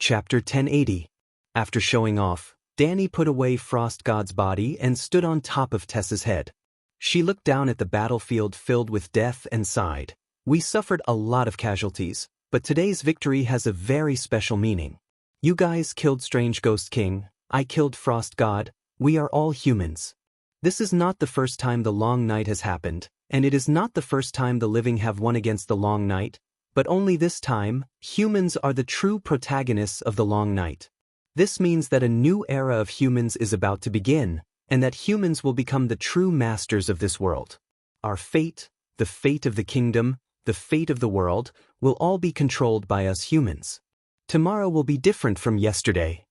Chapter 1080. After showing off, Danny put away Frost God's body and stood on top of Tessa's head. She looked down at the battlefield filled with death and sighed. We suffered a lot of casualties, but today's victory has a very special meaning. You guys killed Strange Ghost King, I killed Frost God, we are all humans. This is not the first time the Long Night has happened, and it is not the first time the living have won against the Long Night, but only this time, humans are the true protagonists of the Long Night. This means that a new era of humans is about to begin, and that humans will become the true masters of this world. Our fate, the fate of the kingdom, the fate of the world, will all be controlled by us humans. Tomorrow will be different from yesterday.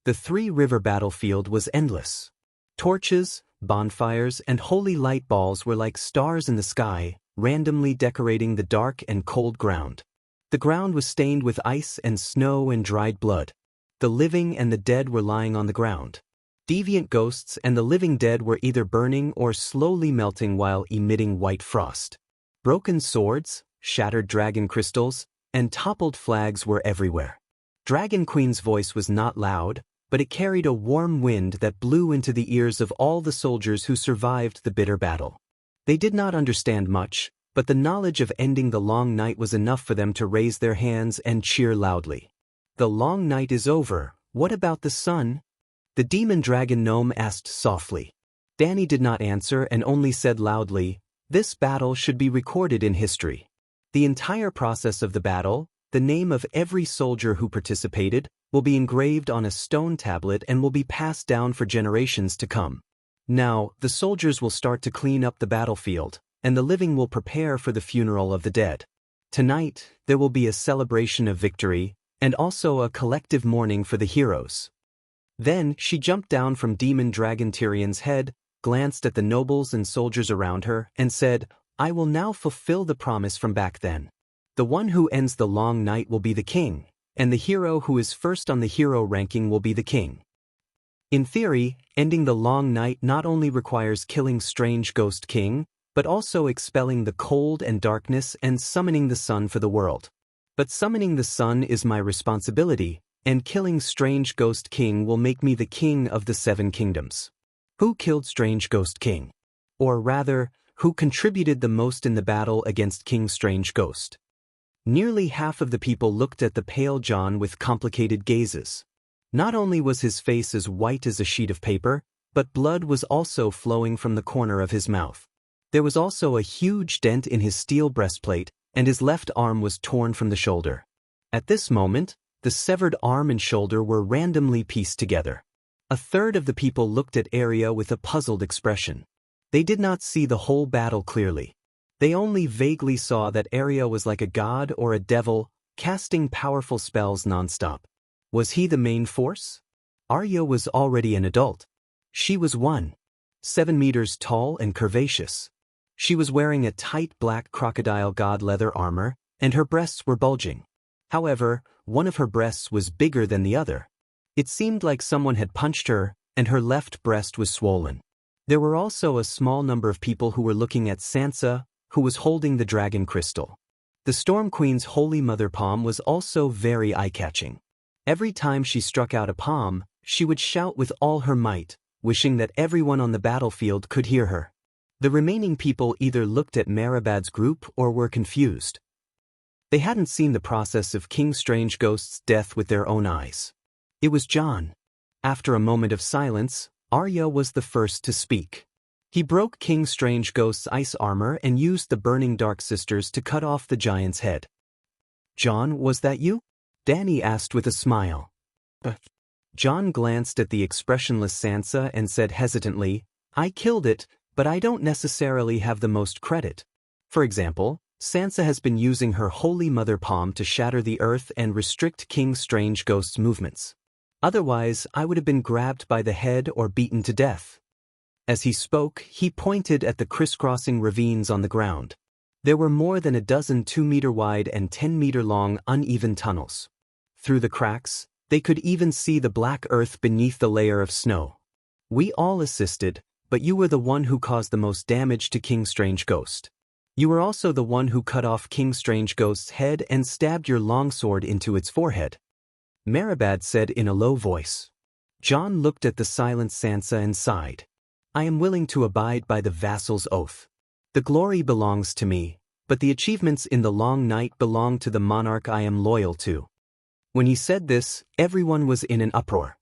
The Three River battlefield was endless. Torches, bonfires, and holy light balls were like stars in the sky, randomly decorating the dark and cold ground. The ground was stained with ice and snow and dried blood. The living and the dead were lying on the ground. Deviant ghosts and the living dead were either burning or slowly melting while emitting white frost. Broken swords, shattered dragon crystals, and toppled flags were everywhere. Dragon Queen's voice was not loud, but it carried a warm wind that blew into the ears of all the soldiers who survived the bitter battle. They did not understand much, but the knowledge of ending the Long Night was enough for them to raise their hands and cheer loudly. The Long Night is over, what about the sun? The demon dragon gnome asked softly. Danny did not answer and only said loudly, "This battle should be recorded in history." The entire process of the battle, the name of every soldier who participated, will be engraved on a stone tablet and will be passed down for generations to come. Now, the soldiers will start to clean up the battlefield, and the living will prepare for the funeral of the dead. Tonight, there will be a celebration of victory, and also a collective mourning for the heroes. Then, she jumped down from Demon Dragon Tyrion's head, glanced at the nobles and soldiers around her, and said, "I will now fulfill the promise from back then. The one who ends the Long Night will be the king, and the hero who is first on the hero ranking will be the king." In theory, ending the Long Night not only requires killing Strange Ghost King, but also expelling the cold and darkness and summoning the sun for the world. But summoning the sun is my responsibility, and killing Strange Ghost King will make me the king of the Seven Kingdoms. Who killed Strange Ghost King? Or rather, who contributed the most in the battle against King Strange Ghost? Nearly half of the people looked at the pale John with complicated gazes. Not only was his face as white as a sheet of paper, but blood was also flowing from the corner of his mouth. There was also a huge dent in his steel breastplate, and his left arm was torn from the shoulder. At this moment, the severed arm and shoulder were randomly pieced together. A third of the people looked at Arya with a puzzled expression. They did not see the whole battle clearly. They only vaguely saw that Arya was like a god or a devil, casting powerful spells nonstop. Was he the main force? Arya was already an adult. She was 1.7 meters tall and curvaceous. She was wearing a tight black crocodile god leather armor, and her breasts were bulging. However, one of her breasts was bigger than the other. It seemed like someone had punched her, and her left breast was swollen. There were also a small number of people who were looking at Sansa, who was holding the dragon crystal. The Storm Queen's holy mother palm was also very eye-catching. Every time she struck out a palm, she would shout with all her might, wishing that everyone on the battlefield could hear her. The remaining people either looked at Marabad's group or were confused. They hadn't seen the process of King Strange Ghost's death with their own eyes. It was John. After a moment of silence, Arya was the first to speak. He broke King Strange Ghost's ice armor and used the burning Dark Sisters to cut off the giant's head. "John, was that you?" Danny asked with a smile. John glanced at the expressionless Sansa and said hesitantly, "I killed it, but I don't necessarily have the most credit. For example, Sansa has been using her holy mother palm to shatter the earth and restrict King Strange Ghost's movements. Otherwise, I would have been grabbed by the head or beaten to death." As he spoke, he pointed at the crisscrossing ravines on the ground. There were more than a dozen 2-meter-wide and 10-meter-long uneven tunnels. Through the cracks, they could even see the black earth beneath the layer of snow. "We all assisted, but you were the one who caused the most damage to King Strange Ghost. You were also the one who cut off King Strange Ghost's head and stabbed your longsword into its forehead." Meribad said in a low voice. John looked at the silent Sansa and sighed. I am willing to abide by the vassal's oath. The glory belongs to me, but the achievements in the long night belong to the monarch I am loyal to. When he said this, everyone was in an uproar.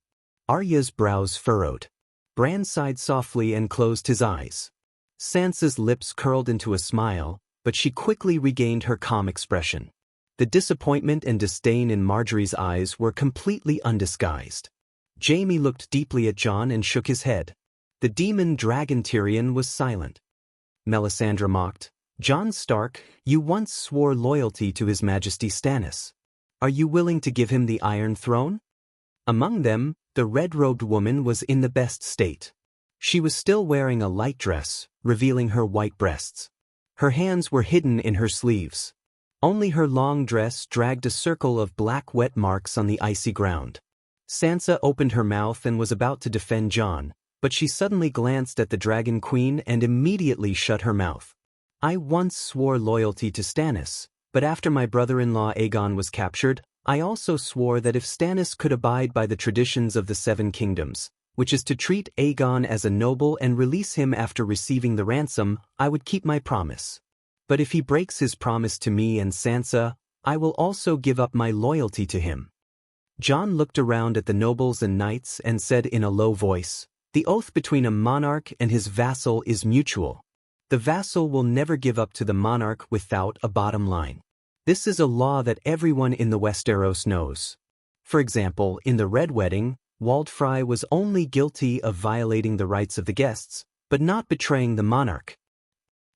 Arya's brows furrowed. Bran sighed softly and closed his eyes. Sansa's lips curled into a smile, but she quickly regained her calm expression. The disappointment and disdain in Marjorie's eyes were completely undisguised. Jaime looked deeply at Jon and shook his head. The demon dragon Tyrion was silent. Melisandre mocked. Jon Stark, you once swore loyalty to His Majesty Stannis. Are you willing to give him the Iron Throne? Among them, the red-robed woman was in the best state. She was still wearing a light dress, revealing her white breasts. Her hands were hidden in her sleeves. Only her long dress dragged a circle of black wet marks on the icy ground. Sansa opened her mouth and was about to defend Jon, but she suddenly glanced at the Dragon Queen and immediately shut her mouth. I once swore loyalty to Stannis, but after my brother-in-law Aegon was captured, I also swore that if Stannis could abide by the traditions of the Seven Kingdoms, which is to treat Aegon as a noble and release him after receiving the ransom, I would keep my promise. But if he breaks his promise to me and Sansa, I will also give up my loyalty to him. Jon looked around at the nobles and knights and said in a low voice, the oath between a monarch and his vassal is mutual. The vassal will never give up to the monarch without a bottom line. This is a law that everyone in the Westeros knows. For example, in the Red Wedding, Waldfrey was only guilty of violating the rights of the guests, but not betraying the monarch.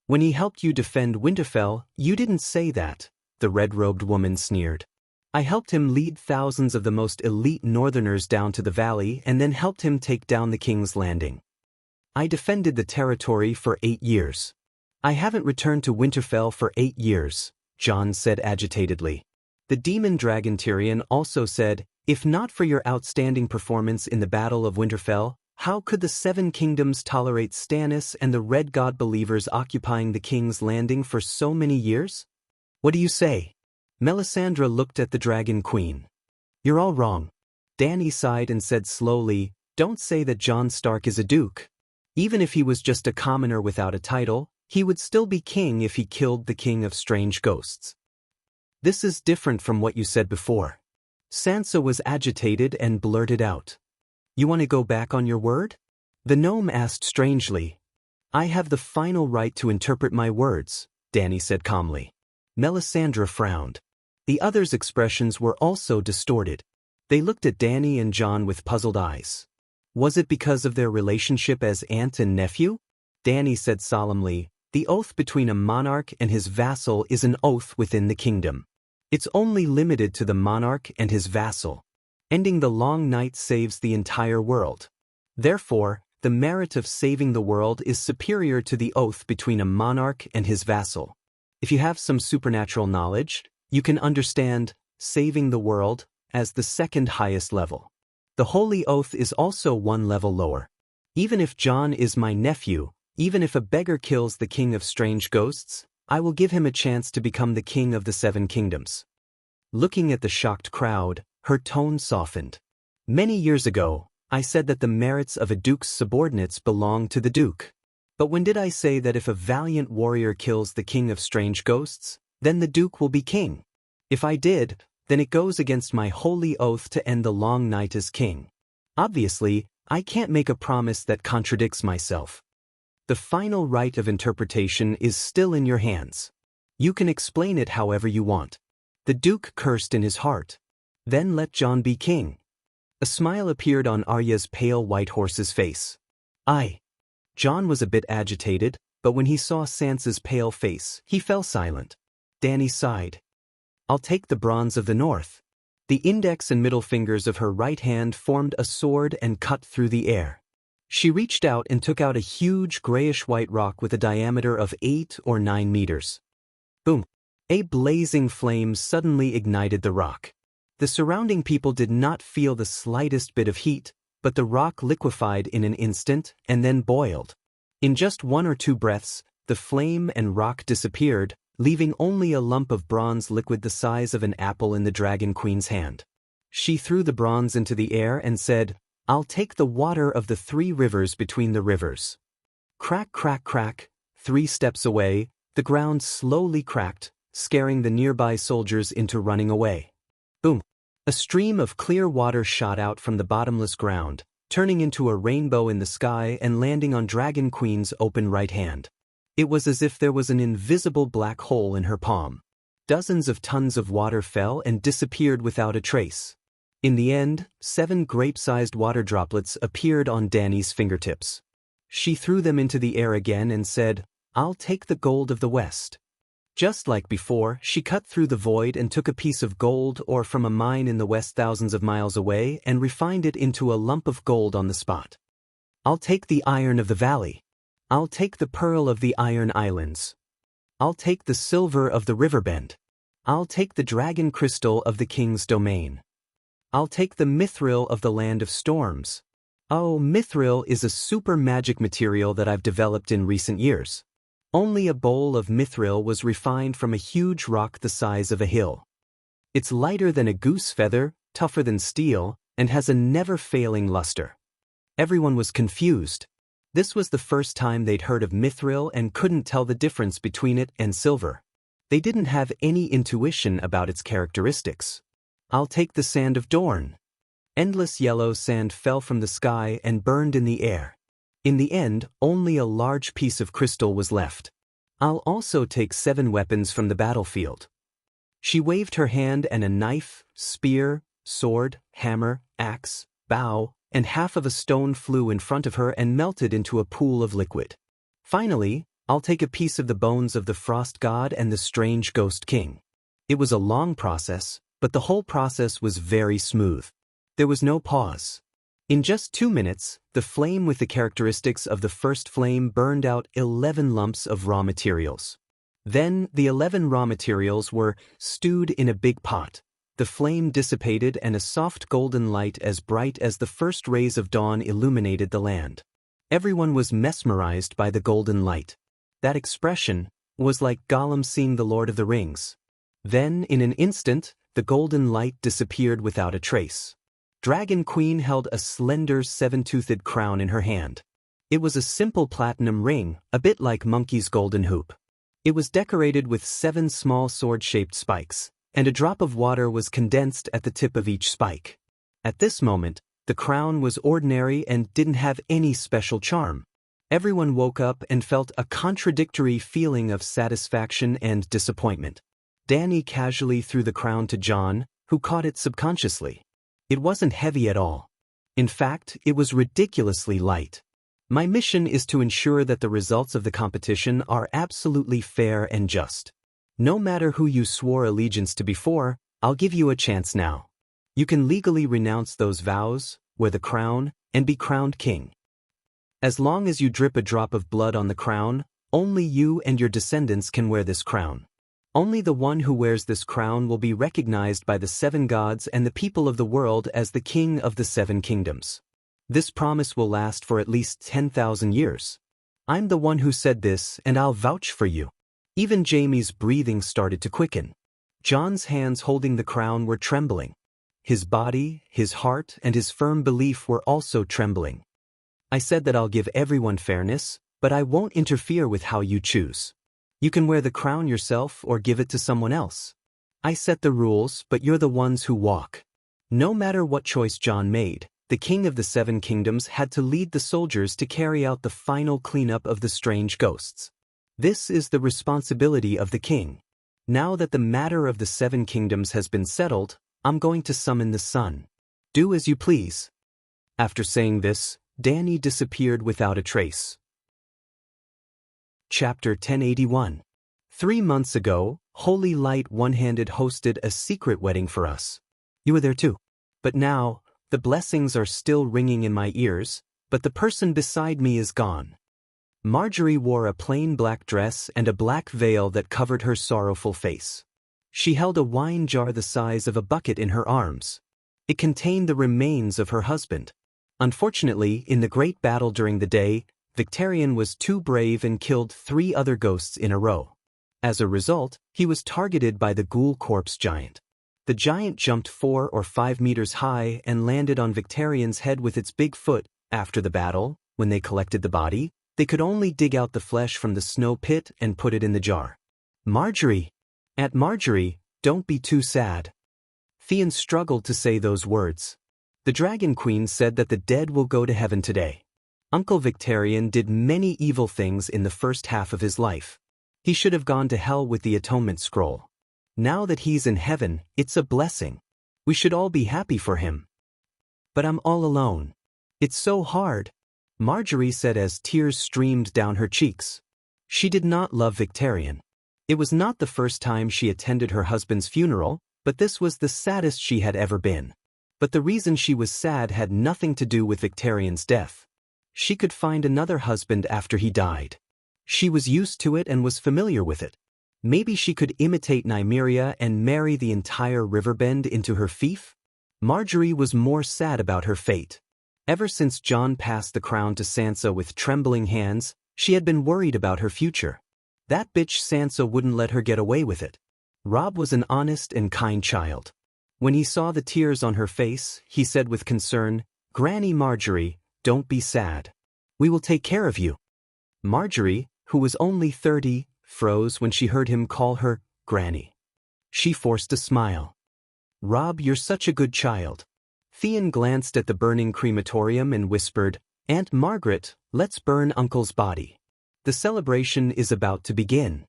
When he helped you defend Winterfell, you didn't say that, the red-robed woman sneered. I helped him lead thousands of the most elite northerners down to the valley and then helped him take down the King's Landing. I defended the territory for 8 years. I haven't returned to Winterfell for 8 years, Jon said agitatedly. The demon dragon Tyrion also said, if not for your outstanding performance in the Battle of Winterfell, how could the Seven Kingdoms tolerate Stannis and the Red God believers occupying the King's Landing for so many years? What do you say? Melisandre looked at the Dragon Queen. You're all wrong. Dany sighed and said slowly, don't say that Jon Stark is a duke. Even if he was just a commoner without a title, he would still be king if he killed the King of Strange Ghosts. This is different from what you said before. Sansa was agitated and blurted out. You want to go back on your word? The gnome asked strangely. I have the final right to interpret my words, Dany said calmly. Melisandre frowned. The others' expressions were also distorted. They looked at Dany and Jon with puzzled eyes. Was it because of their relationship as aunt and nephew? Dany said solemnly, the oath between a monarch and his vassal is an oath within the kingdom. It's only limited to the monarch and his vassal. Ending the long night saves the entire world. Therefore, the merit of saving the world is superior to the oath between a monarch and his vassal. If you have some supernatural knowledge, you can understand saving the world as the second highest level. The holy oath is also one level lower. Even if Jon is my nephew, even if a beggar kills the King of Strange Ghosts, I will give him a chance to become the King of the Seven Kingdoms. Looking at the shocked crowd, her tone softened. Many years ago, I said that the merits of a duke's subordinates belong to the duke. But when did I say that if a valiant warrior kills the King of Strange Ghosts, then the duke will be king? If I did, then it goes against my holy oath to end the long night as king. Obviously, I can't make a promise that contradicts myself. The final right of interpretation is still in your hands. You can explain it however you want. The duke cursed in his heart. Then let Jon be king. A smile appeared on Arya's pale white horse's face. Jon was a bit agitated, but when he saw Sansa's pale face, he fell silent. Dany sighed. I'll take the bronze of the north. The index and middle fingers of her right hand formed a sword and cut through the air. She reached out and took out a huge grayish-white rock with a diameter of 8 or 9 meters. Boom! A blazing flame suddenly ignited the rock. The surrounding people did not feel the slightest bit of heat, but the rock liquefied in an instant and then boiled. In just 1 or 2 breaths, the flame and rock disappeared, leaving only a lump of bronze liquid the size of an apple in the Dragon Queen's hand. She threw the bronze into the air and said, "I'll take the water of the 3 rivers between the rivers." Crack, crack, crack. 3 steps away, the ground slowly cracked, scaring the nearby soldiers into running away. Boom! A stream of clear water shot out from the bottomless ground, turning into a rainbow in the sky and landing on Dragon Queen's open right hand. It was as if there was an invisible black hole in her palm. Dozens of tons of water fell and disappeared without a trace. In the end, 7 grape-sized water droplets appeared on Dani's fingertips. She threw them into the air again and said, "I'll take the gold of the West." Just like before, she cut through the void and took a piece of gold ore from a mine in the west thousands of miles away and refined it into a lump of gold on the spot. "I'll take the iron of the valley. I'll take the pearl of the Iron Islands. I'll take the silver of the riverbend. I'll take the dragon crystal of the king's domain. I'll take the mithril of the land of storms." Oh, mithril is a super magic material that I've developed in recent years. Only a bowl of mithril was refined from a huge rock the size of a hill. It's lighter than a goose feather, tougher than steel, and has a never-failing luster. Everyone was confused. This was the first time they'd heard of mithril and couldn't tell the difference between it and silver. They didn't have any intuition about its characteristics. "I'll take the sand of Dorn." Endless yellow sand fell from the sky and burned in the air. In the end, only a large piece of crystal was left. "I'll also take 7 weapons from the battlefield." She waved her hand and a knife, spear, sword, hammer, axe, bow, and half of a stone flew in front of her and melted into a pool of liquid. Finally, "I'll take a piece of the bones of the frost god and the strange ghost king." It was a long process, but the whole process was very smooth. There was no pause. In just 2 minutes, the flame with the characteristics of the first flame burned out 11 lumps of raw materials. Then, the 11 raw materials were stewed in a big pot. The flame dissipated and a soft golden light as bright as the first rays of dawn illuminated the land. Everyone was mesmerized by the golden light. That expression was like Gollum seeing the Lord of the Rings. Then, in an instant, the golden light disappeared without a trace. Dragon Queen held a slender 7-toothed crown in her hand. It was a simple platinum ring, a bit like Monkey's golden hoop. It was decorated with 7 small sword-shaped spikes, and a drop of water was condensed at the tip of each spike. At this moment, the crown was ordinary and didn't have any special charm. Everyone woke up and felt a contradictory feeling of satisfaction and disappointment. Dani casually threw the crown to John, who caught it subconsciously. It wasn't heavy at all. In fact, it was ridiculously light. My mission is to ensure that the results of the competition are absolutely fair and just. No matter who you swore allegiance to before, I'll give you a chance now. You can legally renounce those vows, wear the crown, and be crowned king. As long as you drip a drop of blood on the crown, only you and your descendants can wear this crown. Only the one who wears this crown will be recognized by the 7 gods and the people of the world as the king of the 7 kingdoms. This promise will last for at least 10,000 years. I'm the one who said this, and I'll vouch for you. Even Jamie's breathing started to quicken. John's hands holding the crown were trembling. His body, his heart, and his firm belief were also trembling. I said that I'll give everyone fairness, but I won't interfere with how you choose. You can wear the crown yourself or give it to someone else. I set the rules, but you're the ones who walk. No matter what choice John made, the king of the 7 kingdoms had to lead the soldiers to carry out the final cleanup of the strange ghosts. This is the responsibility of the king. Now that the matter of the 7 kingdoms has been settled, I'm going to summon the sun. Do as you please. After saying this, Dani disappeared without a trace. Chapter 1081. 3 months ago, Holy Light one-handed hosted a secret wedding for us. You were there too. But now, the blessings are still ringing in my ears, but the person beside me is gone. Marjorie wore a plain black dress and a black veil that covered her sorrowful face. She held a wine jar the size of a bucket in her arms. It contained the remains of her husband. Unfortunately, in the great battle during the day, Victarion was too brave and killed 3 other ghosts in a row. As a result, he was targeted by the ghoul corpse giant. The giant jumped 4 or 5 meters high and landed on Victarion's head with its big foot. After the battle, when they collected the body, they could only dig out the flesh from the snow pit and put it in the jar. Marjorie! Aunt Marjorie, don't be too sad. Theon struggled to say those words. The Dragon Queen said that the dead will go to heaven today. Uncle Victarion did many evil things in the first half of his life. He should have gone to hell with the atonement scroll. Now that he's in heaven, it's a blessing. We should all be happy for him. But I'm all alone. It's so hard, Marjorie said as tears streamed down her cheeks. She did not love Victarion. It was not the first time she attended her husband's funeral, but this was the saddest she had ever been. But the reason she was sad had nothing to do with Victarion's death. She could find another husband after he died. She was used to it and was familiar with it. Maybe she could imitate Nymeria and marry the entire Riverbend into her fief? Marjorie was more sad about her fate. Ever since Jon passed the crown to Sansa with trembling hands, she had been worried about her future. That bitch Sansa wouldn't let her get away with it. Robb was an honest and kind child. When he saw the tears on her face, he said with concern, "Granny Marjorie, don't be sad. We will take care of you." Marjorie, who was only 30, froze when she heard him call her Granny. She forced a smile. "Robb, you're such a good child." Theon glanced at the burning crematorium and whispered, "Aunt Margaret, let's burn Uncle's body. The celebration is about to begin."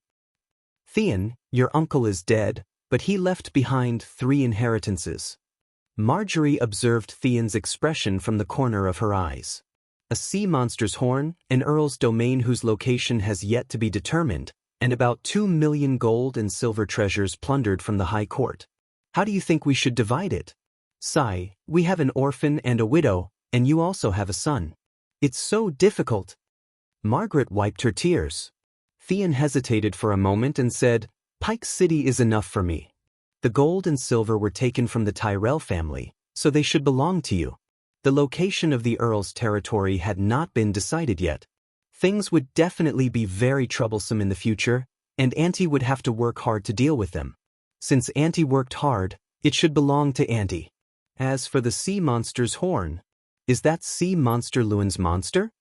"Theon, your uncle is dead, but he left behind 3 inheritances." Marjorie observed Theon's expression from the corner of her eyes. "A sea monster's horn, an earl's domain whose location has yet to be determined, and about 2 million gold and silver treasures plundered from the High Court. How do you think we should divide it? Sigh, we have an orphan and a widow, and you also have a son. It's so difficult." Margaret wiped her tears. Theon hesitated for a moment and said, "Pike City is enough for me. The gold and silver were taken from the Tyrell family, so they should belong to you." The location of the Earl's territory had not been decided yet. Things would definitely be very troublesome in the future, and Auntie would have to work hard to deal with them. Since Auntie worked hard, it should belong to Auntie. As for the sea monster's horn, is that sea monster Luwin's monster?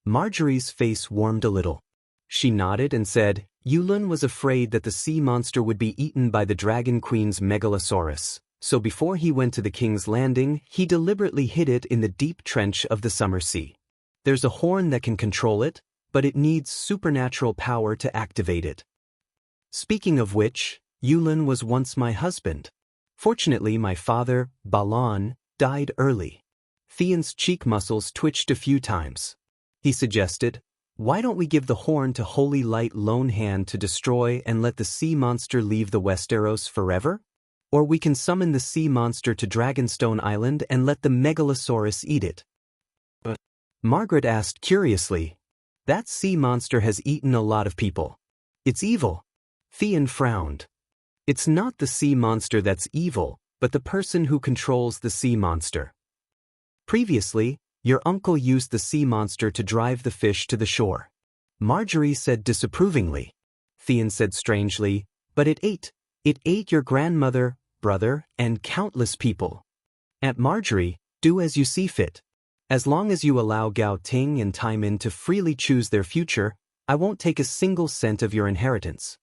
Marjorie's face warmed a little. She nodded and said, "Yulin was afraid that the sea monster would be eaten by the Dragon Queen's Megalosaurus, so before he went to the King's Landing, he deliberately hid it in the deep trench of the Summer Sea. There's a horn that can control it, but it needs supernatural power to activate it. Speaking of which, Yulin was once my husband. Fortunately, my father, Balan, died early." Theon's cheek muscles twitched a few times. He suggested, "Why don't we give the horn to Holy Light Lone Hand to destroy and let the sea monster leave the Westeros forever? Or we can summon the sea monster to Dragonstone Island and let the Megalosaurus eat it." But Margaret asked curiously, "That sea monster has eaten a lot of people. It's evil." Theon frowned. "It's not the sea monster that's evil, but the person who controls the sea monster. Previously, your uncle used the sea monster to drive the fish to the shore." Marjorie said disapprovingly. Theon said strangely, "But it ate your grandmother, brother, and countless people. Aunt Marjorie, do as you see fit. As long as you allow Gao Ting and Taimin to freely choose their future, I won't take a single cent of your inheritance."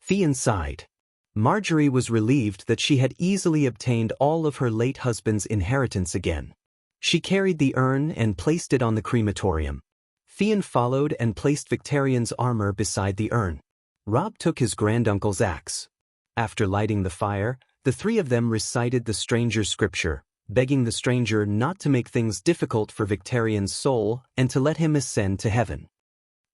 Theon sighed. Marjorie was relieved that she had easily obtained all of her late husband's inheritance again. She carried the urn and placed it on the crematorium. Theon followed and placed Victarion's armor beside the urn. Robb took his granduncle's axe. After lighting the fire, the 3 of them recited the stranger's scripture, begging the stranger not to make things difficult for Victarion's soul and to let him ascend to heaven.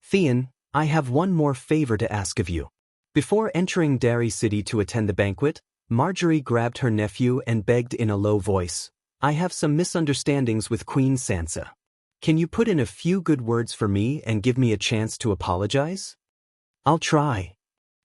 "Theon, I have one more favor to ask of you." Before entering Derry City to attend the banquet, Marjorie grabbed her nephew and begged in a low voice, "I have some misunderstandings with Queen Sansa. Can you put in a few good words for me and give me a chance to apologize?" "I'll try."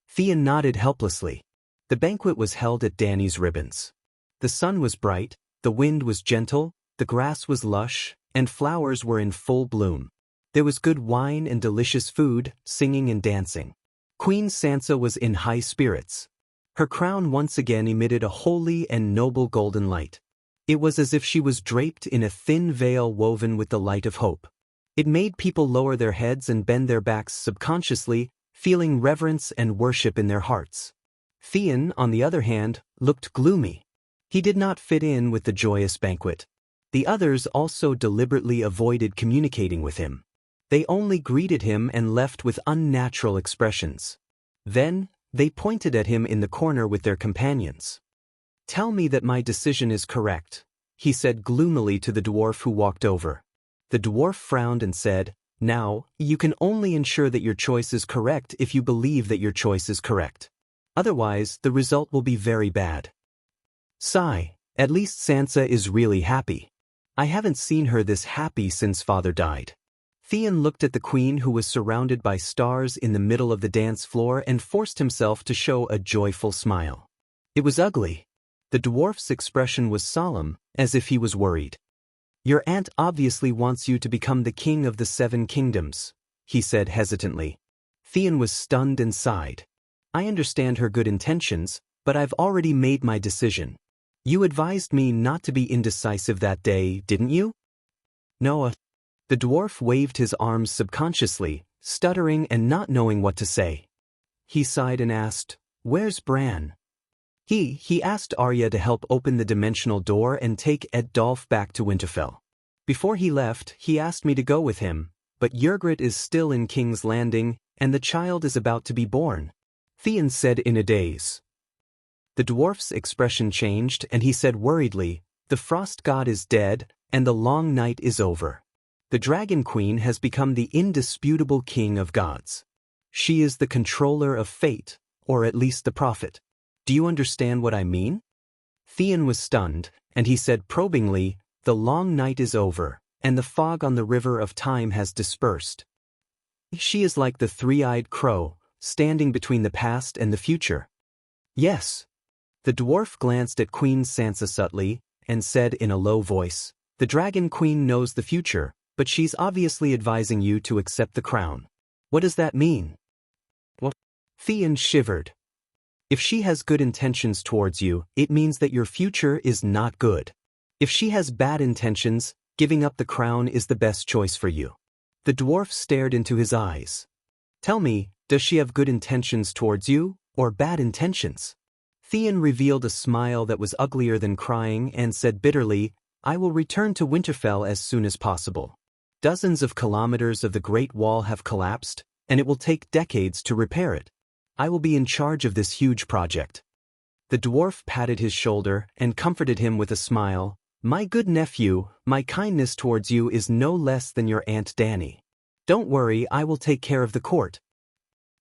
Theon nodded helplessly. The banquet was held at Dany's Ribbons. The sun was bright, the wind was gentle, the grass was lush, and flowers were in full bloom. There was good wine and delicious food, singing and dancing. Queen Sansa was in high spirits. Her crown once again emitted a holy and noble golden light. It was as if she was draped in a thin veil woven with the light of hope. It made people lower their heads and bend their backs subconsciously, feeling reverence and worship in their hearts. Theon, on the other hand, looked gloomy. He did not fit in with the joyous banquet. The others also deliberately avoided communicating with him. They only greeted him and left with unnatural expressions. Then, they pointed at him in the corner with their companions. "Tell me that my decision is correct," he said gloomily to the dwarf who walked over. The dwarf frowned and said, "Now, you can only ensure that your choice is correct if you believe that your choice is correct. Otherwise, the result will be very bad." Sigh, at least Sansa is really happy. I haven't seen her this happy since father died. Theon looked at the queen who was surrounded by stars in the middle of the dance floor and forced himself to show a joyful smile. It was ugly. The dwarf's expression was solemn, as if he was worried. "Your aunt obviously wants you to become the king of the 7 kingdoms, he said hesitantly. Theon was stunned and sighed. "I understand her good intentions, but I've already made my decision. You advised me not to be indecisive that day, didn't you?" "No." The dwarf waved his arms subconsciously, stuttering and not knowing what to say. He sighed and asked, "Where's Bran?" He asked Arya to help open the dimensional door and take Eddolf back to Winterfell. Before he left, he asked me to go with him, but Ygritte is still in King's Landing, and the child is about to be born," Theon said in a daze. The dwarf's expression changed and he said worriedly, "The frost god is dead, and the long night is over. The Dragon Queen has become the indisputable king of gods. She is the controller of fate, or at least the prophet. Do you understand what I mean?" Theon was stunned, and he said probingly, "The long night is over, and the fog on the river of time has dispersed. She is like the three-eyed crow, standing between the past and the future." "Yes." The dwarf glanced at Queen Sansa subtly, and said in a low voice, "The Dragon Queen knows the future, but she's obviously advising you to accept the crown. What does that mean?" "What?" Theon shivered. "If she has good intentions towards you, it means that your future is not good. If she has bad intentions, giving up the crown is the best choice for you." The dwarf stared into his eyes. "Tell me, does she have good intentions towards you, or bad intentions?" Theon revealed a smile that was uglier than crying and said bitterly, "I will return to Winterfell as soon as possible. Dozens of kilometers of the Great Wall have collapsed, and it will take decades to repair it. I will be in charge of this huge project." The dwarf patted his shoulder and comforted him with a smile. "My good nephew, my kindness towards you is no less than your Aunt Dany. Don't worry, I will take care of the court."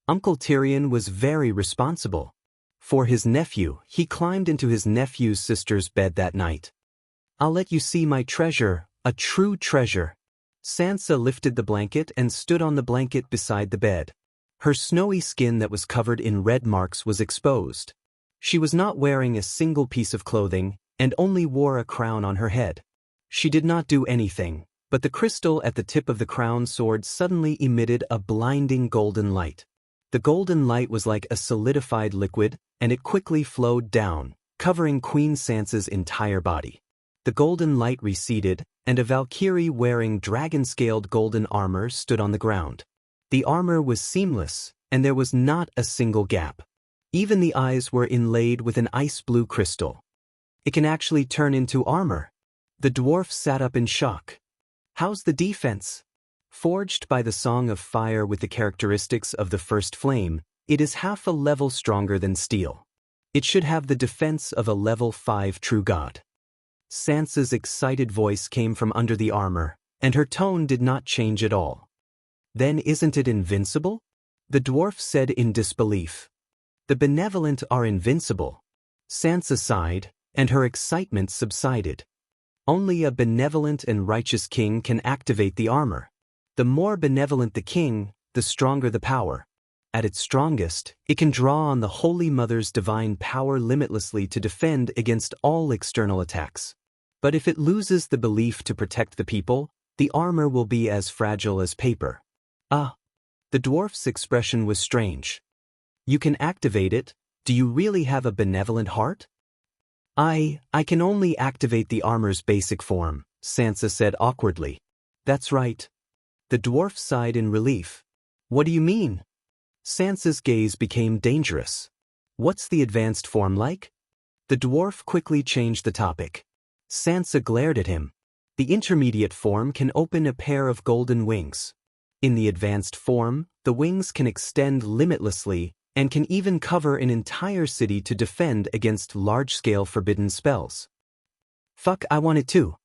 Uncle Tyrion was very responsible. For his nephew, he climbed into his nephew's sister's bed that night. "I'll let you see my treasure, a true treasure." Sansa lifted the blanket and stood on the blanket beside the bed. Her snowy skin that was covered in red marks was exposed. She was not wearing a single piece of clothing, and only wore a crown on her head. She did not do anything, but the crystal at the tip of the crown sword suddenly emitted a blinding golden light. The golden light was like a solidified liquid, and it quickly flowed down, covering Queen Sansa's entire body. The golden light receded, and a Valkyrie wearing dragon-scaled golden armor stood on the ground. The armor was seamless, and there was not a single gap. Even the eyes were inlaid with an ice-blue crystal. "It can actually turn into armor." The dwarf sat up in shock. "How's the defense?" "Forged by the Song of Fire with the characteristics of the First Flame, it is half a level stronger than steel. It should have the defense of a level 5 true god." Sansa's excited voice came from under the armor, and her tone did not change at all. "Then isn't it invincible?" The dwarf said in disbelief. "The benevolent are invincible." Sansa sighed, and her excitement subsided. Only a benevolent and righteous king can activate the armor. The more benevolent the king, the stronger the power. At its strongest, it can draw on the Holy Mother's divine power limitlessly to defend against all external attacks. But if it loses the belief to protect the people, the armor will be as fragile as paper. "Ah." The dwarf's expression was strange. "You can activate it, Do you really have a benevolent heart? I can only activate the armor's basic form, Sansa said awkwardly. That's right. The dwarf sighed in relief. What do you mean? Sansa's gaze became dangerous. What's the advanced form like? The dwarf quickly changed the topic. Sansa glared at him. The intermediate form can open a pair of golden wings. In the advanced form, the wings can extend limitlessly and can even cover an entire city to defend against large-scale forbidden spells. Fuck, I want it too.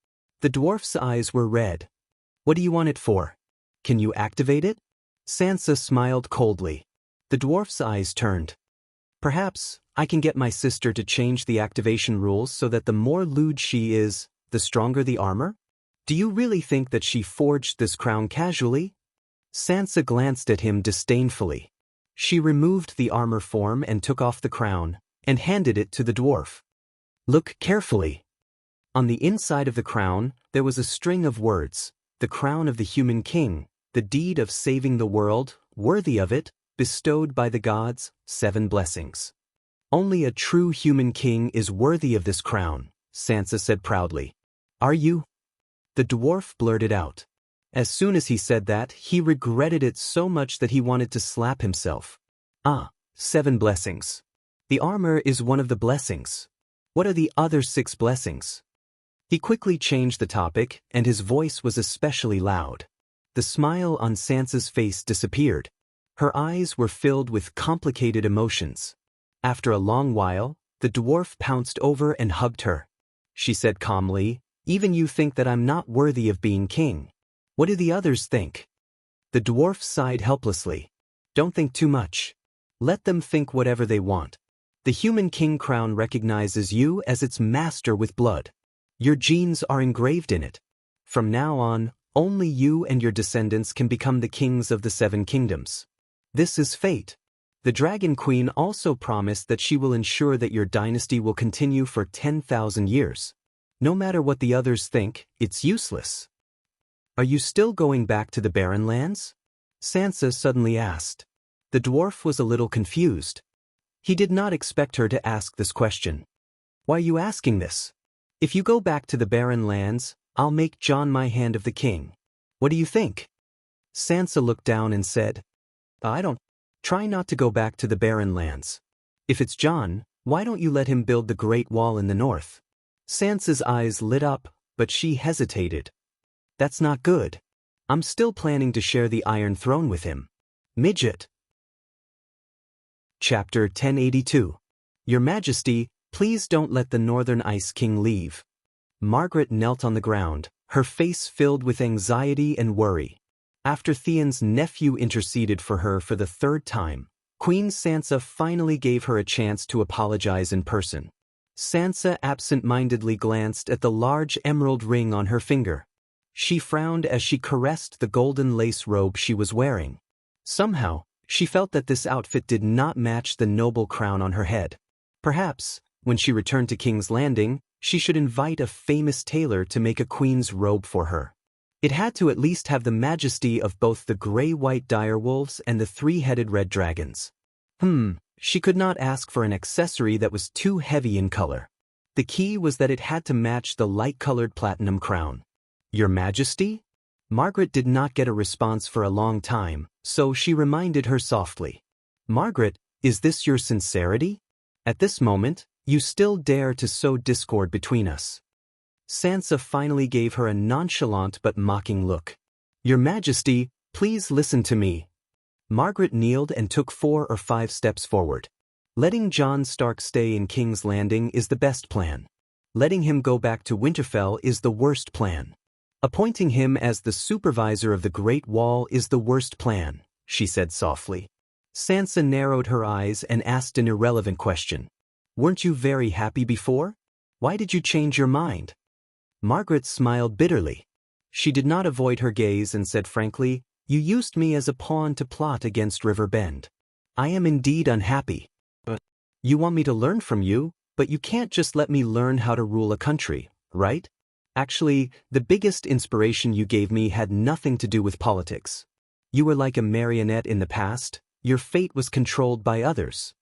The dwarf's eyes were red. What do you want it for? Can you activate it? Sansa smiled coldly. The dwarf's eyes turned. Perhaps I can get my sister to change the activation rules so that the more lewd she is, the stronger the armor? Do you really think that she forged this crown casually? Sansa glanced at him disdainfully. She removed the armor form and took off the crown, and handed it to the dwarf. Look carefully. On the inside of the crown, there was a string of words. The crown of the human king, the deed of saving the world, worthy of it, bestowed by the gods, 7 blessings. Only a true human king is worthy of this crown, Sansa said proudly. Are you? The dwarf blurted out. As soon as he said that, he regretted it so much that he wanted to slap himself. 7 blessings. The armor is one of the blessings. What are the other 6 blessings? He quickly changed the topic, and his voice was especially loud. The smile on Sansa's face disappeared. Her eyes were filled with complicated emotions. After a long while, the dwarf pounced over and hugged her. She said calmly, "Even you think that I'm not worthy of being king. What do the others think?" The dwarf sighed helplessly. Don't think too much. Let them think whatever they want. The human king crown recognizes you as its master with blood. Your genes are engraved in it. From now on, only you and your descendants can become the kings of the 7 kingdoms. This is fate. The Dragon Queen also promised that she will ensure that your dynasty will continue for 10,000 years. No matter what the others think, it's useless. Are you still going back to the Barren Lands? Sansa suddenly asked. The dwarf was a little confused. He did not expect her to ask this question. Why are you asking this? If you go back to the Barren Lands, I'll make Jon my hand of the king. What do you think? Sansa looked down and said, I don't. Try not to go back to the Barren Lands. If it's Jon, why don't you let him build the Great Wall in the north? Sansa's eyes lit up, but she hesitated. That's not good. I'm still planning to share the Iron Throne with him. Midget. Chapter 1082. Your Majesty, please don't let the Northern Ice King leave. Margaret knelt on the ground, her face filled with anxiety and worry. After Theon's nephew interceded for her for the 3rd time, Queen Sansa finally gave her a chance to apologize in person. Sansa absent-mindedly glanced at the large emerald ring on her finger. She frowned as she caressed the golden lace robe she was wearing. Somehow, she felt that this outfit did not match the noble crown on her head. Perhaps, when she returned to King's Landing, she should invite a famous tailor to make a queen's robe for her. It had to at least have the majesty of both the gray-white direwolves and the 3-headed red dragons. She could not ask for an accessory that was too heavy in color. The key was that it had to match the light-colored platinum crown. Your Majesty? Margaret did not get a response for a long time, so she reminded her softly. Margaret, is this your sincerity? At this moment, you still dare to sow discord between us. Sansa finally gave her a nonchalant but mocking look. Your Majesty, please listen to me. Margaret kneeled and took 4 or 5 steps forward. Letting Jon Stark stay in King's Landing is the best plan. Letting him go back to Winterfell is the worst plan. Appointing him as the supervisor of the Great Wall is the worst plan, she said softly. Sansa narrowed her eyes and asked an irrelevant question. Weren't you very happy before? Why did you change your mind? Margaret smiled bitterly. She did not avoid her gaze and said frankly, You used me as a pawn to plot against River Bend. I am indeed unhappy. But you want me to learn from you, but you can't just let me learn how to rule a country, right? Actually, the biggest inspiration you gave me had nothing to do with politics. You were like a marionette in the past, your fate was controlled by others.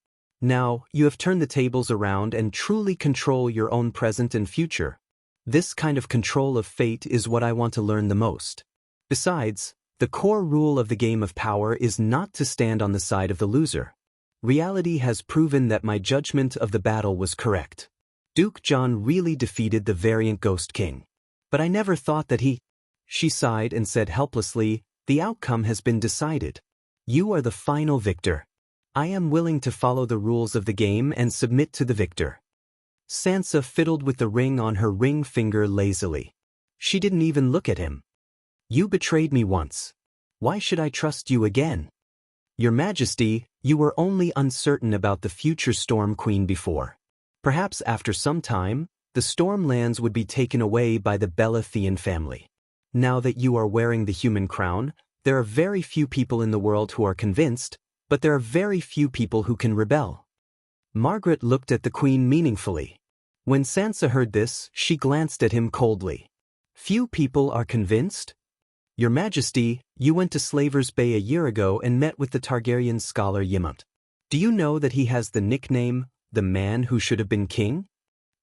Now, you have turned the tables around and truly control your own present and future. This kind of control of fate is what I want to learn the most. Besides, the core rule of the game of power is not to stand on the side of the loser. Reality has proven that my judgment of the battle was correct. Duke John really defeated the variant Ghost King. But I never thought that he... She sighed and said helplessly, "The outcome has been decided. You are the final victor. I am willing to follow the rules of the game and submit to the victor." Sansa fiddled with the ring on her ring finger lazily. She didn't even look at him. "You betrayed me once. Why should I trust you again?" "Your Majesty, you were only uncertain about the future Storm Queen before. Perhaps after some time, the Storm Lands would be taken away by the Baratheon family. Now that you are wearing the human crown, there are very few people in the world who are convinced, but there are very few people who can rebel." Margaret looked at the Queen meaningfully. When Sansa heard this, she glanced at him coldly. "Few people are convinced? Your Majesty, you went to Slaver's Bay a year ago and met with the Targaryen scholar Ymont. Do you know that he has the nickname, the man who should have been king?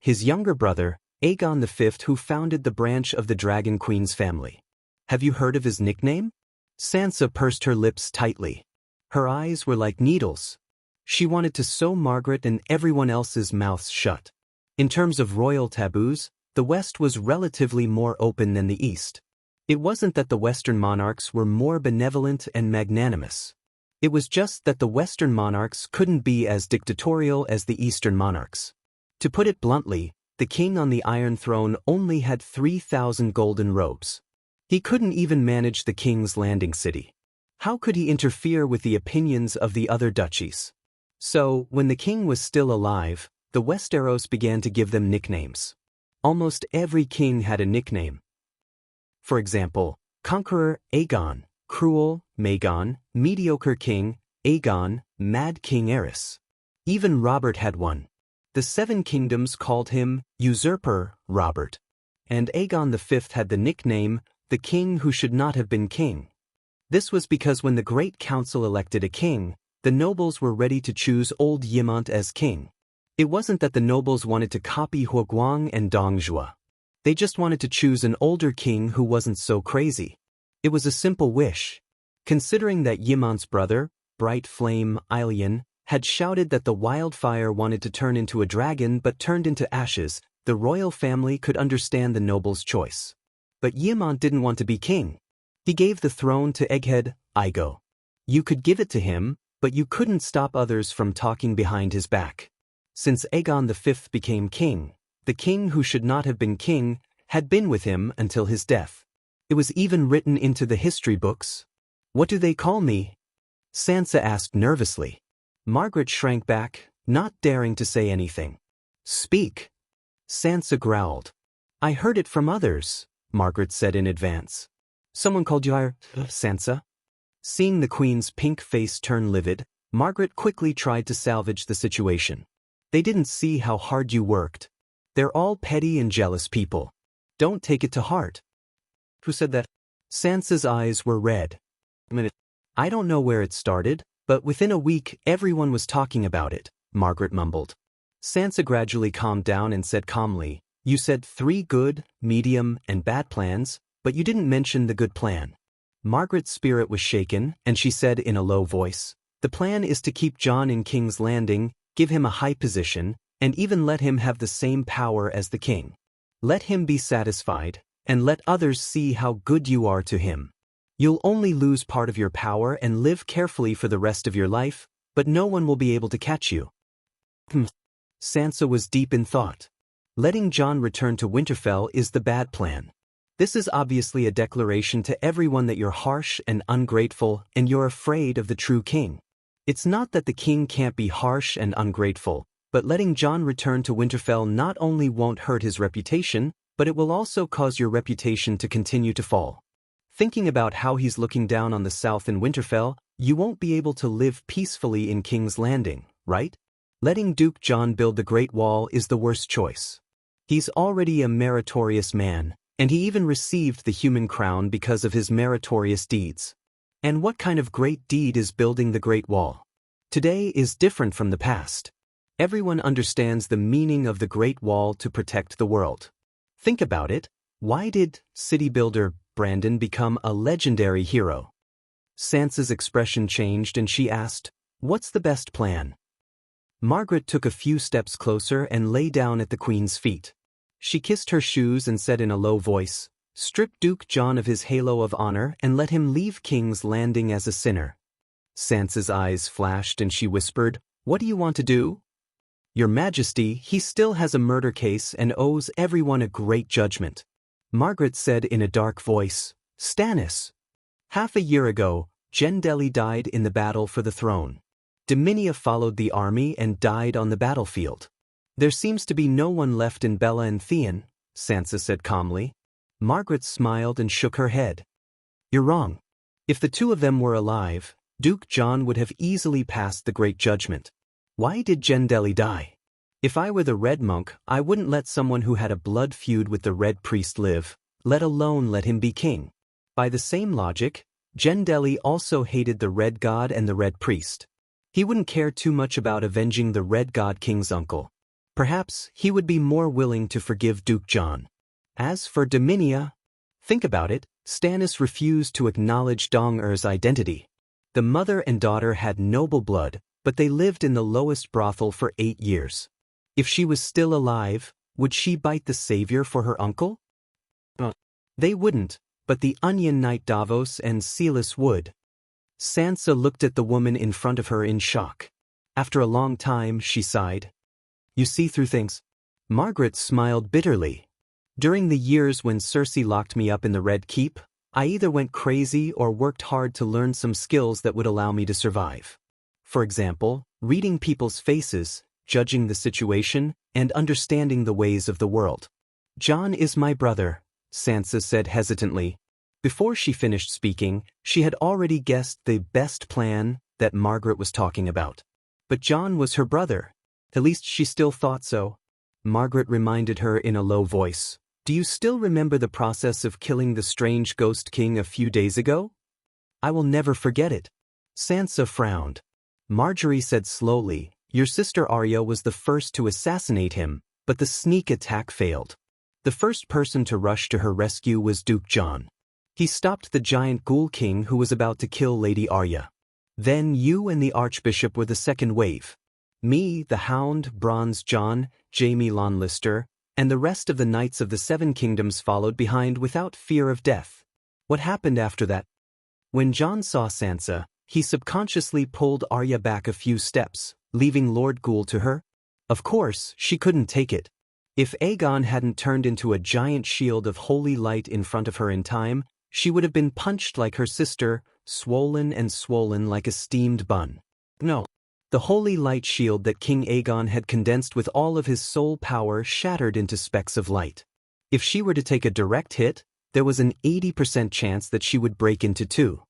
His younger brother, Aegon V, who founded the branch of the Dragon Queen's family. Have you heard of his nickname?" Sansa pursed her lips tightly. Her eyes were like needles. She wanted to sew Margaret and everyone else's mouths shut. In terms of royal taboos, the West was relatively more open than the East. It wasn't that the Western monarchs were more benevolent and magnanimous. It was just that the Western monarchs couldn't be as dictatorial as the Eastern monarchs. To put it bluntly, the king on the Iron Throne only had 3,000 golden robes. He couldn't even manage the King's Landing city. How could he interfere with the opinions of the other duchies? So, when the king was still alive, the Westeros began to give them nicknames. Almost every king had a nickname. For example, Conqueror, Aegon; Cruel, Magon; Mediocre King, Aegon; Mad King Aerys. Even Robert had one. The Seven Kingdoms called him Usurper Robert. And Aegon V had the nickname, the King Who Should Not Have Been King. This was because when the Great Council elected a king, the nobles were ready to choose old Ymont as king. It wasn't that the nobles wanted to copy Huoguang and Dong Zhuo. They just wanted to choose an older king who wasn't so crazy. It was a simple wish. Considering that Ymont's brother, Bright Flame Aelion, had shouted that the wildfire wanted to turn into a dragon but turned into ashes, the royal family could understand the noble's choice. But Ymont didn't want to be king. He gave the throne to Egghead, Igo. You could give it to him, but you couldn't stop others from talking behind his back. Since Aegon V became king, the king who should not have been king had been with him until his death. It was even written into the history books. "What do they call me?" Sansa asked nervously. Margaret shrank back, not daring to say anything. "Speak." Sansa growled. "I heard it from others," Margaret said in advance. "Someone called you Sansa?" Seeing the Queen's pink face turn livid, Margaret quickly tried to salvage the situation. "They didn't see how hard you worked. They're all petty and jealous people. Don't take it to heart." "Who said that?" Sansa's eyes were red. "I don't know where it started, but within a week everyone was talking about it," Margaret mumbled. Sansa gradually calmed down and said calmly, "You said 3 good, medium, and bad plans, but you didn't mention the good plan." Margaret's spirit was shaken, and she said in a low voice, "The plan is to keep Jon in King's Landing, give him a high position, and even let him have the same power as the king. Let him be satisfied, and let others see how good you are to him. You'll only lose part of your power and live carefully for the rest of your life, but no one will be able to catch you." Sansa was deep in thought. Letting Jon return to Winterfell is the bad plan. This is obviously a declaration to everyone that you're harsh and ungrateful and you're afraid of the true king. It's not that the king can't be harsh and ungrateful, but letting Jon return to Winterfell not only won't hurt his reputation, but it will also cause your reputation to continue to fall. Thinking about how he's looking down on the South in Winterfell, you won't be able to live peacefully in King's Landing, right? Letting Duke Jon build the Great Wall is the worst choice. He's already a meritorious man, and he even received the human crown because of his meritorious deeds. And what kind of great deed is building the Great Wall? Today is different from the past. Everyone understands the meaning of the Great Wall to protect the world. Think about it. Why did city builder Brandon become a legendary hero? Sansa's expression changed and she asked, "What's the best plan?" Margaret took a few steps closer and lay down at the Queen's feet. She kissed her shoes and said in a low voice, "Strip Duke Jon of his halo of honor and let him leave King's Landing as a sinner." Sansa's eyes flashed and she whispered, "What do you want to do?" "Your Majesty, he still has a murder case and owes everyone a great judgment." Margaret said in a dark voice, "Stannis." Half a year ago, Gendeli died in the battle for the throne. Dominia followed the army and died on the battlefield. "There seems to be no one left in Bella and Theon," Sansa said calmly. Margaret smiled and shook her head. "You're wrong. If the two of them were alive, Duke Jon would have easily passed the Great Judgment. Why did Gendeli die? If I were the Red Monk, I wouldn't let someone who had a blood feud with the Red Priest live, let alone let him be king. By the same logic, Gendeli also hated the Red God and the Red Priest. He wouldn't care too much about avenging the Red God King's uncle. Perhaps he would be more willing to forgive Duke Jon. As for Dominia, think about it, Stannis refused to acknowledge Dong-Er's identity. The mother and daughter had noble blood, but they lived in the lowest brothel for 8 years. If she was still alive, would she bite the savior for her uncle? They wouldn't, but the Onion Knight Davos and Silas would. Sansa looked at the woman in front of her in shock. After a long time, she sighed. "You see through things." Margaret smiled bitterly. "During the years when Cersei locked me up in the Red Keep, I either went crazy or worked hard to learn some skills that would allow me to survive. For example, reading people's faces, judging the situation, and understanding the ways of the world." "Jon is my brother," Sansa said hesitantly. Before she finished speaking, she had already guessed the best plan that Margaret was talking about. But Jon was her brother. At least she still thought so. Margaret reminded her in a low voice, "Do you still remember the process of killing the strange Ghost King a few days ago?" "I will never forget it." Sansa frowned. Marjorie said slowly, "Your sister Arya was the first to assassinate him, but the sneak attack failed. The first person to rush to her rescue was Duke Jon. He stopped the giant Ghoul King who was about to kill Lady Arya. Then you and the Archbishop were the second wave. Me, the Hound, Bronze Jon, Jaime Lannister, and the rest of the Knights of the Seven Kingdoms followed behind without fear of death. What happened after that?" When Jon saw Sansa, he subconsciously pulled Arya back a few steps, leaving Lord Ghoul to her. Of course, she couldn't take it. If Aegon hadn't turned into a giant shield of holy light in front of her in time, she would have been punched like her sister, swollen like a steamed bun. No. The holy light shield that King Aegon had condensed with all of his soul power shattered into specks of light. If she were to take a direct hit, there was an 80% chance that she would break into two.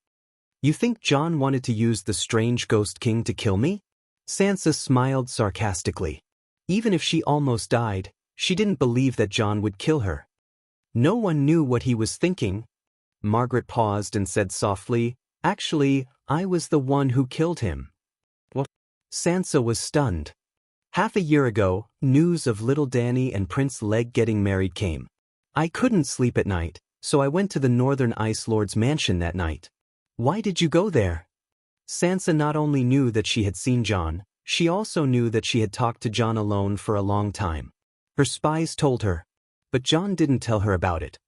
"You think Jon wanted to use the strange Ghost King to kill me?" Sansa smiled sarcastically. Even if she almost died, she didn't believe that Jon would kill her. No one knew what he was thinking. Margaret paused and said softly, "Actually, I was the one who killed him." What? Sansa was stunned. Half a year ago, news of little Dany and Prince Leg getting married came. "I couldn't sleep at night, so I went to the Northern Ice Lord's mansion that night." "Why did you go there?" Sansa not only knew that she had seen Jon, she also knew that she had talked to Jon alone for a long time. Her spies told her. But Jon didn't tell her about it.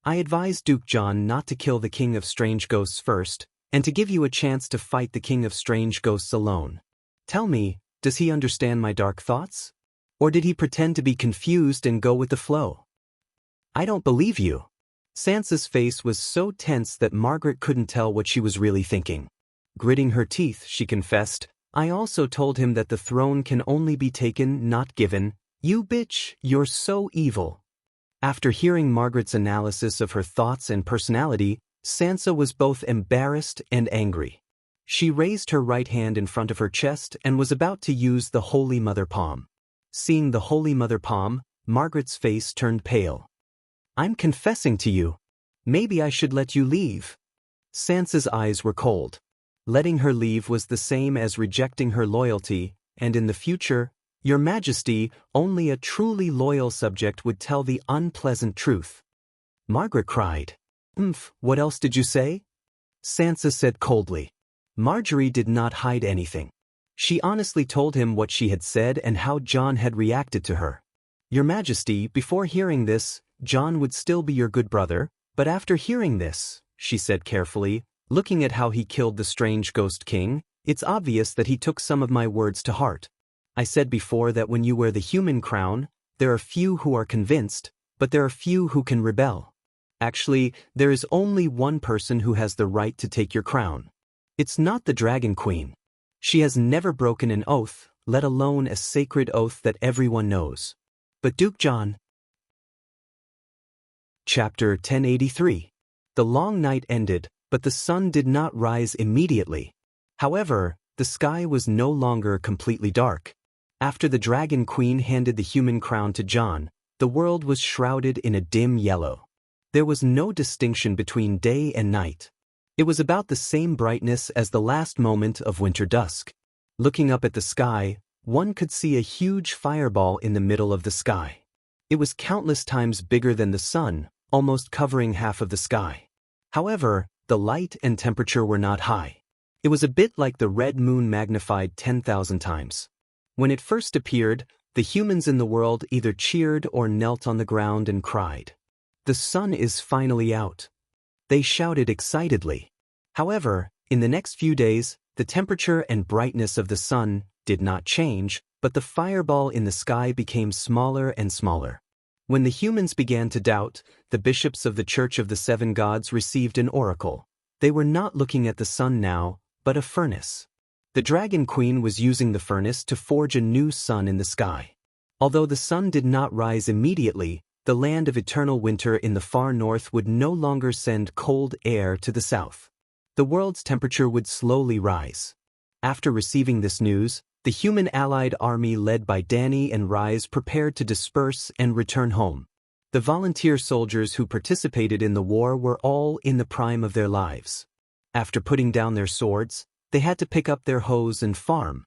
"I advised Duke Jon not to kill the King of Strange Ghosts first, and to give you a chance to fight the King of Strange Ghosts alone. Tell me, does he understand my dark thoughts? Or did he pretend to be confused and go with the flow?" "I don't believe you." Sansa's face was so tense that Margaret couldn't tell what she was really thinking. Gritting her teeth, she confessed, "I also told him that the throne can only be taken, not given. You bitch, you're so evil." After hearing Margaret's analysis of her thoughts and personality, Sansa was both embarrassed and angry. She raised her right hand in front of her chest and was about to use the Holy Mother Palm. Seeing the Holy Mother Palm, Margaret's face turned pale. "I'm confessing to you. Maybe I should let you leave." Sansa's eyes were cold. Letting her leave was the same as rejecting her loyalty, and in the future, Your Majesty, only a truly loyal subject would tell the unpleasant truth. Margaret cried. What else did you say? Sansa said coldly. Marjorie did not hide anything. She honestly told him what she had said and how Jon had reacted to her. Your Majesty, before hearing this, Jon would still be your good brother, but after hearing this, she said carefully, looking at how he killed the strange ghost king, it's obvious that he took some of my words to heart. I said before that when you wear the human crown, there are few who are convinced, but there are few who can rebel. Actually, there is only one person who has the right to take your crown. It's not the Dragon Queen. She has never broken an oath, let alone a sacred oath that everyone knows. But Duke Jon. Chapter 1083. The long night ended, but the sun did not rise immediately. However, the sky was no longer completely dark. After the Dragon Queen handed the human crown to Jon, the world was shrouded in a dim yellow. There was no distinction between day and night. It was about the same brightness as the last moment of winter dusk. Looking up at the sky, one could see a huge fireball in the middle of the sky. It was countless times bigger than the sun, almost covering half of the sky. However, the light and temperature were not high. It was a bit like the red moon magnified 10,000 times. When it first appeared, the humans in the world either cheered or knelt on the ground and cried. The sun is finally out. They shouted excitedly. However, in the next few days, the temperature and brightness of the sun did not change, but the fireball in the sky became smaller and smaller. When the humans began to doubt, the bishops of the Church of the Seven Gods received an oracle. They were not looking at the sun now, but a furnace. The Dragon Queen was using the furnace to forge a new sun in the sky. Although the sun did not rise immediately, the land of eternal winter in the far north would no longer send cold air to the south. The world's temperature would slowly rise. After receiving this news, the human allied army led by Dany and Rhys prepared to disperse and return home. The volunteer soldiers who participated in the war were all in the prime of their lives. After putting down their swords, they had to pick up their hoes and farm.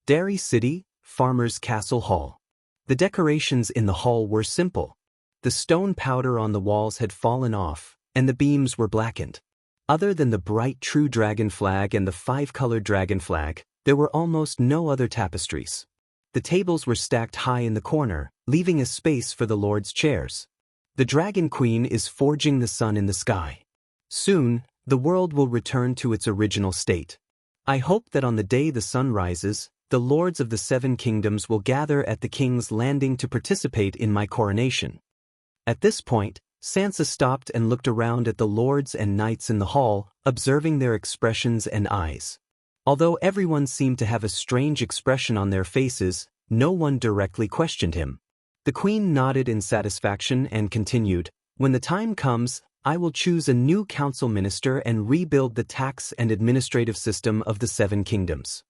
Derry City, Farmer's Castle Hall. The decorations in the hall were simple. The stone powder on the walls had fallen off, and the beams were blackened. Other than the bright true dragon flag and the 5-colored dragon flag, there were almost no other tapestries. The tables were stacked high in the corner, leaving a space for the lords' chairs. The Dragon Queen is forging the sun in the sky. Soon, the world will return to its original state. I hope that on the day the sun rises, the lords of the Seven Kingdoms will gather at the King's Landing to participate in my coronation. At this point, Sansa stopped and looked around at the lords and knights in the hall, observing their expressions and eyes. Although everyone seemed to have a strange expression on their faces, no one directly questioned him. The Queen nodded in satisfaction and continued, "When the time comes, I will choose a new council minister and rebuild the tax and administrative system of the Seven Kingdoms.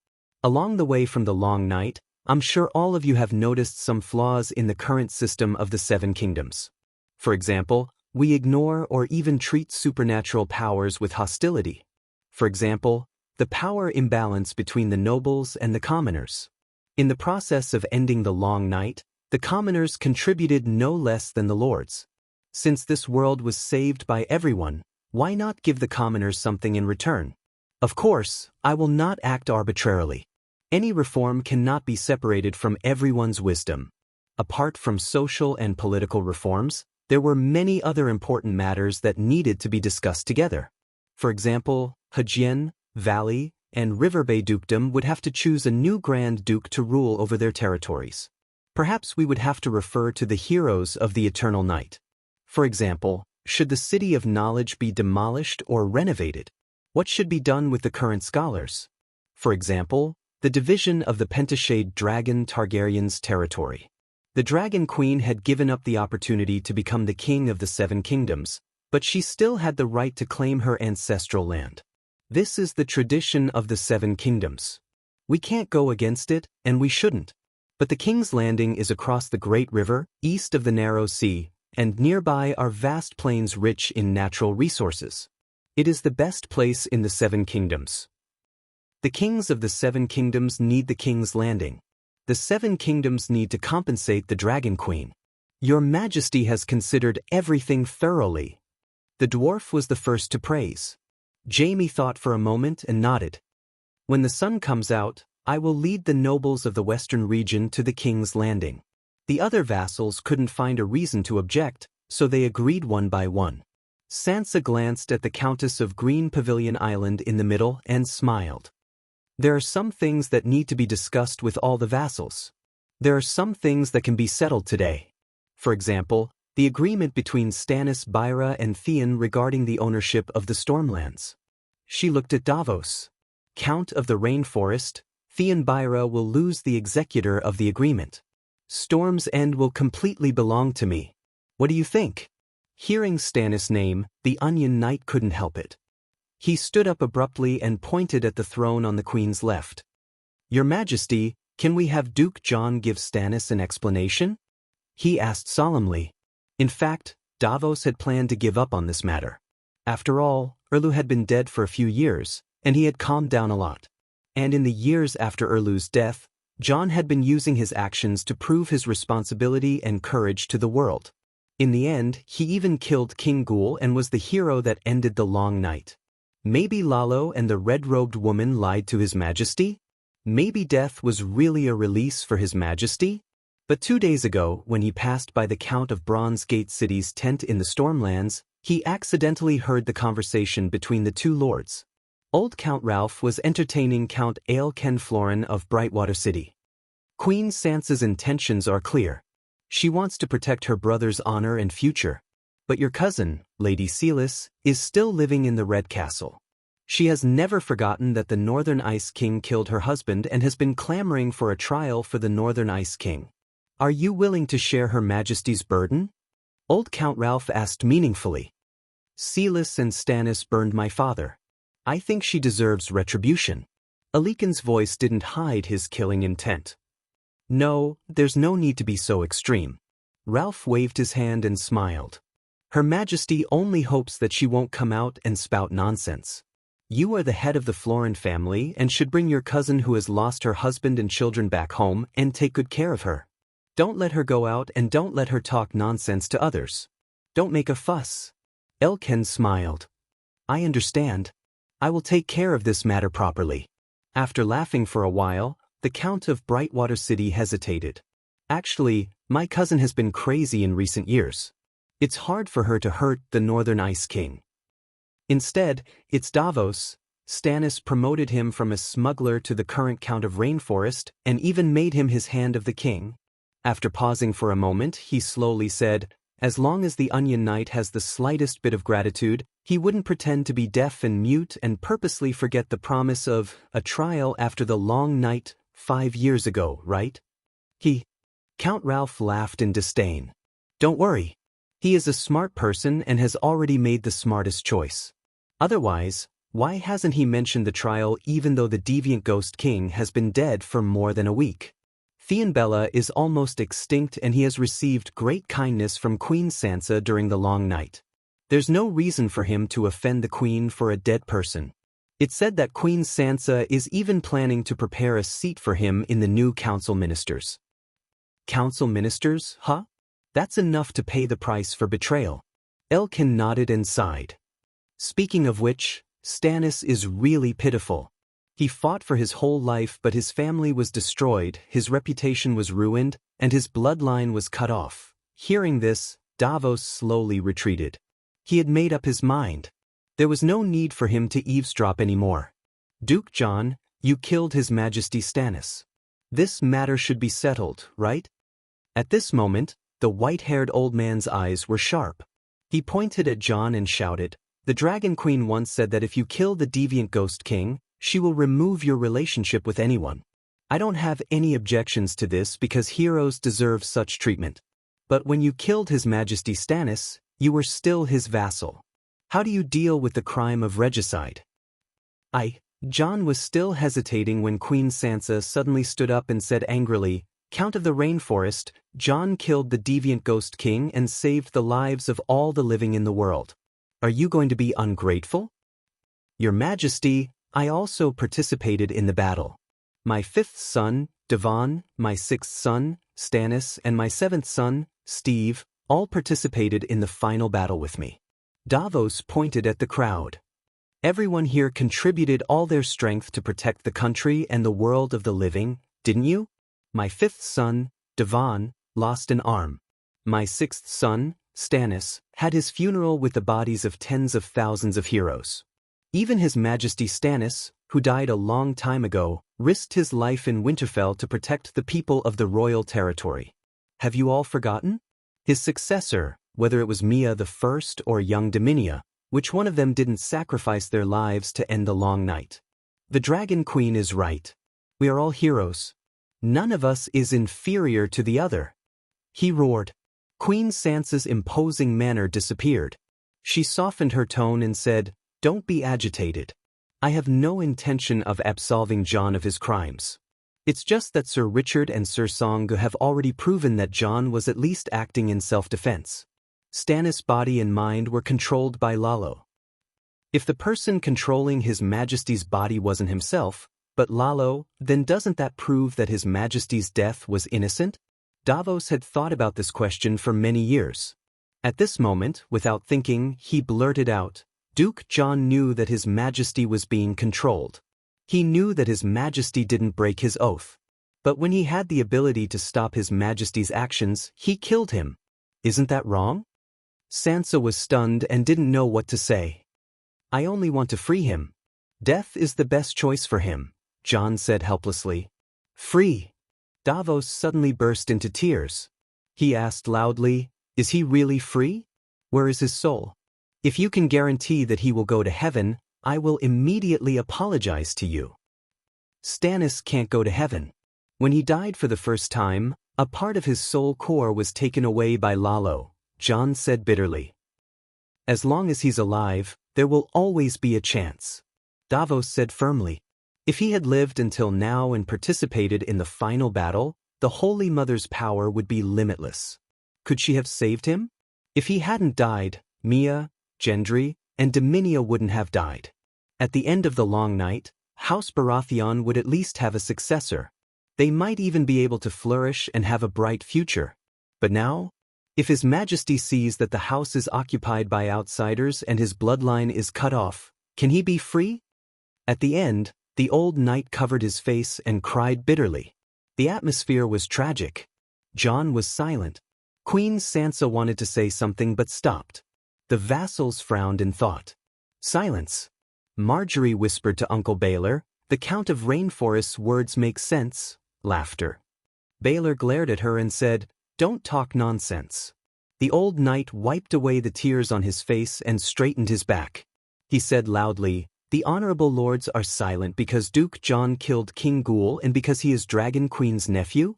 Along the way from the long night, I'm sure all of you have noticed some flaws in the current system of the Seven Kingdoms. For example, we ignore or even treat supernatural powers with hostility. For example, the power imbalance between the nobles and the commoners. In the process of ending the long night, the commoners contributed no less than the lords. Since this world was saved by everyone, why not give the commoners something in return? Of course, I will not act arbitrarily. Any reform cannot be separated from everyone's wisdom. Apart from social and political reforms, there were many other important matters that needed to be discussed together. For example, Hajien, Valley, and River Bay Dukedom would have to choose a new Grand Duke to rule over their territories. Perhaps we would have to refer to the heroes of the Eternal Night. For example, should the City of Knowledge be demolished or renovated? What should be done with the current scholars? For example, the division of the Pentashade Dragon Targaryen's territory. The Dragon Queen had given up the opportunity to become the king of the Seven Kingdoms, but she still had the right to claim her ancestral land. This is the tradition of the Seven Kingdoms. We can't go against it, and we shouldn't. But the King's Landing is across the Great River, east of the Narrow Sea, and nearby are vast plains rich in natural resources. It is the best place in the Seven Kingdoms. The kings of the 7 kingdoms need the king's landing. The 7 kingdoms need to compensate the Dragon Queen. Your Majesty has considered everything thoroughly. The dwarf was the first to praise. Jamie thought for a moment and nodded. When the sun comes out, I will lead the nobles of the western region to the king's landing. The other vassals couldn't find a reason to object, so they agreed one by one. Sansa glanced at the Countess of Green Pavilion Island in the middle and smiled. There are some things that need to be discussed with all the vassals. There are some things that can be settled today. For example, the agreement between Stannis Byra and Theon regarding the ownership of the Stormlands. She looked at Davos. Count of the Rainforest, Theon Byra will lose the executor of the agreement. Storm's End will completely belong to me. What do you think? Hearing Stannis' name, the Onion Knight couldn't help it. He stood up abruptly and pointed at the throne on the Queen's left. Your Majesty, can we have Duke Jon give Stannis an explanation? He asked solemnly. In fact, Davos had planned to give up on this matter. After all, Erlu had been dead for a few years, and he had calmed down a lot. And in the years after Erlu's death, Jon had been using his actions to prove his responsibility and courage to the world. In the end, he even killed King Ghoul and was the hero that ended the long night. Maybe Lalo and the red-robed woman lied to His Majesty? Maybe death was really a release for His Majesty? But 2 days ago, when he passed by the Count of Bronze Gate City's tent in the Stormlands, he accidentally heard the conversation between the two lords. Old Count Ralph was entertaining Count Aelken Florin of Brightwater City. Queen Sansa's intentions are clear. She wants to protect her brother's honor and future. But your cousin, Lady Sealis, is still living in the Red Castle. She has never forgotten that the Northern Ice King killed her husband and has been clamoring for a trial for the Northern Ice King. Are you willing to share Her Majesty's burden? Old Count Ralph asked meaningfully. Sealis and Stannis burned my father. I think she deserves retribution. Alikin's voice didn't hide his killing intent. No, there's no need to be so extreme. Ralph waved his hand and smiled. Her Majesty only hopes that she won't come out and spout nonsense. You are the head of the Florin family and should bring your cousin who has lost her husband and children back home and take good care of her. Don't let her go out and don't let her talk nonsense to others. Don't make a fuss. Elken smiled. I understand. I will take care of this matter properly. After laughing for a while, the Count of Brightwater City hesitated. Actually, my cousin has been crazy in recent years. It's hard for her to hurt the Northern Ice King. Instead, it's Davos. Stannis promoted him from a smuggler to the current Count of Rainforest and even made him his hand of the king. After pausing for a moment, he slowly said, as long as the Onion Knight has the slightest bit of gratitude, he wouldn't pretend to be deaf and mute and purposely forget the promise of a trial after the long night 5 years ago, right? Count Ralph laughed in disdain. Don't worry. He is a smart person and has already made the smartest choice. Otherwise, why hasn't he mentioned the trial even though the Deviant Ghost King has been dead for more than a week? Theon Bella is almost extinct and he has received great kindness from Queen Sansa during the long night. There's no reason for him to offend the Queen for a dead person. It's said that Queen Sansa is even planning to prepare a seat for him in the new council ministers. Council ministers, huh? That's enough to pay the price for betrayal. Elkin nodded and sighed. Speaking of which, Stannis is really pitiful. He fought for his whole life but his family was destroyed, his reputation was ruined, and his bloodline was cut off. Hearing this, Davos slowly retreated. He had made up his mind. There was no need for him to eavesdrop anymore. Duke Jon, you killed His Majesty Stannis. This matter should be settled, right? At this moment, the white-haired old man's eyes were sharp. He pointed at Jon and shouted, "The Dragon Queen once said that if you kill the Deviant Ghost King, she will remove your relationship with anyone. I don't have any objections to this because heroes deserve such treatment. But when you killed His Majesty Stannis, you were still his vassal. How do you deal with the crime of regicide?" Jon was still hesitating when Queen Sansa suddenly stood up and said angrily, "Count of the Rainforest, Jon killed the Deviant Ghost King and saved the lives of all the living in the world. Are you going to be ungrateful?" "Your Majesty, I also participated in the battle. My fifth son, Devon, my sixth son, Stannis, and my seventh son, Steve, all participated in the final battle with me. Davos pointed at the crowd. Everyone here contributed all their strength to protect the country and the world of the living, didn't you? My fifth son, Devon, lost an arm. My sixth son, Stannis, had his funeral with the bodies of tens of thousands of heroes. Even His Majesty Stannis, who died a long time ago, risked his life in Winterfell to protect the people of the royal territory. Have you all forgotten? His successor, whether it was Mia the First or young Dominia, which one of them didn't sacrifice their lives to end the long night? The Dragon Queen is right. We are all heroes. None of us is inferior to the other. He roared. Queen Sansa's imposing manner disappeared. She softened her tone and said, "Don't be agitated. I have no intention of absolving Jon of his crimes. It's just that Sir Richard and Sir Song have already proven that Jon was at least acting in self-defense. Stannis' body and mind were controlled by Lalo. If the person controlling His Majesty's body wasn't himself, but Lalo, then doesn't that prove that His Majesty's death was innocent?" Davos had thought about this question for many years. At this moment, without thinking, he blurted out, Duke Jon knew that His Majesty was being controlled. He knew that His Majesty didn't break his oath. But when he had the ability to stop His Majesty's actions, he killed him. Isn't that wrong? Sansa was stunned and didn't know what to say. I only want to free him. Death is the best choice for him, Jon said helplessly. Free? Davos suddenly burst into tears. He asked loudly, is he really free? Where is his soul? If you can guarantee that he will go to heaven, I will immediately apologize to you. Stannis can't go to heaven. When he died for the first time, a part of his soul core was taken away by Lalo, Jon said bitterly. As long as he's alive, there will always be a chance, Davos said firmly. If he had lived until now and participated in the final battle, the Holy Mother's power would be limitless. Could she have saved him? If he hadn't died, Mia, Gendry, and Dominia wouldn't have died. At the end of the long night, House Baratheon would at least have a successor. They might even be able to flourish and have a bright future. But now, if His Majesty sees that the house is occupied by outsiders and his bloodline is cut off, can he be free? At the end, the old knight covered his face and cried bitterly. The atmosphere was tragic. Jon was silent. Queen Sansa wanted to say something but stopped. The vassals frowned in thought. Silence. Marjorie whispered to Uncle Baelor, the Count of Rainforest's words make sense. Laughter. Baelor glared at her and said, don't talk nonsense. The old knight wiped away the tears on his face and straightened his back. He said loudly, the honorable lords are silent because Duke Jon killed King Ghoul and because he is Dragon Queen's nephew?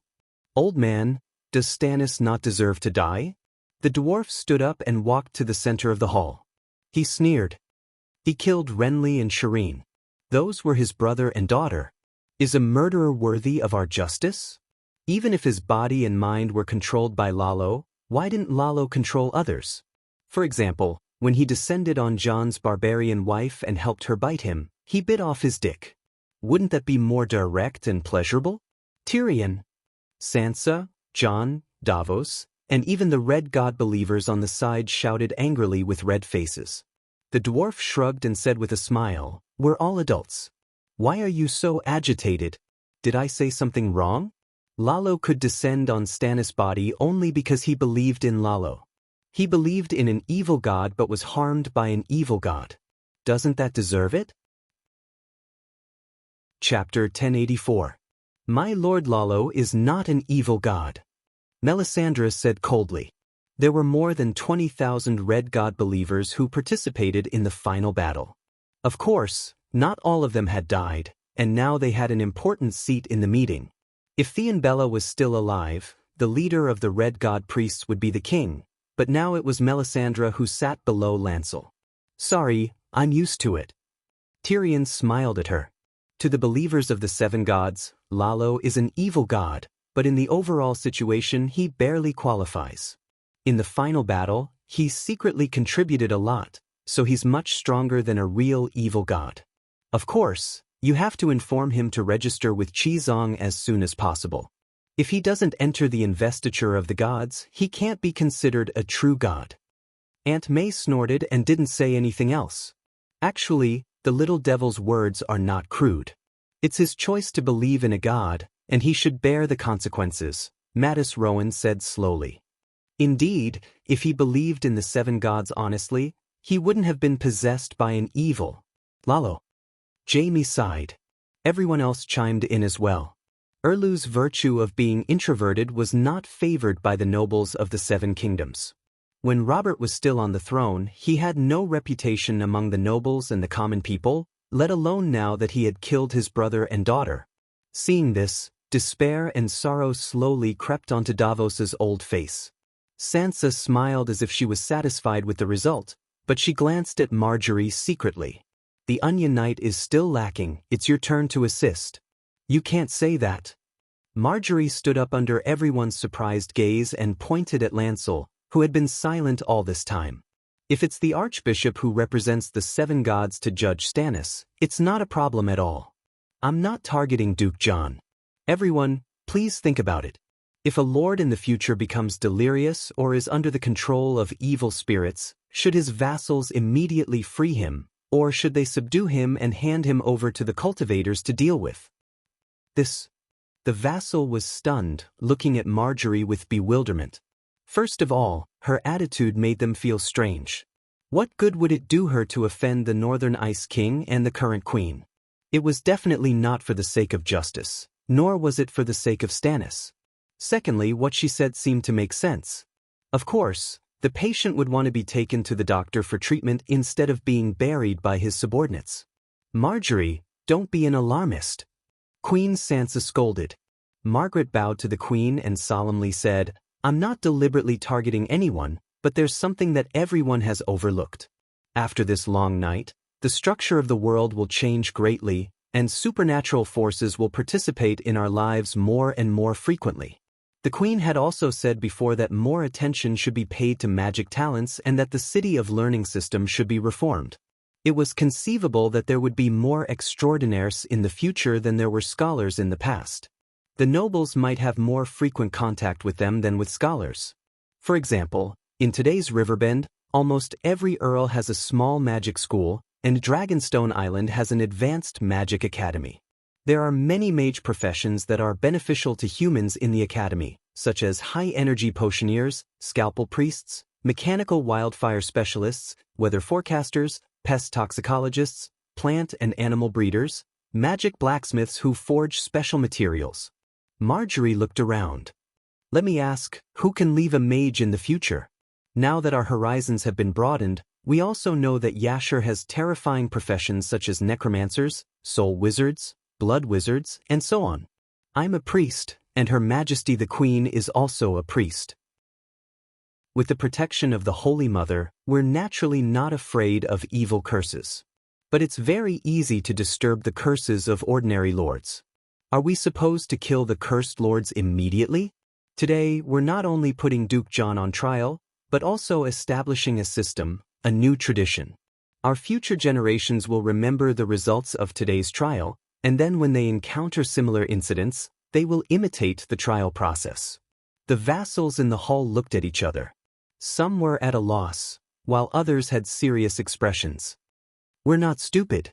Old man, does Stannis not deserve to die? The dwarf stood up and walked to the center of the hall. He sneered. He killed Renly and Shireen. Those were his brother and daughter. Is a murderer worthy of our justice? Even if his body and mind were controlled by Lalo, why didn't Lalo control others? For example, when he descended on Jon's barbarian wife and helped her bite him, he bit off his dick. Wouldn't that be more direct and pleasurable? Tyrion, Sansa, Jon, Davos, and even the Red God believers on the side shouted angrily with red faces. The dwarf shrugged and said with a smile, we're all adults. Why are you so agitated? Did I say something wrong? Lalo could descend on Stannis' body only because he believed in Lalo. He believed in an evil god but was harmed by an evil god. Doesn't that deserve it? Chapter 1084. My Lord Lalo is not an evil god, Melisandre said coldly. There were more than 20,000 Red God believers who participated in the final battle. Of course, not all of them had died, and now they had an important seat in the meeting. If Theon Bella was still alive, the leader of the Red God priests would be the king, but now it was Melisandre who sat below Lancel. Sorry, I'm used to it. Tyrion smiled at her. To the believers of the seven gods, Lalo is an evil god, but in the overall situation he barely qualifies. In the final battle, he secretly contributed a lot, so he's much stronger than a real evil god. Of course, you have to inform him to register with Qizong as soon as possible. If he doesn't enter the investiture of the gods, he can't be considered a true god. Aunt May snorted and didn't say anything else. Actually, the little devil's words are not crude. It's his choice to believe in a god, and he should bear the consequences, Mattis Rowan said slowly. Indeed, if he believed in the 7 gods honestly, he wouldn't have been possessed by an evil. Lalo. Jamie sighed. Everyone else chimed in as well. Erlu's virtue of being introverted was not favored by the nobles of the 7 kingdoms. When Robert was still on the throne, he had no reputation among the nobles and the common people, let alone now that he had killed his brother and daughter. Seeing this, despair and sorrow slowly crept onto Davos's old face. Sansa smiled as if she was satisfied with the result, but she glanced at Marjorie secretly. The Onion Knight is still lacking, it's your turn to assist. You can't say that. Marjorie stood up under everyone's surprised gaze and pointed at Lancel, who had been silent all this time. If it's the Archbishop who represents the 7 gods to Judge Stannis, it's not a problem at all. I'm not targeting Duke John. Everyone, please think about it. If a lord in the future becomes delirious or is under the control of evil spirits, should his vassals immediately free him, or should they subdue him and hand him over to the cultivators to deal with? The vassal was stunned, looking at Marjorie with bewilderment. First of all, her attitude made them feel strange. What good would it do her to offend the Northern Ice King and the current queen? It was definitely not for the sake of justice, nor was it for the sake of Stannis. Secondly, what she said seemed to make sense. Of course, the patient would want to be taken to the doctor for treatment instead of being buried by his subordinates. Marjorie, don't be an alarmist. Queen Sansa scolded. Margaret bowed to the queen and solemnly said, I'm not deliberately targeting anyone, but there's something that everyone has overlooked. After this long night, the structure of the world will change greatly, and supernatural forces will participate in our lives more and more frequently. The Queen had also said before that more attention should be paid to magic talents and that the City of Learning system should be reformed. It was conceivable that there would be more extraordinaires in the future than there were scholars in the past. The nobles might have more frequent contact with them than with scholars. For example, in today's Riverbend, almost every earl has a small magic school, and Dragonstone Island has an advanced magic academy. There are many mage professions that are beneficial to humans in the academy, such as high-energy potioneers, scalpel priests, mechanical wildfire specialists, weather forecasters, pest toxicologists, plant and animal breeders, magic blacksmiths who forge special materials. Marjorie looked around. Let me ask, who can leave a mage in the future? Now that our horizons have been broadened, we also know that Yasher has terrifying professions such as necromancers, soul wizards, blood wizards, and so on. I'm a priest, and Her Majesty the Queen is also a priest. With the protection of the Holy Mother, we're naturally not afraid of evil curses. But it's very easy to disturb the curses of ordinary lords. Are we supposed to kill the cursed lords immediately? Today, we're not only putting Duke John on trial, but also establishing a system, a new tradition. Our future generations will remember the results of today's trial, and then when they encounter similar incidents, they will imitate the trial process. The vassals in the hall looked at each other. Some were at a loss, while others had serious expressions. We're not stupid.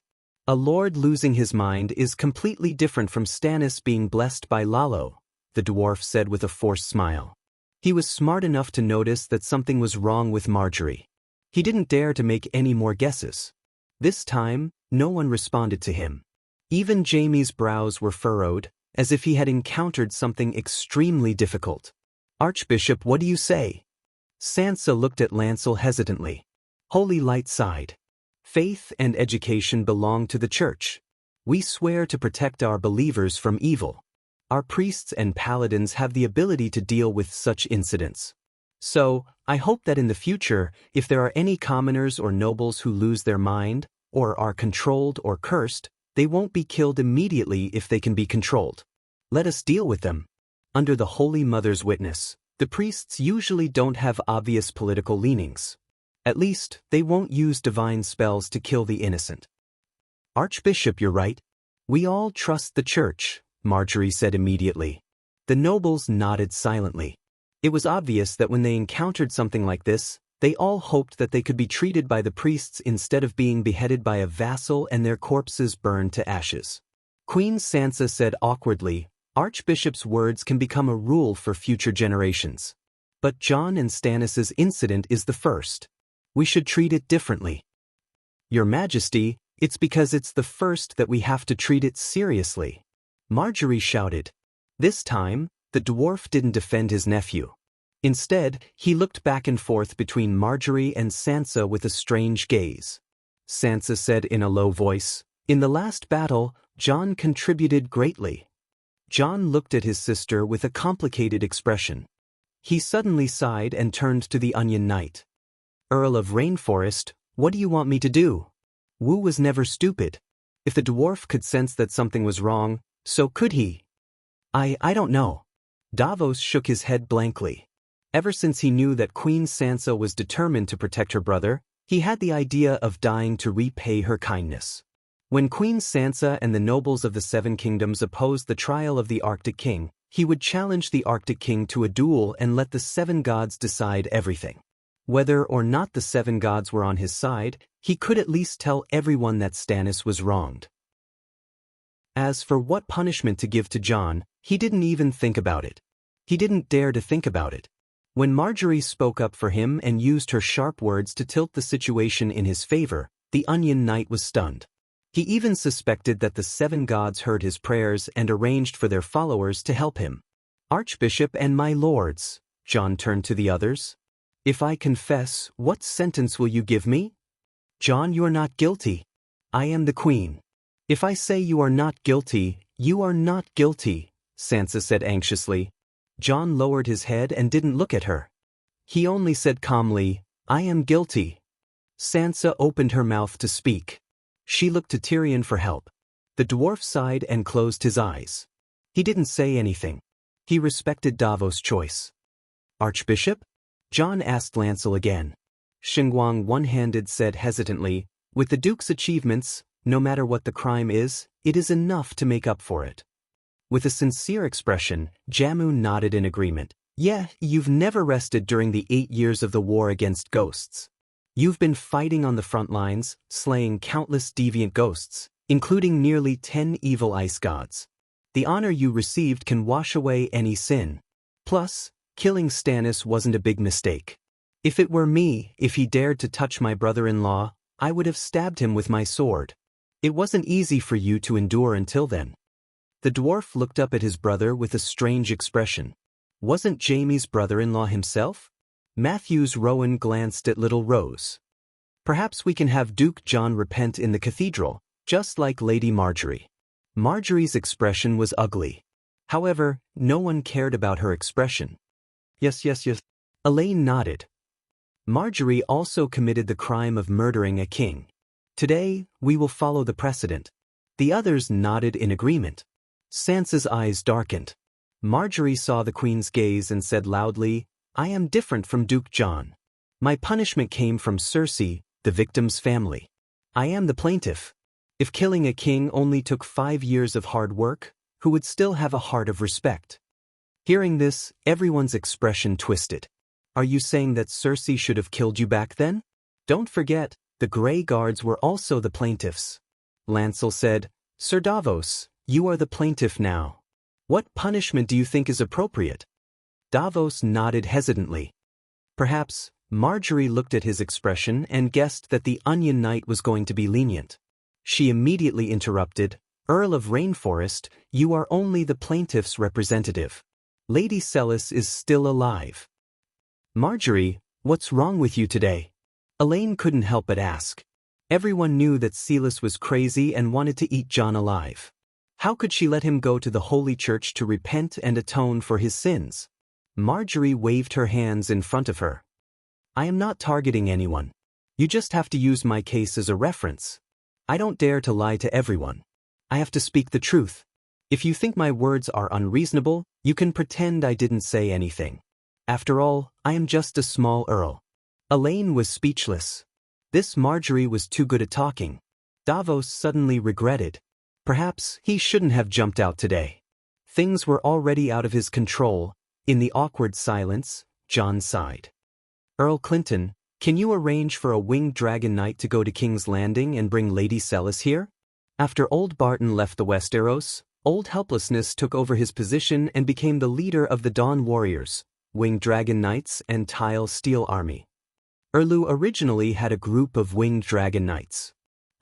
A lord losing his mind is completely different from Stannis being blessed by Lalo, the dwarf said with a forced smile. He was smart enough to notice that something was wrong with Marjorie. He didn't dare to make any more guesses. This time, no one responded to him. Even Jaime's brows were furrowed, as if he had encountered something extremely difficult. Archbishop, what do you say? Sansa looked at Lancel hesitantly. Holy Light sighed. Faith and education belong to the Church. We swear to protect our believers from evil. Our priests and paladins have the ability to deal with such incidents. So, I hope that in the future, if there are any commoners or nobles who lose their mind, or are controlled or cursed, they won't be killed immediately if they can be controlled. Let us deal with them. Under the Holy Mother's witness, the priests usually don't have obvious political leanings. At least, they won't use divine spells to kill the innocent. Archbishop, you're right. We all trust the church, Marjorie said immediately. The nobles nodded silently. It was obvious that when they encountered something like this, they all hoped that they could be treated by the priests instead of being beheaded by a vassal and their corpses burned to ashes. Queen Sansa said awkwardly, Archbishop's words can become a rule for future generations. But Jon and Stannis's incident is the first. We should treat it differently. Your Majesty, it's because it's the first that we have to treat it seriously. Marjorie shouted. This time, the dwarf didn't defend his nephew. Instead, he looked back and forth between Marjorie and Sansa with a strange gaze. Sansa said in a low voice, In the last battle, Jon contributed greatly. Jon looked at his sister with a complicated expression. He suddenly sighed and turned to the Onion Knight. Earl of Rainforest, what do you want me to do? Wu was never stupid. If the dwarf could sense that something was wrong, so could he. I don't know. Davos shook his head blankly. Ever since he knew that Queen Sansa was determined to protect her brother, he had the idea of dying to repay her kindness. When Queen Sansa and the nobles of the Seven Kingdoms opposed the trial of the Arctic King, he would challenge the Arctic King to a duel and let the seven gods decide everything. Whether or not the seven gods were on his side, he could at least tell everyone that Stannis was wronged. As for what punishment to give to Jon, he didn't even think about it. He didn't dare to think about it. When Marjorie spoke up for him and used her sharp words to tilt the situation in his favor, the Onion Knight was stunned. He even suspected that the seven gods heard his prayers and arranged for their followers to help him. Archbishop and my lords, Jon turned to the others. If I confess, what sentence will you give me? Jon, you are not guilty. I am the queen. If I say you are not guilty, you are not guilty, Sansa said anxiously. Jon lowered his head and didn't look at her. He only said calmly, I am guilty. Sansa opened her mouth to speak. She looked to Tyrion for help. The dwarf sighed and closed his eyes. He didn't say anything. He respected Davos' choice. Archbishop? Jon asked Lancel again. Xinguang one-handed said hesitantly, with the Duke's achievements, no matter what the crime is, it is enough to make up for it. With a sincere expression, Jamu nodded in agreement. Yeah, you've never rested during the 8 years of the war against ghosts. You've been fighting on the front lines, slaying countless deviant ghosts, including nearly 10 evil ice gods. The honor you received can wash away any sin. Plus, killing Stannis wasn't a big mistake. If it were me, if he dared to touch my brother-in-law, I would have stabbed him with my sword. It wasn't easy for you to endure until then. The dwarf looked up at his brother with a strange expression. Wasn't Jaime's brother-in-law himself? Matthew's Rowan glanced at Little Rose. Perhaps we can have Duke Jon repent in the cathedral, just like Lady Marjorie. Marjorie's expression was ugly. However, no one cared about her expression. Yes. Elaine nodded. Marjorie also committed the crime of murdering a king. Today, we will follow the precedent. The others nodded in agreement. Sansa's eyes darkened. Marjorie saw the queen's gaze and said loudly, I am different from Duke Jon. My punishment came from Cersei, the victim's family. I am the plaintiff. If killing a king only took 5 years of hard work, who would still have a heart of respect? Hearing this, everyone's expression twisted. Are you saying that Cersei should have killed you back then? Don't forget, the Grey Guards were also the plaintiffs. Lancel said, Sir Davos, you are the plaintiff now. What punishment do you think is appropriate? Davos nodded hesitantly. Perhaps, Marjorie looked at his expression and guessed that the Onion Knight was going to be lenient. She immediately interrupted, Earl of Rainforest, you are only the plaintiff's representative. Lady Celis is still alive. Marjorie, what's wrong with you today? Elaine couldn't help but ask. Everyone knew that Celis was crazy and wanted to eat Jon alive. How could she let him go to the Holy Church to repent and atone for his sins? Marjorie waved her hands in front of her. I am not targeting anyone. You just have to use my case as a reference. I don't dare to lie to everyone. I have to speak the truth. If you think my words are unreasonable, you can pretend I didn't say anything. After all, I am just a small earl. Elaine was speechless. This Marjorie was too good at talking. Davos suddenly regretted. Perhaps he shouldn't have jumped out today. Things were already out of his control. In the awkward silence, Jon sighed. Earl Clinton, can you arrange for a winged dragon knight to go to King's Landing and bring Lady Celis here? After Old Barton left the Westeros, Old Helplessness took over his position and became the leader of the Dawn Warriors, Winged Dragon Knights and Tile Steel Army. Erlu originally had a group of Winged Dragon Knights.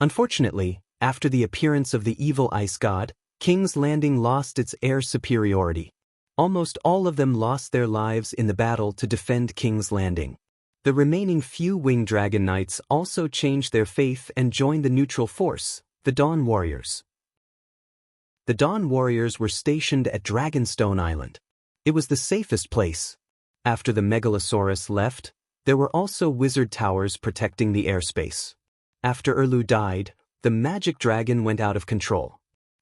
Unfortunately, after the appearance of the evil ice god, King's Landing lost its air superiority. Almost all of them lost their lives in the battle to defend King's Landing. The remaining few Winged Dragon Knights also changed their faith and joined the neutral force, the Dawn Warriors. The Dawn Warriors were stationed at Dragonstone Island. It was the safest place. After the Megalosaurus left, there were also wizard towers protecting the airspace. After Erlu died, the magic dragon went out of control.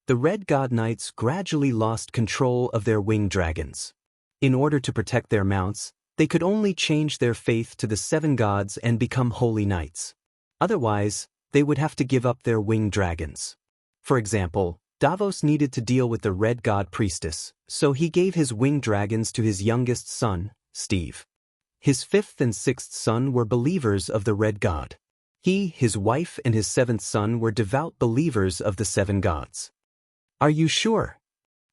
The Red God Knights gradually lost control of their winged dragons. In order to protect their mounts, they could only change their faith to the 7 gods and become holy knights. Otherwise, they would have to give up their winged dragons. For example, Davos needed to deal with the Red God Priestess, so he gave his winged dragons to his youngest son, Steve. His 5th and 6th son were believers of the Red God. He, his wife, and his 7th son were devout believers of the 7 gods. Are you sure?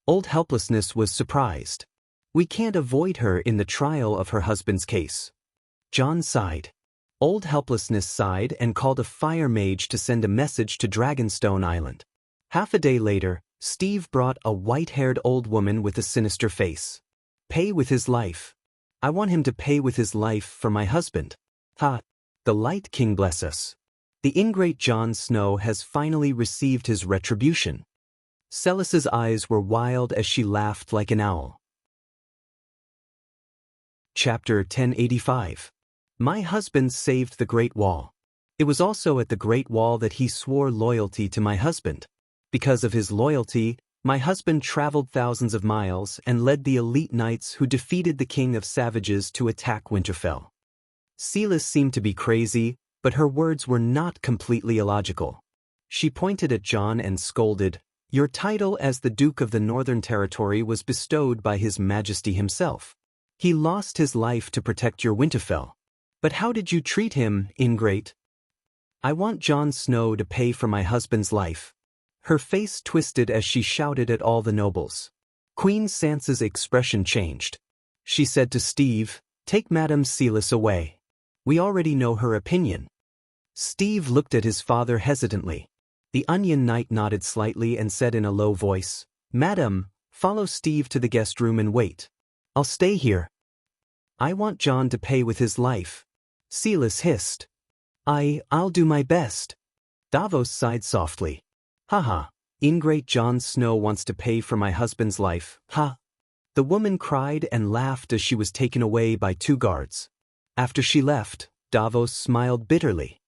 Old Helplessness was surprised. We can't avoid her in the trial of her husband's case. Jon sighed. Old Helplessness sighed and called a fire mage to send a message to Dragonstone Island. Half a day later, Steve brought a white-haired old woman with a sinister face. Pay with his life. I want him to pay with his life for my husband. Ha! The Light King bless us. The ingrate Jon Snow has finally received his retribution. Celis's eyes were wild as she laughed like an owl. Chapter 1085. My husband saved the Great Wall. It was also at the Great Wall that he swore loyalty to my husband. Because of his loyalty, my husband traveled thousands of miles and led the elite knights who defeated the King of Savages to attack Winterfell. Celis seemed to be crazy, but her words were not completely illogical. She pointed at Jon and scolded, "Your title as the Duke of the Northern Territory was bestowed by His Majesty himself. He lost his life to protect your Winterfell. But how did you treat him, ingrate? I want Jon Snow to pay for my husband's life." Her face twisted as she shouted at all the nobles. Queen Sansa's expression changed. She said to Steve, "Take Madame Celis away. We already know her opinion." Steve looked at his father hesitantly. The Onion Knight nodded slightly and said in a low voice, "Madam, follow Steve to the guest room and wait. I'll stay here. I want Jon to pay with his life." Celis hissed. I'll do my best." Davos sighed softly. "Haha, ingrate Jon Snow wants to pay for my husband's life, ha." The woman cried and laughed as she was taken away by 2 guards. After she left, Davos smiled bitterly.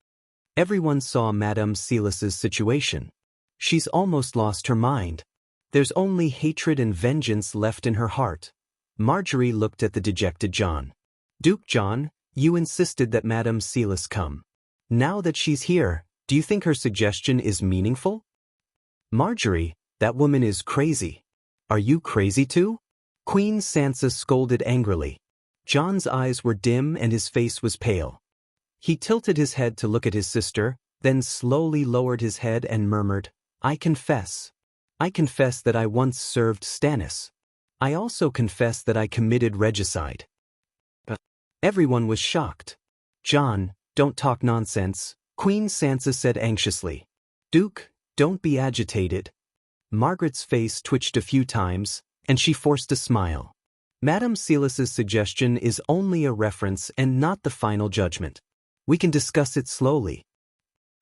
Everyone saw Madame Celis's situation. She's almost lost her mind. There's only hatred and vengeance left in her heart. Marjorie looked at the dejected Jon. "Duke Jon, you insisted that Madame Celis come. Now that she's here, do you think her suggestion is meaningful?" "Marjorie, that woman is crazy. Are you crazy too?" Queen Sansa scolded angrily. Jon's eyes were dim and his face was pale. He tilted his head to look at his sister, then slowly lowered his head and murmured, I confess that I once served Stannis. I also confess that I committed regicide." Everyone was shocked. "Jon, don't talk nonsense," Queen Sansa said anxiously. "Duke, don't be agitated." Margaret's face twitched a few times, and she forced a smile. Madame Celis's suggestion is only a reference and not the final judgment. We can discuss it slowly.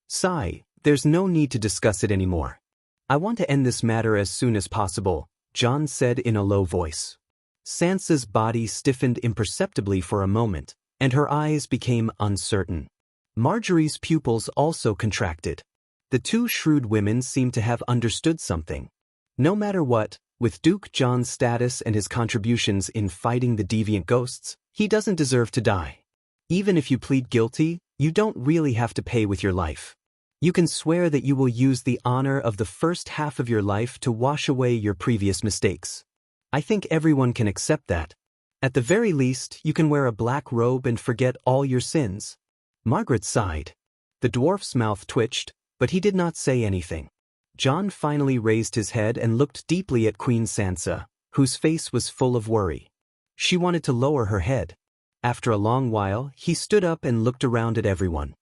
Sigh, there's no need to discuss it anymore. I want to end this matter as soon as possible, Jon said in a low voice. Sansa's body stiffened imperceptibly for a moment, and her eyes became uncertain. Marjorie's pupils also contracted. The 2 shrewd women seemed to have understood something. No matter what, with Duke Jon's status and his contributions in fighting the deviant ghosts, he doesn't deserve to die. Even if you plead guilty, you don't really have to pay with your life. You can swear that you will use the honor of the first half of your life to wash away your previous mistakes. I think everyone can accept that. At the very least, you can wear a black robe and forget all your sins. Margaret sighed. The dwarf's mouth twitched, but he did not say anything. John finally raised his head and looked deeply at Queen Sansa, whose face was full of worry. She wanted to lower her head. After a long while, he stood up and looked around at everyone.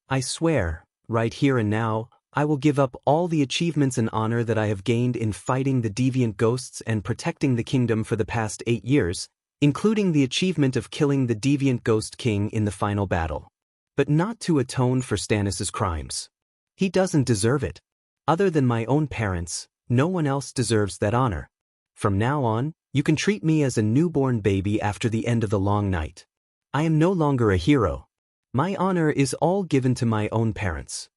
I swear, right here and now, I will give up all the achievements and honor that I have gained in fighting the deviant ghosts and protecting the kingdom for the past 8 years, including the achievement of killing the deviant ghost king in the final battle. But not to atone for Stannis's crimes. He doesn't deserve it. Other than my own parents, no one else deserves that honor. From now on, you can treat me as a newborn baby after the end of the long night. I am no longer a hero. My honor is all given to my own parents.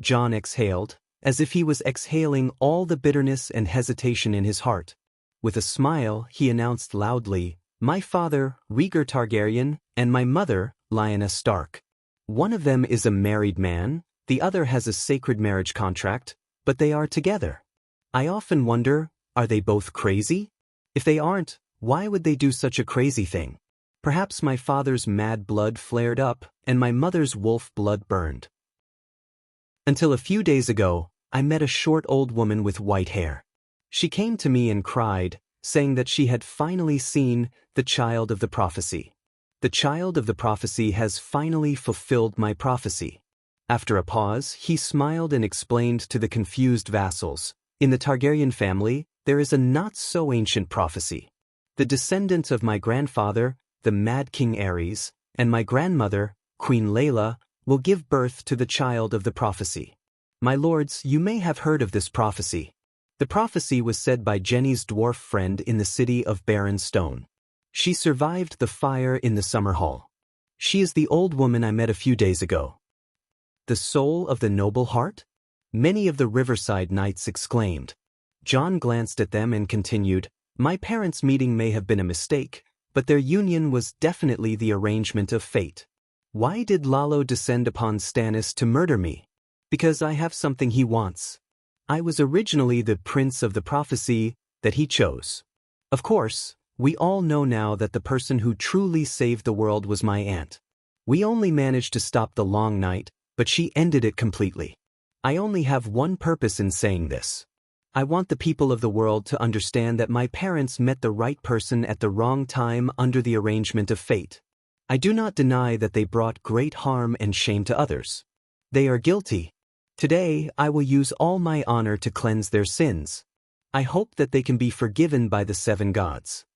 John exhaled, as if he was exhaling all the bitterness and hesitation in his heart. With a smile, he announced loudly, "My father, Rhaegar Targaryen, and my mother, Lyanna Stark. One of them is a married man, the other has a sacred marriage contract, but they are together. I often wonder, are they both crazy? If they aren't, why would they do such a crazy thing? Perhaps my father's mad blood flared up, and my mother's wolf blood burned. Until a few days ago, I met a short old woman with white hair. She came to me and cried, saying that she had finally seen the child of the prophecy. The child of the prophecy has finally fulfilled my prophecy." After a pause, he smiled and explained to the confused vassals, "In the Targaryen family, there is a not-so-ancient prophecy. The descendant of my grandfather, the Mad King Aerys, and my grandmother, Queen Layla, will give birth to the child of the prophecy. My lords, you may have heard of this prophecy. The prophecy was said by Jenny's dwarf friend in the city of Barren Stone. She survived the fire in the summer hall. She is the old woman I met a few days ago." "The soul of the noble heart?" many of the riverside knights exclaimed. John glanced at them and continued, "My parents' meeting may have been a mistake, but their union was definitely the arrangement of fate. Why did Lalo descend upon Stannis to murder me? Because I have something he wants. I was originally the prince of the prophecy that he chose. Of course, we all know now that the person who truly saved the world was my aunt. We only managed to stop the long night, but she ended it completely. I only have one purpose in saying this. I want the people of the world to understand that my parents met the right person at the wrong time under the arrangement of fate. I do not deny that they brought great harm and shame to others. They are guilty. Today, I will use all my honor to cleanse their sins. I hope that they can be forgiven by the 7 gods."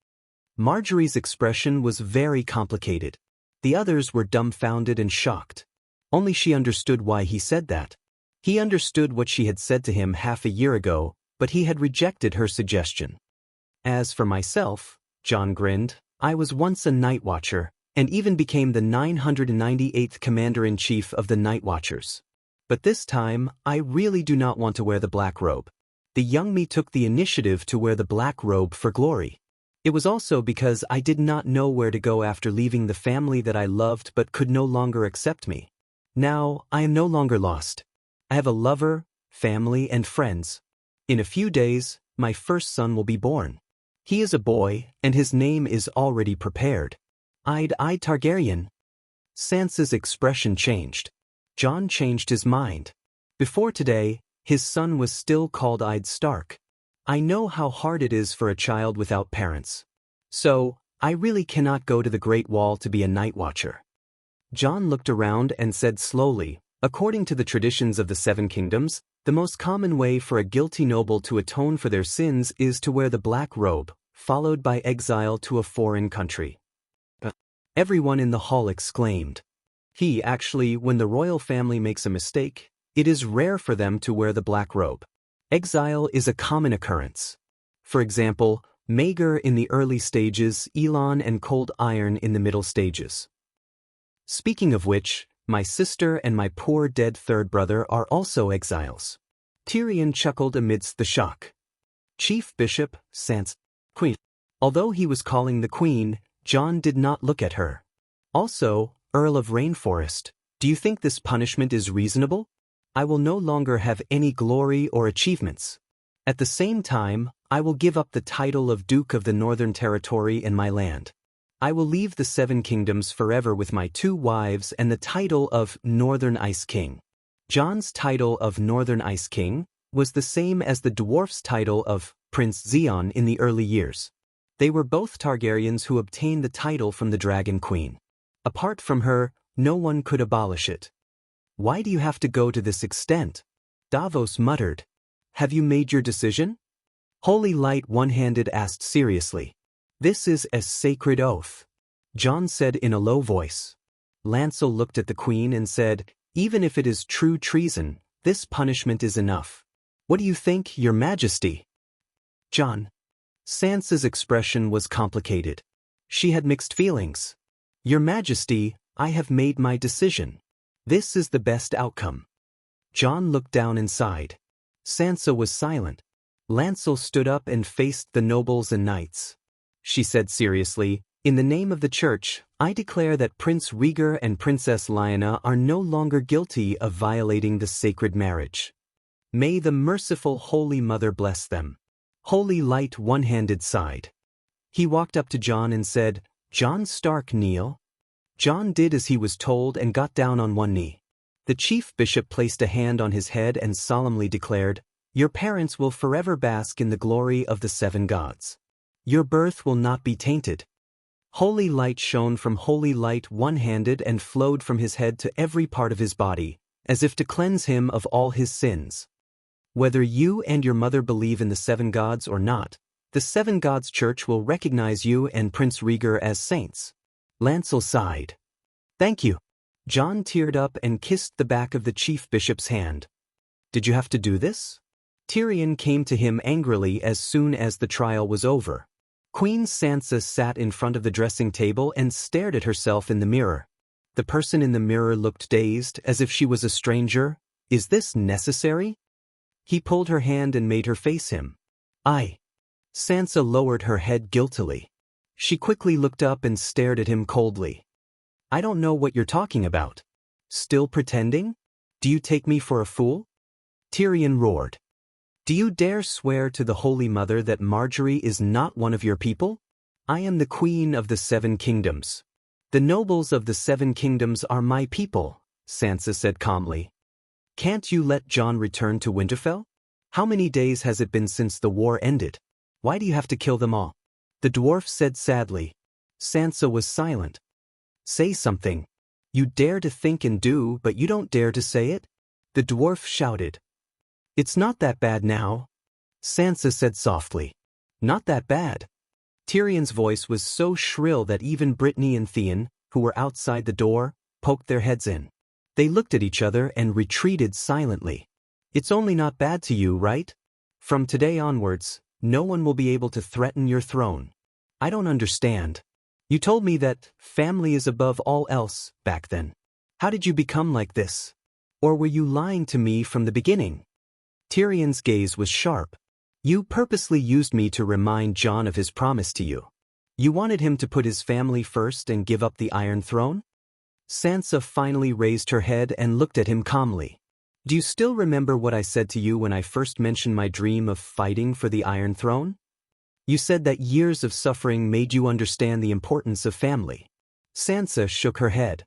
Marjorie's expression was very complicated. The others were dumbfounded and shocked. Only she understood why he said that. He understood what she had said to him half a year ago, but he had rejected her suggestion. "As for myself," John grinned, "I was once a night watcher, and even became the 998th Commander-in-Chief of the Night Watchers. But this time, I really do not want to wear the black robe. The young me took the initiative to wear the black robe for glory. It was also because I did not know where to go after leaving the family that I loved but could no longer accept me. Now, I am no longer lost. I have a lover, family, and friends. In a few days, my first son will be born. He is a boy, and his name is already prepared. I'd Targaryen." Sansa's expression changed. John changed his mind. Before today, his son was still called Id Stark. "I know how hard it is for a child without parents. So, I really cannot go to the Great Wall to be a night watcher." John looked around and said slowly, "According to the traditions of the 7 kingdoms, the most common way for a guilty noble to atone for their sins is to wear the black robe, followed by exile to a foreign country." Everyone in the hall exclaimed. Actually, when the royal family makes a mistake, it is rare for them to wear the black robe. Exile is a common occurrence. For example, Maegor in the early stages, Elon and Cold Iron in the middle stages. Speaking of which, my sister and my poor dead third brother are also exiles. Tyrion chuckled amidst the shock. Chief Bishop, Sansa, Queen. Although he was calling the Queen, John did not look at her. "Also, Earl of Rainforest, do you think this punishment is reasonable?" I will no longer have any glory or achievements. At the same time, I will give up the title of Duke of the Northern Territory in my land. I will leave the 7 kingdoms forever with my 2 wives and the title of Northern Ice King. Jon's title of Northern Ice King was the same as the dwarf's title of Prince Xeon in the early years. They were both Targaryens who obtained the title from the Dragon Queen. Apart from her, no one could abolish it. Why do you have to go to this extent? Davos muttered. Have you made your decision? Holy Light One-Handed asked seriously. This is a sacred oath. Jon said in a low voice. Lancel looked at the queen and said, even if it is true treason, this punishment is enough. What do you think, your majesty? Jon. Sansa's expression was complicated. She had mixed feelings. Your majesty, I have made my decision. This is the best outcome. Jon looked down and sighed. Sansa was silent. Lancel stood up and faced the nobles and knights. She said seriously, in the name of the church, I declare that Prince Rhaegar and Princess Lyanna are no longer guilty of violating the sacred marriage. May the merciful Holy Mother bless them. Holy Light One-Handed sighed. He walked up to Jon and said, Jon Stark, kneel. Jon did as he was told and got down on one knee. The chief bishop placed a hand on his head and solemnly declared, your parents will forever bask in the glory of the 7 gods. Your birth will not be tainted. Holy light shone from Holy Light One-Handed and flowed from his head to every part of his body, as if to cleanse him of all his sins. Whether you and your mother believe in the 7 gods or not, the 7 gods church will recognize you and Prince Rhaegar as saints. Lancel sighed. Thank you. Jon teared up and kissed the back of the chief bishop's hand. Did you have to do this? Tyrion came to him angrily as soon as the trial was over. Queen Sansa sat in front of the dressing table and stared at herself in the mirror. The person in the mirror looked dazed, as if she was a stranger. Is this necessary? He pulled her hand and made her face him. Sansa lowered her head guiltily. She quickly looked up and stared at him coldly. I don't know what you're talking about. Still pretending? Do you take me for a fool? Tyrion roared. Do you dare swear to the Holy Mother that Marjorie is not one of your people? I am the Queen of the 7 kingdoms. The nobles of the 7 kingdoms are my people, Sansa said calmly. Can't you let Jon return to Winterfell? How many days has it been since the war ended? Why do you have to kill them all? The dwarf said sadly. Sansa was silent. Say something. You dare to think and do, but you don't dare to say it? The dwarf shouted. It's not that bad now. Sansa said softly. Not that bad. Tyrion's voice was so shrill that even Brittany and Theon, who were outside the door, poked their heads in. They looked at each other and retreated silently. It's only not bad to you, right? From today onwards, no one will be able to threaten your throne. I don't understand. You told me that family is above all else back then. How did you become like this? Or were you lying to me from the beginning? Tyrion's gaze was sharp. You purposely used me to remind Jon of his promise to you. You wanted him to put his family first and give up the Iron Throne? Sansa finally raised her head and looked at him calmly. Do you still remember what I said to you when I first mentioned my dream of fighting for the Iron Throne? You said that years of suffering made you understand the importance of family. Sansa shook her head.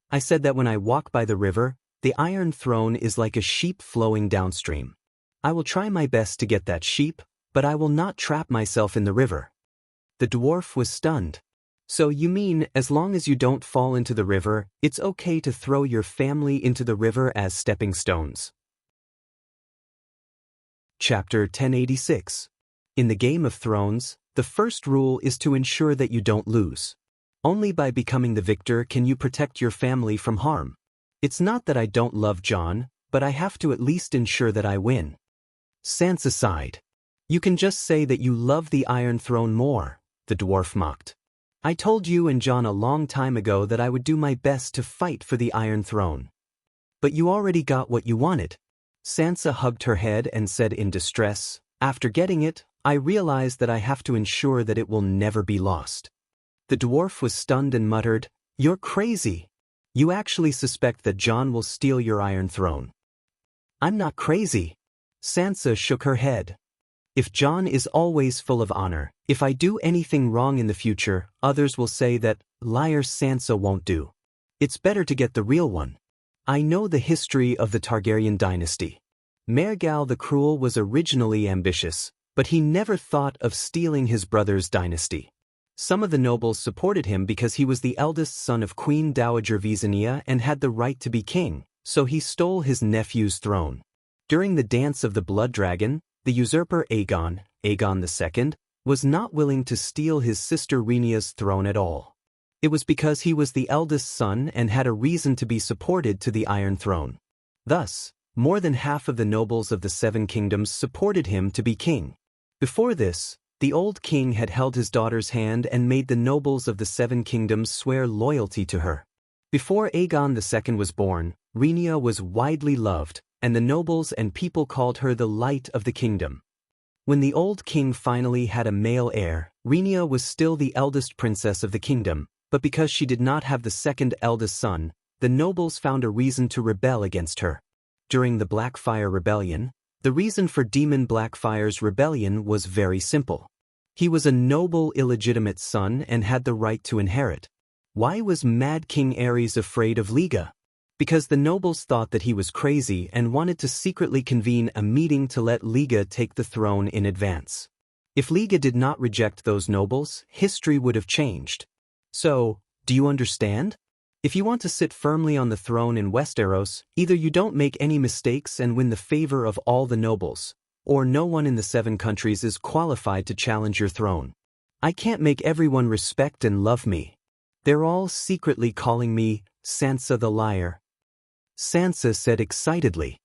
I said that when I walk by the river, the Iron Throne is like a sheep flowing downstream. I will try my best to get that sheep, but I will not trap myself in the river. The dwarf was stunned. So you mean, as long as you don't fall into the river, it's okay to throw your family into the river as stepping stones? Chapter 1086. In the Game of Thrones, the first rule is to ensure that you don't lose. Only by becoming the victor can you protect your family from harm. It's not that I don't love Jon, but I have to at least ensure that I win. Sansa sighed. You can just say that you love the Iron Throne more, the dwarf mocked. I told you and Jon a long time ago that I would do my best to fight for the Iron Throne. But you already got what you wanted. Sansa hugged her head and said in distress, after getting it, I realized that I have to ensure that it will never be lost. The dwarf was stunned and muttered, You're crazy. You actually suspect that Jon will steal your Iron Throne. I'm not crazy. Sansa shook her head. If Jon is always full of honor, if I do anything wrong in the future, others will say that liar Sansa won't do. It's better to get the real one. I know the history of the Targaryen dynasty. Maregal the Cruel was originally ambitious, but he never thought of stealing his brother's dynasty. Some of the nobles supported him because he was the eldest son of Queen Dowager Visenya and had the right to be king, so he stole his nephew's throne. During the Dance of the Blood Dragon, the usurper Aegon II, was not willing to steal his sister Rhaenyra's throne at all. It was because he was the eldest son and had a reason to be supported to the Iron Throne. Thus, more than half of the nobles of the Seven Kingdoms supported him to be king. Before this, the old king had held his daughter's hand and made the nobles of the Seven Kingdoms swear loyalty to her. Before Aegon II was born, Rhaenyra was widely loved, and the nobles and people called her the light of the kingdom. When the old king finally had a male heir, Rhaenyra was still the eldest princess of the kingdom, but because she did not have the second eldest son, the nobles found a reason to rebel against her. During the Blackfyre Rebellion, the reason for Daemon Blackfyre's rebellion was very simple. He was a noble illegitimate son and had the right to inherit. Why was Mad King Aerys afraid of Liga? Because the nobles thought that he was crazy and wanted to secretly convene a meeting to let Liga take the throne in advance. If Liga did not reject those nobles, history would have changed. So, do you understand? If you want to sit firmly on the throne in Westeros, either you don't make any mistakes and win the favor of all the nobles, or no one in the Seven Countries is qualified to challenge your throne. I can't make everyone respect and love me. They're all secretly calling me Sansa the Liar. Sansa said excitedly.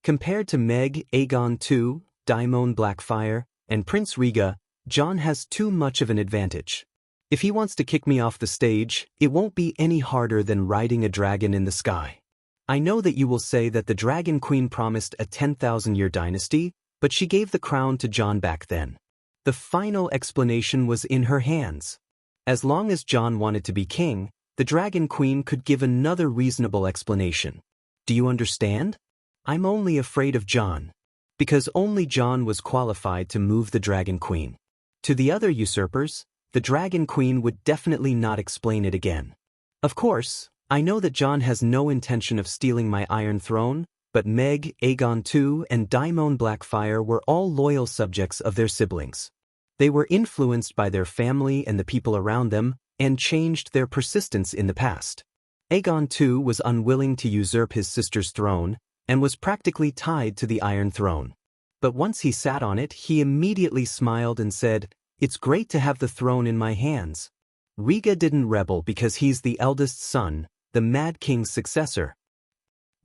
Compared to Meg, Aegon II, Daemon Blackfyre, and Prince Rhaegar, Jon has too much of an advantage. If he wants to kick me off the stage, it won't be any harder than riding a dragon in the sky. I know that you will say that the Dragon Queen promised a 10,000-year dynasty, but she gave the crown to Jon back then. The final explanation was in her hands. As long as Jon wanted to be king, the Dragon Queen could give another reasonable explanation. Do you understand? I'm only afraid of Jon. Because only Jon was qualified to move the Dragon Queen. To the other usurpers, the Dragon Queen would definitely not explain it again. Of course, I know that Jon has no intention of stealing my Iron Throne, but Meg, Aegon II, and Daemon Blackfyre were all loyal subjects of their siblings. They were influenced by their family and the people around them, and changed their persistence in the past. Aegon II was unwilling to usurp his sister's throne, and was practically tied to the Iron Throne. But once he sat on it, he immediately smiled and said, "It's great to have the throne in my hands." Rhaegar didn't rebel because he's the eldest son, the Mad King's successor.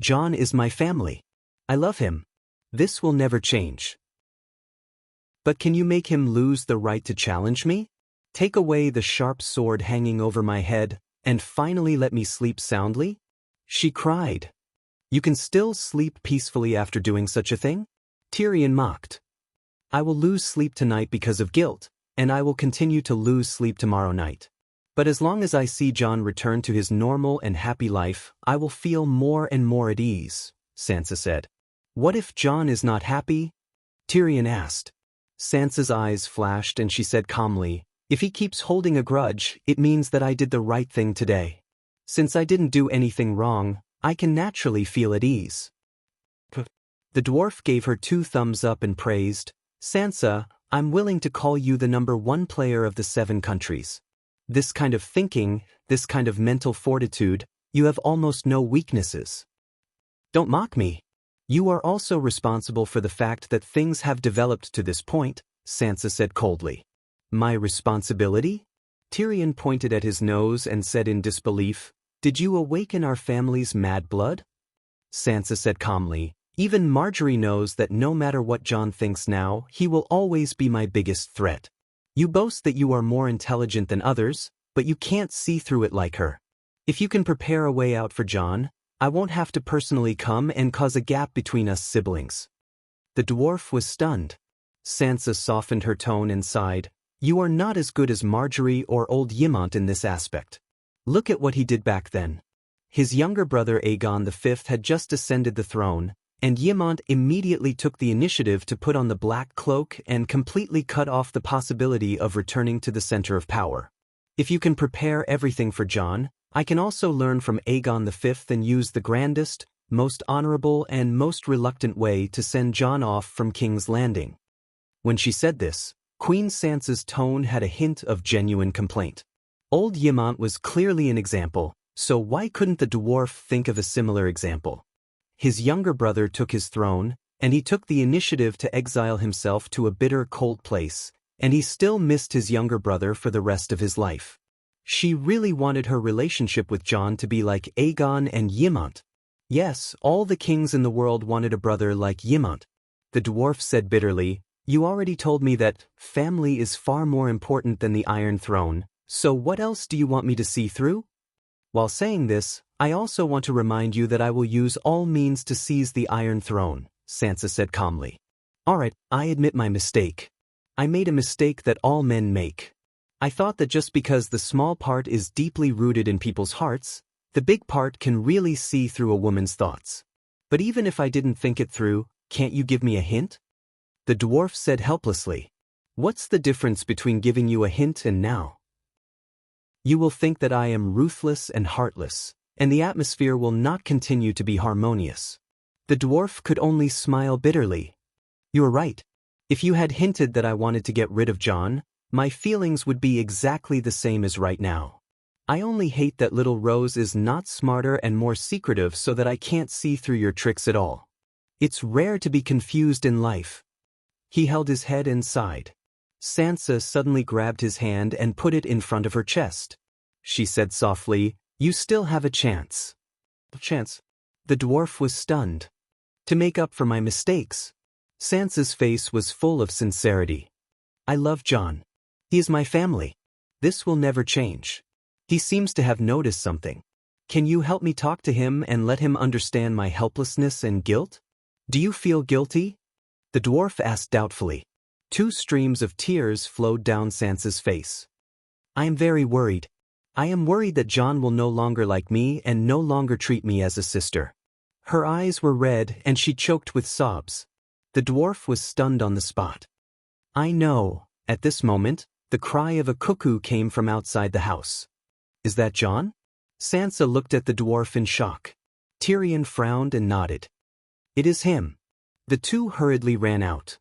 Jon is my family. I love him. This will never change. But can you make him lose the right to challenge me? Take away the sharp sword hanging over my head, and finally let me sleep soundly? She cried. You can still sleep peacefully after doing such a thing? Tyrion mocked. I will lose sleep tonight because of guilt, and I will continue to lose sleep tomorrow night. But as long as I see Jon return to his normal and happy life, I will feel more and more at ease, Sansa said. What if Jon is not happy? Tyrion asked. Sansa's eyes flashed and she said calmly, if he keeps holding a grudge, it means that I did the right thing today. Since I didn't do anything wrong, I can naturally feel at ease. The dwarf gave her 2 thumbs up and praised, Sansa, I'm willing to call you the #1 player of the 7 countries. This kind of thinking, this kind of mental fortitude, you have almost no weaknesses. Don't mock me. You are also responsible for the fact that things have developed to this point, Sansa said coldly. My responsibility? Tyrion pointed at his nose and said in disbelief, Did you awaken our family's mad blood? Sansa said calmly, even Marjorie knows that no matter what Jon thinks now, he will always be my biggest threat. You boast that you are more intelligent than others, but you can't see through it like her. If you can prepare a way out for Jon, I won't have to personally come and cause a gap between us siblings. The dwarf was stunned. Sansa softened her tone and sighed, You are not as good as Marjorie or old Ymont in this aspect. Look at what he did back then. His younger brother Aegon V had just ascended the throne, and Ymont immediately took the initiative to put on the black cloak and completely cut off the possibility of returning to the center of power. If you can prepare everything for Jon, I can also learn from Aegon V and use the grandest, most honorable and most reluctant way to send Jon off from King's Landing. When she said this, Queen Sansa's tone had a hint of genuine complaint. Old Ymont was clearly an example, so why couldn't the dwarf think of a similar example? His younger brother took his throne, and he took the initiative to exile himself to a bitter, cold place, and he still missed his younger brother for the rest of his life. She really wanted her relationship with Jon to be like Aegon and Ymont. Yes, all the kings in the world wanted a brother like Ymont. The dwarf said bitterly, "You already told me that family is far more important than the Iron Throne, so what else do you want me to see through?" While saying this, I also want to remind you that I will use all means to seize the Iron Throne, Sansa said calmly. Alright, I admit my mistake. I made a mistake that all men make. I thought that just because the small part is deeply rooted in people's hearts, the big part can really see through a woman's thoughts. But even if I didn't think it through, can't you give me a hint? The dwarf said helplessly. What's the difference between giving you a hint and now? You will think that I am ruthless and heartless, and the atmosphere will not continue to be harmonious. The dwarf could only smile bitterly. You're right. If you had hinted that I wanted to get rid of Jon, my feelings would be exactly the same as right now. I only hate that little Rose is not smarter and more secretive so that I can't see through your tricks at all. It's rare to be confused in life. He held his head and sighed. Sansa suddenly grabbed his hand and put it in front of her chest. She said softly, "You still have a chance." Chance? The dwarf was stunned. To make up for my mistakes. Sansa's face was full of sincerity. I love Jon. He is my family. This will never change. He seems to have noticed something. Can you help me talk to him and let him understand my helplessness and guilt? Do you feel guilty? The dwarf asked doubtfully. 2 streams of tears flowed down Sansa's face. I am very worried. I am worried that Jon will no longer like me and no longer treat me as a sister. Her eyes were red and she choked with sobs. The dwarf was stunned on the spot. I know. At this moment, the cry of a cuckoo came from outside the house. Is that Jon? Sansa looked at the dwarf in shock. Tyrion frowned and nodded. It is him. The two hurriedly ran out.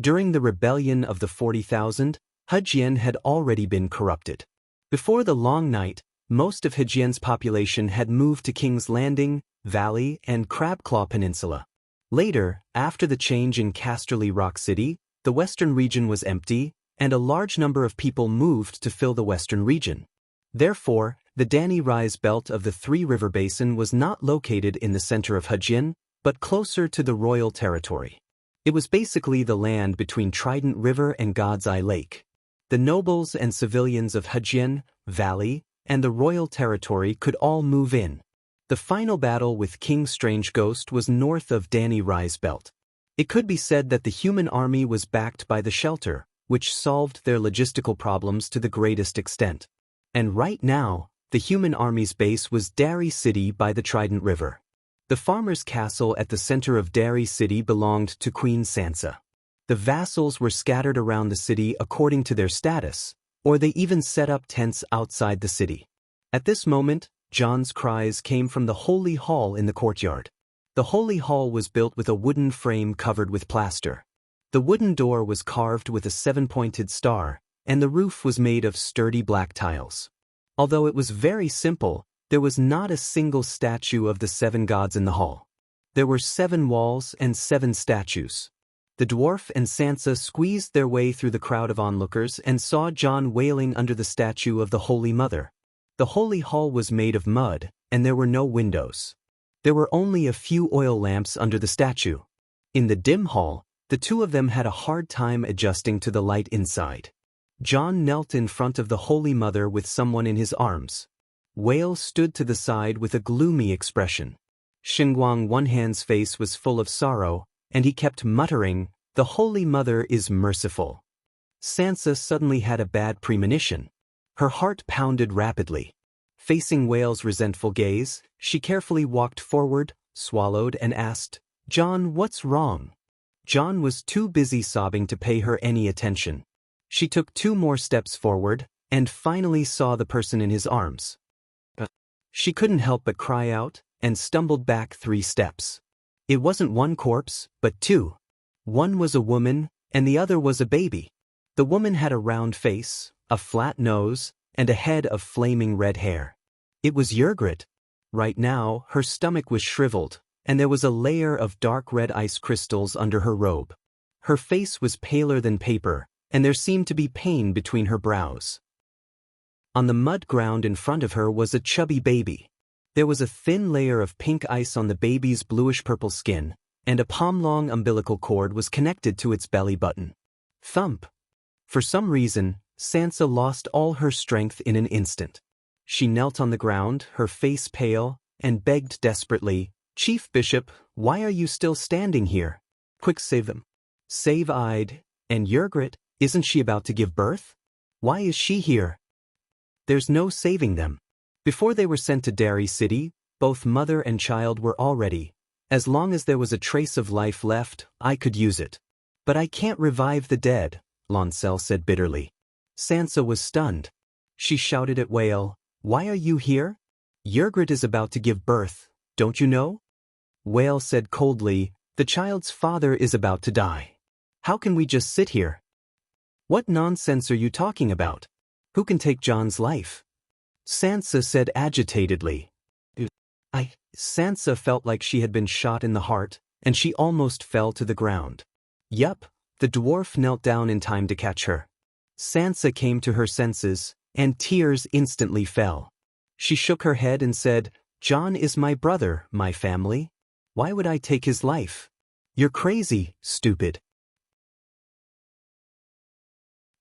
During the rebellion of the 40,000, Hejien had already been corrupted. Before the long night, most of Hejien's population had moved to King's Landing, Valley, and Crabclaw Peninsula. Later, after the change in Casterly Rock City, the western region was empty, and a large number of people moved to fill the western region. Therefore, the Dany Rise belt of the Three River Basin was not located in the center of Hejien, but closer to the royal territory. It was basically the land between Trident River and God's Eye Lake. The nobles and civilians of Hejien, Valley, and the royal territory could all move in. The final battle with King Strangeghost was north of Dany Rise belt. It could be said that the human army was backed by the shelter, which solved their logistical problems to the greatest extent. And right now, the human army's base was Darry City by the Trident River. The farmer's castle at the center of Darry City belonged to Queen Sansa. The vassals were scattered around the city according to their status, or they even set up tents outside the city. At this moment, Jon's cries came from the Holy Hall in the courtyard. The Holy Hall was built with a wooden frame covered with plaster. The wooden door was carved with a 7-pointed star, and the roof was made of sturdy black tiles. Although it was very simple, there was not a single statue of the 7 gods in the hall. There were 7 walls and 7 statues. The dwarf and Sansa squeezed their way through the crowd of onlookers and saw Jon wailing under the statue of the Holy Mother. The Holy Hall was made of mud, and there were no windows. There were only a few oil lamps under the statue. In the dim hall, the two of them had a hard time adjusting to the light inside. Jon knelt in front of the Holy Mother with someone in his arms. Whale stood to the side with a gloomy expression. Xinguang Onehand's face was full of sorrow, and he kept muttering, "The Holy Mother is merciful." Sansa suddenly had a bad premonition. Her heart pounded rapidly. Facing Whale's resentful gaze, she carefully walked forward, swallowed, and asked, "John, what's wrong?" John was too busy sobbing to pay her any attention. She took 2 more steps forward, and finally saw the person in his arms. She couldn't help but cry out, and stumbled back 3 steps. It wasn't 1 corpse, but 2. One was a woman, and the other was a baby. The woman had a round face, a flat nose, and a head of flaming red hair. It was Yrgrit. Right now, her stomach was shriveled, and there was a layer of dark red ice crystals under her robe. Her face was paler than paper, and there seemed to be pain between her brows. On the mud ground in front of her was a chubby baby. There was a thin layer of pink ice on the baby's bluish-purple skin, and a palm-long umbilical cord was connected to its belly button. Thump! For some reason, Sansa lost all her strength in an instant. She knelt on the ground, her face pale, and begged desperately, "Chief Bishop, why are you still standing here? Quick, save them." Save-eyed, and Yrgrit, isn't she about to give birth? Why is she here? There's no saving them. Before they were sent to Derry City, both mother and child were all ready. As long as there was a trace of life left, I could use it. But I can't revive the dead, Lancel said bitterly. Sansa was stunned. She shouted at Whale, "Why are you here? Yrgrit is about to give birth, don't you know?" Whale said coldly, "The child's father is about to die. How can we just sit here?" "What nonsense are you talking about? Who can take Jon's life?" Sansa said agitatedly. Sansa felt like she had been shot in the heart, and she almost fell to the ground. Yup, the dwarf knelt down in time to catch her. Sansa came to her senses, and tears instantly fell. She shook her head and said, "Jon is my brother, my family. Why would I take his life? You're crazy, stupid."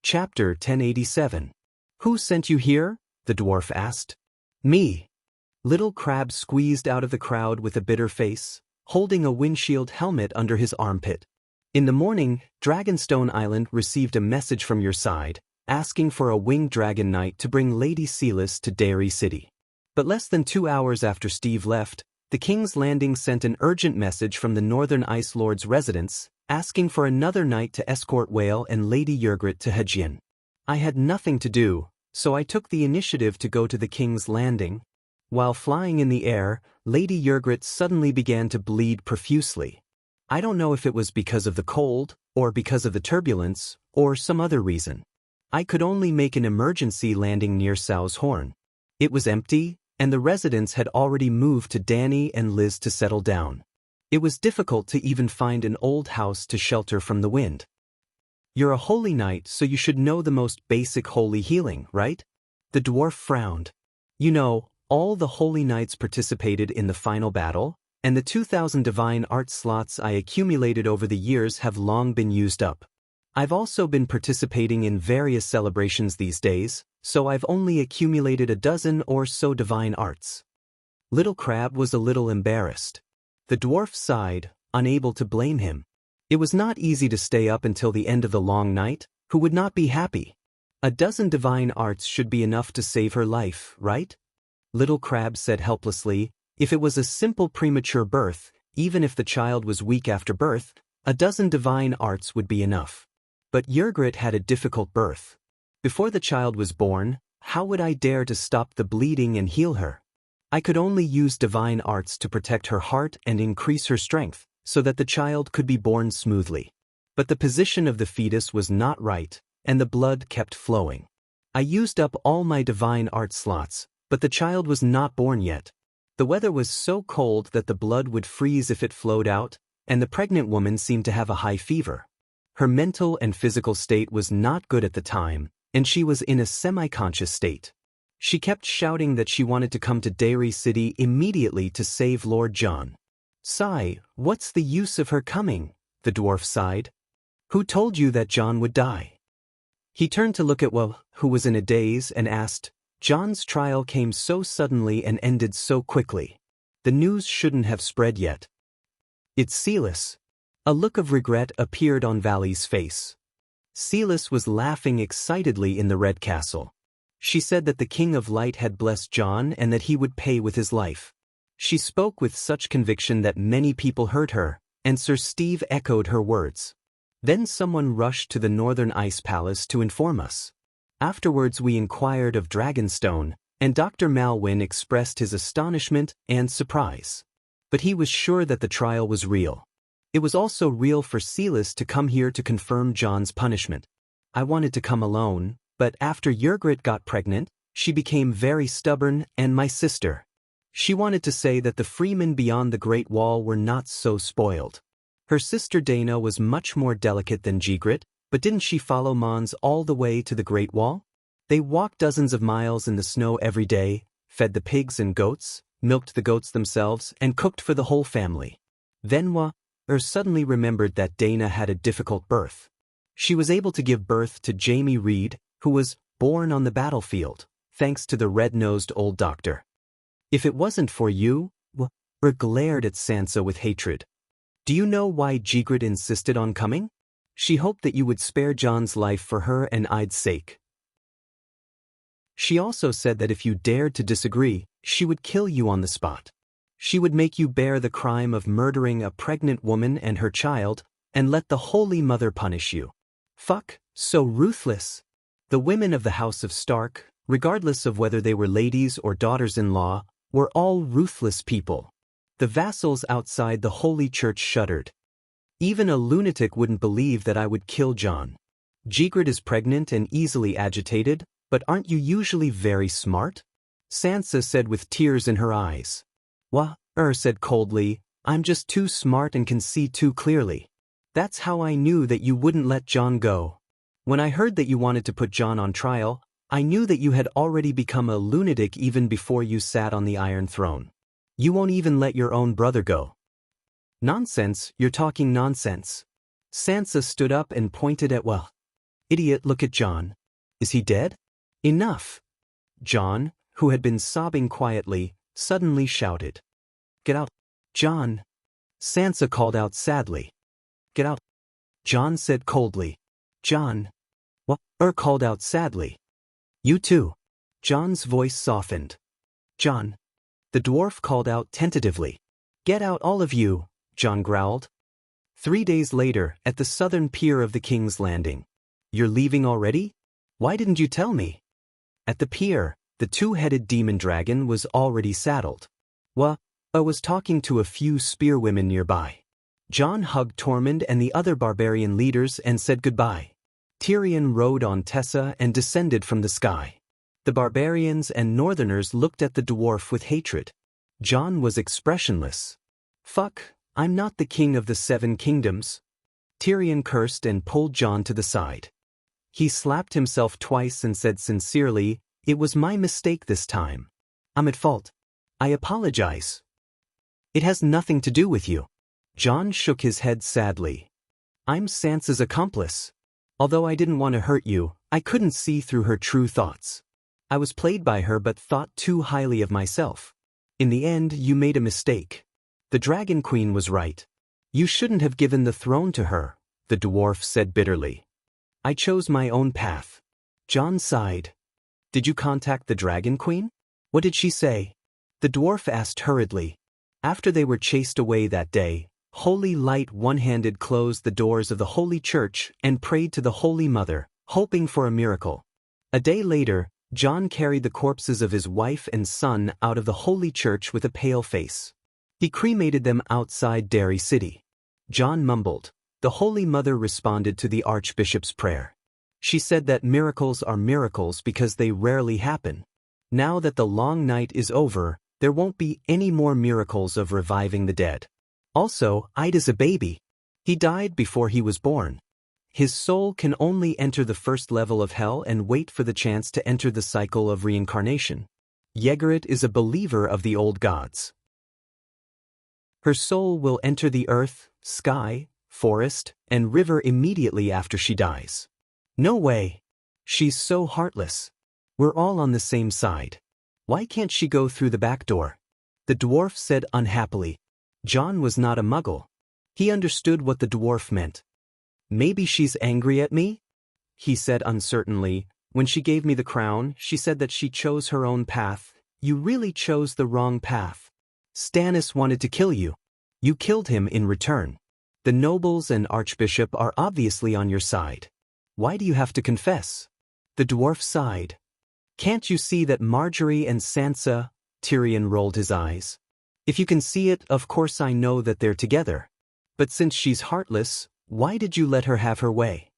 Chapter 1087. "Who sent you here?" the dwarf asked. "Me." Little Crab squeezed out of the crowd with a bitter face, holding a windshield helmet under his armpit. "In the morning, Dragonstone Island received a message from your side, asking for a winged dragon knight to bring Lady Sealis to Derry City. But less than 2 hours after Steve left, the King's Landing sent an urgent message from the Northern Ice Lord's residence, asking for another knight to escort Whale and Lady Yrgrit to Hedjin. I had nothing to do, so I took the initiative to go to the King's Landing. While flying in the air, Lady Yrgrit suddenly began to bleed profusely. I don't know if it was because of the cold, or because of the turbulence, or some other reason. I could only make an emergency landing near Sow's Horn. It was empty, and the residents had already moved to Dany and Liz to settle down. It was difficult to even find an old house to shelter from the wind. You're a holy knight, so you should know the most basic holy healing, right? The dwarf frowned. You know, all the holy knights participated in the final battle, and the 2,000 divine art slots I accumulated over the years have long been used up. I've also been participating in various celebrations these days, so I've only accumulated a dozen or so divine arts. Little Crab was a little embarrassed. The dwarf sighed, unable to blame him. It was not easy to stay up until the end of the long night. Who would not be happy? A dozen divine arts should be enough to save her life, right? Little Crab said helplessly, if it was a simple premature birth, even if the child was weak after birth, a dozen divine arts would be enough. But Yrgrit had a difficult birth. Before the child was born, how would I dare to stop the bleeding and heal her? I could only use divine arts to protect her heart and increase her strength, so that the child could be born smoothly. But the position of the fetus was not right, and the blood kept flowing. I used up all my divine art slots, but the child was not born yet. The weather was so cold that the blood would freeze if it flowed out, and the pregnant woman seemed to have a high fever. Her mental and physical state was not good at the time, and she was in a semi-conscious state. She kept shouting that she wanted to come to Derry City immediately to save Lord Jon. "Sigh, what's the use of her coming?" the dwarf sighed. "Who told you that Jon would die?" He turned to look at Will, who was in a daze, and asked, "Jon's trial came so suddenly and ended so quickly. The news shouldn't have spread yet." "It's Sealis." A look of regret appeared on Valley's face. Sealis was laughing excitedly in the Red Castle. She said that the King of Light had blessed John and that he would pay with his life. She spoke with such conviction that many people heard her, and Sir Steve echoed her words. Then someone rushed to the Northern Ice Palace to inform us. Afterwards we inquired of Dragonstone, and Dr. Malwyn expressed his astonishment and surprise. But he was sure that the trial was real. It was also real for Silas to come here to confirm John's punishment. I wanted to come alone, but after Yrgrit got pregnant, she became very stubborn, and my sister. She wanted to say that the freemen beyond the Great Wall were not so spoiled. Her sister Dana was much more delicate than Ygritte, but didn't she follow Mons all the way to the Great Wall? They walked dozens of miles in the snow every day, fed the pigs and goats, milked the goats themselves, and cooked for the whole family. Then suddenly remembered that Dana had a difficult birth. She was able to give birth to Jamie Reed, who was born on the battlefield, thanks to the red-nosed old doctor. If it wasn't for you, glared at Sansa with hatred. Do you know why Ygritte insisted on coming? She hoped that you would spare John's life for her and I'd's sake. She also said that if you dared to disagree, she would kill you on the spot. She would make you bear the crime of murdering a pregnant woman and her child, and let the Holy Mother punish you. So ruthless. The women of the House of Stark, regardless of whether they were ladies or daughters-in-law, were all ruthless people. The vassals outside the Holy Church shuddered. Even a lunatic wouldn't believe that I would kill John. Ygritte is pregnant and easily agitated, but aren't you usually very smart? Sansa said with tears in her eyes. Said coldly, I'm just too smart and can see too clearly. That's how I knew that you wouldn't let John go. When I heard that you wanted to put John on trial, I knew that you had already become a lunatic even before you sat on the Iron Throne. You won't even let your own brother go. Nonsense, you're talking nonsense. Sansa stood up and pointed at Idiot, look at John. Is he dead? Enough. John, who had been sobbing quietly, suddenly shouted. Get out. John. Sansa called out sadly. Get out. John said coldly. John. Called out sadly. You too. John's voice softened. John. The dwarf called out tentatively. Get out all of you, John growled. 3 days later, at the southern pier of the King's Landing. You're leaving already? Why didn't you tell me? At the pier, the two-headed demon dragon was already saddled. I was talking to a few spearwomen nearby. John hugged Tormund and the other barbarian leaders and said goodbye. Tyrion rode on Tessa and descended from the sky. The barbarians and northerners looked at the dwarf with hatred. John was expressionless. I'm not the king of the 7 kingdoms. Tyrion cursed and pulled John to the side. He slapped himself twice and said sincerely, It was my mistake this time. I'm at fault. I apologize. It has nothing to do with you. John shook his head sadly. I'm Sansa's accomplice. Although I didn't want to hurt you, I couldn't see through her true thoughts. I was played by her but thought too highly of myself. In the end, you made a mistake. The Dragon Queen was right. You shouldn't have given the throne to her, the dwarf said bitterly. I chose my own path. John sighed. Did you contact the Dragon Queen? What did she say? The dwarf asked hurriedly. After they were chased away that day, Holy Light one-handed closed the doors of the Holy Church and prayed to the Holy Mother, hoping for a miracle. A day later, John carried the corpses of his wife and son out of the Holy Church with a pale face. He cremated them outside Derry City. John mumbled. The Holy Mother responded to the Archbishop's prayer. She said that miracles are miracles because they rarely happen. Now that the long night is over, there won't be any more miracles of reviving the dead. Also, Ida's a baby. He died before he was born. His soul can only enter the first level of hell and wait for the chance to enter the cycle of reincarnation. Ygritte is a believer of the old gods. Her soul will enter the earth, sky, forest, and river immediately after she dies. No way. She's so heartless. We're all on the same side. Why can't she go through the back door? The dwarf said unhappily. John was not a muggle. He understood what the dwarf meant. Maybe she's angry at me? He said uncertainly, When she gave me the crown, she said that she chose her own path. You really chose the wrong path. Stannis wanted to kill you. You killed him in return. The nobles and archbishop are obviously on your side. Why do you have to confess? The dwarf sighed. Can't you see that Marjorie and Sansa? Tyrion rolled his eyes. If you can see it, of course I know that they're together. But since she's heartless, why did you let her have her way?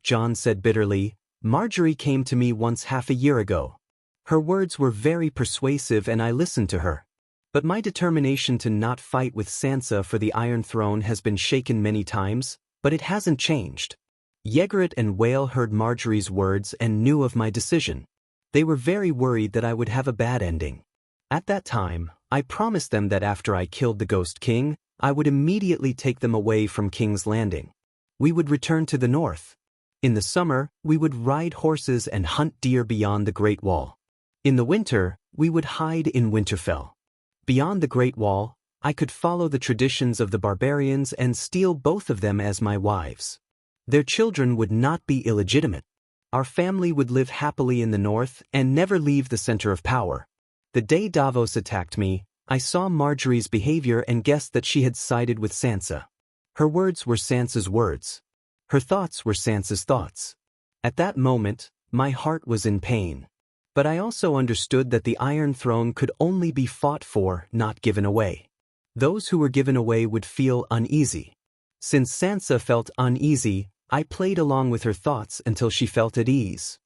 Jon said bitterly, Marjorie came to me once half a year ago. Her words were very persuasive and I listened to her. But my determination to not fight with Sansa for the Iron Throne has been shaken many times, but it hasn't changed. Ygritte and Whale heard Marjorie's words and knew of my decision. They were very worried that I would have a bad ending. At that time, I promised them that after I killed the Ghost King, I would immediately take them away from King's Landing. We would return to the north. In the summer, we would ride horses and hunt deer beyond the Great Wall. In the winter, we would hide in Winterfell. Beyond the Great Wall, I could follow the traditions of the barbarians and steal both of them as my wives. Their children would not be illegitimate. Our family would live happily in the north and never leave the center of power. The day Davos attacked me, I saw Marjorie's behavior and guessed that she had sided with Sansa. Her words were Sansa's words. Her thoughts were Sansa's thoughts. At that moment, my heart was in pain. But I also understood that the Iron Throne could only be fought for, not given away. Those who were given away would feel uneasy. Since Sansa felt uneasy, I played along with her thoughts until she felt at ease.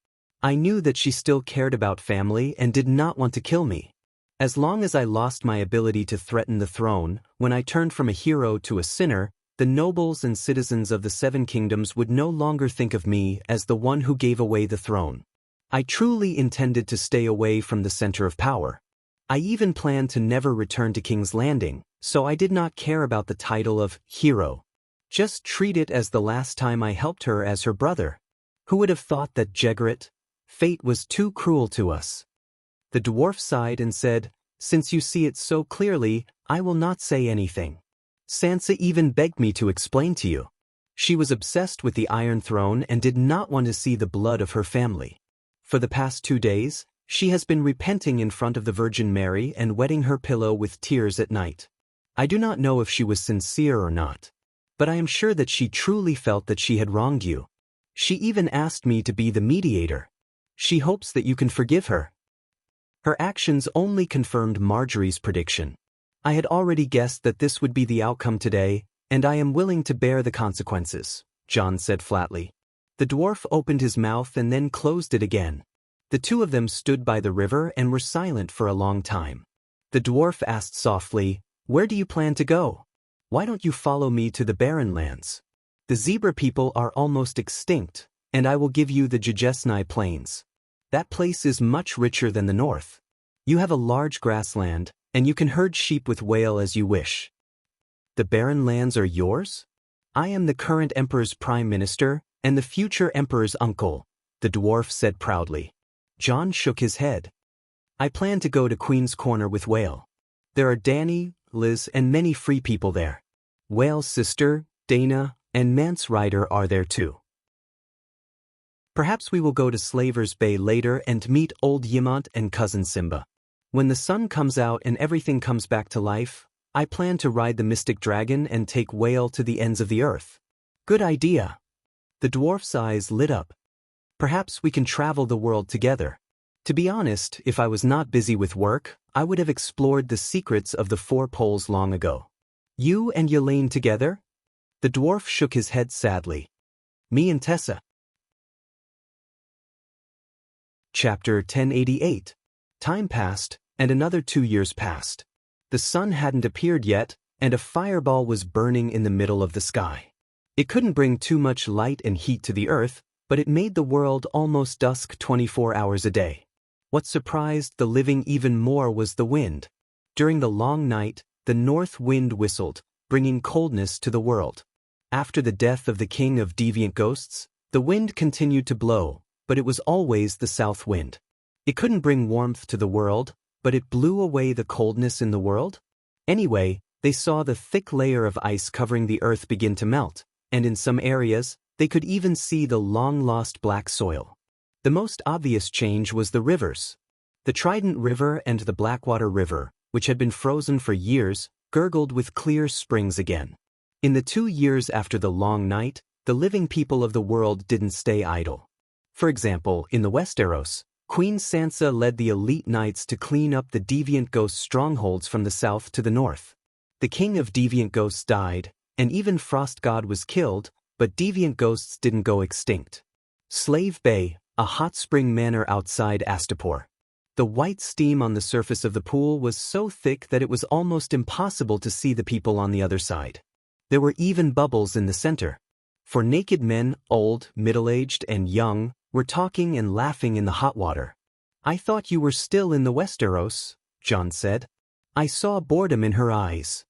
I knew that she still cared about family and did not want to kill me. As long as I lost my ability to threaten the throne, when I turned from a hero to a sinner, the nobles and citizens of the Seven Kingdoms would no longer think of me as the one who gave away the throne. I truly intended to stay away from the center of power. I even planned to never return to King's Landing, so I did not care about the title of hero. Just treat it as the last time I helped her as her brother. Who would have thought that Ygritte? Fate was too cruel to us. The dwarf sighed and said, Since you see it so clearly, I will not say anything. Sansa even begged me to explain to you. She was obsessed with the Iron Throne and did not want to see the blood of her family. For the past 2 days, she has been repenting in front of the Virgin Mary and wetting her pillow with tears at night. I do not know if she was sincere or not. But I am sure that she truly felt that she had wronged you. She even asked me to be the mediator. She hopes that you can forgive her. Her actions only confirmed Marjorie's prediction. I had already guessed that this would be the outcome today, and I am willing to bear the consequences, Jon said flatly. The dwarf opened his mouth and then closed it again. The two of them stood by the river and were silent for a long time. The dwarf asked softly, Where do you plan to go? Why don't you follow me to the Barren Lands? The zebra people are almost extinct, and I will give you the Jajesni Plains. That place is much richer than the north. You have a large grassland, and you can herd sheep with Whale as you wish. The Barren Lands are yours? I am the current emperor's prime minister, and the future emperor's uncle, the dwarf said proudly. Jon shook his head. I plan to go to Queen's Corner with Whale. There are Dany, Liz, and many free people there. Whale's sister, Dana, and Mance Rider are there too. Perhaps we will go to Slaver's Bay later and meet old Ymont and cousin Simba. When the sun comes out and everything comes back to life, I plan to ride the Mystic Dragon and take Whale to the ends of the earth. Good idea. The dwarf's eyes lit up. Perhaps we can travel the world together. To be honest, if I was not busy with work, I would have explored the secrets of the 4 poles long ago. You and Yelaine together? The dwarf shook his head sadly. Me and Tessa. Chapter 1088. Time passed, and another 2 years passed. The sun hadn't appeared yet, and a fireball was burning in the middle of the sky. It couldn't bring too much light and heat to the earth, but it made the world almost dusk 24 hours a day. What surprised the living even more was the wind. During the long night, the north wind whistled, bringing coldness to the world. After the death of the king of deviant ghosts, the wind continued to blow, but it was always the south wind. It couldn't bring warmth to the world, but it blew away the coldness in the world. Anyway, they saw the thick layer of ice covering the earth begin to melt, and in some areas, they could even see the long-lost black soil. The most obvious change was the rivers. The Trident River and the Blackwater River, which had been frozen for years, gurgled with clear springs again. In the 2 years after the long night, the living people of the world didn't stay idle. For example, in the Westeros, Queen Sansa led the elite knights to clean up the deviant ghost strongholds from the south to the north. The king of deviant ghosts died, and even Frost God was killed, but deviant ghosts didn't go extinct. Slave Bay, a hot spring manor outside Astapor. The white steam on the surface of the pool was so thick that it was almost impossible to see the people on the other side. There were even bubbles in the center. For naked men, old, middle-aged, and young, were talking and laughing in the hot water. "I thought you were still in the Westeros," Jon said. I saw boredom in her eyes.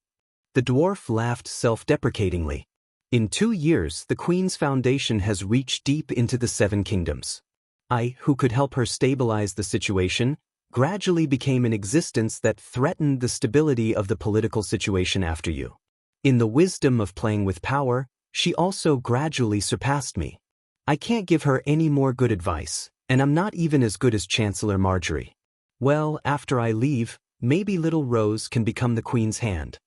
The dwarf laughed self-deprecatingly. In 2 years, the Queen's foundation has reached deep into the 7 kingdoms. I, who could help her stabilize the situation, gradually became an existence that threatened the stability of the political situation after you. In the wisdom of playing with power, she also gradually surpassed me. I can't give her any more good advice, and I'm not even as good as Chancellor Marjorie. Well, after I leave, maybe little Rose can become the Queen's hand.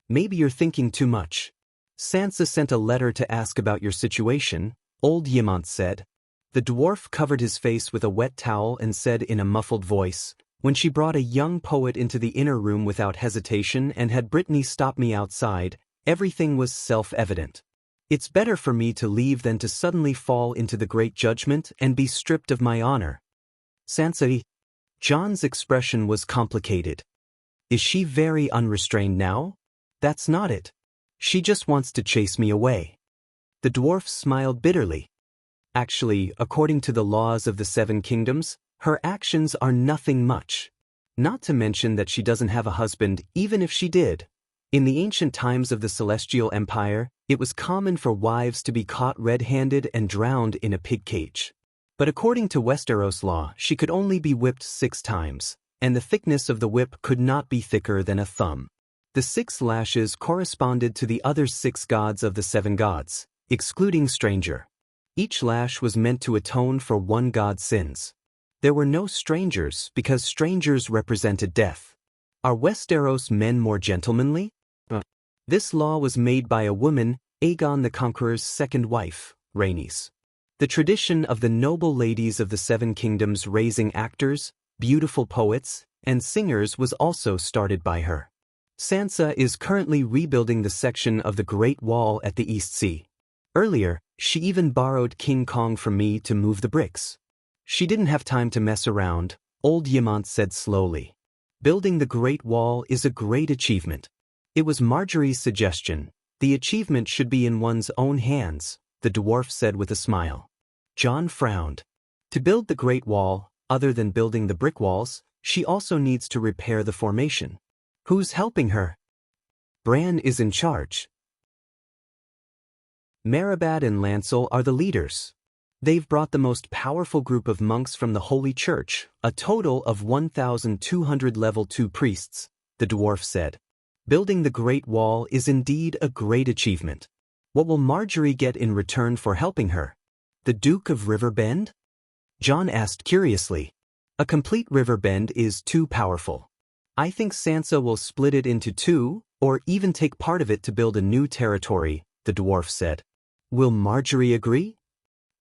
Maybe you're thinking too much. Sansa sent a letter to ask about your situation, old Ymont said. The dwarf covered his face with a wet towel and said in a muffled voice, "When she brought a young poet into the inner room without hesitation and had Brittany stop me outside, everything was self-evident. It's better for me to leave than to suddenly fall into the great judgment and be stripped of my honor." Sansa. Jon's expression was complicated. Is she very unrestrained now? That's not it. She just wants to chase me away. The dwarf smiled bitterly. Actually, according to the laws of the 7 kingdoms, her actions are nothing much. Not to mention that she doesn't have a husband, even if she did. In the ancient times of the Celestial Empire, it was common for wives to be caught red-handed and drowned in a pig cage. But according to Westeros law, she could only be whipped 6 times, and the thickness of the whip could not be thicker than a thumb. The 6 lashes corresponded to the other 6 gods of the 7 gods, excluding Stranger. Each lash was meant to atone for one god's sins. There were no strangers because strangers represented death. Are Westeros men more gentlemanly? This law was made by a woman, Aegon the Conqueror's second wife, Rhaenys. The tradition of the noble ladies of the 7 kingdoms raising actors, beautiful poets, and singers was also started by her. Sansa is currently rebuilding the section of the Great Wall at the East Sea. Earlier, she even borrowed King Kong from me to move the bricks. She didn't have time to mess around, old Ymont said slowly. Building the Great Wall is a great achievement. It was Marjorie's suggestion. The achievement should be in one's own hands, the dwarf said with a smile. Jon frowned. To build the Great Wall, other than building the brick walls, she also needs to repair the formation. Who's helping her? Bran is in charge. Meribad and Lancel are the leaders. They've brought the most powerful group of monks from the Holy Church, a total of 1,200 level 2 priests, the dwarf said. Building the Great Wall is indeed a great achievement. What will Marjorie get in return for helping her? The Duke of Riverbend? Jon asked curiously. A complete Riverbend is too powerful. I think Sansa will split it into 2, or even take part of it to build a new territory, the dwarf said. Will Marjorie agree?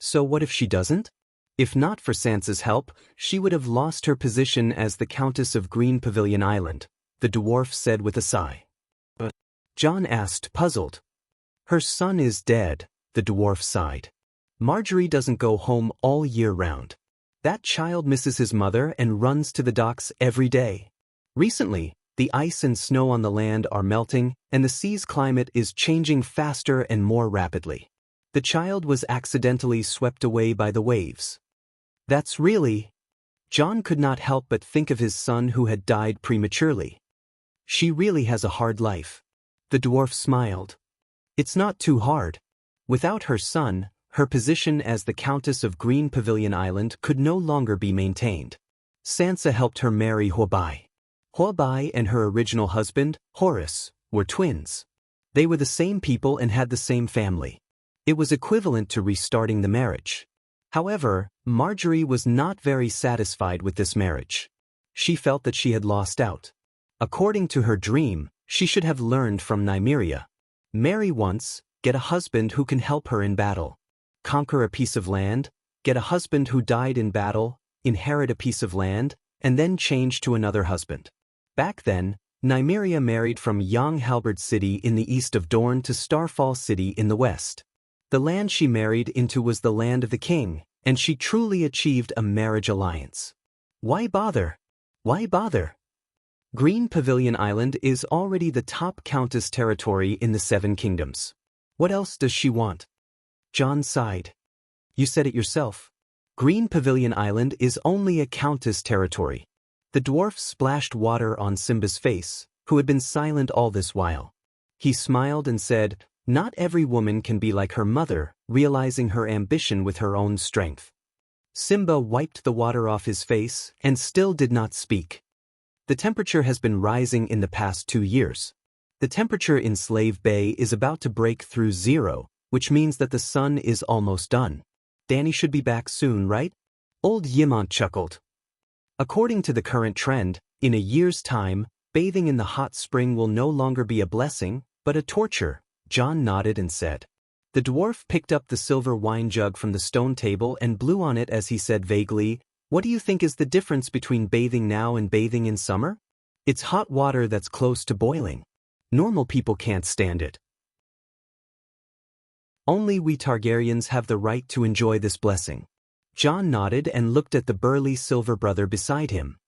So what if she doesn't? If not for Sansa's help, she would have lost her position as the Countess of Green Pavilion Island, the dwarf said with a sigh. But Jon asked, puzzled. Her son is dead, the dwarf sighed. Marjorie doesn't go home all year round. That child misses his mother and runs to the docks every day. Recently, the ice and snow on the land are melting, and the sea's climate is changing faster and more rapidly. The child was accidentally swept away by the waves. That's really... Jon could not help but think of his son who had died prematurely. She really has a hard life. The dwarf smiled. It's not too hard. Without her son, her position as the Countess of Green Pavilion Island could no longer be maintained. Sansa helped her marry Huabai. Huabai and her original husband, Horus, were twins. They were the same people and had the same family. It was equivalent to restarting the marriage. However, Marjorie was not very satisfied with this marriage. She felt that she had lost out. According to her dream, she should have learned from Nymeria. Marry once, get a husband who can help her in battle. Conquer a piece of land, get a husband who died in battle, inherit a piece of land, and then change to another husband. Back then, Nymeria married from Young Halberd City in the east of Dorne to Starfall City in the west. The land she married into was the land of the king, and she truly achieved a marriage alliance. Why bother? Why bother? Green Pavilion Island is already the top countess territory in the Seven Kingdoms. What else does she want? Jon sighed. You said it yourself. Green Pavilion Island is only a countess territory. The dwarf splashed water on Simba's face, who had been silent all this while. He smiled and said, "Not every woman can be like her mother, realizing her ambition with her own strength." Simba wiped the water off his face and still did not speak. The temperature has been rising in the past 2 years. The temperature in Slave Bay is about to break through 0, which means that the sun is almost done. Dany should be back soon, right? Old Ymont chuckled. According to the current trend, in a year's time, bathing in the hot spring will no longer be a blessing, but a torture. Jon nodded and said. The dwarf picked up the silver wine jug from the stone table and blew on it as he said vaguely, "What do you think is the difference between bathing now and bathing in summer? It's hot water that's close to boiling. Normal people can't stand it. Only we Targaryens have the right to enjoy this blessing." Jon nodded and looked at the burly silver brother beside him.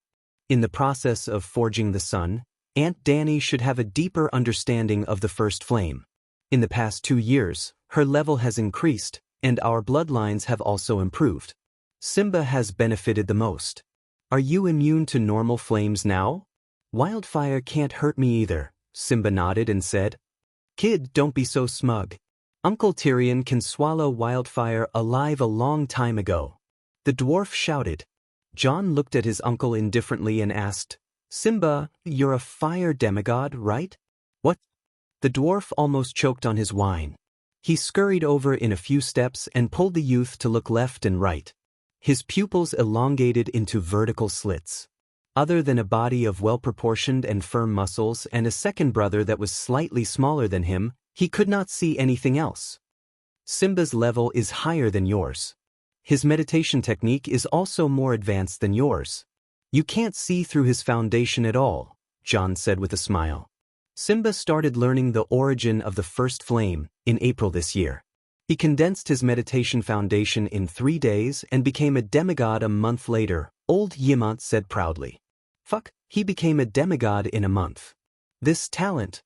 In the process of forging the sun, Aunt Dany should have a deeper understanding of the first flame. In the past 2 years, her level has increased, and our bloodlines have also improved. Simba has benefited the most. Are you immune to normal flames now? Wildfire can't hurt me either, Simba nodded and said. Kid, don't be so smug. Uncle Tyrion can swallow wildfire alive a long time ago. The dwarf shouted. Jon looked at his uncle indifferently and asked, Simba, you're a fire demigod, right? What? The dwarf almost choked on his wine. He scurried over in a few steps and pulled the youth to look left and right. His pupils elongated into vertical slits. Other than a body of well-proportioned and firm muscles and a second brother that was slightly smaller than him, he could not see anything else. Simba's level is higher than yours. His meditation technique is also more advanced than yours. You can't see through his foundation at all, Jon said with a smile. Simba started learning the origin of the first flame in April this year. He condensed his meditation foundation in 3 days and became a demigod a month later, old Ymont said proudly. Fuck, he became a demigod in a month. This talent.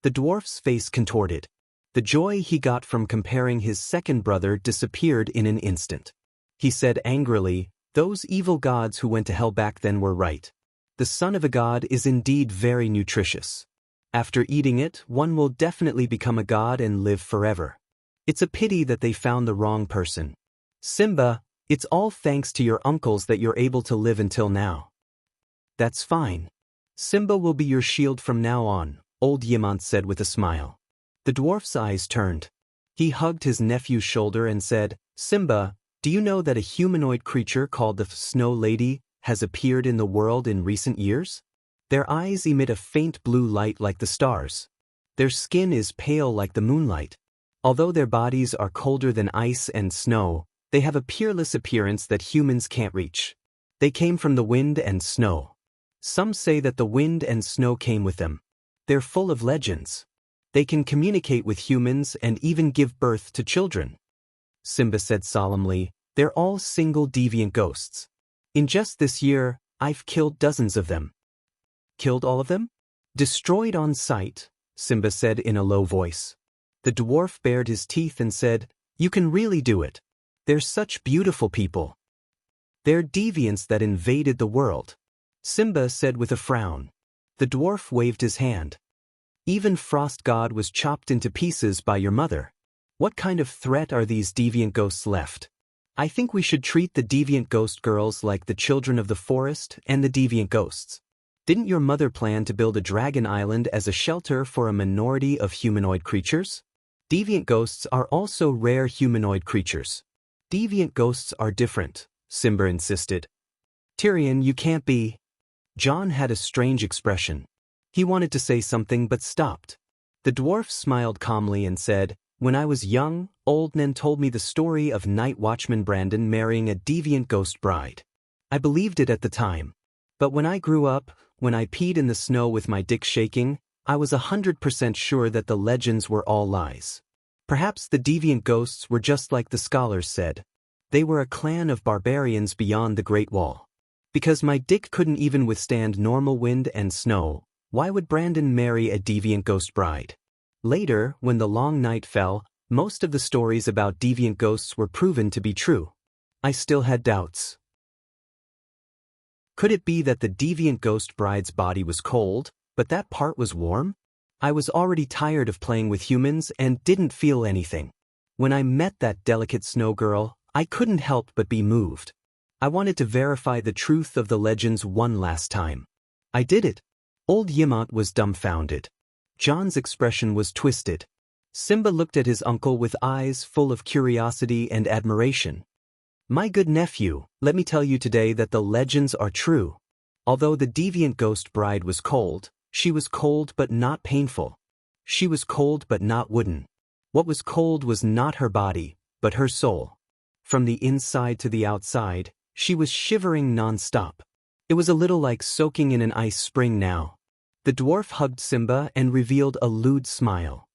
The dwarf's face contorted. The joy he got from comparing his second brother disappeared in an instant. He said angrily, those evil gods who went to hell back then were right. The son of a god is indeed very nutritious. After eating it, one will definitely become a god and live forever. It's a pity that they found the wrong person. Simba, it's all thanks to your uncles that you're able to live until now. That's fine. Simba will be your shield from now on, old Ymont said with a smile. The dwarf's eyes turned. He hugged his nephew's shoulder and said, Simba, do you know that a humanoid creature called the Snow Lady has appeared in the world in recent years? Their eyes emit a faint blue light like the stars. Their skin is pale like the moonlight. Although their bodies are colder than ice and snow, they have a peerless appearance that humans can't reach. They came from the wind and snow. Some say that the wind and snow came with them. They're full of legends. They can communicate with humans and even give birth to children. Simba said solemnly, they're all single deviant ghosts. In just this year, I've killed dozens of them. Killed all of them? Destroyed on sight, Simba said in a low voice. The dwarf bared his teeth and said, you can really do it. They're such beautiful people. They're deviants that invaded the world. Simba said with a frown. The dwarf waved his hand. Even Frost God was chopped into pieces by your mother. What kind of threat are these deviant ghosts left? I think we should treat the deviant ghost girls like the children of the forest and the deviant ghosts. Didn't your mother plan to build a dragon island as a shelter for a minority of humanoid creatures? Deviant ghosts are also rare humanoid creatures. Deviant ghosts are different, Simba insisted. Tyrion, you can't be. Jon had a strange expression. He wanted to say something but stopped. The dwarf smiled calmly and said, when I was young, old Nen told me the story of Night Watchman Brandon marrying a deviant ghost bride. I believed it at the time. But when I grew up, when I peed in the snow with my dick shaking, I was 100% sure that the legends were all lies. Perhaps the deviant ghosts were just like the scholars said. They were a clan of barbarians beyond the Great Wall. Because my dick couldn't even withstand normal wind and snow, why would Brandon marry a deviant ghost bride? Later, when the long night fell, most of the stories about deviant ghosts were proven to be true. I still had doubts. Could it be that the deviant ghost bride's body was cold, but that part was warm? I was already tired of playing with humans and didn't feel anything. When I met that delicate snow girl, I couldn't help but be moved. I wanted to verify the truth of the legends one last time. I did it. Old Yimont was dumbfounded. Jon's expression was twisted. Simba looked at his uncle with eyes full of curiosity and admiration. My good nephew, let me tell you today that the legends are true. Although the deviant ghost bride was cold, she was cold but not painful. She was cold but not wooden. What was cold was not her body, but her soul. From the inside to the outside, she was shivering non-stop. It was a little like soaking in an ice spring now. The dwarf hugged Simba and revealed a lewd smile.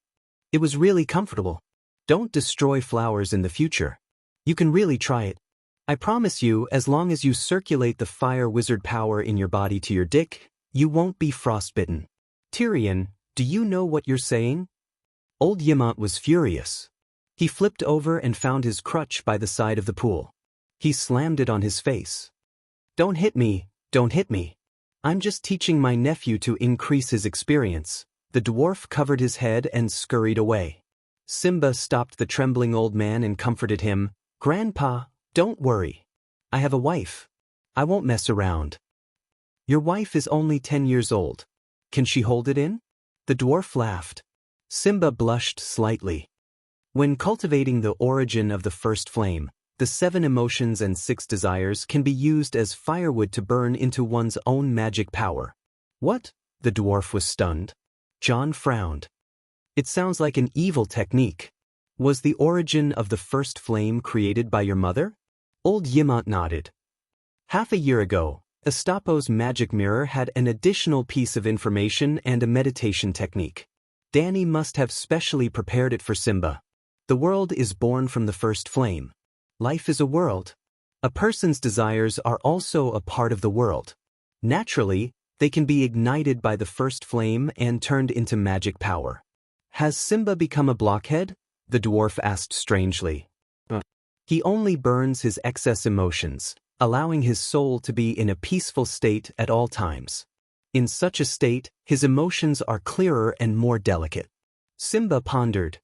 It was really comfortable. Don't destroy flowers in the future. You can really try it. I promise you, as long as you circulate the fire wizard power in your body to your dick, you won't be frostbitten. Tyrion, do you know what you're saying? Old Yimont was furious. He flipped over and found his crutch by the side of the pool. He slammed it on his face. Don't hit me, don't hit me. I'm just teaching my nephew to increase his experience. The dwarf covered his head and scurried away. Simba stopped the trembling old man and comforted him. Grandpa, don't worry. I have a wife. I won't mess around. Your wife is only 10 years old. Can she hold it in? The dwarf laughed. Simba blushed slightly. When cultivating the origin of the first flame, the 7 emotions and 6 desires can be used as firewood to burn into one's own magic power. What? The dwarf was stunned. Jon frowned. It sounds like an evil technique. Was the origin of the first flame created by your mother? Old Yimont nodded. Half a year ago, Estapo's magic mirror had an additional piece of information and a meditation technique. Danny must have specially prepared it for Simba. The world is born from the first flame. Life is a world. A person's desires are also a part of the world. Naturally, they can be ignited by the first flame and turned into magic power. Has Simba become a blockhead? The dwarf asked strangely. He only burns his excess emotions, allowing his soul to be in a peaceful state at all times. In such a state, his emotions are clearer and more delicate. Simba pondered.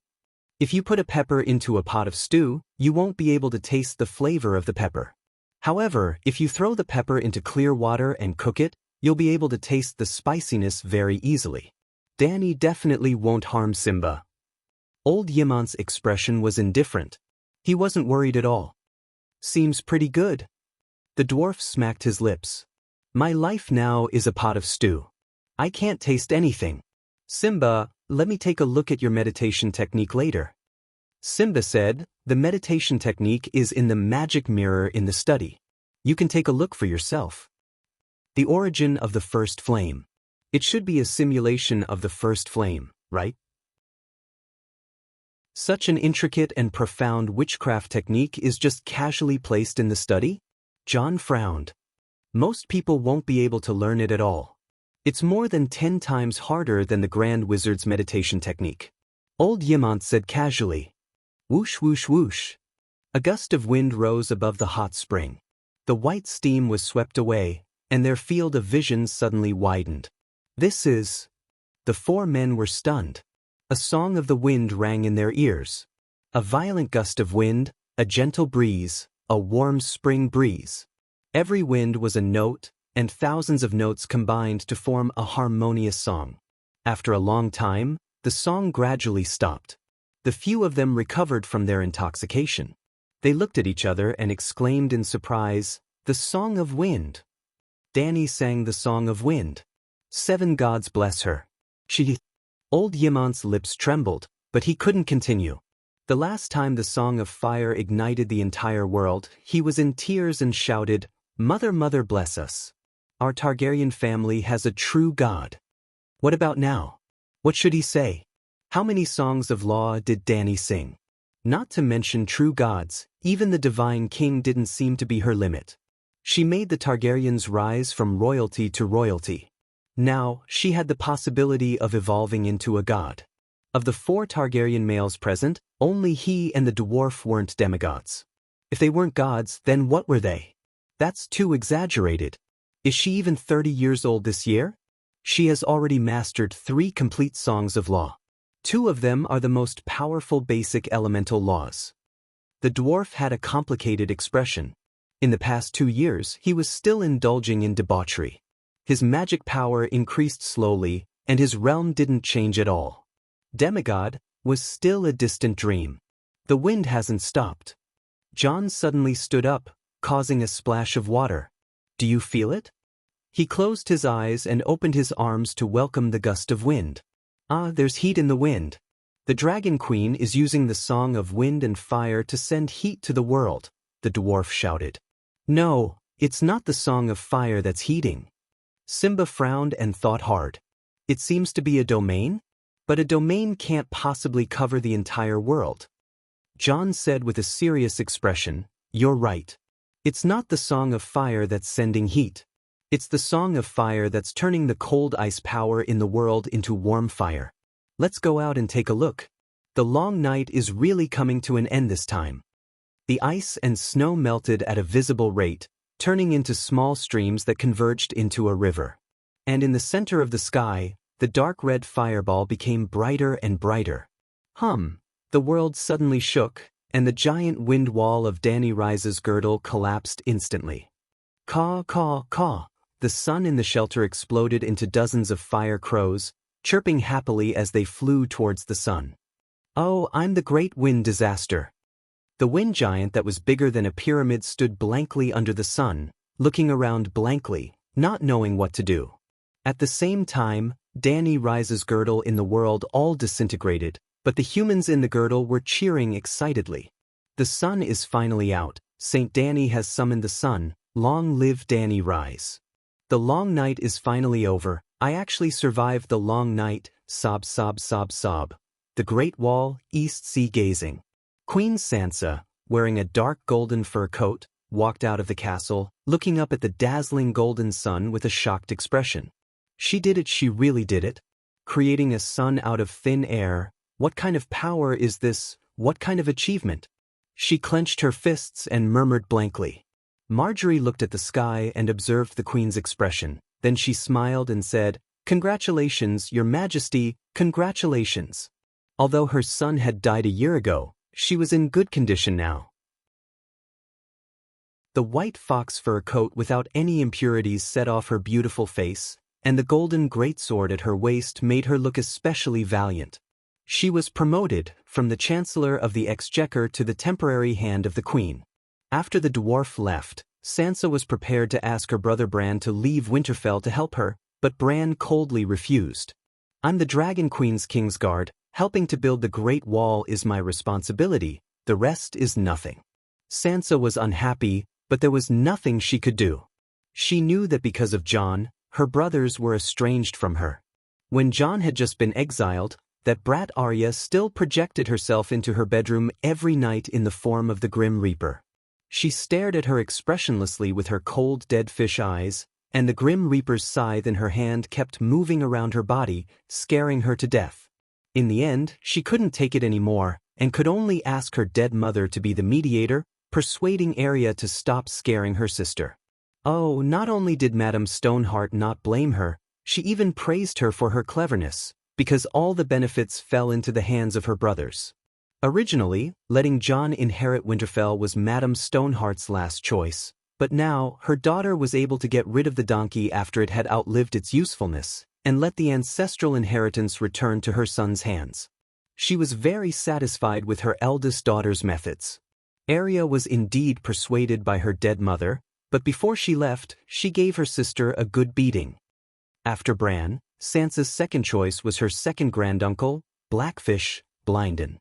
If you put a pepper into a pot of stew, you won't be able to taste the flavor of the pepper. However, if you throw the pepper into clear water and cook it, you'll be able to taste the spiciness very easily. Danny definitely won't harm Simba. Old Yimont's expression was indifferent. He wasn't worried at all. Seems pretty good. The dwarf smacked his lips. My life now is a pot of stew. I can't taste anything. Simba, let me take a look at your meditation technique later. Simba said, the meditation technique is in the magic mirror in the study. You can take a look for yourself. The origin of the first flame. It should be a simulation of the first flame, right? Such an intricate and profound witchcraft technique is just casually placed in the study? Jon frowned. Most people won't be able to learn it at all. It's more than 10 times harder than the Grand Wizard's meditation technique. Old Yimont said casually. Whoosh whoosh whoosh. A gust of wind rose above the hot spring. The white steam was swept away, and their field of vision suddenly widened. This is... The 4 men were stunned. A song of the wind rang in their ears. A violent gust of wind, a gentle breeze, a warm spring breeze. Every wind was a note, and thousands of notes combined to form a harmonious song. After a long time, the song gradually stopped. The few of them recovered from their intoxication. They looked at each other and exclaimed in surprise, "The Song of Wind." Danny sang the Song of Wind. 7 gods bless her. Old Yimant's lips trembled, but he couldn't continue. The last time the Song of Fire ignited the entire world, he was in tears and shouted, "Mother, Mother, bless us. Our Targaryen family has a true god." What about now? What should he say? How many songs of law did Danny sing? Not to mention true gods, even the divine king didn't seem to be her limit. She made the Targaryens rise from royalty to royalty. Now, she had the possibility of evolving into a god. Of the 4 Targaryen males present, only he and the dwarf weren't demigods. If they weren't gods, then what were they? That's too exaggerated. Is she even 30 years old this year? She has already mastered 3 complete songs of law. 2 of them are the most powerful basic elemental laws. The dwarf had a complicated expression. In the past 2 years, he was still indulging in debauchery. His magic power increased slowly, and his realm didn't change at all. Demigod was still a distant dream. The wind hasn't stopped. John suddenly stood up, causing a splash of water. Do you feel it? He closed his eyes and opened his arms to welcome the gust of wind. Ah, there's heat in the wind. The Dragon Queen is using the Song of Wind and Fire to send heat to the world, the dwarf shouted. No, it's not the Song of Fire that's heating. Simba frowned and thought hard. It seems to be a domain? But a domain can't possibly cover the entire world. John said with a serious expression, "You're right. It's not the Song of Fire that's sending heat. It's the Song of Fire that's turning the cold ice power in the world into warm fire. Let's go out and take a look. The long night is really coming to an end this time." The ice and snow melted at a visible rate, turning into small streams that converged into a river. And in the center of the sky, the dark red fireball became brighter and brighter. The world suddenly shook, and the giant wind wall of Danny Rise's girdle collapsed instantly. Caw, caw, caw. The sun in the shelter exploded into dozens of fire crows, chirping happily as they flew towards the sun. Oh, I'm the great wind disaster. The wind giant that was bigger than a pyramid stood blankly under the sun, looking around blankly, not knowing what to do. At the same time, Danny Rise's girdle in the world all disintegrated, but the humans in the girdle were cheering excitedly. The sun is finally out. Saint Danny has summoned the sun. Long live Danny Rise. The long night is finally over. I actually survived the long night. Sob, sob, sob, sob. The Great Wall, East Sea gazing. Queen Sansa, wearing a dark golden fur coat, walked out of the castle, looking up at the dazzling golden sun with a shocked expression. She did it, she really did it. Creating a sun out of thin air. What kind of power is this? What kind of achievement? She clenched her fists and murmured blankly. Marjorie looked at the sky and observed the Queen's expression. Then she smiled and said, "Congratulations, Your Majesty, congratulations." Although her son had died a year ago, she was in good condition now. The white fox fur coat without any impurities set off her beautiful face, and the golden greatsword at her waist made her look especially valiant. She was promoted from the Chancellor of the Exchequer to the temporary hand of the Queen. After the dwarf left, Sansa was prepared to ask her brother Bran to leave Winterfell to help her, but Bran coldly refused. "I'm the Dragon Queen's Kingsguard. Helping to build the Great Wall is my responsibility. The rest is nothing." Sansa was unhappy, but there was nothing she could do. She knew that because of Jon, her brothers were estranged from her. When Jon had just been exiled, that brat Arya still projected herself into her bedroom every night in the form of the Grim Reaper. She stared at her expressionlessly with her cold dead fish eyes, and the Grim Reaper's scythe in her hand kept moving around her body, scaring her to death. In the end, she couldn't take it anymore, and could only ask her dead mother to be the mediator, persuading Arya to stop scaring her sister. Oh, not only did Madame Stoneheart not blame her, she even praised her for her cleverness, because all the benefits fell into the hands of her brothers. Originally, letting Jon inherit Winterfell was Madame Stoneheart's last choice, but now her daughter was able to get rid of the donkey after it had outlived its usefulness, and let the ancestral inheritance return to her son's hands. She was very satisfied with her eldest daughter's methods. Arya was indeed persuaded by her dead mother, but before she left, she gave her sister a good beating. After Bran, Sansa's second choice was her second granduncle, Blackfish, Blynden.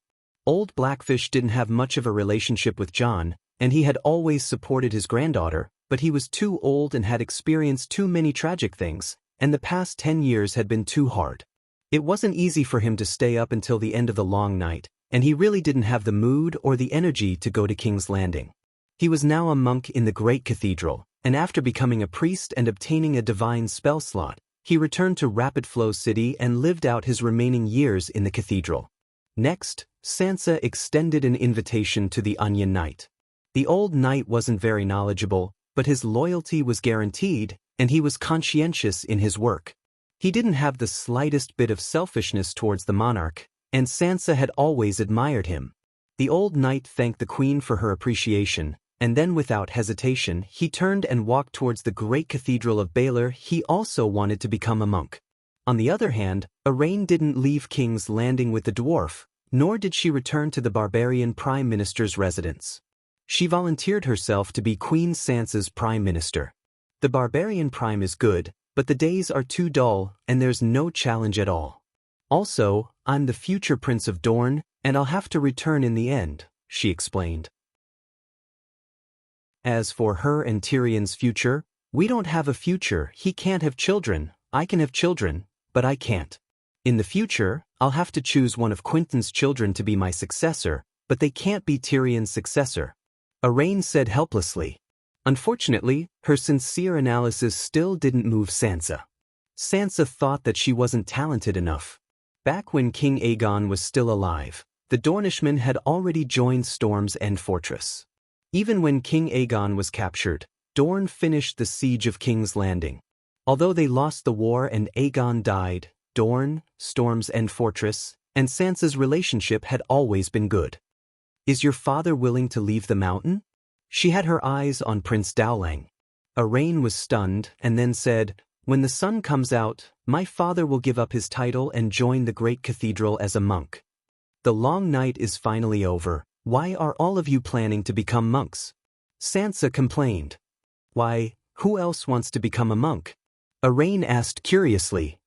Old Blackfish didn't have much of a relationship with Jon, and he had always supported his granddaughter, but he was too old and had experienced too many tragic things, and the past 10 years had been too hard. It wasn't easy for him to stay up until the end of the long night, and he really didn't have the mood or the energy to go to King's Landing. He was now a monk in the great cathedral, and after becoming a priest and obtaining a divine spell slot, he returned to Rapid Flow City and lived out his remaining years in the cathedral. Next, Sansa extended an invitation to the Onion Knight. The old knight wasn't very knowledgeable, but his loyalty was guaranteed, and he was conscientious in his work. He didn't have the slightest bit of selfishness towards the monarch, and Sansa had always admired him. The old knight thanked the queen for her appreciation, and then without hesitation he turned and walked towards the great cathedral of Baelor. He also wanted to become a monk. On the other hand, Arain didn't leave King's Landing with the dwarf, nor did she return to the barbarian prime minister's residence. She volunteered herself to be Queen Sansa's prime minister. The barbarian prime is good, but the days are too dull, and there's no challenge at all. Also, I'm the future Prince of Dorne, and I'll have to return in the end, she explained. As for her and Tyrion's future, we don't have a future. He can't have children. I can have children, but I can't. In the future, I'll have to choose one of Quentyn's children to be my successor, but they can't be Tyrion's successor, Arain said helplessly. Unfortunately, her sincere analysis still didn't move Sansa. Sansa thought that she wasn't talented enough. Back when King Aegon was still alive, the Dornishmen had already joined Storm's End Fortress. Even when King Aegon was captured, Dorne finished the siege of King's Landing. Although they lost the war and Aegon died, Dorne, Storm's End Fortress, and Sansa's relationship had always been good. Is your father willing to leave the mountain? She had her eyes on Prince Dowling. Arain was stunned and then said, when the sun comes out, my father will give up his title and join the great cathedral as a monk. The long night is finally over. Why are all of you planning to become monks? Sansa complained. Why, who else wants to become a monk? Arain asked curiously.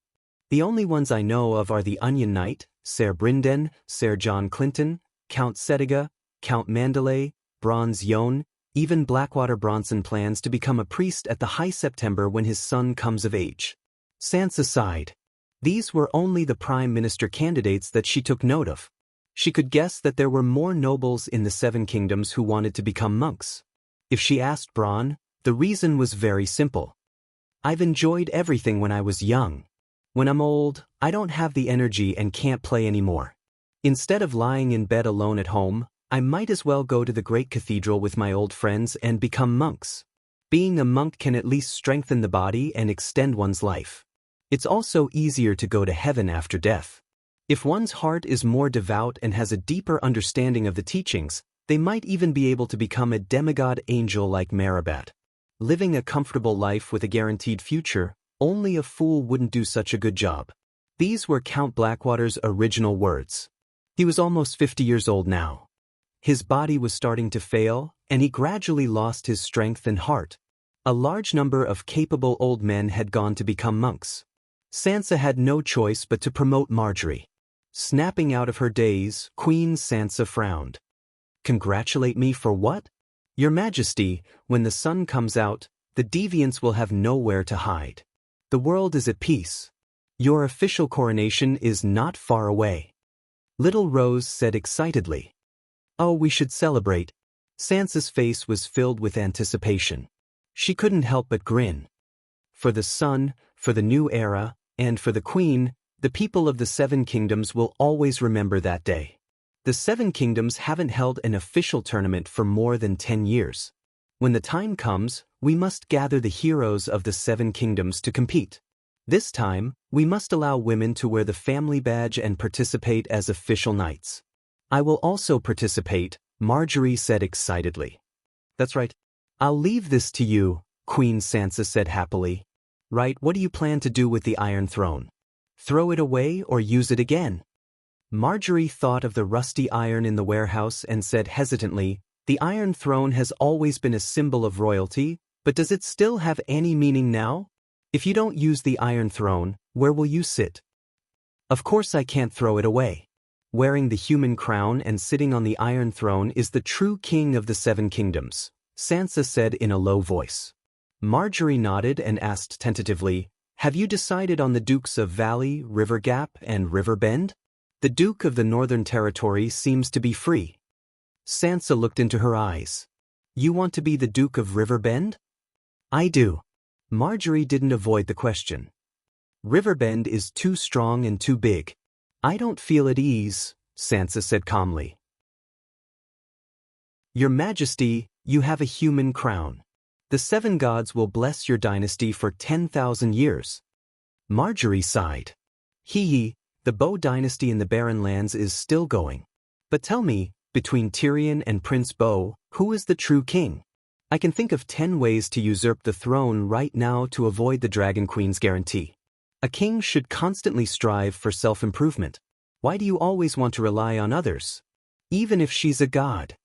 The only ones I know of are the Onion Knight, Ser Brynden, Ser Jon Clinton, Count Settiga, Count Mandalay, Bronze Yohn. Even Blackwater Bronson plans to become a priest at the High September when his son comes of age. Sansa sighed. These were only the prime minister candidates that she took note of. She could guess that there were more nobles in the Seven Kingdoms who wanted to become monks. If she asked Bronn, the reason was very simple. I've enjoyed everything when I was young. When I'm old, I don't have the energy and can't play anymore. Instead of lying in bed alone at home, I might as well go to the great cathedral with my old friends and become monks. Being a monk can at least strengthen the body and extend one's life. It's also easier to go to heaven after death. If one's heart is more devout and has a deeper understanding of the teachings, they might even be able to become a demigod angel like Marabat. Living a comfortable life with a guaranteed future, only a fool wouldn't do such a good job. These were Count Blackwater's original words. He was almost 50 years old now. His body was starting to fail, and he gradually lost his strength and heart. A large number of capable old men had gone to become monks. Sansa had no choice but to promote Margaery. Snapping out of her daze, Queen Sansa frowned. Congratulate me for what? Your Majesty, when the sun comes out, the deviants will have nowhere to hide. The world is at peace. Your official coronation is not far away. Little Rose said excitedly. Oh, we should celebrate. Sansa's face was filled with anticipation. She couldn't help but grin. For the sun, for the new era, and for the Queen, the people of the Seven Kingdoms will always remember that day. The Seven Kingdoms haven't held an official tournament for more than 10 years. When the time comes, we must gather the heroes of the Seven Kingdoms to compete. This time, we must allow women to wear the family badge and participate as official knights. I will also participate, Margaery said excitedly. That's right. I'll leave this to you, Queen Sansa said happily. Right, what do you plan to do with the Iron Throne? Throw it away or use it again? Margaery thought of the rusty iron in the warehouse and said hesitantly, The Iron Throne has always been a symbol of royalty, but does it still have any meaning now? If you don't use the Iron Throne, where will you sit? Of course I can't throw it away. Wearing the human crown and sitting on the Iron Throne is the true king of the Seven Kingdoms, Sansa said in a low voice. Marjorie nodded and asked tentatively, have you decided on the Dukes of Valley, River Gap, and River Bend? The Duke of the Northern Territory seems to be free. Sansa looked into her eyes. You want to be the Duke of River Bend? I do. Marjorie didn't avoid the question. Riverbend is too strong and too big. I don't feel at ease, Sansa said calmly. Your Majesty, you have a human crown. The seven gods will bless your dynasty for 10,000 years. Marjorie sighed. Hee, the Bow dynasty in the Barren Lands is still going. But tell me, between Tyrion and Prince Bow, who is the true king? I can think of 10 ways to usurp the throne right now to avoid the Dragon Queen's guarantee. A king should constantly strive for self-improvement. Why do you always want to rely on others? Even if she's a god.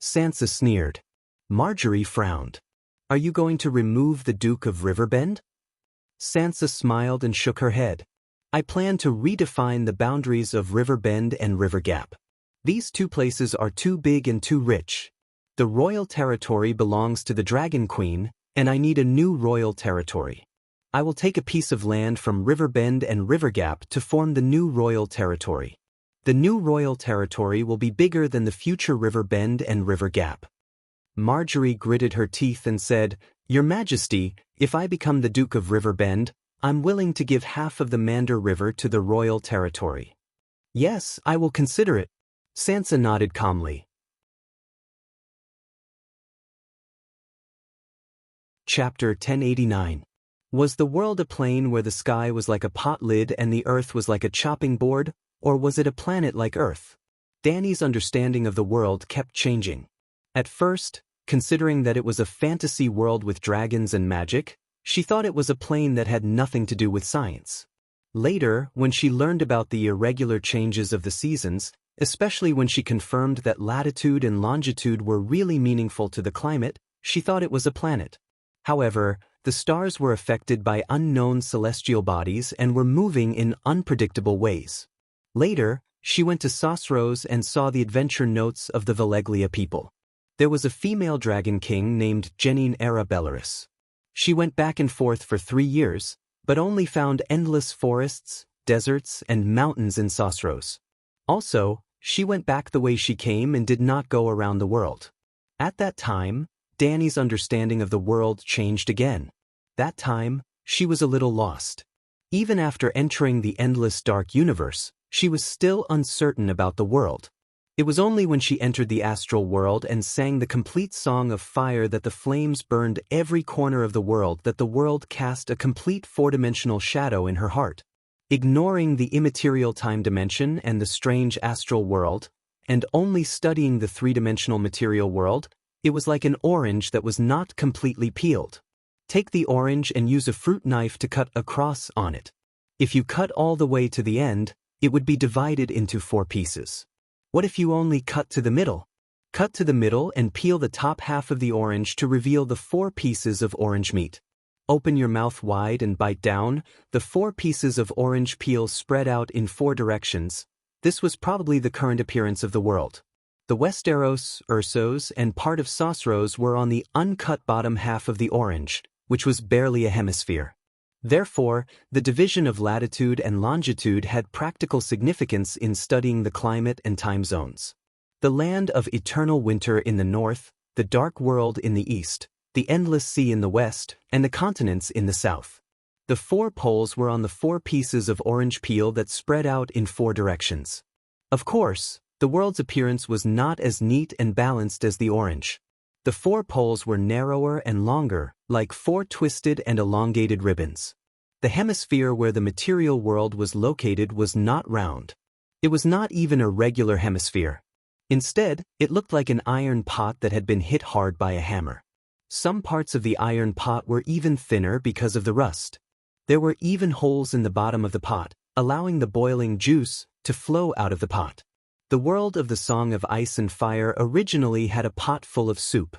Sansa sneered. Marjorie frowned. Are you going to remove the Duke of Riverbend? Sansa smiled and shook her head. I plan to redefine the boundaries of Riverbend and River Gap. These two places are too big and too rich. The royal territory belongs to the Dragon Queen, and I need a new royal territory. I will take a piece of land from Riverbend and River Gap to form the new royal territory. The new royal territory will be bigger than the future Riverbend and River Gap. Marjorie gritted her teeth and said, Your Majesty, if I become the Duke of Riverbend, I'm willing to give half of the Mander River to the royal territory. Yes, I will consider it. Sansa nodded calmly. Chapter 1089. Was the world a plane where the sky was like a pot lid and the earth was like a chopping board, or was it a planet like Earth? Dany's understanding of the world kept changing. At first, considering that it was a fantasy world with dragons and magic, she thought it was a plane that had nothing to do with science. Later, when she learned about the irregular changes of the seasons, especially when she confirmed that latitude and longitude were really meaningful to the climate, she thought it was a planet. However, the stars were affected by unknown celestial bodies and were moving in unpredictable ways. Later, she went to Sosros and saw the adventure notes of the Valeglia people. There was a female dragon king named Jenine Era Bellerus. She went back and forth for 3 years, but only found endless forests, deserts, and mountains in Sosros. Also, she went back the way she came and did not go around the world. At that time, Dany's understanding of the world changed again. That time, she was a little lost. Even after entering the endless dark universe, she was still uncertain about the world. It was only when she entered the astral world and sang the complete song of fire that the flames burned every corner of the world that the world cast a complete four-dimensional shadow in her heart. Ignoring the immaterial time dimension and the strange astral world, and only studying the three-dimensional material world, it was like an orange that was not completely peeled. Take the orange and use a fruit knife to cut a cross on it. If you cut all the way to the end, it would be divided into 4 pieces. What if you only cut to the middle? Cut to the middle and peel the top half of the orange to reveal the 4 pieces of orange meat. Open your mouth wide and bite down. The 4 pieces of orange peel spread out in 4 directions. This was probably the current appearance of the world. The Westeros, Ursos, and part of Sosros were on the uncut bottom half of the orange, which was barely a hemisphere. Therefore, the division of latitude and longitude had practical significance in studying the climate and time zones. The land of eternal winter in the north, the dark world in the east, the endless sea in the west, and the continents in the south. The 4 poles were on the 4 pieces of orange peel that spread out in 4 directions. Of course, the world's appearance was not as neat and balanced as the orange. The 4 poles were narrower and longer, like 4 twisted and elongated ribbons. The hemisphere where the material world was located was not round. It was not even a regular hemisphere. Instead, it looked like an iron pot that had been hit hard by a hammer. Some parts of the iron pot were even thinner because of the rust. There were even holes in the bottom of the pot, allowing the boiling juice to flow out of the pot. The world of the Song of Ice and Fire originally had a pot full of soup.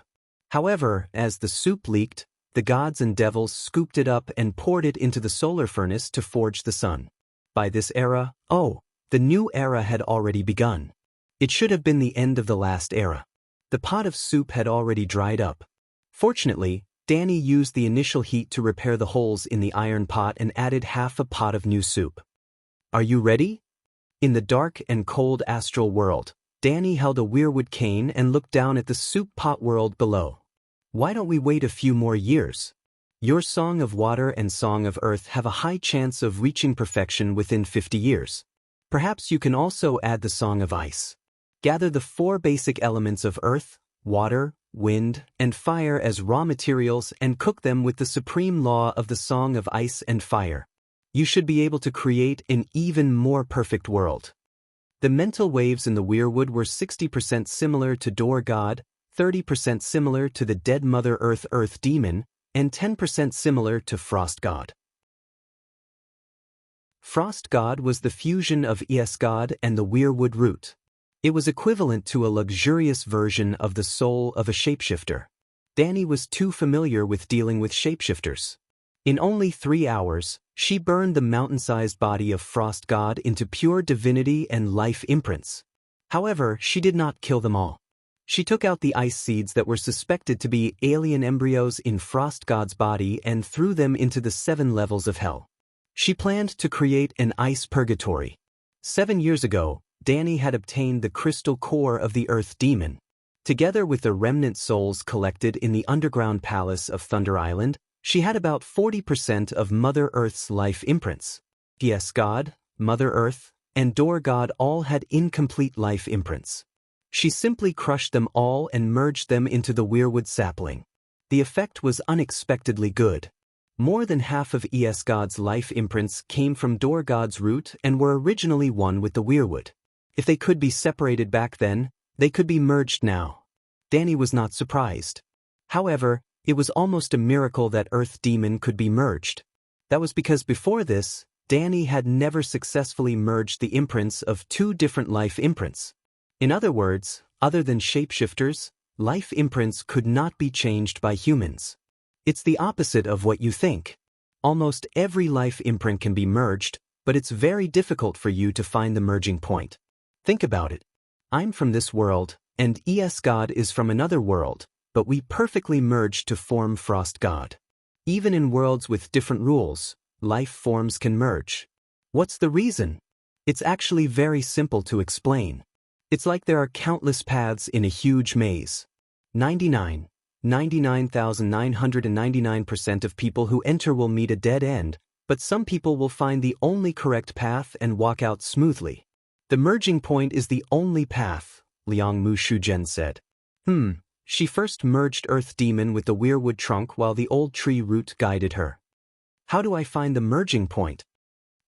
However, as the soup leaked, the gods and devils scooped it up and poured it into the solar furnace to forge the sun. By this era, the new era had already begun. It should have been the end of the last era. The pot of soup had already dried up. Fortunately, Danny used the initial heat to repair the holes in the iron pot and added half a pot of new soup. Are you ready? In the dark and cold astral world, Danny held a weirwood cane and looked down at the soup pot world below. Why don't we wait a few more years? Your Song of Water and Song of Earth have a high chance of reaching perfection within 50 years. Perhaps you can also add the Song of Ice. Gather the 4 basic elements of earth, water, wind, and fire as raw materials and cook them with the supreme law of the Song of Ice and Fire. You should be able to create an even more perfect world. The mental waves in the weirwood were 60% similar to Door God, 30% similar to the dead Mother Earth Demon, and 10% similar to Frost God. Frost God was the fusion of Es God and the weirwood root. It was equivalent to a luxurious version of the soul of a shapeshifter. Danny was too familiar with dealing with shapeshifters. In only 3 hours, she burned the mountain-sized body of Frost God into pure divinity and life imprints. However, she did not kill them all. She took out the ice seeds that were suspected to be alien embryos in Frost God's body and threw them into the 7 levels of hell. She planned to create an ice purgatory. 7 years ago, Danny had obtained the crystal core of the Earth Demon. Together with the remnant souls collected in the underground palace of Thunder Island, she had about 40% of Mother Earth's life imprints. Es God, Mother Earth, and Door God all had incomplete life imprints. She simply crushed them all and merged them into the weirwood sapling. The effect was unexpectedly good. More than half of Es God's life imprints came from Door God's root and were originally one with the weirwood. If they could be separated back then, they could be merged now. Danny was not surprised. However, it was almost a miracle that Earth Demon could be merged. That was because before this, Danny had never successfully merged the imprints of 2 different life imprints. In other words, other than shapeshifters, life imprints could not be changed by humans. It's the opposite of what you think. Almost every life imprint can be merged, but it's very difficult for you to find the merging point. Think about it. I'm from this world, and Es God is from another world, but we perfectly merged to form Frost God. Even in worlds with different rules, life forms can merge. What's the reason? It's actually very simple to explain. It's like there are countless paths in a huge maze. 99,999% of people who enter will meet a dead end, but some people will find the only correct path and walk out smoothly. The merging point is the only path, Liang Mu Shujen said. She first merged Earth Demon with the weirwood trunk while the old tree root guided her. How do I find the merging point?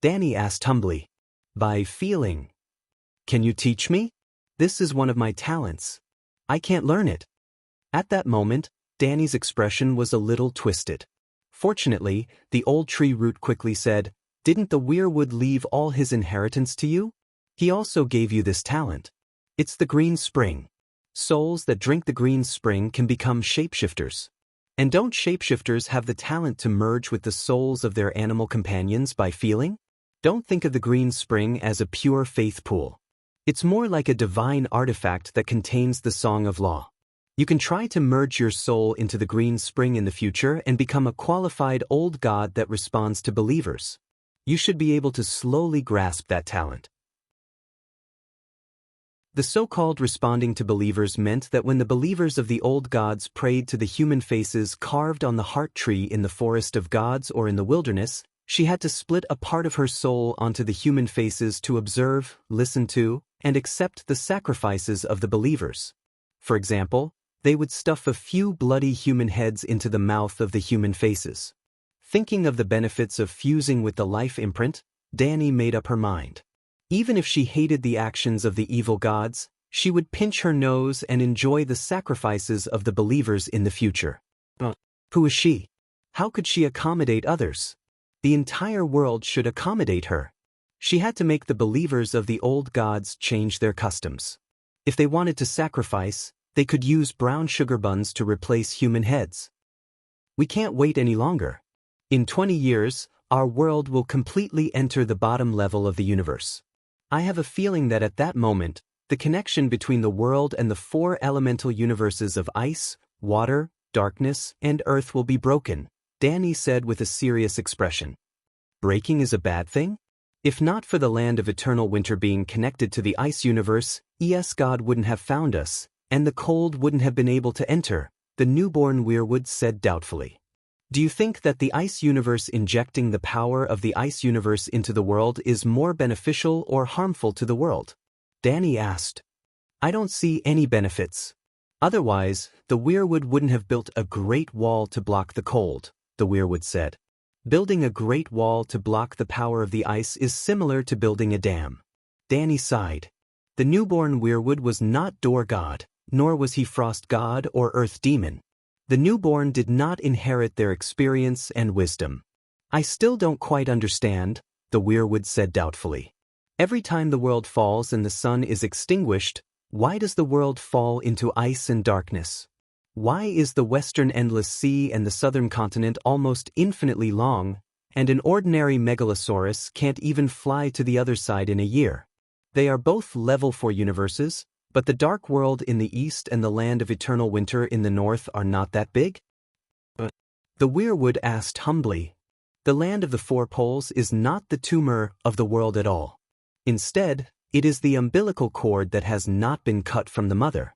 Danny asked humbly. By feeling. Can you teach me? This is one of my talents. I can't learn it. At that moment, Danny's expression was a little twisted. Fortunately, the old tree root quickly said, "Didn't the weirwood leave all his inheritance to you? He also gave you this talent. It's the green spring. Souls that drink the green spring can become shapeshifters. And don't shapeshifters have the talent to merge with the souls of their animal companions by feeling? Don't think of the green spring as a pure faith pool. It's more like a divine artifact that contains the Song of Law. You can try to merge your soul into the green spring in the future and become a qualified old god that responds to believers. You should be able to slowly grasp that talent." The so-called responding to believers meant that when the believers of the old gods prayed to the human faces carved on the heart tree in the forest of gods or in the wilderness, she had to split a part of her soul onto the human faces to observe, listen to, and accept the sacrifices of the believers. For example, they would stuff a few bloody human heads into the mouth of the human faces. Thinking of the benefits of fusing with the life imprint, Danny made up her mind. Even if she hated the actions of the evil gods, she would pinch her nose and enjoy the sacrifices of the believers in the future. But who is she? How could she accommodate others? The entire world should accommodate her. She had to make the believers of the old gods change their customs. If they wanted to sacrifice, they could use brown sugar buns to replace human heads. We can't wait any longer. In 20 years, our world will completely enter the bottom level of the universe. I have a feeling that at that moment, the connection between the world and the four elemental universes of ice, water, darkness, and earth will be broken, Danny said with a serious expression. Breaking is a bad thing? If not for the land of eternal winter being connected to the ice universe, God wouldn't have found us, and the cold wouldn't have been able to enter, the newborn weirwood said doubtfully. Do you think that the ice universe injecting the power of the ice universe into the world is more beneficial or harmful to the world? Danny asked. I don't see any benefits. Otherwise, the weirwood wouldn't have built a great wall to block the cold, the weirwood said. Building a great wall to block the power of the ice is similar to building a dam. Danny sighed. The newborn weirwood was not door god, nor was he frost god or earth demon. The newborn did not inherit their experience and wisdom. I still don't quite understand, the weirwood said doubtfully. Every time the world falls and the sun is extinguished, why does the world fall into ice and darkness? Why is the western endless sea and the southern continent almost infinitely long, and an ordinary megalosaurus can't even fly to the other side in a year? They are both level 4 universes, but the dark world in the east and the land of eternal winter in the north are not that big? The weirwood asked humbly. The land of the 4 poles is not the tumor of the world at all. Instead, it is the umbilical cord that has not been cut from the mother.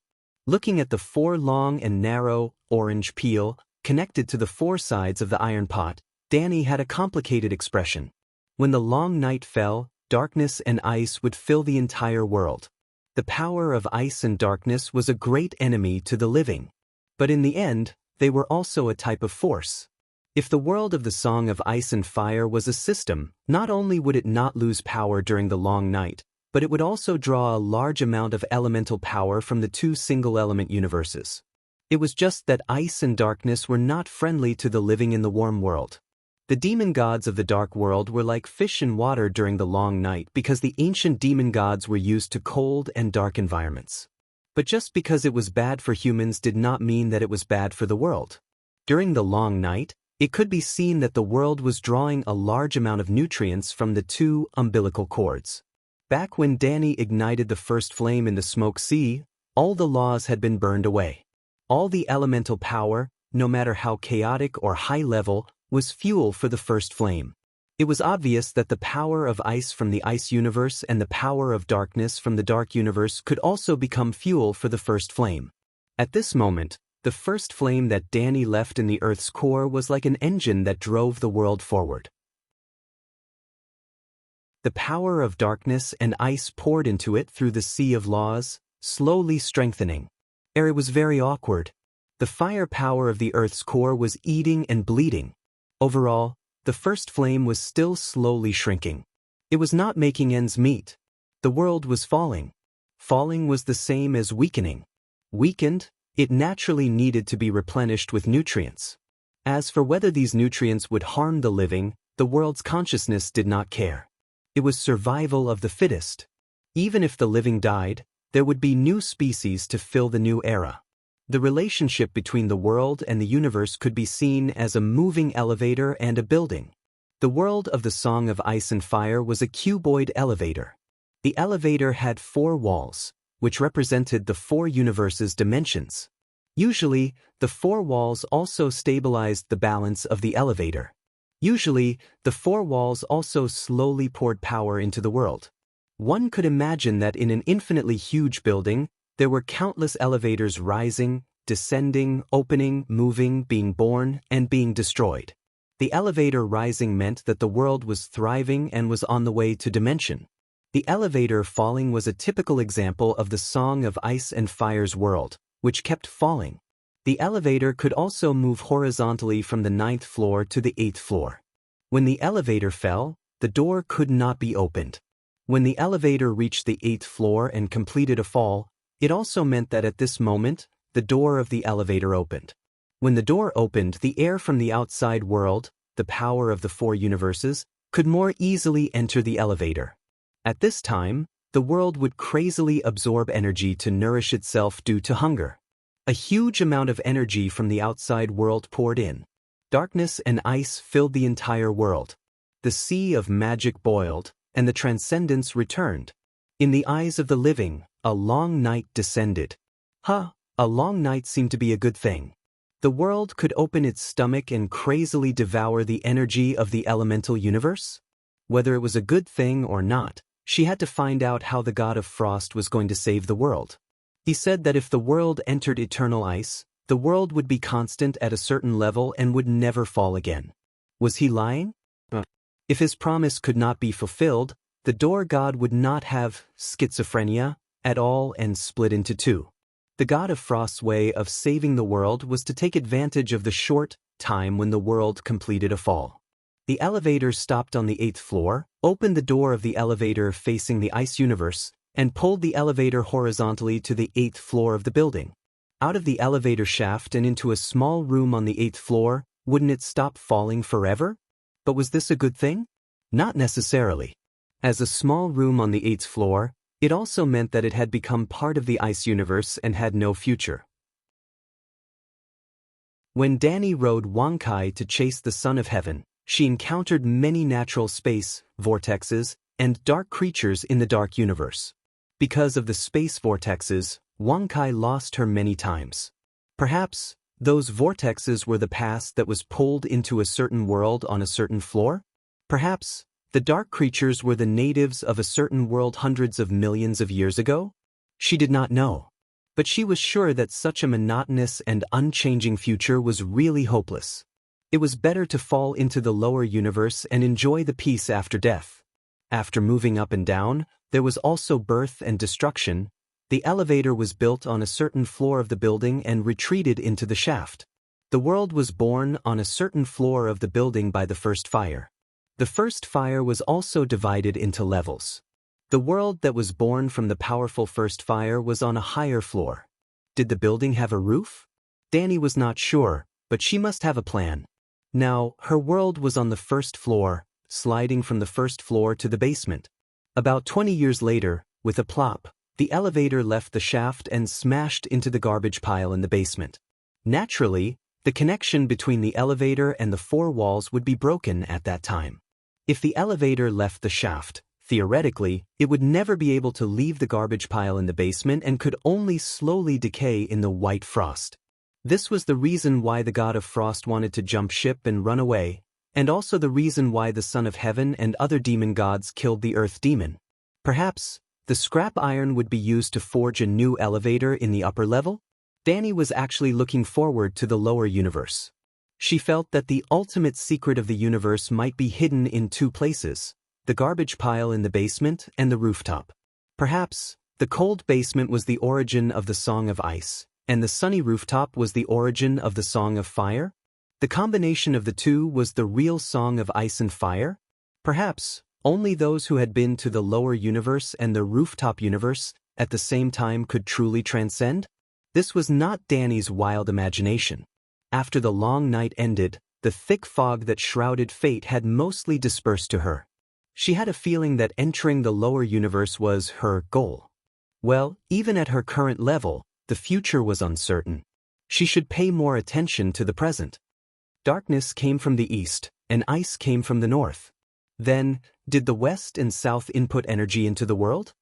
Looking at the 4 long and narrow, orange peel, connected to the 4 sides of the iron pot, Danny had a complicated expression. When the long night fell, darkness and ice would fill the entire world. The power of ice and darkness was a great enemy to the living. But in the end, they were also a type of force. If the world of the Song of Ice and Fire was a system, not only would it not lose power during the long night, but it would also draw a large amount of elemental power from the 2 single-element universes. It was just that ice and darkness were not friendly to the living in the warm world. The demon gods of the dark world were like fish in water during the long night because the ancient demon gods were used to cold and dark environments. But just because it was bad for humans did not mean that it was bad for the world. During the long night, it could be seen that the world was drawing a large amount of nutrients from the 2 umbilical cords. Back when Danny ignited the first flame in the smoke sea, all the laws had been burned away. All the elemental power, no matter how chaotic or high level, was fuel for the first flame. It was obvious that the power of ice from the ice universe and the power of darkness from the dark universe could also become fuel for the first flame. At this moment, the first flame that Danny left in the Earth's core was like an engine that drove the world forward. The power of darkness and ice poured into it through the sea of laws, slowly strengthening. It was very awkward. The fire power of the Earth's core was eating and bleeding. Overall, the first flame was still slowly shrinking. It was not making ends meet. The world was falling. Falling was the same as weakening. Weakened, it naturally needed to be replenished with nutrients. As for whether these nutrients would harm the living, the world's consciousness did not care. It was survival of the fittest. Even if the living died, there would be new species to fill the new era. The relationship between the world and the universe could be seen as a moving elevator and a building. The world of the Song of Ice and Fire was a cuboid elevator. The elevator had 4 walls, which represented the 4 universes' dimensions. Usually, the 4 walls also stabilized the balance of the elevator. Usually, the 4 walls also slowly poured power into the world. One could imagine that in an infinitely huge building, there were countless elevators rising, descending, opening, moving, being born, and being destroyed. The elevator rising meant that the world was thriving and was on the way to dimension. The elevator falling was a typical example of the Song of Ice and Fire's world, which kept falling. The elevator could also move horizontally from the 9th floor to the 8th floor. When the elevator fell, the door could not be opened. When the elevator reached the 8th floor and completed a fall, it also meant that at this moment, the door of the elevator opened. When the door opened, the air from the outside world, the power of the 4 universes, could more easily enter the elevator. At this time, the world would crazily absorb energy to nourish itself due to hunger. A huge amount of energy from the outside world poured in. Darkness and ice filled the entire world. The sea of magic boiled, and the transcendence returned. In the eyes of the living, a long night descended. A long night seemed to be a good thing. The world could open its stomach and crazily devour the energy of the elemental universe? Whether it was a good thing or not, she had to find out how the god of frost was going to save the world. He said that if the world entered eternal ice, the world would be constant at a certain level and would never fall again. Was he lying? If his promise could not be fulfilled, the door god would not have schizophrenia at all and split into two. The god of frost's way of saving the world was to take advantage of the short time when the world completed a fall. The elevator stopped on the 8th floor, opened the door of the elevator facing the ice universe, and pulled the elevator horizontally to the 8th floor of the building. Out of the elevator shaft and into a small room on the 8th floor, wouldn't it stop falling forever? But was this a good thing? Not necessarily. As a small room on the 8th floor, it also meant that it had become part of the ice universe and had no future. When Danny rode Wankai to chase the son of heaven, she encountered many natural space vortexes and dark creatures in the dark universe. Because of the space vortexes, Wankai lost her many times. Perhaps those vortexes were the past that was pulled into a certain world on a certain floor? Perhaps the dark creatures were the natives of a certain world hundreds of millions of years ago? She did not know. But she was sure that such a monotonous and unchanging future was really hopeless. It was better to fall into the lower universe and enjoy the peace after death. After moving up and down, there was also birth and destruction. The elevator was built on a certain floor of the building and retreated into the shaft. The world was born on a certain floor of the building by the first fire. The first fire was also divided into levels. The world that was born from the powerful first fire was on a higher floor. Did the building have a roof? Danny was not sure, but she must have a plan. Now, her world was on the first floor, sliding from the first floor to the basement. About 20 years later, with a plop, the elevator left the shaft and smashed into the garbage pile in the basement. Naturally, the connection between the elevator and the four walls would be broken at that time. If the elevator left the shaft, theoretically, it would never be able to leave the garbage pile in the basement and could only slowly decay in the white frost. This was the reason why the god of frost wanted to jump ship and run away, and also the reason why the son of heaven and other demon gods killed the earth demon. Perhaps the scrap iron would be used to forge a new elevator in the upper level? Danny was actually looking forward to the lower universe. She felt that the ultimate secret of the universe might be hidden in two places, the garbage pile in the basement and the rooftop. Perhaps the cold basement was the origin of the Song of Ice, and the sunny rooftop was the origin of the Song of Fire? The combination of the two was the real Song of Ice and Fire? Perhaps only those who had been to the lower universe and the rooftop universe at the same time could truly transcend? This was not Danny's wild imagination. After the long night ended, the thick fog that shrouded fate had mostly dispersed to her. She had a feeling that entering the lower universe was her goal. Well, even at her current level, the future was uncertain. She should pay more attention to the present. Darkness came from the east, and ice came from the north. Then, did the west and south input energy into the world?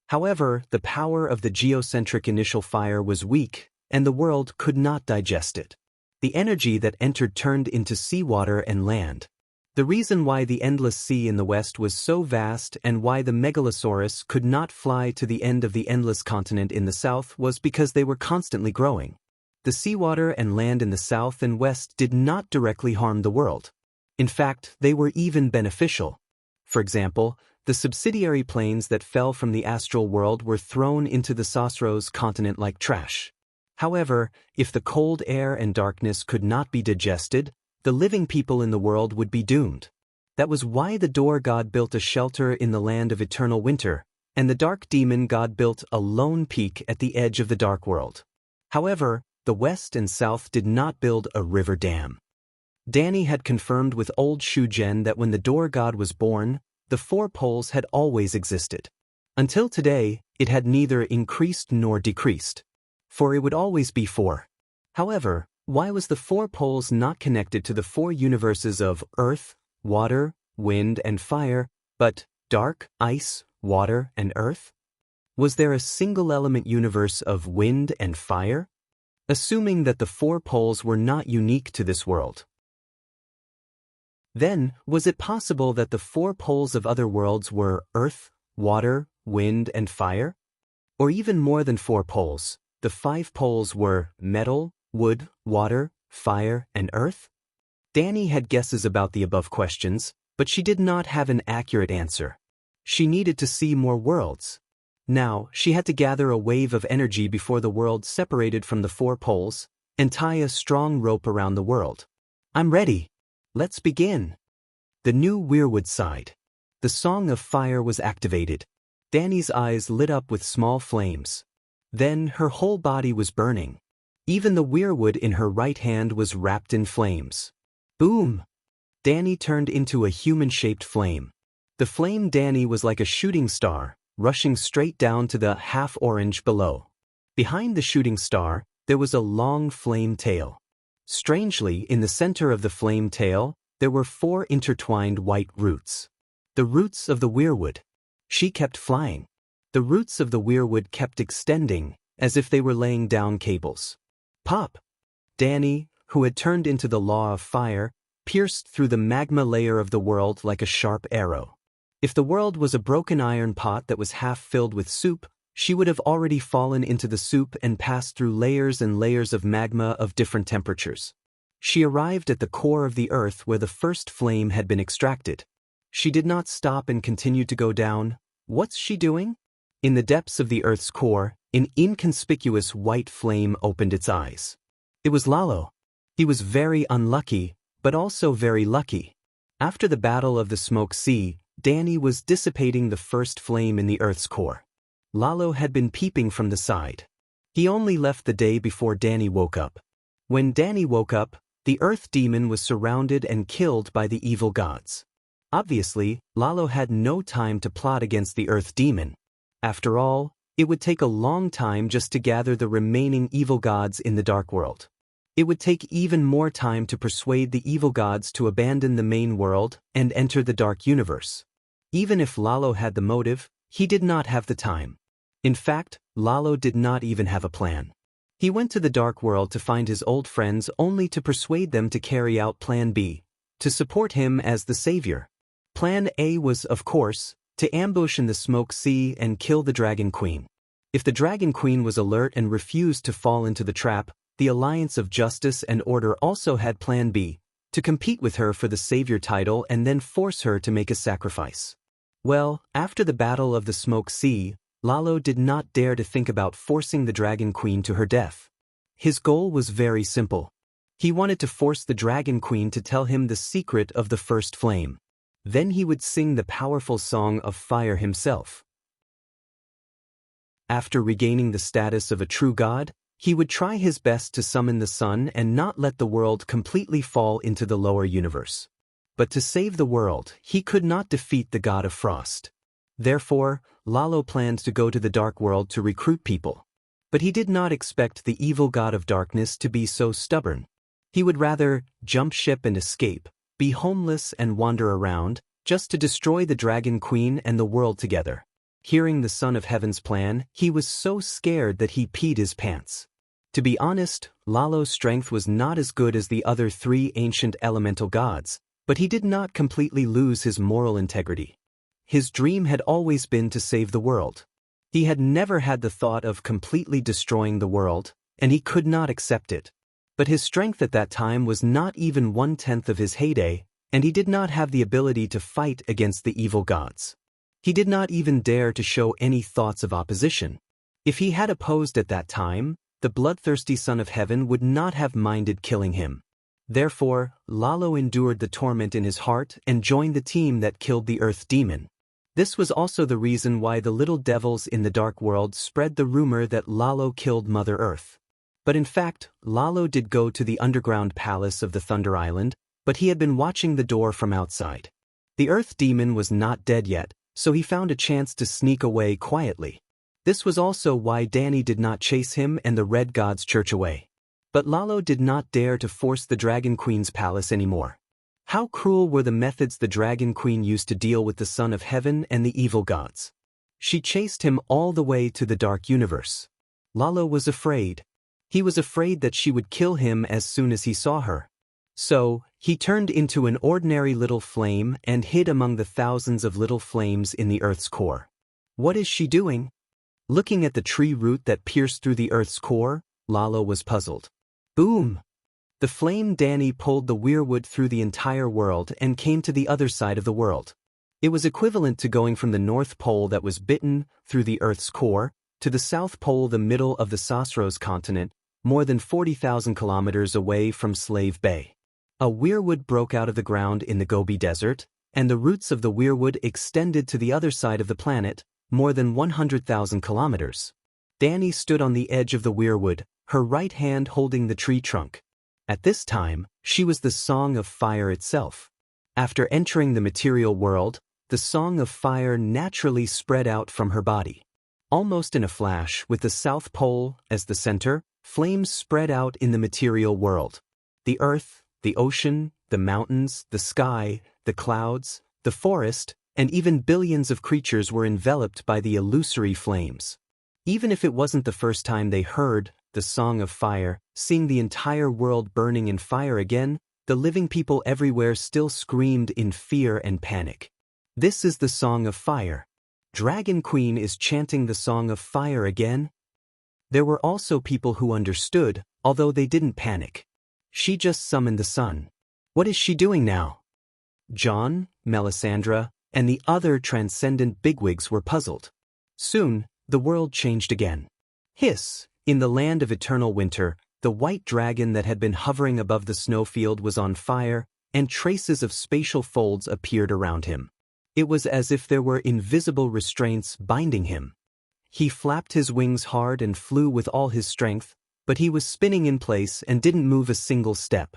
However, the power of the geocentric initial fire was weak, and the world could not digest it. The energy that entered turned into seawater and land. The reason why the endless sea in the west was so vast and why the megalosaurus could not fly to the end of the endless continent in the south was because they were constantly growing. The seawater and land in the south and west did not directly harm the world. In fact, they were even beneficial. For example, the subsidiary planes that fell from the astral world were thrown into the Sosros continent like trash. However, if the cold air and darkness could not be digested, the living people in the world would be doomed. That was why the door god built a shelter in the land of eternal winter, and the dark demon god built a lone peak at the edge of the dark world. However, the west and south did not build a river dam. Danny had confirmed with old Shujen that when the door god was born, the four poles had always existed. Until today, it had neither increased nor decreased. For it would always be four. However, why was the four poles not connected to the four universes of earth, water, wind, and fire, but dark, ice, water, and earth? Was there a single-element universe of wind and fire? Assuming that the four poles were not unique to this world. Then, was it possible that the four poles of other worlds were earth, water, wind, and fire? Or even more than four poles, the five poles were metal, wood, water, fire, and earth? Danny had guesses about the above questions, but she did not have an accurate answer. She needed to see more worlds. Now, she had to gather a wave of energy before the world separated from the four poles, and tie a strong rope around the world. I'm ready. Let's begin. The new weirwood sighed. The Song of Fire was activated. Danny's eyes lit up with small flames. Then her whole body was burning. Even the weirwood in her right hand was wrapped in flames. Boom! Danny turned into a human-shaped flame. The flame Danny was like a shooting star, rushing straight down to the half-orange below. Behind the shooting star, there was a long flame tail. Strangely, in the center of the flame tail, there were four intertwined white roots. The roots of the weirwood. She kept flying. The roots of the weirwood kept extending, as if they were laying down cables. Pop! Danny, who had turned into the law of fire, pierced through the magma layer of the world like a sharp arrow. If the world was a broken iron pot that was half filled with soup, she would have already fallen into the soup and passed through layers and layers of magma of different temperatures. She arrived at the core of the earth where the first flame had been extracted. She did not stop and continued to go down. What's she doing? In the depths of the earth's core, an inconspicuous white flame opened its eyes. It was Lalo. He was very unlucky, but also very lucky. After the Battle of the Smoke Sea, Danny was dissipating the first flame in the earth's core. Lalo had been peeping from the side. He only left the day before Danny woke up. When Danny woke up, the earth demon was surrounded and killed by the evil gods. Obviously, Lalo had no time to plot against the earth demon. After all, it would take a long time just to gather the remaining evil gods in the dark world. It would take even more time to persuade the evil gods to abandon the main world and enter the dark universe. Even if Lalo had the motive, he did not have the time. In fact, Lalo did not even have a plan. He went to the dark world to find his old friends only to persuade them to carry out Plan B, to support him as the savior. Plan A was, of course, to ambush in the Smoke Sea and kill the Dragon Queen. If the Dragon Queen was alert and refused to fall into the trap, the Alliance of Justice and Order also had Plan B, to compete with her for the savior title and then force her to make a sacrifice. Well, after the Battle of the Smoke Sea, Lalo did not dare to think about forcing the Dragon Queen to her death. His goal was very simple. He wanted to force the Dragon Queen to tell him the secret of the first flame. Then he would sing the powerful Song of Fire himself. After regaining the status of a true god, he would try his best to summon the sun and not let the world completely fall into the lower universe. But to save the world, he could not defeat the god of frost. Therefore, Lalo planned to go to the dark world to recruit people. But he did not expect the evil god of darkness to be so stubborn. He would rather jump ship and escape, be homeless and wander around, just to destroy the Dragon Queen and the world together. Hearing the Son of Heaven's plan, he was so scared that he peed his pants. To be honest, Lalo's strength was not as good as the other three ancient elemental gods, but he did not completely lose his moral integrity. His dream had always been to save the world. He had never had the thought of completely destroying the world, and he could not accept it. But his strength at that time was not even 1/10 of his heyday, and he did not have the ability to fight against the evil gods. He did not even dare to show any thoughts of opposition. If he had opposed at that time, the bloodthirsty Son of Heaven would not have minded killing him. Therefore, Lalo endured the torment in his heart and joined the team that killed the Earth Demon. This was also the reason why the little devils in the dark world spread the rumor that Lalo killed Mother Earth. But in fact, Lalo did go to the underground palace of the Thunder Island, but he had been watching the door from outside. The Earth Demon was not dead yet, so he found a chance to sneak away quietly. This was also why Danny did not chase him and the Red God's church away. But Lalo did not dare to force the Dragon Queen's palace anymore. How cruel were the methods the Dragon Queen used to deal with the Son of Heaven and the evil gods. She chased him all the way to the Dark Universe. Lalo was afraid. He was afraid that she would kill him as soon as he saw her. So, he turned into an ordinary little flame and hid among the thousands of little flames in the Earth's core. What is she doing? Looking at the tree root that pierced through the Earth's core, Lalo was puzzled. Boom! The flame Danny pulled the weirwood through the entire world and came to the other side of the world. It was equivalent to going from the North Pole that was bitten through the Earth's core to the South Pole, the middle of the Sasros continent, more than 40,000 kilometers away from Slave Bay. A weirwood broke out of the ground in the Gobi Desert, and the roots of the weirwood extended to the other side of the planet, more than 100,000 kilometers. Danny stood on the edge of the weirwood, her right hand holding the tree trunk. At this time, she was the Song of Fire itself. After entering the material world, the Song of Fire naturally spread out from her body. Almost in a flash, with the South Pole as the center, flames spread out in the material world. The earth, the ocean, the mountains, the sky, the clouds, the forest, and even billions of creatures were enveloped by the illusory flames. Even if it wasn't the first time they heard the Song of Fire, seeing the entire world burning in fire again, the living people everywhere still screamed in fear and panic. This is the Song of Fire. Dragon Queen is chanting the Song of Fire again? There were also people who understood, although they didn't panic. She just summoned the sun. What is she doing now? John, Melisandre, and the other transcendent bigwigs were puzzled. Soon, the world changed again. Hiss! In the land of eternal winter, the white dragon that had been hovering above the snowfield was on fire, and traces of spatial folds appeared around him. It was as if there were invisible restraints binding him. He flapped his wings hard and flew with all his strength, but he was spinning in place and didn't move a single step.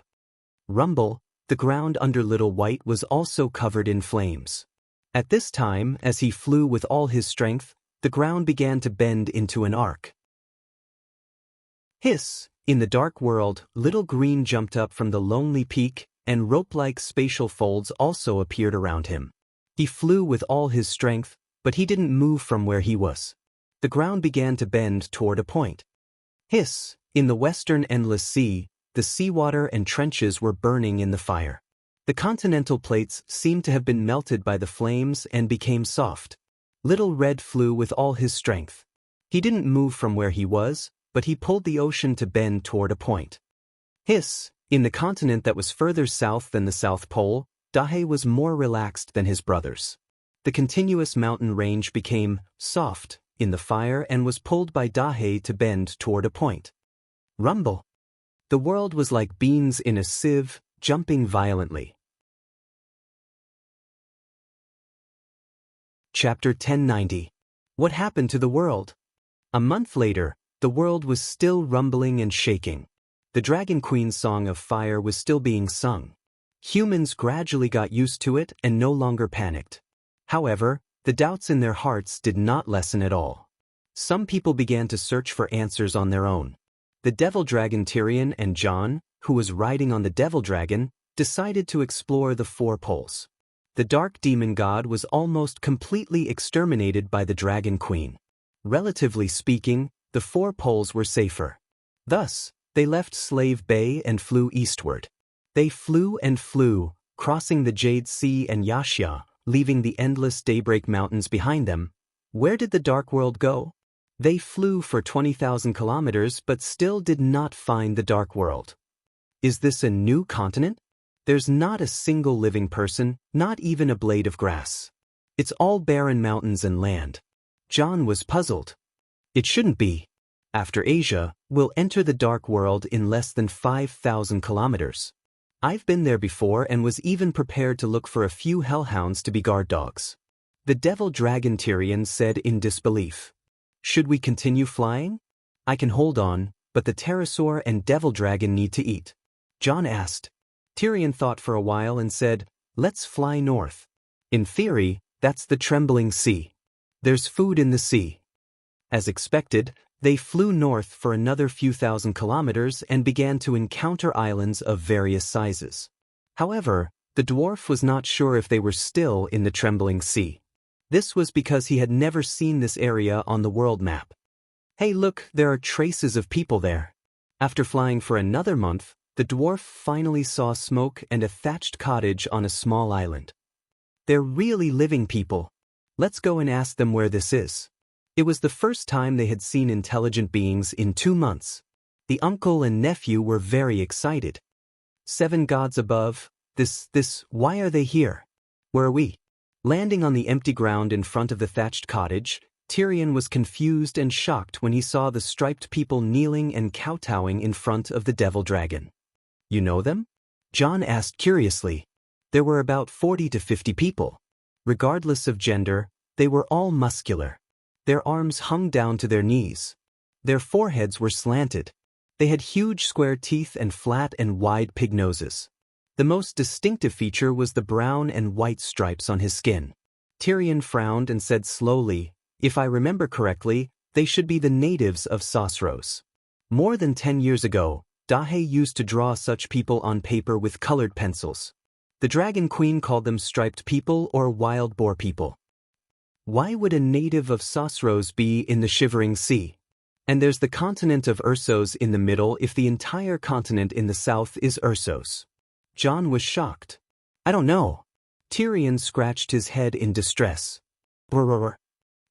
Rumble, the ground under Little White was also covered in flames. At this time, as he flew with all his strength, the ground began to bend into an arc. Hiss! In the dark world, Little Green jumped up from the lonely peak, and rope-like spatial folds also appeared around him. He flew with all his strength, but he didn't move from where he was. The ground began to bend toward a point. Hiss! In the western endless sea, the seawater and trenches were burning in the fire. The continental plates seemed to have been melted by the flames and became soft. Little Red flew with all his strength. He didn't move from where he was, but he pulled the ocean to bend toward a point. Hiss! In the continent that was further south than the South Pole, Dahe was more relaxed than his brothers. The continuous mountain range became soft in the fire and was pulled by Dahe to bend toward a point. Rumble! The world was like beans in a sieve, jumping violently. Chapter 1090. What happened to the world? A month later, the world was still rumbling and shaking. The Dragon Queen's Song of Fire was still being sung. Humans gradually got used to it and no longer panicked. However, the doubts in their hearts did not lessen at all. Some people began to search for answers on their own. The Devil Dragon Tyrion and John, who was riding on the Devil Dragon, decided to explore the four poles. The Dark Demon God was almost completely exterminated by the Dragon Queen. Relatively speaking, the four poles were safer. Thus, they left Slave Bay and flew eastward. They flew and flew, crossing the Jade Sea and Yaxia, leaving the endless Daybreak Mountains behind them. Where did the Dark World go? They flew for 20,000 kilometers but still did not find the Dark World. Is this a new continent? There's not a single living person, not even a blade of grass. It's all barren mountains and land. John was puzzled. It shouldn't be. After Asia, we'll enter the Dark World in less than 5,000 kilometers. I've been there before and was even prepared to look for a few hellhounds to be guard dogs. The Devil Dragon Tyrion said in disbelief. Should we continue flying? I can hold on, but the pterosaur and Devil Dragon need to eat. John asked. Tyrion thought for a while and said, let's fly north. In theory, that's the trembling sea. There's food in the sea. As expected, they flew north for another few thousand kilometers and began to encounter islands of various sizes. However, the dwarf was not sure if they were still in the trembling sea. This was because he had never seen this area on the world map. Hey look, there are traces of people there. After flying for another month, the dwarf finally saw smoke and a thatched cottage on a small island. They're really living people. Let's go and ask them where this is. It was the first time they had seen intelligent beings in 2 months. The uncle and nephew were very excited. 7 gods above, why are they here? Where are we? Landing on the empty ground in front of the thatched cottage, Tyrion was confused and shocked when he saw the striped people kneeling and kowtowing in front of the devil dragon. You know them? Jon asked curiously. There were about 40 to 50 people. Regardless of gender, they were all muscular. Their arms hung down to their knees. Their foreheads were slanted. They had huge square teeth and flat and wide pig noses. The most distinctive feature was the brown and white stripes on his skin. Tyrion frowned and said slowly, if I remember correctly, they should be the natives of Sosros. More than 10 years ago, Dahe used to draw such people on paper with colored pencils. The Dragon Queen called them striped people or wild boar people. Why would a native of Sosros be in the Shivering Sea? And there's the continent of Ursos in the middle if the entire continent in the south is Ursos. Jon was shocked. I don't know. Tyrion scratched his head in distress. Brrr.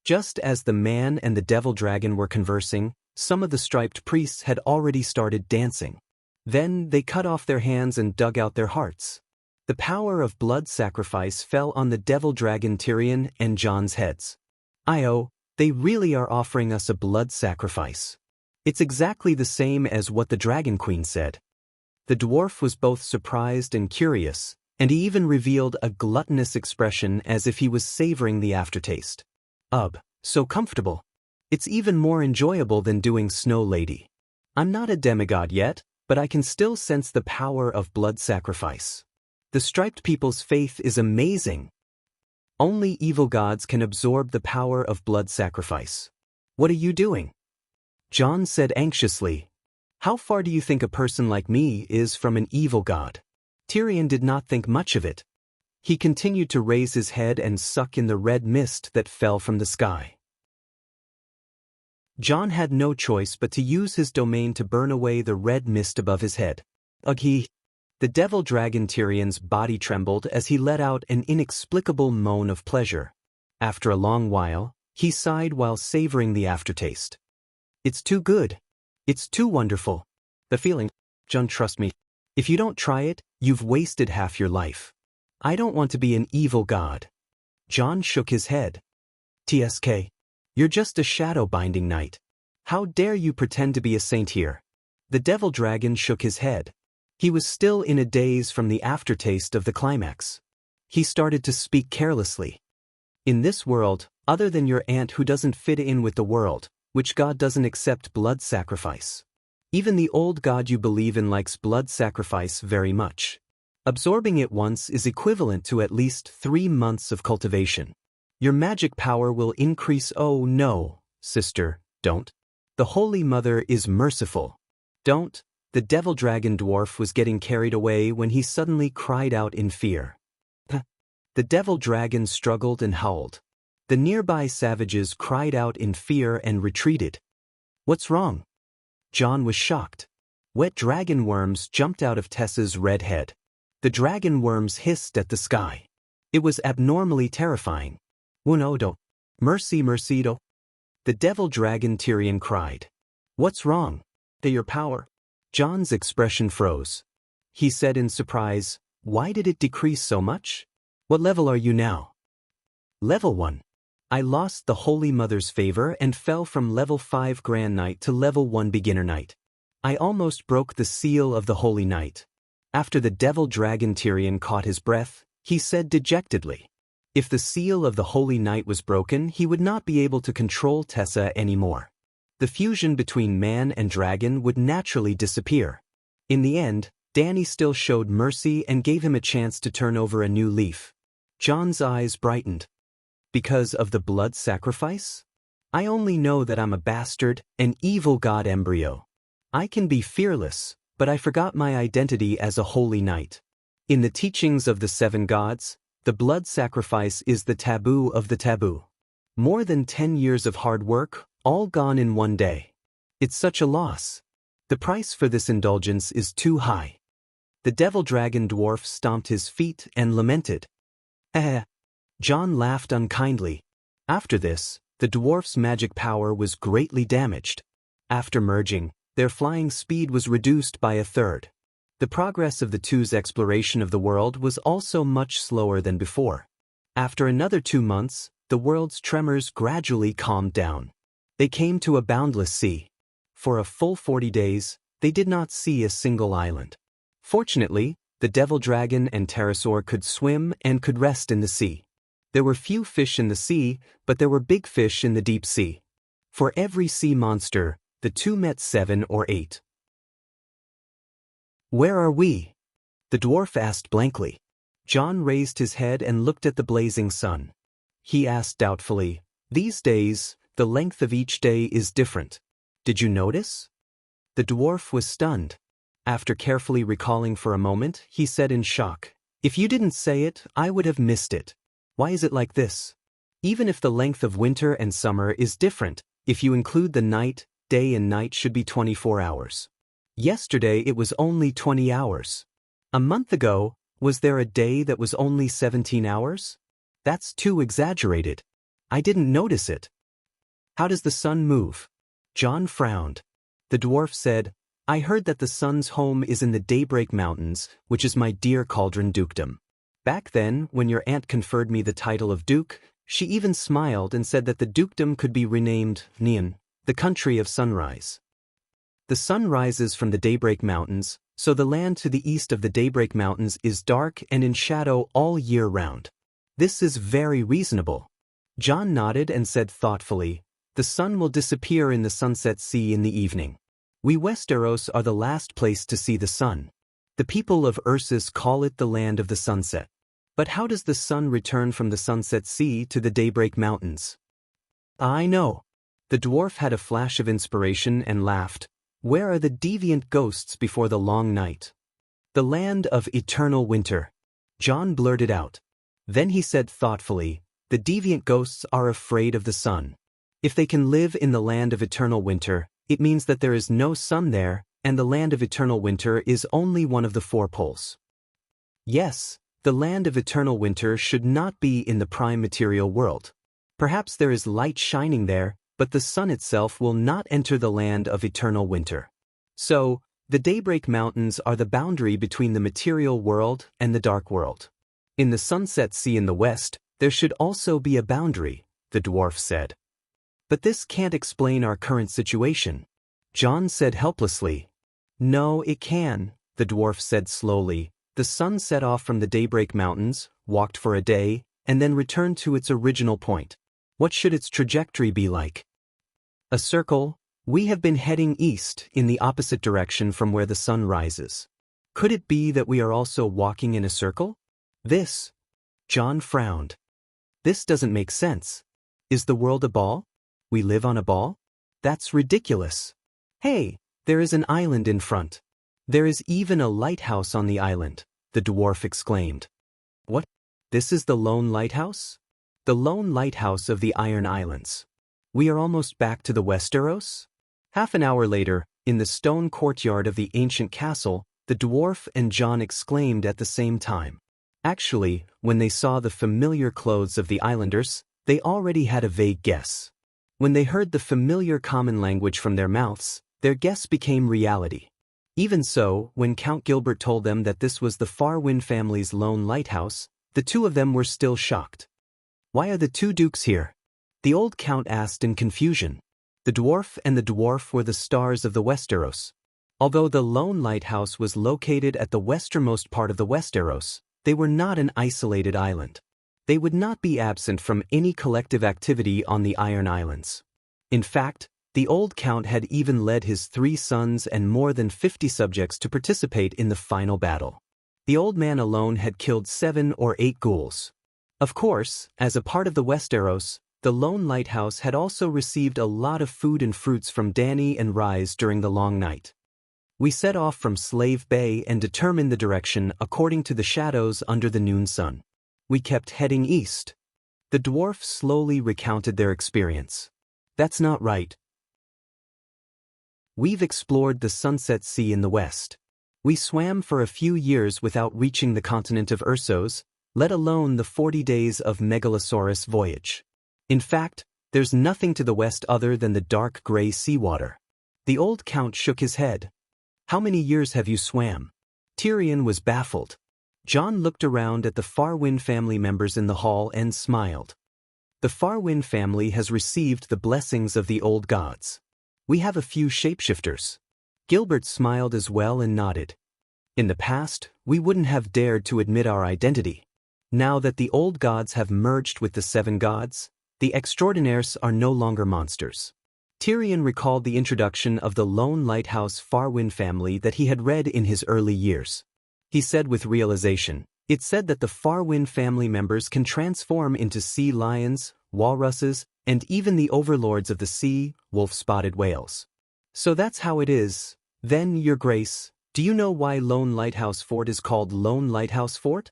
Just as the man and the devil dragon were conversing, some of the striped priests had already started dancing. Then they cut off their hands and dug out their hearts. The power of blood sacrifice fell on the devil dragon Tyrion and Jon's heads. They really are offering us a blood sacrifice. It's exactly the same as what the Dragon Queen said. The dwarf was both surprised and curious, and he even revealed a gluttonous expression as if he was savoring the aftertaste. So comfortable. It's even more enjoyable than doing Snow Lady. I'm not a demigod yet, but I can still sense the power of blood sacrifice. The striped people's faith is amazing. Only evil gods can absorb the power of blood sacrifice. What are you doing? Jon said anxiously. How far do you think a person like me is from an evil god? Tyrion did not think much of it. He continued to raise his head and suck in the red mist that fell from the sky. Jon had no choice but to use his domain to burn away the red mist above his head. The devil dragon Tyrion's body trembled as he let out an inexplicable moan of pleasure. After a long while, he sighed while savoring the aftertaste. It's too good. It's too wonderful. The feeling, Jon, trust me. If you don't try it, you've wasted half your life. I don't want to be an evil god. Jon shook his head. TSK. You're just a shadow-binding knight. How dare you pretend to be a saint here? The devil dragon shook his head. He was still in a daze from the aftertaste of the climax. He started to speak carelessly. In this world, other than your aunt who doesn't fit in with the world, which god doesn't accept blood sacrifice? Even the old god you believe in likes blood sacrifice very much. Absorbing it once is equivalent to at least 3 months of cultivation. Your magic power will increase. Oh no, sister, don't. The Holy Mother is merciful. Don't. The devil dragon dwarf was getting carried away when he suddenly cried out in fear. The devil dragon struggled and howled. The nearby savages cried out in fear and retreated. What's wrong? Jon was shocked. Wet dragon worms jumped out of Tessa's red head. The dragon worms hissed at the sky. It was abnormally terrifying. Unodo. Mercy, mercido. The devil dragon Tyrion cried. What's wrong? Your power. Jon's expression froze. He said in surprise, why did it decrease so much? What level are you now? Level 1. I lost the Holy Mother's favor and fell from level 5 Grand Knight to level 1 Beginner Knight. I almost broke the seal of the Holy Knight. After the devil dragon Tyrion caught his breath, he said dejectedly. If the seal of the Holy Knight was broken, he would not be able to control Tessa anymore. The fusion between man and dragon would naturally disappear. In the end, Dany still showed mercy and gave him a chance to turn over a new leaf. John's eyes brightened. Because of the blood sacrifice? I only know that I'm a bastard, an evil god embryo. I can be fearless, but I forgot my identity as a holy knight. In the teachings of the 7 gods, the blood sacrifice is the taboo of the taboo. More than 10 years of hard work, all gone in one day. It's such a loss. The price for this indulgence is too high. The devil dragon dwarf stomped his feet and lamented. John laughed unkindly. After this, the dwarf's magic power was greatly damaged. After merging, their flying speed was reduced by 1/3. The progress of the two's exploration of the world was also much slower than before. After another 2 months, the world's tremors gradually calmed down. They came to a boundless sea. For a full 40 days, they did not see a single island. Fortunately, the devil dragon and pterosaur could swim and could rest in the sea. There were few fish in the sea, but there were big fish in the deep sea. For every sea monster, the two met 7 or 8. Where are we? The dwarf asked blankly. John raised his head and looked at the blazing sun. He asked doubtfully, "These days, the length of each day is different. Did you notice?" The dwarf was stunned. After carefully recalling for a moment, he said in shock, "If you didn't say it, I would have missed it. Why is it like this? Even if the length of winter and summer is different, if you include the night, day and night should be 24 hours. Yesterday it was only 20 hours. A month ago, was there a day that was only 17 hours? That's too exaggerated. I didn't notice it. How does the sun move?" John frowned. The dwarf said, "I heard that the sun's home is in the Daybreak Mountains, which is my dear Cauldron Dukedom. Back then, when your aunt conferred me the title of Duke, she even smiled and said that the dukedom could be renamed Nian, the country of sunrise. The sun rises from the Daybreak Mountains, so the land to the east of the Daybreak Mountains is dark and in shadow all year round. This is very reasonable." John nodded and said thoughtfully, "The sun will disappear in the sunset sea in the evening. We Westeros are the last place to see the sun. The people of Ursus call it the land of the sunset. But how does the sun return from the sunset sea to the Daybreak Mountains?" "I know." The dwarf had a flash of inspiration and laughed. "Where are the deviant ghosts before the long night?" "The land of eternal winter," John blurted out. Then he said thoughtfully, "The deviant ghosts are afraid of the sun. If they can live in the land of eternal winter, it means that there is no sun there, and the land of eternal winter is only one of the 4 poles. Yes, the land of eternal winter should not be in the prime material world. Perhaps there is light shining there, but the sun itself will not enter the land of eternal winter. So, the Daybreak Mountains are the boundary between the material world and the dark world. In the sunset sea in the west, there should also be a boundary," the dwarf said. "But this can't explain our current situation," John said helplessly. "No, it can," the dwarf said slowly. "The sun set off from the Daybreak Mountains, walked for a day, and then returned to its original point. What should its trajectory be like?" "A circle. We have been heading east in the opposite direction from where the sun rises. Could it be that we are also walking in a circle?" "This," John frowned. "This doesn't make sense. Is the world a ball? We live on a ball? That's ridiculous. Hey, there is an island in front. There is even a lighthouse on the island," the dwarf exclaimed. "What? This is the lone lighthouse?" "The lone lighthouse of the Iron Islands. We are almost back to the Westeros?" Half an hour later, in the stone courtyard of the ancient castle, the dwarf and John exclaimed at the same time. Actually, when they saw the familiar clothes of the islanders, they already had a vague guess. When they heard the familiar common language from their mouths, their guess became reality. Even so, when Count Gilbert told them that this was the Farwind family's lone lighthouse, the two of them were still shocked. "Why are the 2 dukes here?" the old count asked in confusion. The dwarf and the dwarf were the stars of the Westeros. Although the lone lighthouse was located at the westernmost part of the Westeros, they were not an isolated island. They would not be absent from any collective activity on the Iron Islands. In fact, the old count had even led his 3 sons and more than 50 subjects to participate in the final battle. The old man alone had killed 7 or 8 ghouls. Of course, as a part of the Westeros, the lone lighthouse had also received a lot of food and fruits from Dany and Rise during the long night. We set off from Slave Bay and determined the direction according to the shadows under the noon sun. We kept heading east. The dwarf slowly recounted their experience. That's not right. We've explored the Sunset Sea in the west. We swam for a few years without reaching the continent of Ursos, let alone the 40 days of Megalosaurus voyage. In fact, there's nothing to the west other than the dark gray seawater. The old count shook his head. How many years have you swam? Tyrion was baffled. Jon looked around at the Farwind family members in the hall and smiled. The Farwind family has received the blessings of the old gods. We have a few shapeshifters. Gilbert smiled as well and nodded. In the past, we wouldn't have dared to admit our identity. Now that the old gods have merged with the seven gods, the extraordinaires are no longer monsters. Tyrion recalled the introduction of the lone lighthouse Farwind family that he had read in his early years. He said with realization, it said that the Farwind family members can transform into sea lions, walruses, and even the overlords of the sea, wolf-spotted whales. So that's how it is. Then, Your Grace, do you know why Lone Lighthouse Fort is called Lone Lighthouse Fort?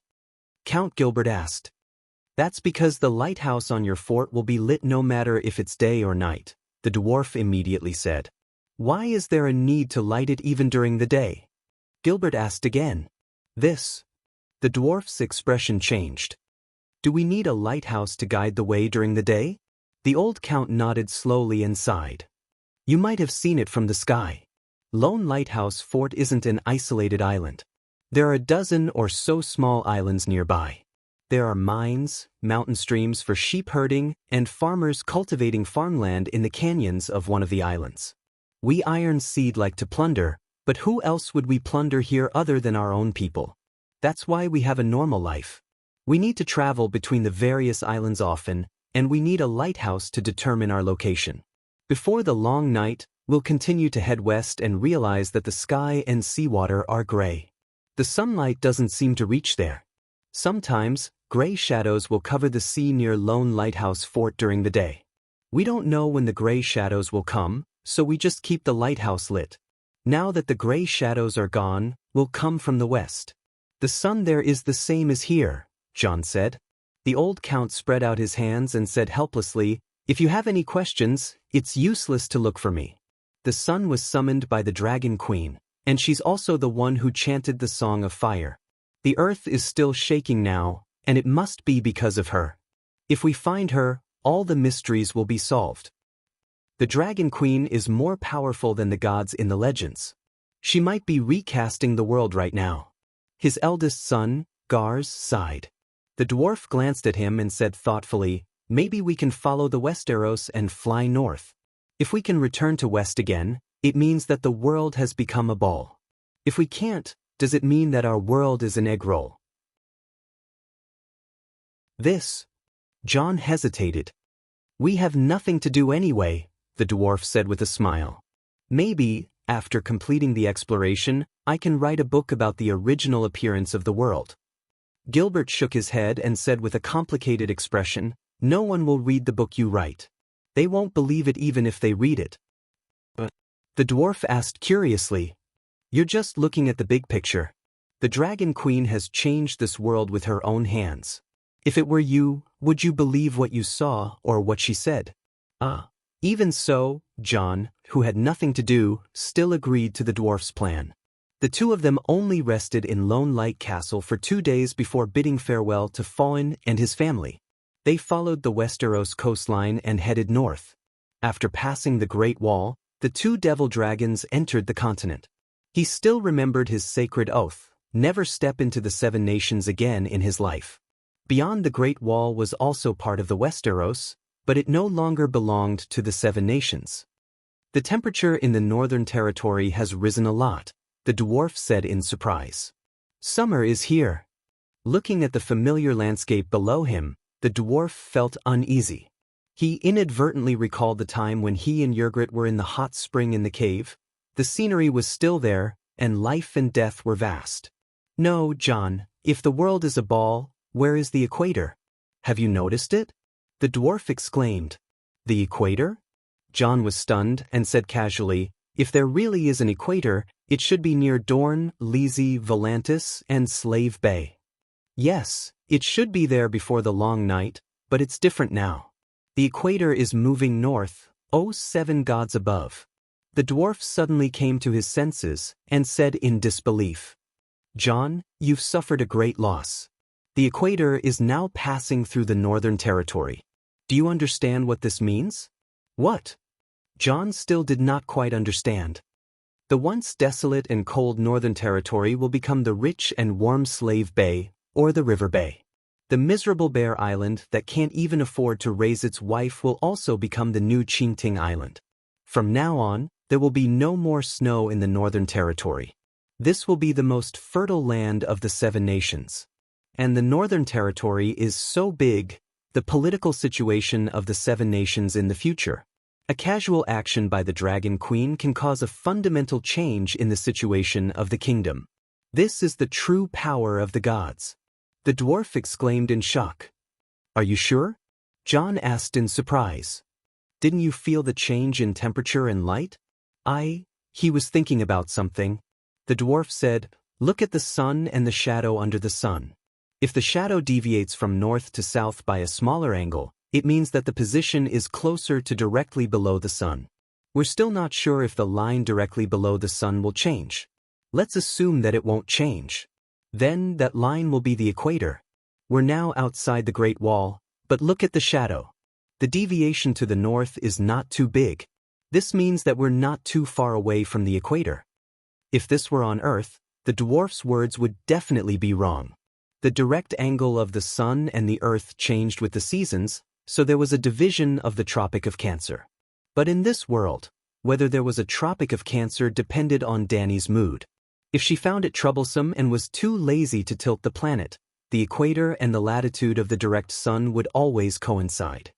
Count Gilbert asked. That's because the lighthouse on your fort will be lit no matter if it's day or night, the dwarf immediately said. Why is there a need to light it even during the day? Gilbert asked again. The dwarf's expression changed. Do we need a lighthouse to guide the way during the day? The old count nodded slowly and sighed. You might have seen it from the sky. Lone Lighthouse Fort isn't an isolated island. There are a dozen or so small islands nearby. There are mines, mountain streams for sheep herding, and farmers cultivating farmland in the canyons of one of the islands. We Iron Seed like to plunder, but who else would we plunder here other than our own people? That's why we have a normal life. We need to travel between the various islands often, and we need a lighthouse to determine our location. Before the long night, we'll continue to head west and realize that the sky and seawater are gray. The sunlight doesn't seem to reach there. Sometimes, gray shadows will cover the sea near Lone Lighthouse Fort during the day. We don't know when the gray shadows will come, so we just keep the lighthouse lit. Now that the gray shadows are gone, we'll come from the west. The sun there is the same as here, Jon said. The old count spread out his hands and said helplessly, if you have any questions, it's useless to look for me. The sun was summoned by the Dragon Queen, and she's also the one who chanted the Song of Fire. The earth is still shaking now, and it must be because of her. If we find her, all the mysteries will be solved. The Dragon Queen is more powerful than the gods in the legends. She might be recasting the world right now. His eldest son, Garz, sighed. The dwarf glanced at him and said thoughtfully, maybe we can follow the Westeros and fly north. If we can return to west again, it means that the world has become a ball. If we can't, does it mean that our world is an egg roll? Jon hesitated. We have nothing to do anyway, the dwarf said with a smile. Maybe, after completing the exploration, I can write a book about the original appearance of the world. Gilbert shook his head and said with a complicated expression, no one will read the book you write. They won't believe it even if they read it. But the dwarf asked curiously, you're just looking at the big picture. The Dragon Queen has changed this world with her own hands. If it were you, would you believe what you saw or what she said? Even so, Jon, who had nothing to do, still agreed to the dwarf's plan. The two of them only rested in Lone Light Castle for 2 days before bidding farewell to Fawn and his family. They followed the Westeros coastline and headed north. After passing the Great Wall, the two devil dragons entered the continent. He still remembered his sacred oath, never step into the Seven Nations again in his life. Beyond the Great Wall was also part of the Westeros, but it no longer belonged to the Seven Nations. The temperature in the Northern Territory has risen a lot, the dwarf said in surprise. Summer is here. Looking at the familiar landscape below him, the dwarf felt uneasy. He inadvertently recalled the time when he and Yrgrat were in the hot spring in the cave. The scenery was still there, and life and death were vast. No, Jon, if the world is a ball, where is the equator? Have you noticed it? The dwarf exclaimed. The equator? John was stunned and said casually, if there really is an equator, it should be near Dorne, Lizzie, Volantis, and Slave Bay. Yes, it should be there before the long night, but it's different now. The equator is moving north, oh 7 gods above. The dwarf suddenly came to his senses and said in disbelief, John, you've suffered a great loss. The equator is now passing through the Northern Territory. Do you understand what this means? What? John still did not quite understand. The once desolate and cold Northern Territory will become the rich and warm Slave Bay, or the River Bay. The miserable Bear Island that can't even afford to raise its wife will also become the new Qingting Island. From now on, there will be no more snow in the Northern Territory. This will be the most fertile land of the 7 nations. And the Northern Territory is so big, the political situation of the 7 nations in the future. A casual action by the Dragon Queen can cause a fundamental change in the situation of the kingdom. This is the true power of the gods. The dwarf exclaimed in shock. Are you sure? John asked in surprise. Didn't you feel the change in temperature and light? He was thinking about something. The dwarf said, look at the sun and the shadow under the sun. If the shadow deviates from north to south by a smaller angle, it means that the position is closer to directly below the sun. We're still not sure if the line directly below the sun will change. Let's assume that it won't change. Then that line will be the equator. We're now outside the Great Wall, but look at the shadow. The deviation to the north is not too big. This means that we're not too far away from the equator. If this were on Earth, the dwarf's words would definitely be wrong. The direct angle of the sun and the Earth changed with the seasons, so there was a division of the Tropic of Cancer. But in this world, whether there was a Tropic of Cancer depended on Dani's mood. If she found it troublesome and was too lazy to tilt the planet, the equator and the latitude of the direct sun would always coincide.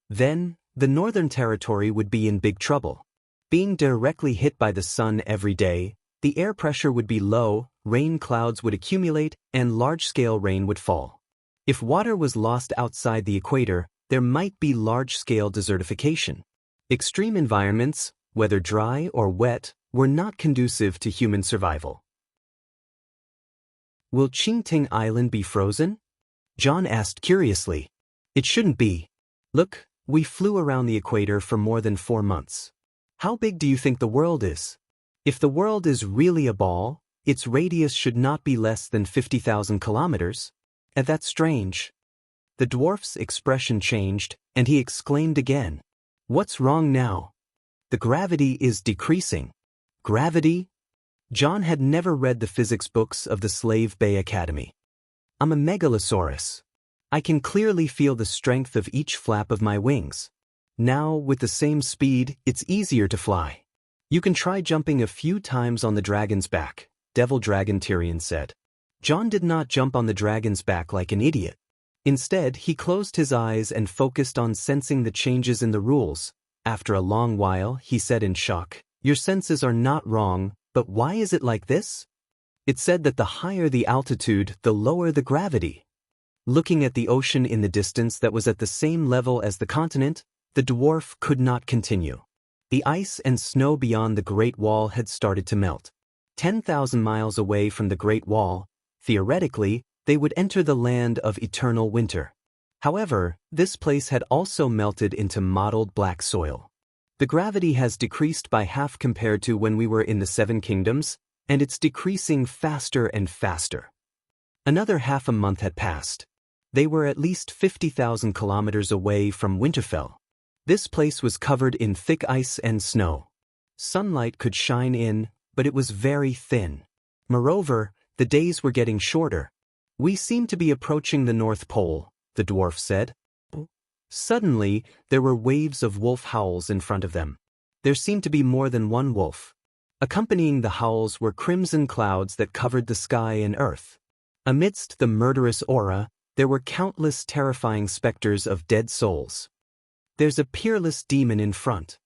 Then, the Northern Territory would be in big trouble. Being directly hit by the sun every day, the air pressure would be low, rain clouds would accumulate, and large-scale rain would fall. If water was lost outside the equator, there might be large-scale desertification. Extreme environments, whether dry or wet, were not conducive to human survival. Will Qingting Island be frozen? John asked curiously. It shouldn't be. Look, we flew around the equator for more than 4 months. How big do you think the world is? If the world is really a ball, its radius should not be less than 50,000 kilometers. And that's strange. The dwarf's expression changed, and he exclaimed again. What's wrong now? The gravity is decreasing. Gravity? John had never read the physics books of the Slave Bay Academy. I'm a megalosaurus. I can clearly feel the strength of each flap of my wings. Now, with the same speed, it's easier to fly. You can try jumping a few times on the dragon's back, Devil Dragon Tyrion said. John did not jump on the dragon's back like an idiot. Instead, he closed his eyes and focused on sensing the changes in the rules. After a long while, he said in shock, your senses are not wrong, but why is it like this? It said that the higher the altitude, the lower the gravity. Looking at the ocean in the distance that was at the same level as the continent, the dwarf could not continue. The ice and snow beyond the Great Wall had started to melt. 10,000 miles away from the Great Wall, theoretically, they would enter the land of eternal winter. However, this place had also melted into mottled black soil. The gravity has decreased by half compared to when we were in the 7 kingdoms, and it's decreasing faster and faster. Another half a month had passed. They were at least 50,000 kilometers away from Winterfell. This place was covered in thick ice and snow. Sunlight could shine in, but it was very thin. Moreover, the days were getting shorter. We seem to be approaching the North Pole, the dwarf said. Suddenly, there were waves of wolf howls in front of them. There seemed to be more than one wolf. Accompanying the howls were crimson clouds that covered the sky and earth. Amidst the murderous aura, there were countless terrifying specters of dead souls. There's a peerless demon in front.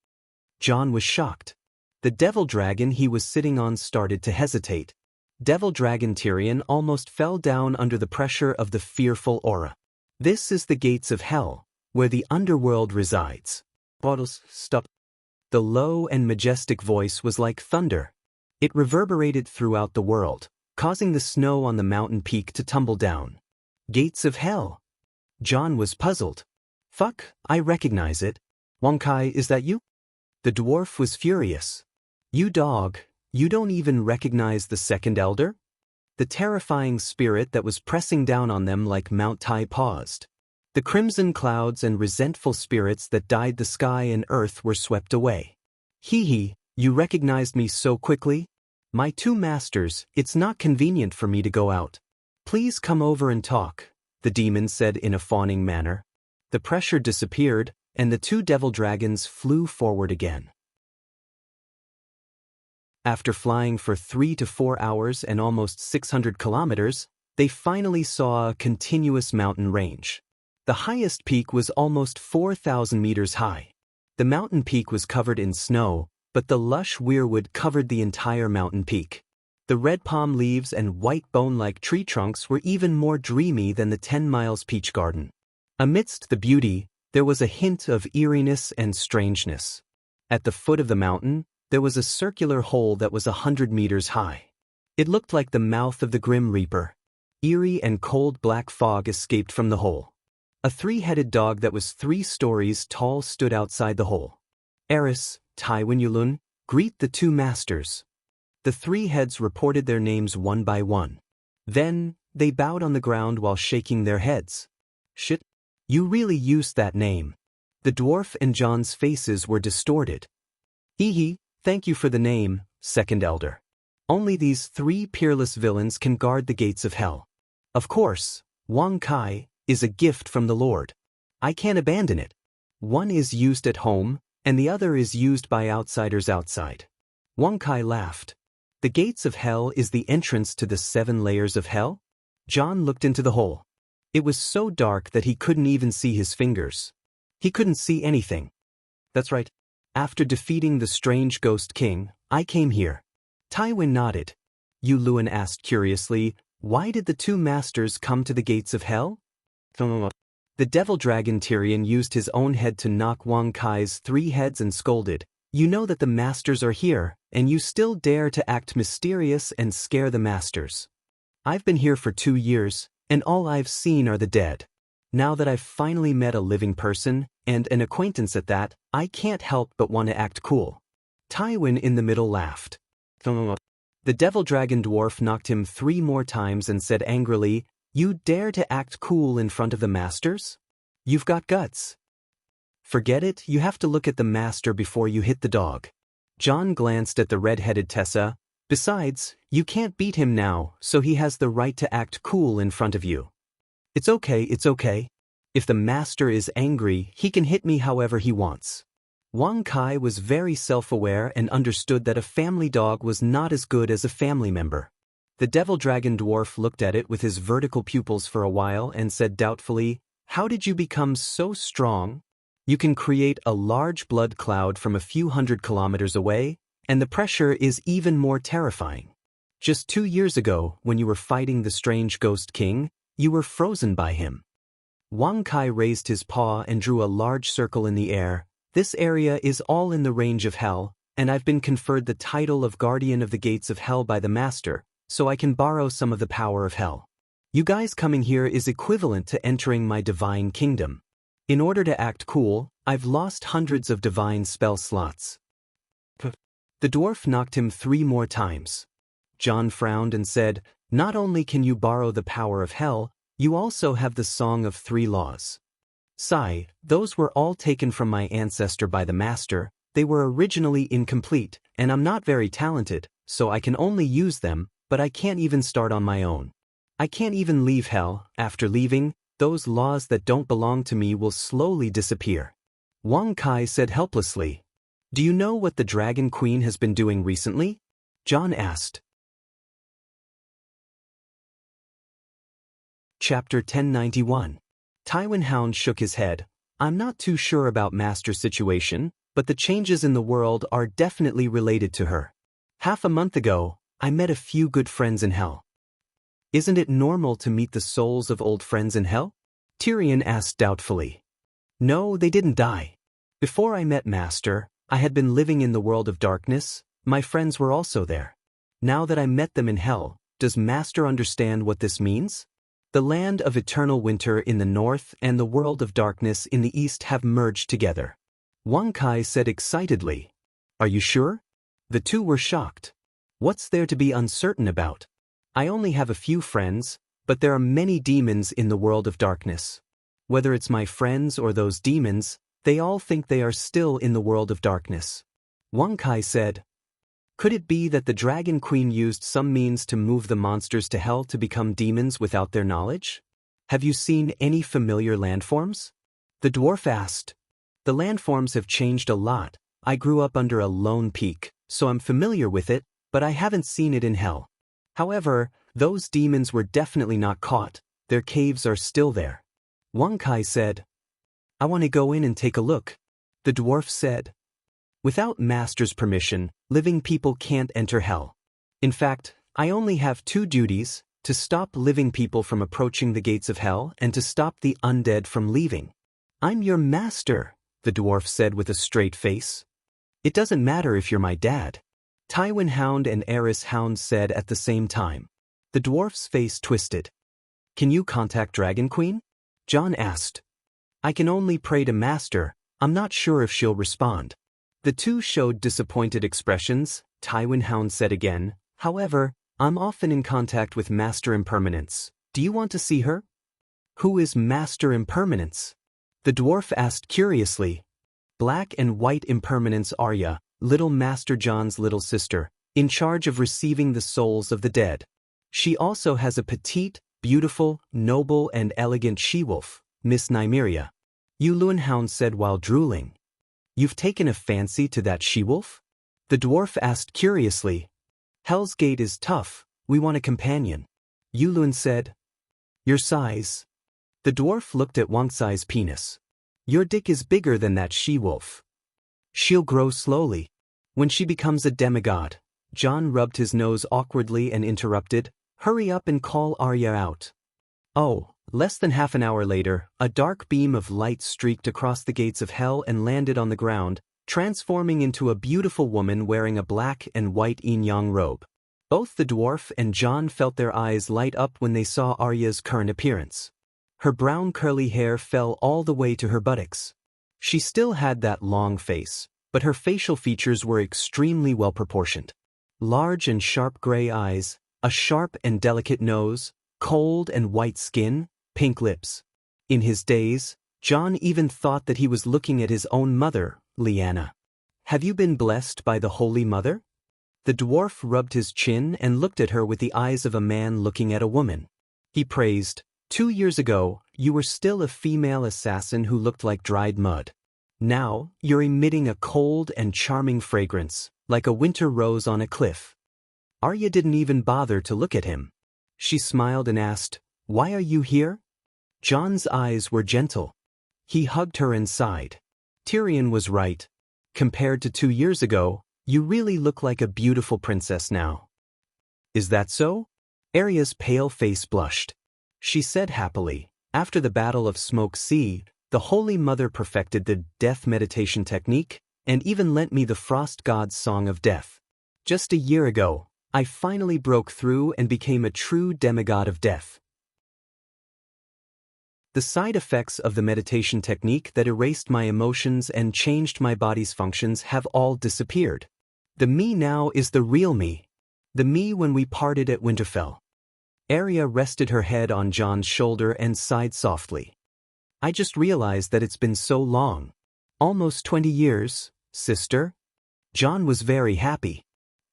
John was shocked. The devil dragon he was sitting on started to hesitate. Devil Dragon Tyrion almost fell down under the pressure of the fearful aura. This is the gates of hell, where the underworld resides. Bottles, stop. The low and majestic voice was like thunder. It reverberated throughout the world, causing the snow on the mountain peak to tumble down. Gates of hell. John was puzzled. Fuck, I recognize it. Wonkai, is that you? The dwarf was furious. You dog, you don't even recognize the second elder? The terrifying spirit that was pressing down on them like Mount Tai paused. The crimson clouds and resentful spirits that dyed the sky and earth were swept away. Hee, you recognized me so quickly? My two masters, it's not convenient for me to go out. Please come over and talk, the demon said in a fawning manner. The pressure disappeared, and the two devil dragons flew forward again. After flying for 3 to 4 hours and almost 600 kilometers, they finally saw a continuous mountain range. The highest peak was almost 4,000 meters high. The mountain peak was covered in snow, but the lush weirwood covered the entire mountain peak. The red palm leaves and white bone-like tree trunks were even more dreamy than the 10 Miles Peach Garden. Amidst the beauty, there was a hint of eeriness and strangeness. At the foot of the mountain, there was a circular hole that was 100 meters high. It looked like the mouth of the Grim Reaper. Eerie and cold black fog escaped from the hole. A 3-headed dog that was 3 stories tall stood outside the hole. Eris, Taiwan Yulun, greet the two masters. The 3 heads reported their names one by one. Then, they bowed on the ground while shaking their heads. Shit, you really used that name. The dwarf and John's faces were distorted. Hee, thank you for the name, second elder. Only these 3 peerless villains can guard the gates of hell. Of course, Wang Kai is a gift from the Lord. I can't abandon it. One is used at home, and the other is used by outsiders outside. Wang Kai laughed. The gates of hell is the entrance to the 7 layers of hell? John looked into the hole. It was so dark that he couldn't even see his fingers. He couldn't see anything. That's right. After defeating the strange ghost king, I came here. Taiwan nodded. Yu Luan asked curiously, why did the two masters come to the gates of hell? The devil dragon Tyrion used his own head to knock Wang Kai's 3 heads and scolded, you know that the masters are here, and you still dare to act mysterious and scare the masters. I've been here for 2 years, and all I've seen are the dead. Now that I've finally met a living person, and an acquaintance at that, I can't help but want to act cool. Tywin in the middle laughed. The devil dragon dwarf knocked him 3 more times and said angrily, you dare to act cool in front of the masters? You've got guts. Forget it, you have to look at the master before you hit the dog. John glanced at the red-headed Tessa. Besides, you can't beat him now, so he has the right to act cool in front of you. It's okay. If the master is angry, he can hit me however he wants. Wang Kai was very self-aware and understood that a family dog was not as good as a family member. The devil dragon dwarf looked at it with his vertical pupils for a while and said doubtfully, how did you become so strong? You can create a large blood cloud from a few hundred kilometers away, and the pressure is even more terrifying. Just 2 years ago, when you were fighting the strange ghost king, you were frozen by him. Wang Kai raised his paw and drew a large circle in the air. This area is all in the range of hell, and I've been conferred the title of Guardian of the Gates of Hell by the Master, so I can borrow some of the power of hell. You guys coming here is equivalent to entering my divine kingdom. In order to act cool, I've lost hundreds of divine spell slots. The dwarf knocked him 3 more times. John frowned and said, not only can you borrow the power of hell, you also have the Song of 3 Laws. Sigh, those were all taken from my ancestor by the master, they were originally incomplete, and I'm not very talented, so I can only use them, but I can't even start on my own. I can't even leave hell. After leaving, those laws that don't belong to me will slowly disappear. Wang Kai said helplessly. Do you know what the Dragon Queen has been doing recently? John asked. Chapter 1091. Tywin Hound shook his head. I'm not too sure about Master's situation, but the changes in the world are definitely related to her. Half a month ago, I met a few good friends in hell. Isn't it normal to meet the souls of old friends in hell? Tyrion asked doubtfully. No, they didn't die. Before I met Master, I had been living in the world of darkness. My friends were also there. Now that I met them in hell, does Master understand what this means? The land of eternal winter in the north and the world of darkness in the east have merged together. Wang Kai said excitedly. Are you sure? The two were shocked. What's there to be uncertain about? I only have a few friends, but there are many demons in the world of darkness. Whether it's my friends or those demons, they all think they are still in the world of darkness. Wang Kai said. Could it be that the Dragon Queen used some means to move the monsters to hell to become demons without their knowledge? Have you seen any familiar landforms? The dwarf asked. The landforms have changed a lot. I grew up under a lone peak, so I'm familiar with it, but I haven't seen it in hell. However, those demons were definitely not caught. Their caves are still there. Wang Kai said. I want to go in and take a look. The dwarf said. Without Master's permission, living people can't enter hell. In fact, I only have two duties, to stop living people from approaching the gates of hell and to stop the undead from leaving. I'm your master, the dwarf said with a straight face. It doesn't matter if you're my dad. Tywin Hound and Eris Hound said at the same time. The dwarf's face twisted. Can you contact Dragon Queen? Jon asked. I can only pray to Master. I'm not sure if she'll respond. The two showed disappointed expressions. Tywin Hound said again, however, I'm often in contact with Master Impermanence. Do you want to see her? Who is Master Impermanence? The dwarf asked curiously. Black and White Impermanence Arya, little Master Jon's little sister, in charge of receiving the souls of the dead. She also has a petite, beautiful, noble and elegant she-wolf, Miss Nymeria. Yulun Hound said while drooling. You've taken a fancy to that she-wolf? The dwarf asked curiously. Hell's Gate is tough, we want a companion. Yulun said. Your size. The dwarf looked at Wang Kai's penis. Your dick is bigger than that she-wolf. She'll grow slowly. When she becomes a demigod. Jon rubbed his nose awkwardly and interrupted. Hurry up and call Arya out. Oh. Less than half an hour later, a dark beam of light streaked across the gates of hell and landed on the ground, transforming into a beautiful woman wearing a black and white yin-yang robe. Both the dwarf and Jon felt their eyes light up when they saw Arya's current appearance. Her brown curly hair fell all the way to her buttocks. She still had that long face, but her facial features were extremely well proportioned. Large and sharp gray eyes, a sharp and delicate nose, cold and white skin, pink lips. In his days, Jon even thought that he was looking at his own mother, Lyanna. Have you been blessed by the Holy Mother? The dwarf rubbed his chin and looked at her with the eyes of a man looking at a woman. He praised, 2 years ago, you were still a female assassin who looked like dried mud. Now, you're emitting a cold and charming fragrance, like a winter rose on a cliff. Arya didn't even bother to look at him. She smiled and asked, Why are you here? Jon's eyes were gentle. He hugged her and sighed. Tyrion was right. Compared to 2 years ago, you really look like a beautiful princess now. Is that so? Arya's pale face blushed. She said happily, after the Battle of Smoke Sea, the Holy Mother perfected the death meditation technique, and even lent me the Frost God's Song of Death. Just a year ago, I finally broke through and became a true demigod of death. The side effects of the meditation technique that erased my emotions and changed my body's functions have all disappeared. The me now is the real me. The me when we parted at Winterfell. Arya rested her head on Jon's shoulder and sighed softly. I just realized that it's been so long. Almost 20 years, sister. Jon was very happy.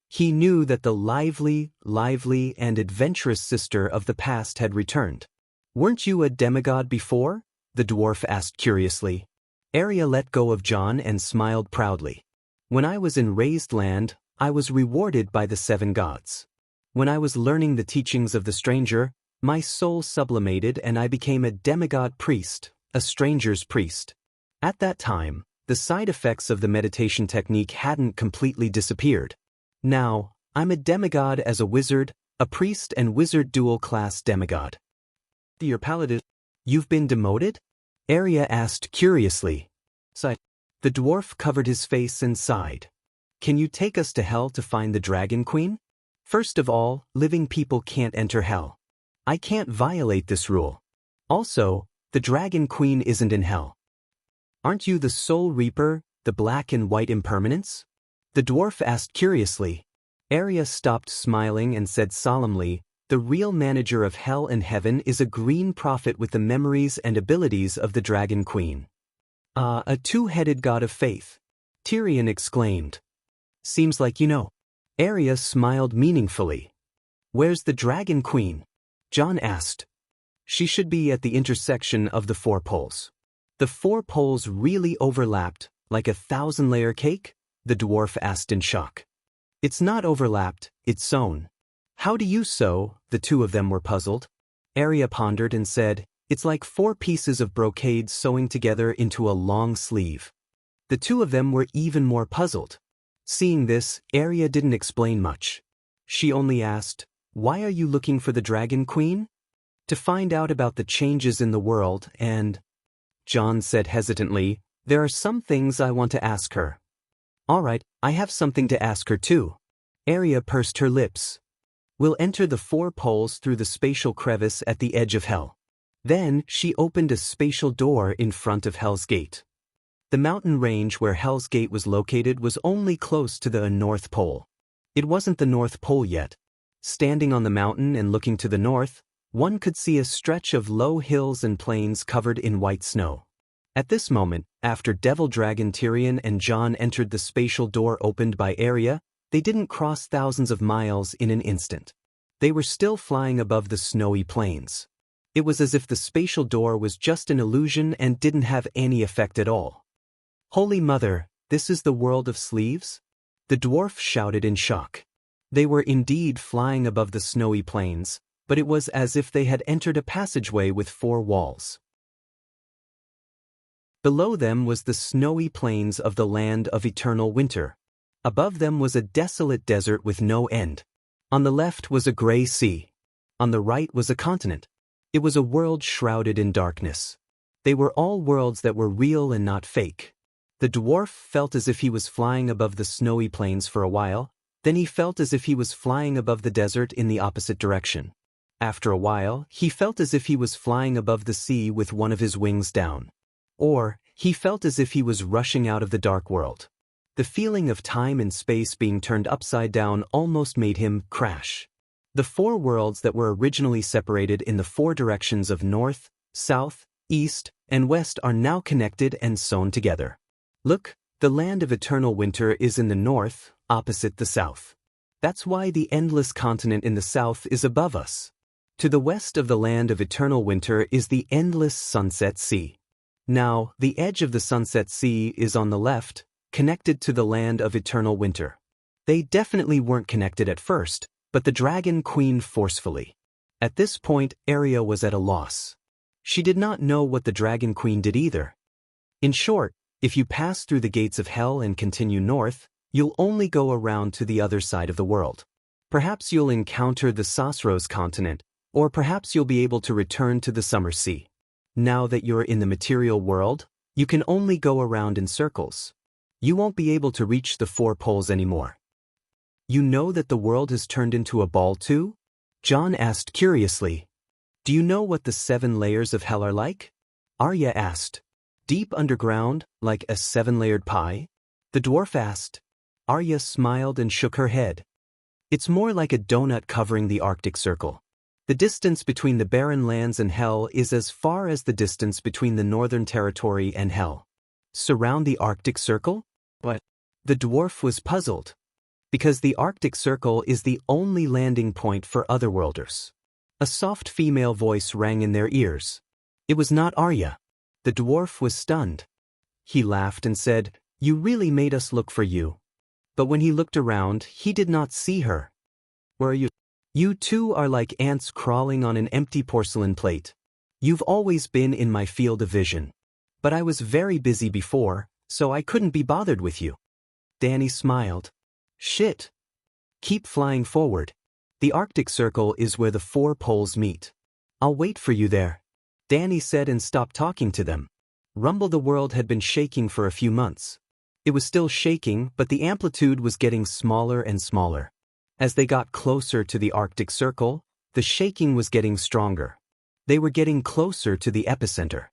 He knew that the lively, and adventurous sister of the past had returned. Weren't you a demigod before? The dwarf asked curiously. Arya let go of Jon and smiled proudly. When I was in Raised Land, I was rewarded by the 7 gods. When I was learning the teachings of the stranger, my soul sublimated and I became a demigod priest, a stranger's priest. At that time, the side effects of the meditation technique hadn't completely disappeared. Now, I'm a demigod as a wizard, a priest and wizard dual-class demigod. Your paladin. You've been demoted? Arya asked curiously. Sighed. The dwarf covered his face and sighed. Can you take us to hell to find the Dragon Queen? First of all, living people can't enter hell. I can't violate this rule. Also, the Dragon Queen isn't in hell. Aren't you the Soul Reaper, the black and white impermanence? The dwarf asked curiously. Arya stopped smiling and said solemnly, the real manager of hell and heaven is a green prophet with the memories and abilities of the Dragon Queen. Ah, a two-headed god of faith. Tyrion exclaimed. Seems like you know. Arya smiled meaningfully. Where's the Dragon Queen? Jon asked. She should be at the intersection of the 4 poles. The 4 poles really overlapped, like a 1,000-layer cake? The dwarf asked in shock. It's not overlapped, it's sewn. How do you sew? The two of them were puzzled. Arya pondered and said, it's like 4 pieces of brocade sewing together into a long sleeve. The two of them were even more puzzled. Seeing this, Arya didn't explain much. She only asked, why are you looking for the Dragon Queen? To find out about the changes in the world and... Jon said hesitantly, there are some things I want to ask her. All right, I have something to ask her too. Arya pursed her lips. We'll enter the 4 poles through the spatial crevice at the edge of hell. Then she opened a spatial door in front of Hell's Gate. The mountain range where Hell's Gate was located was only close to the North Pole. It wasn't the North Pole yet. Standing on the mountain and looking to the north, one could see a stretch of low hills and plains covered in white snow. At this moment, after Devil Dragon Tyrion and Jon entered the spatial door opened by Arya, they didn't cross thousands of miles in an instant. They were still flying above the snowy plains. It was as if the spatial door was just an illusion and didn't have any effect at all. Holy Mother, this is the world of sleeves? The dwarf shouted in shock. They were indeed flying above the snowy plains, but it was as if they had entered a passageway with 4 walls. Below them was the snowy plains of the land of eternal winter. Above them was a desolate desert with no end. On the left was a gray sea. On the right was a continent. It was a world shrouded in darkness. They were all worlds that were real and not fake. The dwarf felt as if he was flying above the snowy plains for a while, then he felt as if he was flying above the desert in the opposite direction. After a while, he felt as if he was flying above the sea with one of his wings down. Or, he felt as if he was rushing out of the dark world. The feeling of time and space being turned upside down almost made him crash. The 4 worlds that were originally separated in the 4 directions of north, south, east, and west are now connected and sewn together. Look, the land of eternal winter is in the north, opposite the south. That's why the endless continent in the south is above us. To the west of the land of eternal winter is the endless sunset sea. Now, the edge of the sunset sea is on the left, connected to the land of eternal winter. They definitely weren't connected at first, but the Dragon Queen forcefully. At this point, Arya was at a loss. She did not know what the Dragon Queen did either. In short, if you pass through the gates of hell and continue north, you'll only go around to the other side of the world. Perhaps you'll encounter the Sosros continent, or perhaps you'll be able to return to the Summer Sea. Now that you're in the material world, you can only go around in circles. You won't be able to reach the 4 poles anymore. You know that the world has turned into a ball too? Jon asked curiously. Do you know what the 7 layers of hell are like? Arya asked. Deep underground, like a 7-layered pie? The dwarf asked. Arya smiled and shook her head. It's more like a donut covering the Arctic Circle. The distance between the barren lands and hell is as far as the distance between the Northern Territory and hell. Surround the Arctic Circle? What? The dwarf was puzzled. Because the Arctic Circle is the only landing point for otherworlders. A soft female voice rang in their ears. It was not Arya. The dwarf was stunned. He laughed and said, You really made us look for you. But when he looked around, he did not see her. Where are you? You two are like ants crawling on an empty porcelain plate. You've always been in my field of vision. But I was very busy before, so I couldn't be bothered with you. Dany smiled. Shit. Keep flying forward. The Arctic Circle is where the 4 poles meet. I'll wait for you there. Danny said and stopped talking to them. Rumble the world had been shaking for a few months. It was still shaking, but the amplitude was getting smaller and smaller. As they got closer to the Arctic Circle, the shaking was getting stronger. They were getting closer to the epicenter.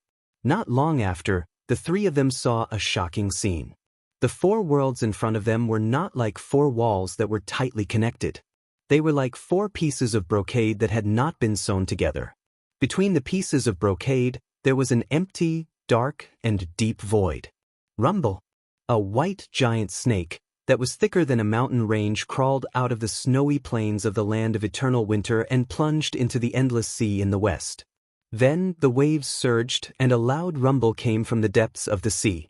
Not long after, the three of them saw a shocking scene. The four worlds in front of them were not like four walls that were tightly connected. They were like four pieces of brocade that had not been sewn together. Between the pieces of brocade, there was an empty, dark, and deep void. Rumble, a white giant snake that was thicker than a mountain range, crawled out of the snowy plains of the land of eternal winter and plunged into the endless sea in the west. Then the waves surged and a loud rumble came from the depths of the sea.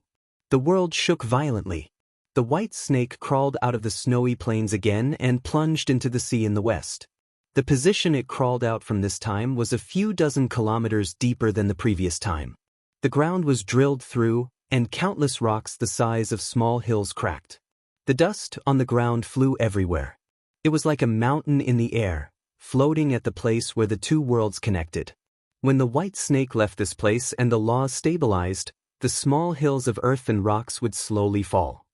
The world shook violently. The white snake crawled out of the snowy plains again and plunged into the sea in the west. The position it crawled out from this time was a few dozen kilometers deeper than the previous time. The ground was drilled through, and countless rocks the size of small hills cracked. The dust on the ground flew everywhere. It was like a mountain in the air, floating at the place where the two worlds connected. When the white snake left this place and the laws stabilized, the small hills of earth and rocks would slowly fall.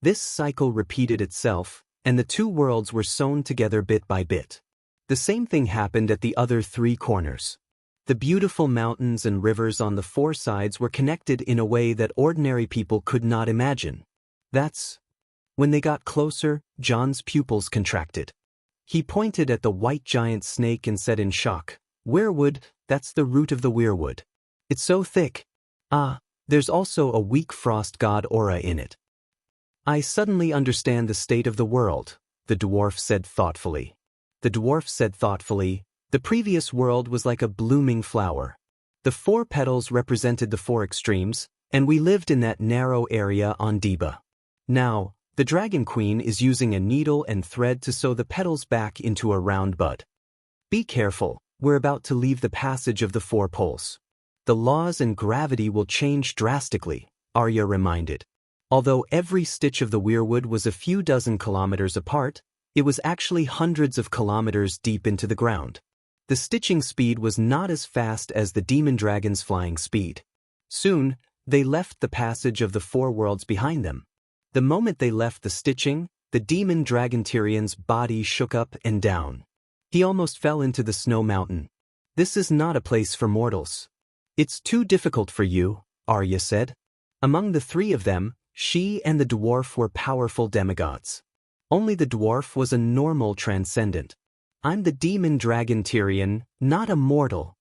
This cycle repeated itself, and the two worlds were sewn together bit by bit. The same thing happened at the other three corners. The beautiful mountains and rivers on the four sides were connected in a way that ordinary people could not imagine. When they got closer, John's pupils contracted. He pointed at the white giant snake and said in shock, "Weirwood, that's the root of the weirwood. It's so thick. There's also a weak frost god aura in it." "I suddenly understand the state of the world," the dwarf said thoughtfully. The previous world was like a blooming flower. The four petals represented the four extremes, and we lived in that narrow area on Deba. Now, the Dragon Queen is using a needle and thread to sew the petals back into a round bud. Be careful, we're about to leave the passage of the four poles. The laws and gravity will change drastically, Arya reminded. Although every stitch of the weirwood was a few dozen kilometers apart, it was actually hundreds of kilometers deep into the ground. The stitching speed was not as fast as the demon dragon's flying speed. Soon, they left the passage of the four worlds behind them. The moment they left the stitching, the demon dragon Tyrion's body shook up and down. He almost fell into the snow mountain. "This is not a place for mortals." "It's too difficult for you," Arya said. Among the three of them, she and the dwarf were powerful demigods. Only the dwarf was a normal transcendent. "I'm the demon dragon Tyrion, not a mortal."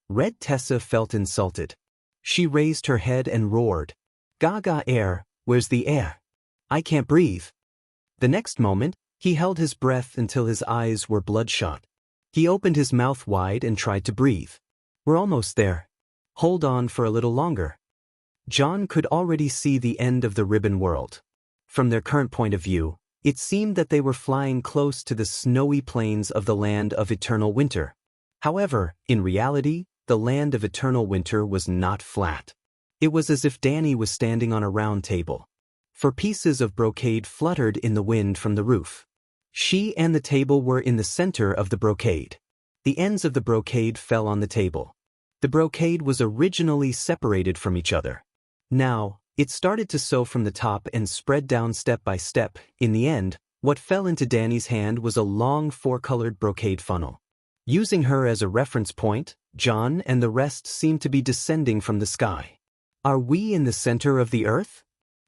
Red Tessa felt insulted. She raised her head and roared, "Gaga air, where's the air? I can't breathe." The next moment, he held his breath until his eyes were bloodshot. He opened his mouth wide and tried to breathe. "We're almost there. Hold on for a little longer." John could already see the end of the ribbon world. From their current point of view, it seemed that they were flying close to the snowy plains of the land of eternal winter. However, in reality, the land of eternal winter was not flat. It was as if Danny was standing on a round table. For pieces of brocade fluttered in the wind from the roof. She and the table were in the center of the brocade. The ends of the brocade fell on the table. The brocade was originally separated from each other. Now, it started to sew from the top and spread down step by step. In the end, what fell into Danny's hand was a long four-colored brocade funnel. Using her as a reference point, John and the rest seemed to be descending from the sky. "Are we in the center of the earth?"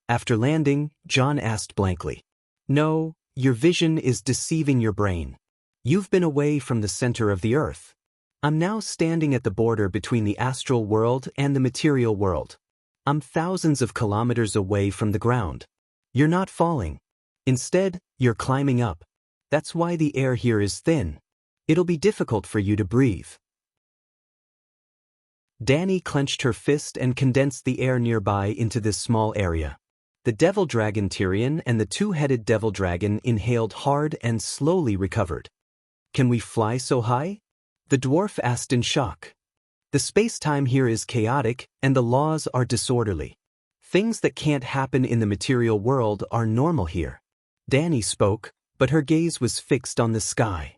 After landing, John asked blankly. "No, your vision is deceiving your brain. You've been away from the center of the earth. I'm now standing at the border between the astral world and the material world. I'm thousands of kilometers away from the ground. You're not falling. Instead, you're climbing up. That's why the air here is thin. It'll be difficult for you to breathe." Danny clenched her fist and condensed the air nearby into this small area. The devil dragon Tyrion and the two-headed devil dragon inhaled hard and slowly recovered. "Can we fly so high?" the dwarf asked in shock. "The space-time here is chaotic, and the laws are disorderly. Things that can't happen in the material world are normal here." Danny spoke, but her gaze was fixed on the sky.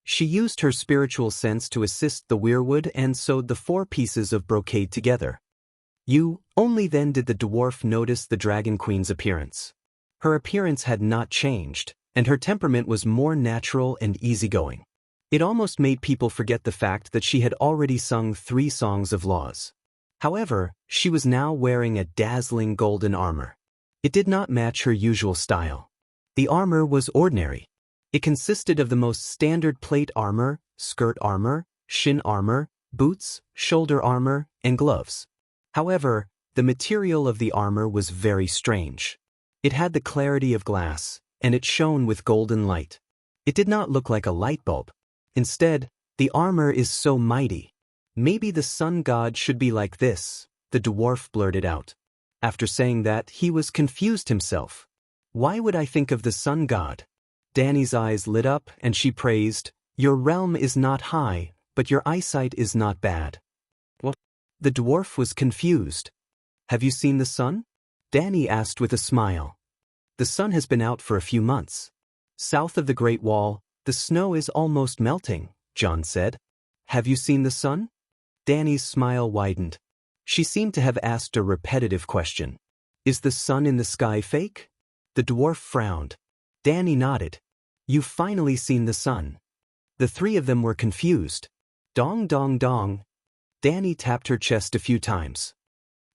She used her spiritual sense to assist the weirwood and sewed the 4 pieces of brocade together. Only then did the dwarf notice the Dragon Queen's appearance. Her appearance had not changed, and her temperament was more natural and easygoing. It almost made people forget the fact that she had already sung 3 songs of laws. However, she was now wearing a dazzling golden armor. It did not match her usual style. The armor was ordinary. It consisted of the most standard plate armor, skirt armor, shin armor, boots, shoulder armor, and gloves. However, the material of the armor was very strange. It had the clarity of glass, and it shone with golden light. It did not look like a light bulb. Instead, the armor is so mighty. Maybe the sun god should be like this, the dwarf blurted out. After saying that, he was confused himself. Why would I think of the sun god? Danny's eyes lit up and she praised, "Your realm is not high, but your eyesight is not bad." What? The dwarf was confused. "Have you seen the sun?" Danny asked with a smile. "The sun has been out for a few months. South of the Great Wall, the snow is almost melting," John said. "Have you seen the sun?" Danny's smile widened. She seemed to have asked a repetitive question. "Is the sun in the sky fake?" The dwarf frowned. Danny nodded. "You've finally seen the sun." The 3 of them were confused. Dong dong dong. Danny tapped her chest a few times.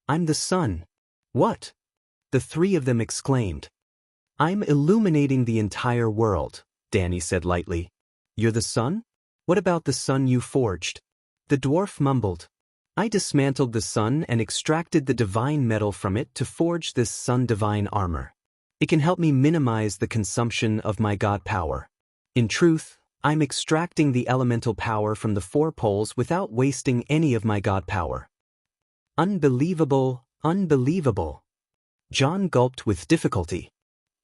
"I'm the sun." "What?" The 3 of them exclaimed. "I'm illuminating the entire world," Danny said lightly. "You're the sun? What about the sun you forged?" The dwarf mumbled. "I dismantled the sun and extracted the divine metal from it to forge this sun divine armor. It can help me minimize the consumption of my god power. In truth, I'm extracting the elemental power from the 4 poles without wasting any of my god power." "Unbelievable, unbelievable." John gulped with difficulty.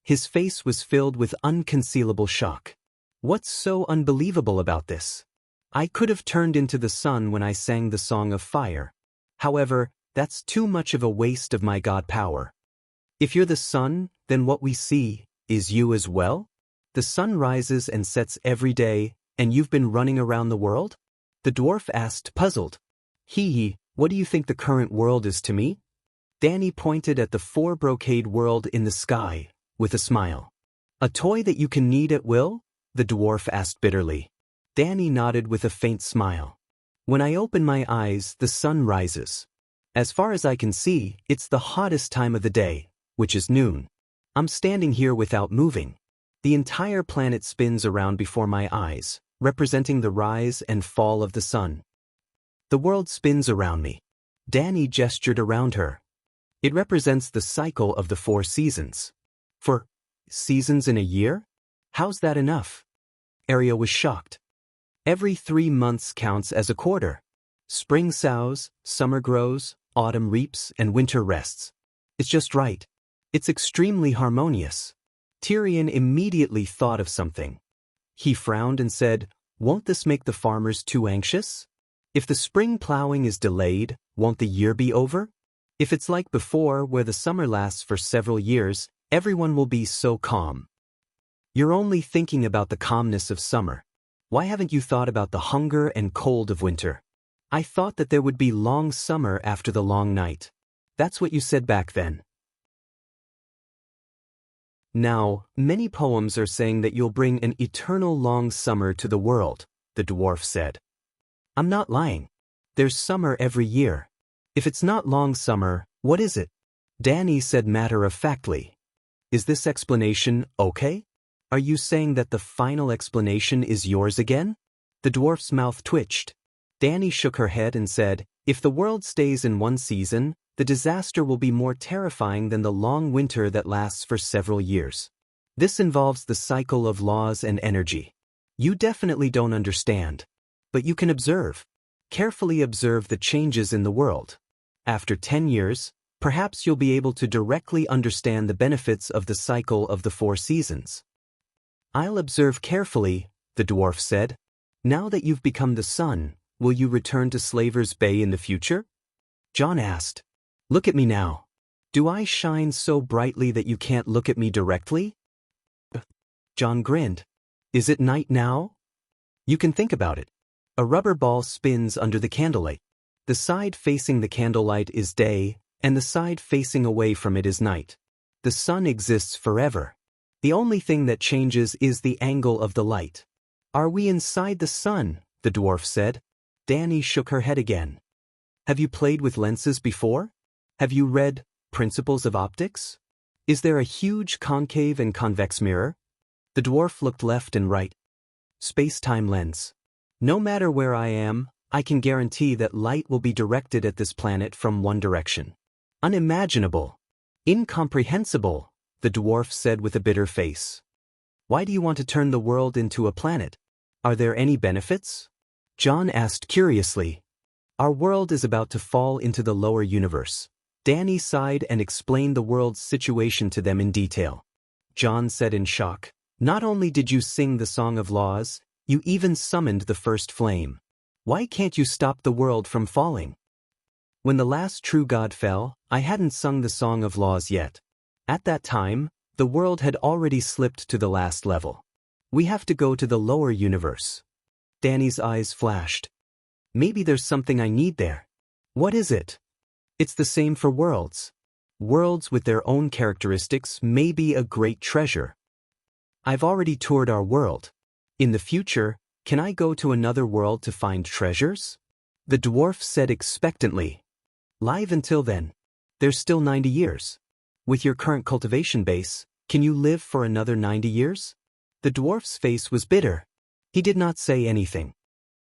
His face was filled with unconcealable shock. "What's so unbelievable about this? I could have turned into the sun when I sang the Song of Fire. However, that's too much of a waste of my god power." "If you're the sun, then what we see is you as well? The sun rises and sets every day, and you've been running around the world?" The dwarf asked, puzzled. What do you think the current world is to me?" Danny pointed at the 4 brocade world in the sky, with a smile. "A toy that you can knead at will?" the dwarf asked bitterly. Danny nodded with a faint smile. "When I open my eyes, the sun rises. As far as I can see, it's the hottest time of the day, which is noon. I'm standing here without moving. The entire planet spins around before my eyes, representing the rise and fall of the sun. The world spins around me." Danny gestured around her. "It represents the cycle of the 4 seasons." "4 seasons in a year? How's that enough?" Arya was shocked. "Every 3 months counts as a quarter. Spring sows, summer grows, autumn reaps, and winter rests. It's just right. It's extremely harmonious." Tyrion immediately thought of something. He frowned and said, "Won't this make the farmers too anxious? If the spring plowing is delayed, won't the year be over? If it's like before, where the summer lasts for several years, everyone will be so calm." "You're only thinking about the calmness of summer. Why haven't you thought about the hunger and cold of winter? I thought that there would be long summer after the long night. That's what you said back then. Now, many poems are saying that you'll bring an eternal long summer to the world," the dwarf said. "I'm not lying. There's summer every year. If it's not long summer, what is it?" Danny said matter-of-factly. "Is this explanation okay? Are you saying that the final explanation is yours again?" The dwarf's mouth twitched. Danny shook her head and said, "If the world stays in one season, the disaster will be more terrifying than the long winter that lasts for several years. This involves the cycle of laws and energy. You definitely don't understand. But you can observe. Carefully observe the changes in the world. After 10 years, perhaps you'll be able to directly understand the benefits of the cycle of the 4 seasons." "I'll observe carefully," the dwarf said. "Now that you've become the sun, will you return to Slaver's Bay in the future?" John asked. "Look at me now. Do I shine so brightly that you can't look at me directly?" John grinned. "Is it night now?" You can think about it. A rubber ball spins under the candlelight. The side facing the candlelight is day, and the side facing away from it is night. The sun exists forever. The only thing that changes is the angle of the light. Are we inside the sun? The dwarf said. Danny shook her head again. Have you played with lenses before? Have you read Principles of Optics? Is there a huge concave and convex mirror? The dwarf looked left and right. Space-time lens. No matter where I am, I can guarantee that light will be directed at this planet from one direction. Unimaginable. Incomprehensible, the dwarf said with a bitter face. Why do you want to turn the world into a planet? Are there any benefits? John asked curiously. Our world is about to fall into the lower universe. Danny sighed and explained the world's situation to them in detail. John said in shock, not only did you sing the Song of Laws, you even summoned the first flame. Why can't you stop the world from falling? When the last true God fell, I hadn't sung the Song of Laws yet. At that time, the world had already slipped to the last level. We have to go to the lower universe. Danny's eyes flashed. Maybe there's something I need there. What is it? It's the same for worlds. Worlds with their own characteristics may be a great treasure. I've already toured our world. In the future, can I go to another world to find treasures? The dwarf said expectantly. Live until then. There's still 90 years. With your current cultivation base, can you live for another 90 years? The dwarf's face was bitter. He did not say anything.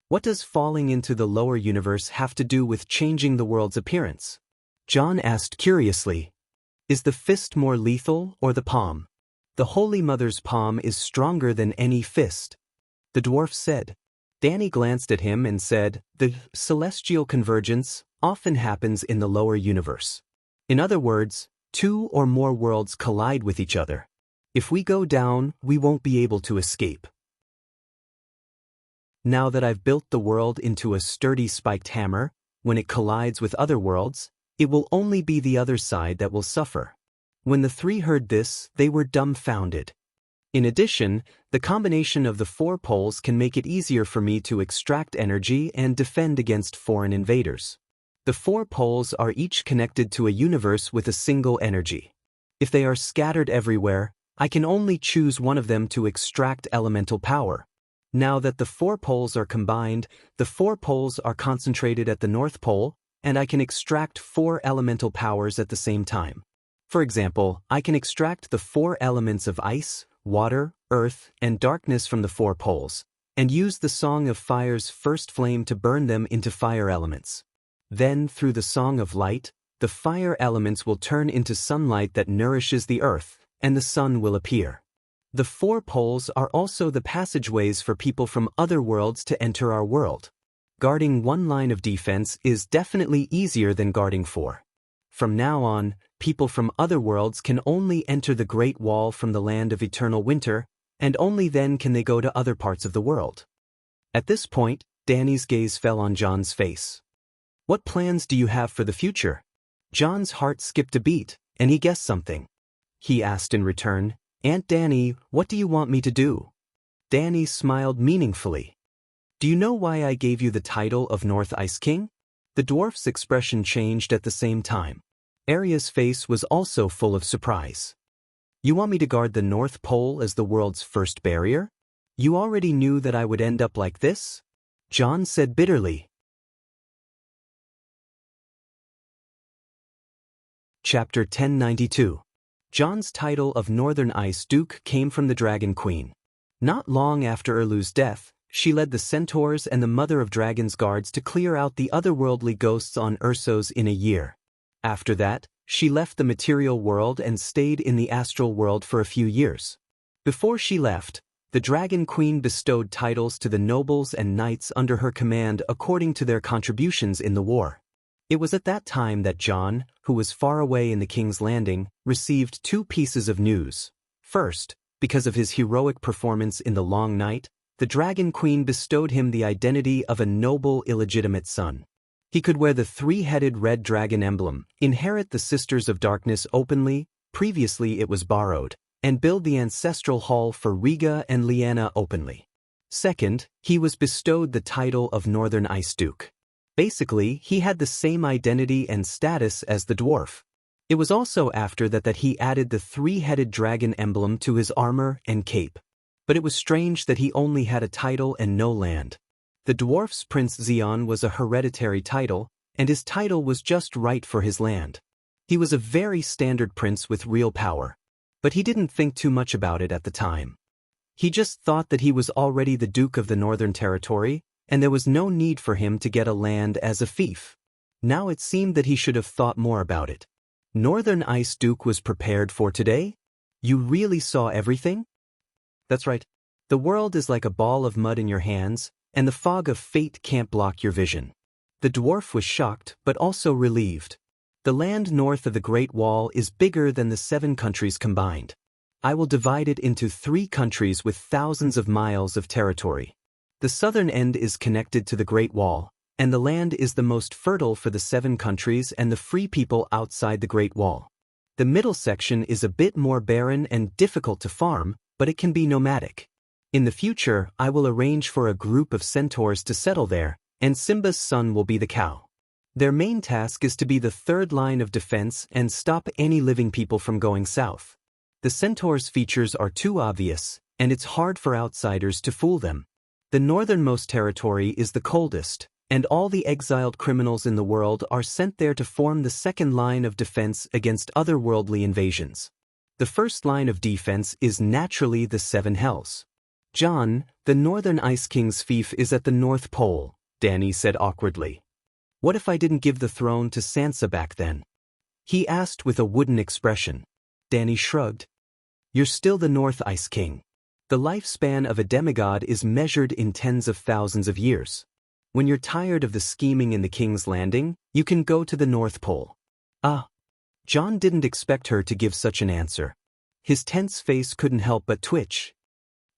What does falling into the lower universe have to do with changing the world's appearance? John asked curiously. Is the fist more lethal or the palm? The Holy Mother's palm is stronger than any fist. The dwarf said. Danny glanced at him and said, the celestial convergence often happens in the lower universe. In other words, two or more worlds collide with each other. If we go down, we won't be able to escape. Now that I've built the world into a sturdy spiked hammer, when it collides with other worlds, it will only be the other side that will suffer. When the three heard this, they were dumbfounded. In addition, the combination of the 4 poles can make it easier for me to extract energy and defend against foreign invaders. The 4 poles are each connected to a universe with a single energy. If they are scattered everywhere, I can only choose one of them to extract elemental power. Now that the 4 poles are combined, the 4 poles are concentrated at the North Pole, and I can extract 4 elemental powers at the same time. For example, I can extract the 4 elements of ice, water, earth, and darkness from the 4 poles, and use the Song of Fire's first flame to burn them into fire elements. Then, through the Song of Light, the fire elements will turn into sunlight that nourishes the earth, and the sun will appear. The 4 poles are also the passageways for people from other worlds to enter our world. Guarding one line of defense is definitely easier than guarding 4. From now on, people from other worlds can only enter the Great Wall from the land of eternal winter, and only then can they go to other parts of the world. At this point, Danny's gaze fell on John's face. What plans do you have for the future? John's heart skipped a beat, and he guessed something. He asked in return, Aunt Danny, what do you want me to do? Danny smiled meaningfully. Do you know why I gave you the title of North Ice King? The dwarf's expression changed at the same time. Arya's face was also full of surprise. You want me to guard the North Pole as the world's first barrier? You already knew that I would end up like this? John said bitterly. Chapter 1092. John's title of Northern Ice Duke came from the Dragon Queen. Not long after Erlu's death, she led the Centaurs and the Mother of Dragons guards to clear out the otherworldly ghosts on Ursos in a year. After that, she left the material world and stayed in the astral world for a few years. Before she left, the Dragon Queen bestowed titles to the nobles and knights under her command according to their contributions in the war. It was at that time that John, who was far away in the King's Landing, received 2 pieces of news. First, because of his heroic performance in the Long Night, the Dragon Queen bestowed him the identity of a noble illegitimate son. He could wear the 3-headed red dragon emblem, inherit the Sisters of Darkness openly, previously it was borrowed, and build the ancestral hall for Riga and Lyanna openly. Second, he was bestowed the title of Northern Ice Duke. Basically, he had the same identity and status as the dwarf. It was also after that he added the three-headed dragon emblem to his armor and cape. But it was strange that he only had a title and no land. The dwarf's Prince Xeon was a hereditary title, and his title was just right for his land. He was a very standard prince with real power. But he didn't think too much about it at the time. He just thought that he was already the Duke of the Northern Territory, and there was no need for him to get a land as a fief. Now it seemed that he should have thought more about it. Northern Ice Duke was prepared for today? You really saw everything? That's right. The world is like a ball of mud in your hands, and the fog of fate can't block your vision. The dwarf was shocked, but also relieved. The land north of the Great Wall is bigger than the 7 countries combined. I will divide it into 3 countries with thousands of miles of territory. The southern end is connected to the Great Wall, and the land is the most fertile for the 7 countries and the free people outside the Great Wall. The middle section is a bit more barren and difficult to farm, but it can be nomadic. In the future, I will arrange for a group of centaurs to settle there, and Simba's son will be the cow. Their main task is to be the third line of defense and stop any living people from going south. The centaur's features are too obvious, and it's hard for outsiders to fool them. The northernmost territory is the coldest, and all the exiled criminals in the world are sent there to form the second line of defense against otherworldly invasions. The first line of defense is naturally the 7 hells. John, the Northern Ice King's fief is at the North Pole, Danny said awkwardly. What if I didn't give the throne to Sansa back then? He asked with a wooden expression. Danny shrugged. You're still the North Ice King. The lifespan of a demigod is measured in tens of thousands of years. When you're tired of the scheming in the King's Landing, you can go to the North Pole. John didn't expect her to give such an answer. His tense face couldn't help but twitch.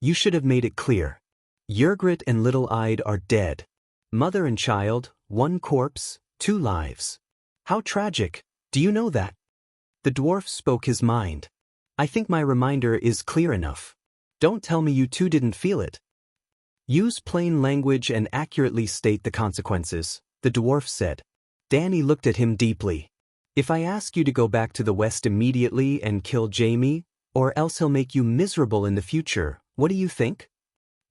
You should have made it clear. Yrgrat and Little-Eyed are dead. Mother and child, 1 corpse, 2 lives. How tragic, do you know that? The dwarf spoke his mind. I think my reminder is clear enough. Don't tell me you two didn't feel it. Use plain language and accurately state the consequences, the dwarf said. Danny looked at him deeply. If I ask you to go back to the west immediately and kill Jaime, or else he'll make you miserable in the future, what do you think?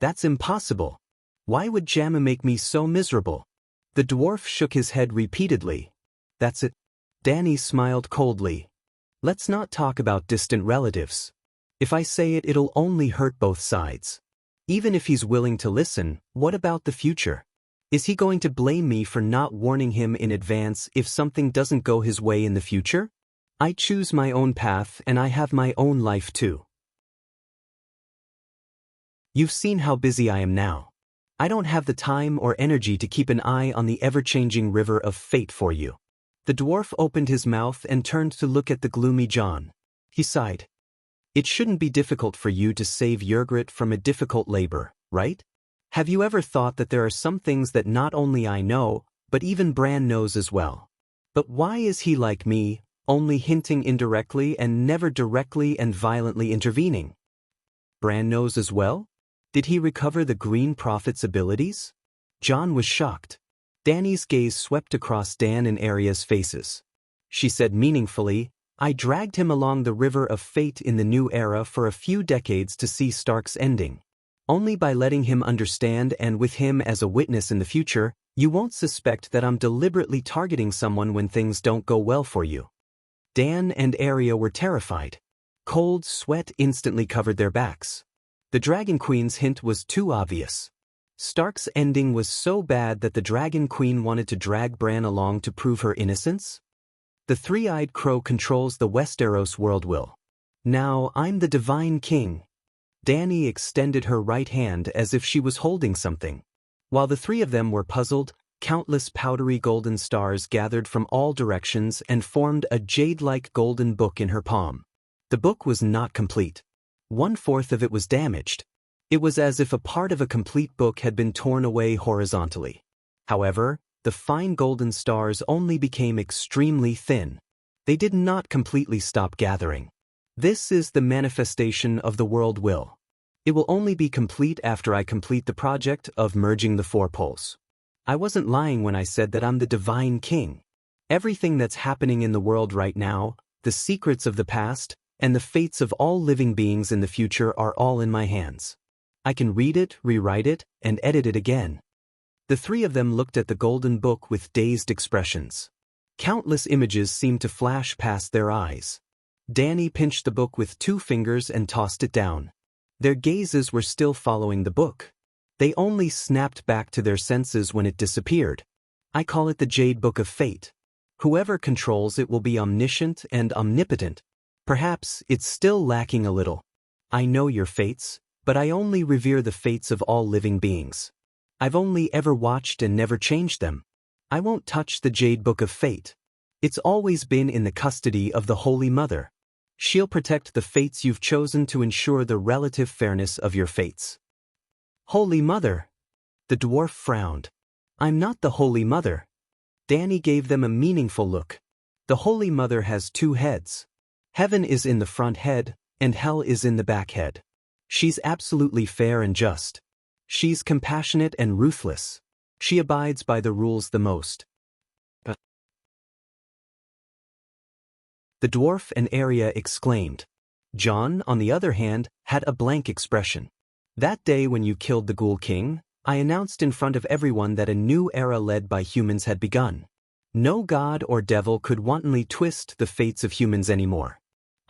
That's impossible. Why would Jaime make me so miserable? The dwarf shook his head repeatedly. That's it. Danny smiled coldly. Let's not talk about distant relatives. If I say it, it'll only hurt both sides. Even if he's willing to listen, what about the future? Is he going to blame me for not warning him in advance if something doesn't go his way in the future? I choose my own path and I have my own life too. You've seen how busy I am now. I don't have the time or energy to keep an eye on the ever-changing river of fate for you. The dwarf opened his mouth and turned to look at the gloomy John. He sighed. It shouldn't be difficult for you to save Yrgrat from a difficult labor, right? Have you ever thought that there are some things that not only I know, but even Bran knows as well? But why is he like me, only hinting indirectly and never directly and violently intervening? Bran knows as well? Did he recover the Green Prophet's abilities? John was shocked. Danny's gaze swept across Dan and Arya's faces. She said meaningfully, I dragged him along the river of fate in the new era for a few decades to see Stark's ending. Only by letting him understand and with him as a witness in the future, you won't suspect that I'm deliberately targeting someone when things don't go well for you. Dan and Arya were terrified. Cold sweat instantly covered their backs. The Dragon Queen's hint was too obvious. Stark's ending was so bad that the Dragon Queen wanted to drag Bran along to prove her innocence? The three-eyed crow controls the Westeros world will. Now I'm the Divine King. Dany extended her right hand as if she was holding something. While the 3 of them were puzzled, countless powdery golden stars gathered from all directions and formed a jade-like golden book in her palm. The book was not complete. 1/4 of it was damaged. It was as if a part of a complete book had been torn away horizontally. However, the fine golden stars only became extremely thin. They did not completely stop gathering. This is the manifestation of the world will. It will only be complete after I complete the project of merging the 4 poles. I wasn't lying when I said that I'm the divine king. Everything that's happening in the world right now, the secrets of the past, and the fates of all living beings in the future are all in my hands. I can read it, rewrite it, and edit it again. The 3 of them looked at the golden book with dazed expressions. Countless images seemed to flash past their eyes. Danny pinched the book with 2 fingers and tossed it down. Their gazes were still following the book. They only snapped back to their senses when it disappeared. I call it the Jade Book of Fate. Whoever controls it will be omniscient and omnipotent. Perhaps it's still lacking a little. I know your fates, but I only revere the fates of all living beings. I've only ever watched and never changed them. I won't touch the Jade Book of Fate. It's always been in the custody of the Holy Mother. She'll protect the fates you've chosen to ensure the relative fairness of your fates. Holy Mother! The dwarf frowned. I'm not the Holy Mother. Danny gave them a meaningful look. The Holy Mother has 2 heads. Heaven is in the front head, and hell is in the back head. She's absolutely fair and just. She's compassionate and ruthless. She abides by the rules the most. The dwarf and Arya exclaimed. John, on the other hand, had a blank expression. That day when you killed the Ghoul King, I announced in front of everyone that a new era led by humans had begun. No god or devil could wantonly twist the fates of humans anymore.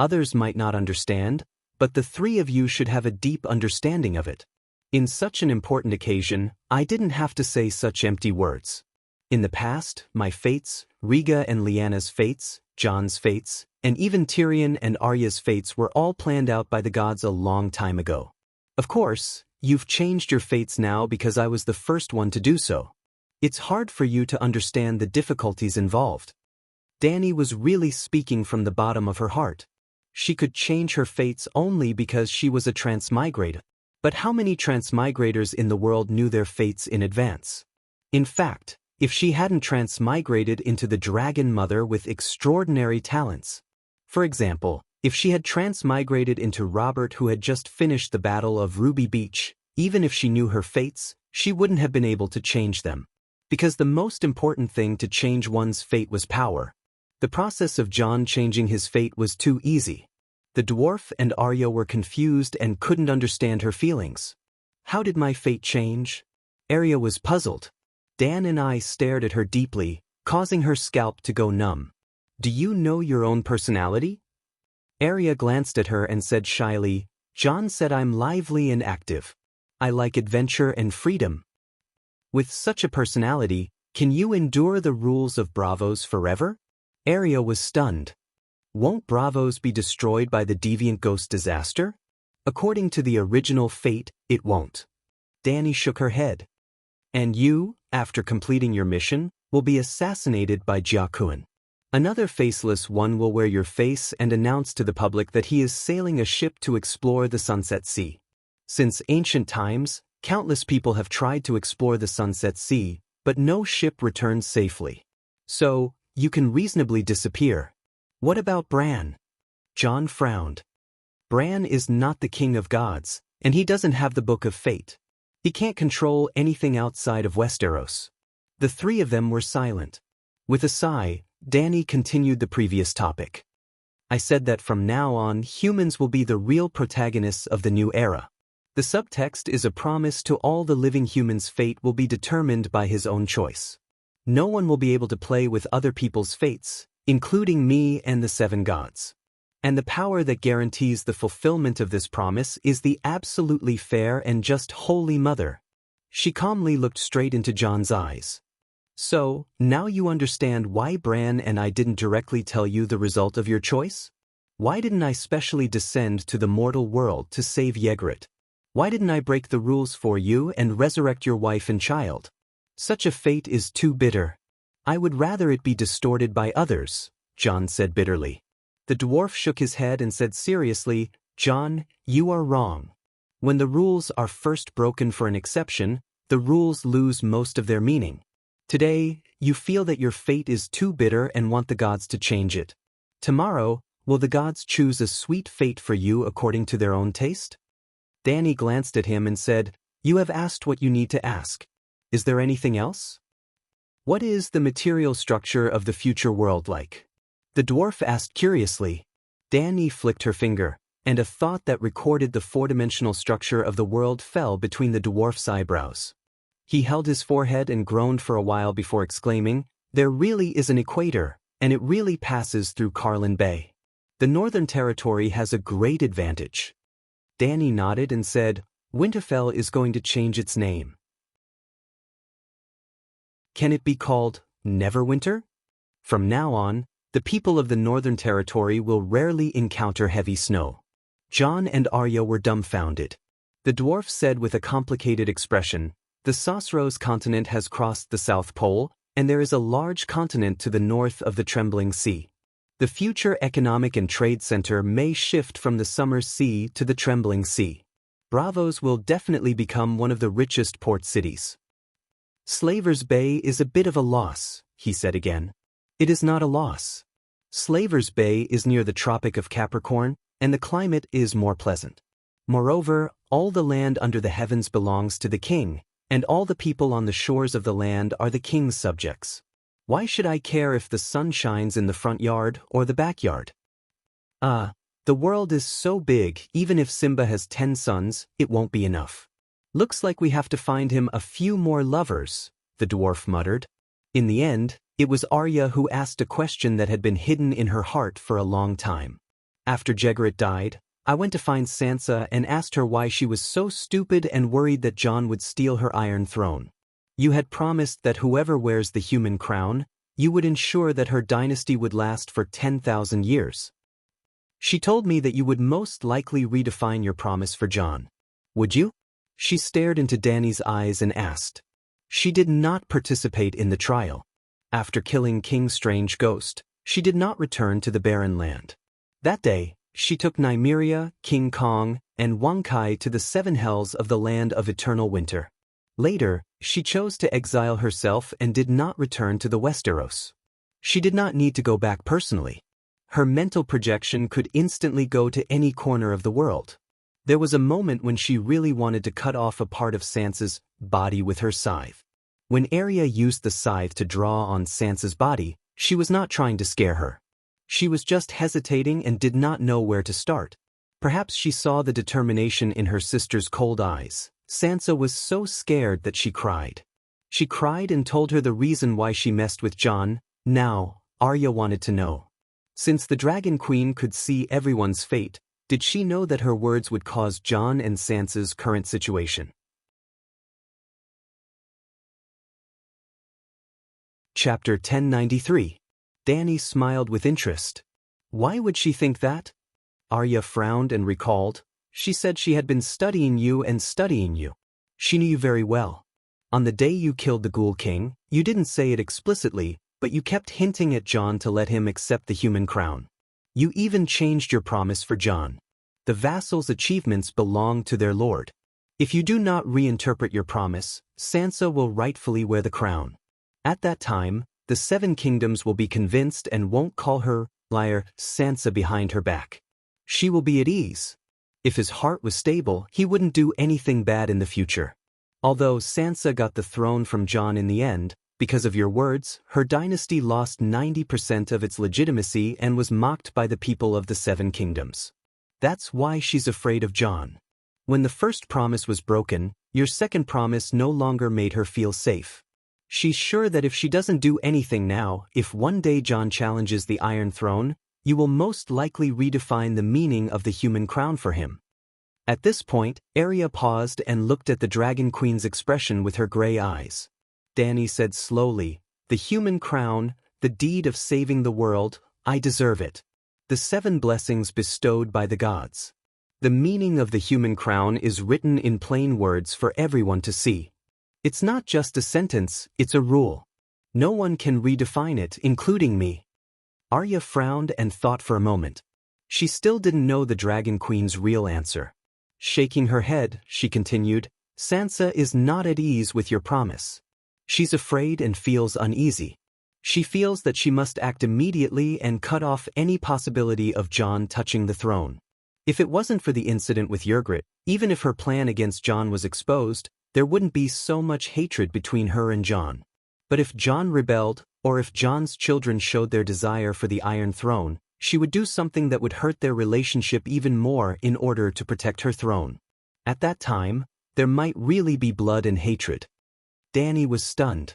Others might not understand, but the 3 of you should have a deep understanding of it. In such an important occasion, I didn't have to say such empty words. In the past, my fates, Riga and Lyanna's fates, John's fates, and even Tyrion and Arya's fates were all planned out by the gods a long time ago. Of course, you've changed your fates now because I was the first one to do so. It's hard for you to understand the difficulties involved. Danny was really speaking from the bottom of her heart. She could change her fates only because she was a transmigrator. But how many transmigrators in the world knew their fates in advance? In fact, if she hadn't transmigrated into the Dragon Mother with extraordinary talents. For example, if she had transmigrated into Robert who had just finished the Battle of Ruby Beach, even if she knew her fates, she wouldn't have been able to change them. Because the most important thing to change one's fate was power. The process of John changing his fate was too easy. The dwarf and Arya were confused and couldn't understand her feelings. How did my fate change? Arya was puzzled. Dan and I stared at her deeply, causing her scalp to go numb. Do you know your own personality? Arya glanced at her and said shyly, John said I'm lively and active. I like adventure and freedom. With such a personality, can you endure the rules of Bravos forever? Arya was stunned. Won't Bravos be destroyed by the Deviant Ghost disaster? According to the original fate, it won't. Danny shook her head. And you, after completing your mission, will be assassinated by Jiakuan. Another faceless one will wear your face and announce to the public that he is sailing a ship to explore the Sunset Sea. Since ancient times, countless people have tried to explore the Sunset Sea, but no ship returns safely. So, you can reasonably disappear. What about Bran? John frowned. Bran is not the king of gods, and he doesn't have the Book of Fate. He can't control anything outside of Westeros. The 3 of them were silent. With a sigh, Danny continued the previous topic. I said that from now on, humans will be the real protagonists of the new era. The subtext is a promise to all the living humans' fate will be determined by his own choice. No one will be able to play with other people's fates, including me and the 7 gods. And the power that guarantees the fulfillment of this promise is the absolutely fair and just Holy Mother. She calmly looked straight into John's eyes. So, now you understand why Bran and I didn't directly tell you the result of your choice? Why didn't I specially descend to the mortal world to save Ygritte? Why didn't I break the rules for you and resurrect your wife and child? Such a fate is too bitter. I would rather it be distorted by others, John said bitterly. The dwarf shook his head and said seriously, John, you are wrong. When the rules are first broken for an exception, the rules lose most of their meaning. Today, you feel that your fate is too bitter and want the gods to change it. Tomorrow, will the gods choose a sweet fate for you according to their own taste? Danny glanced at him and said, "You have asked what you need to ask. Is there anything else? What is the material structure of the future world like?" The dwarf asked curiously. Danny flicked her finger, and a thought that recorded the four-dimensional structure of the world fell between the dwarf's eyebrows. He held his forehead and groaned for a while before exclaiming, "There really is an equator, and it really passes through Carlin Bay. The Northern Territory has a great advantage." Danny nodded and said, "Winterfell is going to change its name. Can it be called Neverwinter? From now on, the people of the Northern Territory will rarely encounter heavy snow." Jon and Arya were dumbfounded. The dwarf said with a complicated expression, "The Sosros continent has crossed the South Pole, and there is a large continent to the north of the Trembling Sea. The future economic and trade center may shift from the Summer Sea to the Trembling Sea. Bravos will definitely become one of the richest port cities." "Slaver's Bay is a bit of a loss," he said again. "It is not a loss. Slaver's Bay is near the Tropic of Capricorn, and the climate is more pleasant. Moreover, all the land under the heavens belongs to the king, and all the people on the shores of the land are the king's subjects. Why should I care if the sun shines in the front yard or the backyard? The world is so big, even if Simba has 10 sons, it won't be enough. Looks like we have to find him a few more lovers," the dwarf muttered. In the end, it was Arya who asked a question that had been hidden in her heart for a long time. "After Jegeret died, I went to find Sansa and asked her why she was so stupid and worried that Jon would steal her Iron Throne. You had promised that whoever wears the human crown, you would ensure that her dynasty would last for 10,000 years. She told me that you would most likely redefine your promise for Jon. Would you?" She stared into Danny's eyes and asked. She did not participate in the trial. After killing King Strange Ghost, she did not return to the Barren Land. That day, she took Nymeria, King Kong, and Wonkai to the 7 hells of the Land of Eternal Winter. Later, she chose to exile herself and did not return to the Westeros. She did not need to go back personally. Her mental projection could instantly go to any corner of the world. There was a moment when she really wanted to cut off a part of Sansa's body with her scythe. When Arya used the scythe to draw on Sansa's body, she was not trying to scare her. She was just hesitating and did not know where to start. Perhaps she saw the determination in her sister's cold eyes. Sansa was so scared that she cried. She cried and told her the reason why she messed with Jon. Now, Arya wanted to know. Since the Dragon Queen could see everyone's fate, did she know that her words would cause Jon and Sansa's current situation? Chapter 1093. Danny smiled with interest. Why would she think that? Arya frowned and recalled. She said she had been studying you and studying you. She knew you very well. On the day you killed the Ghoul King, you didn't say it explicitly, but you kept hinting at Jon to let him accept the human crown. You even changed your promise for Jon. The vassal's achievements belong to their lord. If you do not reinterpret your promise, Sansa will rightfully wear the crown. At that time, the 7 kingdoms will be convinced and won't call her, liar, Sansa behind her back. She will be at ease. If his heart was stable, he wouldn't do anything bad in the future. Although Sansa got the throne from Jon in the end, because of your words, her dynasty lost 90% of its legitimacy and was mocked by the people of the 7 kingdoms. That's why she's afraid of Jon. When the first promise was broken, your second promise no longer made her feel safe. She's sure that if she doesn't do anything now, if one day Jon challenges the Iron Throne, you will most likely redefine the meaning of the human crown for him. At this point, Arya paused and looked at the Dragon Queen's expression with her gray eyes. Danny said slowly, "The human crown, the deed of saving the world, I deserve it. The 7 blessings bestowed by the gods. The meaning of the human crown is written in plain words for everyone to see. It's not just a sentence, it's a rule. No one can redefine it, including me." Arya frowned and thought for a moment. She still didn't know the Dragon Queen's real answer. Shaking her head, she continued, "Sansa is not at ease with your promise. She's afraid and feels uneasy. She feels that she must act immediately and cut off any possibility of Jon touching the throne. If it wasn't for the incident with Yrgrat, even if her plan against Jon was exposed, there wouldn't be so much hatred between her and Jon. But if Jon rebelled, or if Jon's children showed their desire for the Iron Throne, she would do something that would hurt their relationship even more in order to protect her throne. At that time, there might really be blood and hatred. Dany was stunned.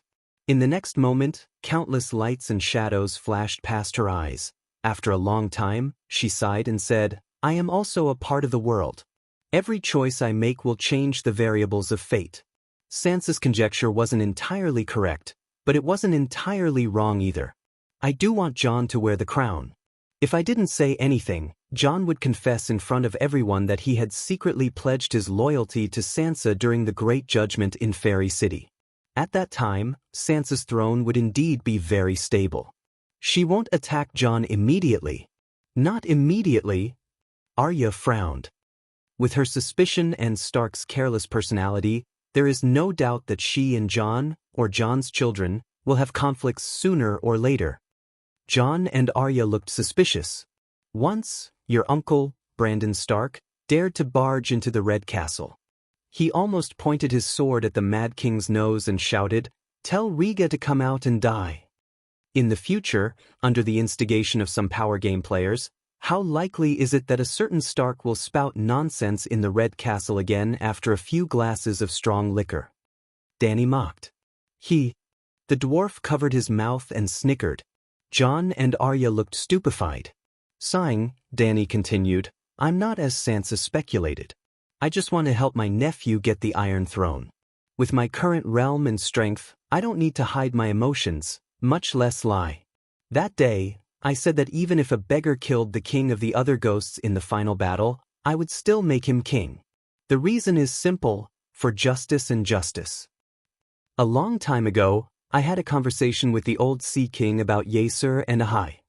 In the next moment, countless lights and shadows flashed past her eyes. After a long time, she sighed and said, "I am also a part of the world. Every choice I make will change the variables of fate." Sansa's conjecture wasn't entirely correct, but it wasn't entirely wrong either. I do want Jon to wear the crown. If I didn't say anything, Jon would confess in front of everyone that he had secretly pledged his loyalty to Sansa during the Great Judgment in Fairy City. At that time, Sansa's throne would indeed be very stable. She won't attack Jon immediately. Not immediately. Arya frowned. With her suspicion and Stark's careless personality, there is no doubt that she and Jon, or Jon's children, will have conflicts sooner or later. Jon and Arya looked suspicious. Once, your uncle, Brandon Stark, dared to barge into the Red Castle. He almost pointed his sword at the Mad King's nose and shouted, "Tell Rhaegar to come out and die." In the future, under the instigation of some power game players, how likely is it that a certain Stark will spout nonsense in the Red Castle again after a few glasses of strong liquor? Dany mocked. The dwarf covered his mouth and snickered. Jon and Arya looked stupefied. Sighing, Dany continued, "I'm not as Sansa speculated. I just want to help my nephew get the Iron Throne. With my current realm and strength, I don't need to hide my emotions, much less lie. That day, I said that even if a beggar killed the king of the other ghosts in the final battle, I would still make him king. The reason is simple, for justice and justice." A long time ago, I had a conversation with the old Sea King about Yeaser and Ahai.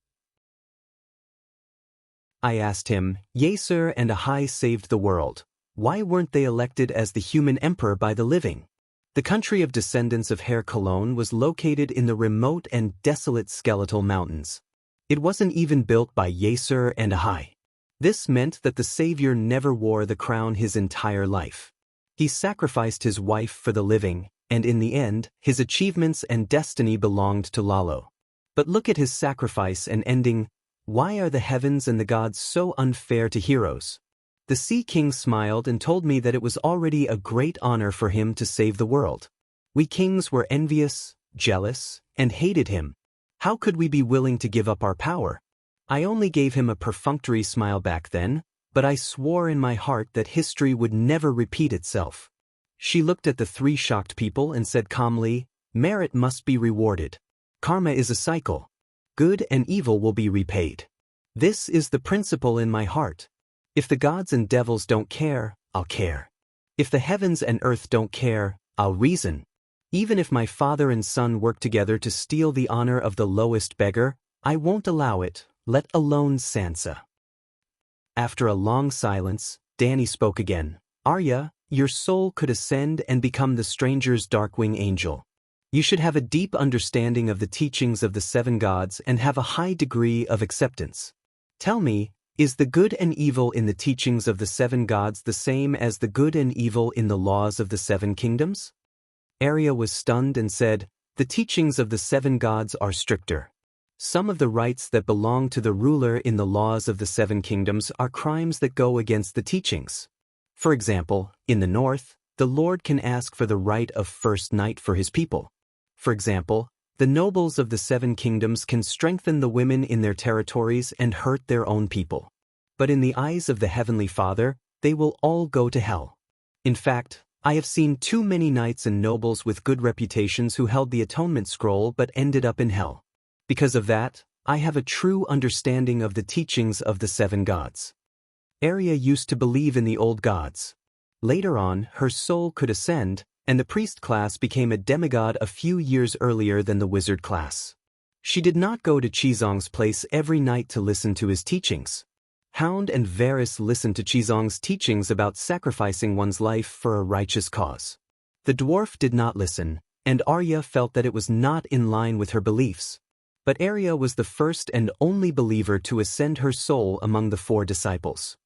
I asked him, "Yeaser and Ahai saved the world. Why weren't they elected as the human emperor by the living?" The country of descendants of Hair Cologne was located in the remote and desolate Skeletal Mountains. It wasn't even built by Yeaser and Ahai. This meant that the savior never wore the crown his entire life. He sacrificed his wife for the living, and in the end, his achievements and destiny belonged to Lalo. But look at his sacrifice and ending. Why are the heavens and the gods so unfair to heroes? The Sea King smiled and told me that it was already a great honor for him to save the world. We kings were envious, jealous, and hated him. How could we be willing to give up our power? I only gave him a perfunctory smile back then, but I swore in my heart that history would never repeat itself. She looked at the three shocked people and said calmly, "Merit must be rewarded. Karma is a cycle. Good and evil will be repaid. This is the principle in my heart. If the gods and devils don't care, I'll care. If the heavens and earth don't care, I'll reason. Even if my father and son work together to steal the honor of the lowest beggar, I won't allow it, let alone Sansa." After a long silence, Dany spoke again. "Arya, your soul could ascend and become the stranger's Darkwing Angel. You should have a deep understanding of the teachings of the seven gods and have a high degree of acceptance. Tell me, is the good and evil in the teachings of the seven gods the same as the good and evil in the laws of the seven kingdoms?" Arya was stunned and said, "The teachings of the seven gods are stricter. Some of the rights that belong to the ruler in the laws of the seven kingdoms are crimes that go against the teachings. For example, in the north, the lord can ask for the right of first night for his people. For example, the nobles of the seven kingdoms can strengthen the women in their territories and hurt their own people. But in the eyes of the Heavenly Father, they will all go to hell. In fact, I have seen too many knights and nobles with good reputations who held the atonement scroll but ended up in hell. Because of that, I have a true understanding of the teachings of the seven gods." Arya used to believe in the old gods. Later on, her soul could ascend, and the priest class became a demigod a few years earlier than the wizard class. She did not go to Chizong's place every night to listen to his teachings. Hound and Varys listened to Chizong's teachings about sacrificing one's life for a righteous cause. The dwarf did not listen, and Arya felt that it was not in line with her beliefs. But Arya was the first and only believer to ascend her soul among the four disciples.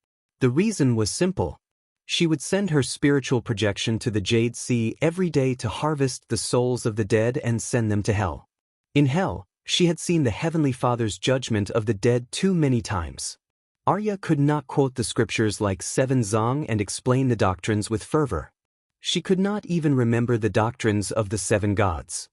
The reason was simple. She would send her spiritual projection to the Jade Sea every day to harvest the souls of the dead and send them to hell. In hell, she had seen the Heavenly Father's judgment of the dead too many times. Arya could not quote the scriptures like Seven Zong and explain the doctrines with fervor. She could not even remember the doctrines of the seven gods.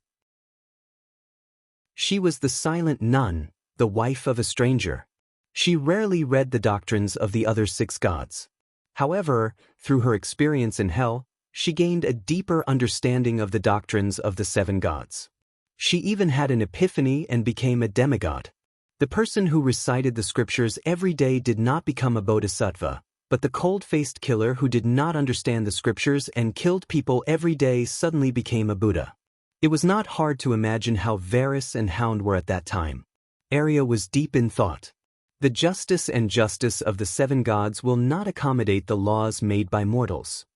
She was the silent nun, the wife of a stranger. She rarely read the doctrines of the other six gods. However, through her experience in hell, she gained a deeper understanding of the doctrines of the seven gods. She even had an epiphany and became a demigod. The person who recited the scriptures every day did not become a bodhisattva, but the cold-faced killer who did not understand the scriptures and killed people every day suddenly became a Buddha. It was not hard to imagine how Varys and Hound were at that time. Arya was deep in thought. The justice and justice of the seven gods will not accommodate the laws made by mortals.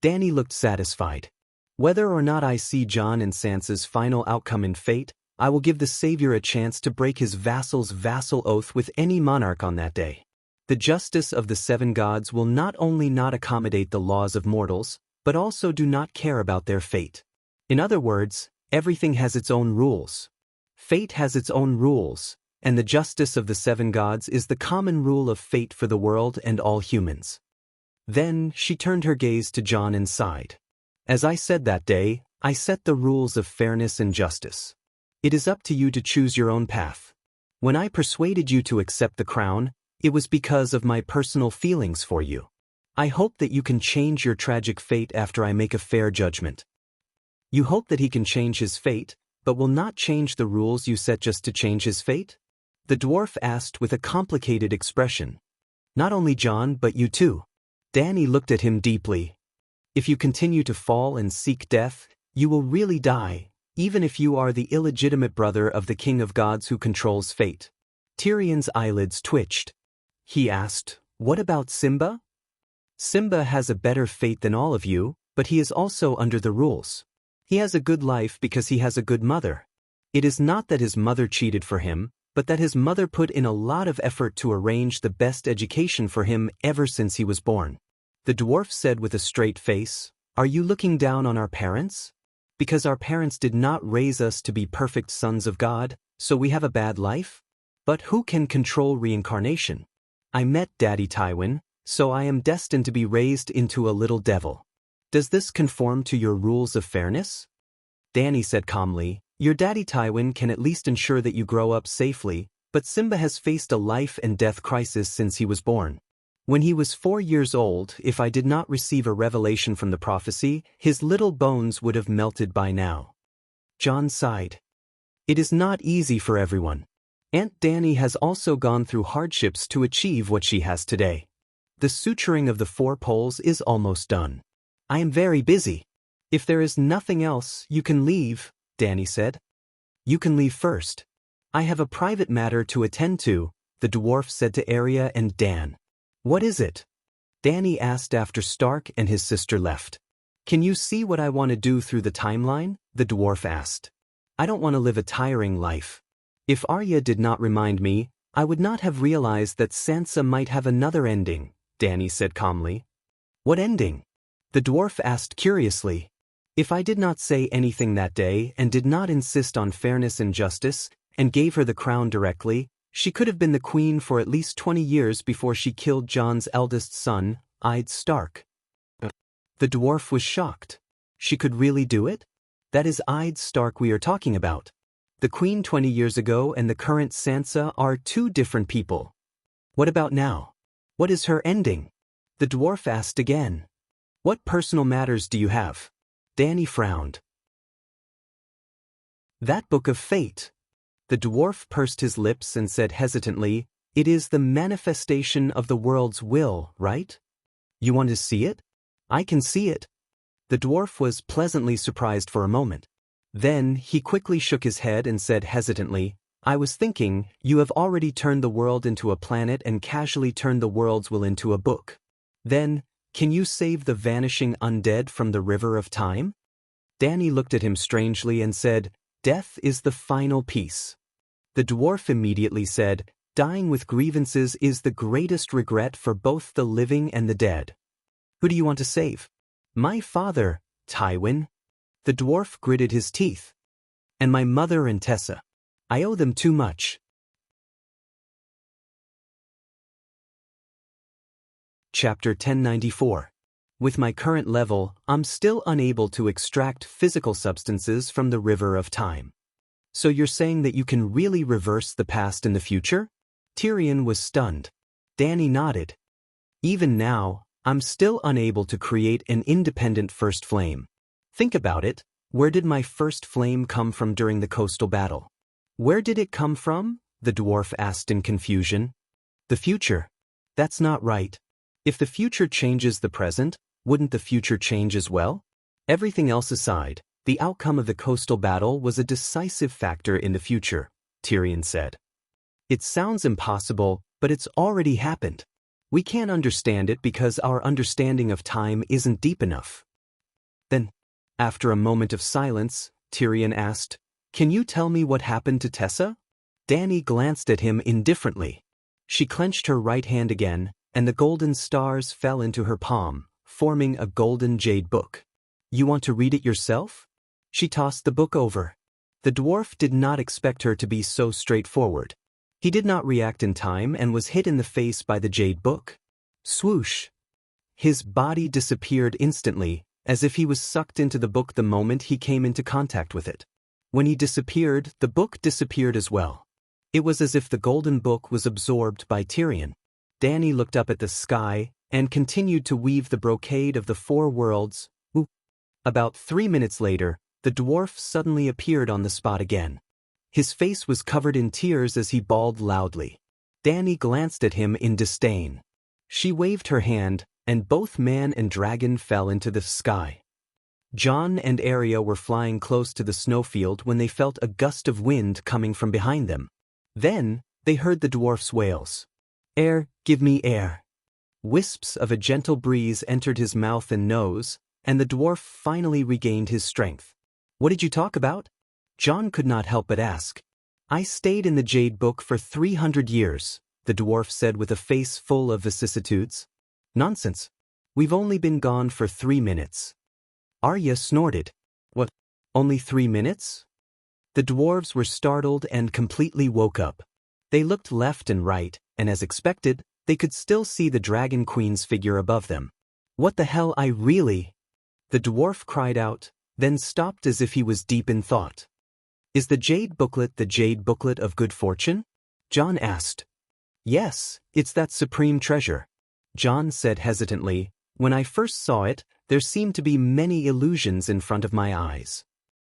Dany looked satisfied. Whether or not I see Jon and Sansa's final outcome in fate, I will give the Savior a chance to break his vassal's vassal oath with any monarch on that day. The justice of the seven gods will not only not accommodate the laws of mortals, but also do not care about their fate. In other words, everything has its own rules. Fate has its own rules, and the justice of the seven gods is the common rule of fate for the world and all humans. Then she turned her gaze to Jon and sighed. As I said that day, I set the rules of fairness and justice. It is up to you to choose your own path. When I persuaded you to accept the crown, it was because of my personal feelings for you. I hope that you can change your tragic fate after I make a fair judgment. You hope that he can change his fate, but will not change the rules you set just to change his fate? The dwarf asked with a complicated expression. Not only Jon but you too. Dany looked at him deeply. If you continue to fall and seek death, you will really die, even if you are the illegitimate brother of the King of Gods who controls fate. Tyrion's eyelids twitched. He asked, what about Simba? Simba has a better fate than all of you, but he is also under the rules. He has a good life because he has a good mother. It is not that his mother cheated for him, but that his mother put in a lot of effort to arrange the best education for him ever since he was born. The dwarf said with a straight face, are you looking down on our parents? Because our parents did not raise us to be perfect sons of God, so we have a bad life? But who can control reincarnation? I met Daddy Tywin, so I am destined to be raised into a little devil. Does this conform to your rules of fairness? Dany said calmly, your Daddy Tywin can at least ensure that you grow up safely, but Simba has faced a life and death crisis since he was born. When he was 4 years old, if I did not receive a revelation from the prophecy, his little bones would have melted by now. Jon sighed. It is not easy for everyone. Aunt Dany has also gone through hardships to achieve what she has today. The suturing of the 4 poles is almost done. I am very busy. If there is nothing else, you can leave, Dany said. You can leave first. I have a private matter to attend to, the dwarf said to Arya and Dan. What is it? Dany asked after Stark and his sister left. Can you see what I want to do through the timeline? The dwarf asked. I don't want to live a tiring life. If Arya did not remind me, I would not have realized that Sansa might have another ending, Dany said calmly. What ending? The dwarf asked curiously. If I did not say anything that day and did not insist on fairness and justice, and gave her the crown directly, she could have been the queen for at least 20 years before she killed Jon's eldest son, Eddard Stark. The dwarf was shocked. She could really do it? That is Eddard Stark we are talking about. The queen 20 years ago and the current Sansa are 2 different people. What about now? What is her ending? The dwarf asked again. What personal matters do you have? Dany frowned. That book of fate. The dwarf pursed his lips and said hesitantly, it is the manifestation of the world's will, right? You want to see it? I can see it. The dwarf was pleasantly surprised for a moment. Then he quickly shook his head and said hesitantly, I was thinking, you have already turned the world into a planet and casually turned the world's will into a book. Then, can you save the vanishing undead from the river of time? Dany looked at him strangely and said, Death is the final piece. The dwarf immediately said, Dying with grievances is the greatest regret for both the living and the dead. Who do you want to save? My father, Tywin. The dwarf gritted his teeth. And my mother and Tessa. I owe them too much. Chapter 1094. With my current level, I'm still unable to extract physical substances from the river of time. So you're saying that you can really reverse the past in the future? Tyrion was stunned. Dany nodded. Even now, I'm still unable to create an independent first flame. Think about it. Where did my first flame come from during the coastal battle? Where did it come from? The dwarf asked in confusion. The future. That's not right. If the future changes the present, wouldn't the future change as well? Everything else aside, the outcome of the coastal battle was a decisive factor in the future, Tyrion said. It sounds impossible, but it's already happened. We can't understand it because our understanding of time isn't deep enough. Then, after a moment of silence, Tyrion asked, "Can you tell me what happened to Tessa?" Dany glanced at him indifferently. She clenched her right hand again, and the golden stars fell into her palm, forming a golden jade book. "You want to read it yourself?" She tossed the book over. The dwarf did not expect her to be so straightforward. He did not react in time and was hit in the face by the jade book. Swoosh! His body disappeared instantly, as if he was sucked into the book the moment he came into contact with it. When he disappeared, the book disappeared as well. It was as if the golden book was absorbed by Tyrion. Dany looked up at the sky and continued to weave the brocade of the four worlds. Ooh. About 3 minutes later, the dwarf suddenly appeared on the spot again. His face was covered in tears as he bawled loudly. Dany glanced at him in disdain. She waved her hand, and both man and dragon fell into the sky. Jon and Arya were flying close to the snowfield when they felt a gust of wind coming from behind them. Then, they heard the dwarf's wails. "Air, give me air." Wisps of a gentle breeze entered his mouth and nose, and the dwarf finally regained his strength. "What did you talk about?" Jon could not help but ask. "I stayed in the Jade Book for 300 years, the dwarf said with a face full of vicissitudes. "Nonsense. We've only been gone for 3 minutes. Arya snorted. "What? Only 3 minutes?" The dwarves were startled and completely woke up. They looked left and right, and as expected, they could still see the Dragon Queen's figure above them. "What the hell, I really—" The dwarf cried out, then stopped as if he was deep in thought. "Is the Jade Booklet the Jade Booklet of Good Fortune?" Jon asked. "Yes, it's that supreme treasure," Jon said hesitantly. "When I first saw it, there seemed to be many illusions in front of my eyes."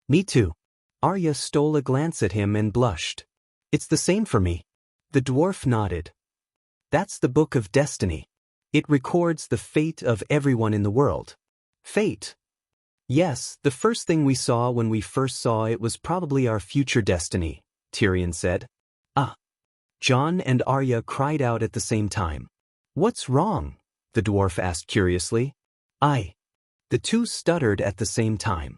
"Me too." Arya stole a glance at him and blushed. "It's the same for me." The dwarf nodded. "That's the Book of Destiny. It records the fate of everyone in the world." "Fate?" "Yes, the first thing we saw when we first saw it was probably our future destiny," Tyrion said. "Ah." Jon and Arya cried out at the same time. "What's wrong?" the dwarf asked curiously. The two stuttered at the same time.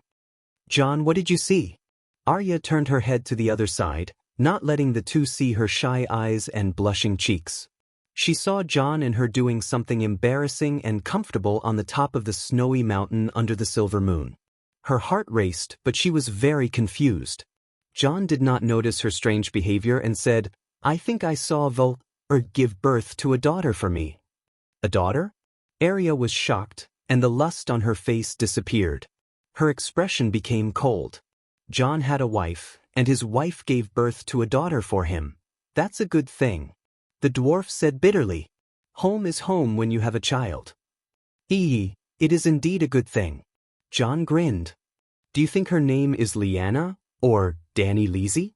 "Jon, what did you see?" Arya turned her head to the other side, not letting the two see her shy eyes and blushing cheeks. She saw Jon and her doing something embarrassing and comfortable on the top of the snowy mountain under the silver moon. Her heart raced, but she was very confused. Jon did not notice her strange behavior and said, "I think I saw give birth to a daughter for me." "A daughter?" Arya was shocked, and the lust on her face disappeared. Her expression became cold. "Jon had a wife, and his wife gave birth to a daughter for him. That's a good thing," the dwarf said bitterly. "Home is home when you have a child." "It is indeed a good thing." Jon grinned. "Do you think her name is Lyanna, or Dany Leezy?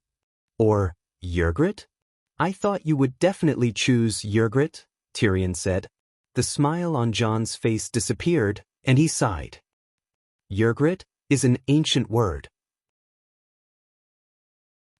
Or Yrgrat?" "I thought you would definitely choose Yrgrat," Tyrion said. The smile on Jon's face disappeared, and he sighed. Yrgrat is an ancient word.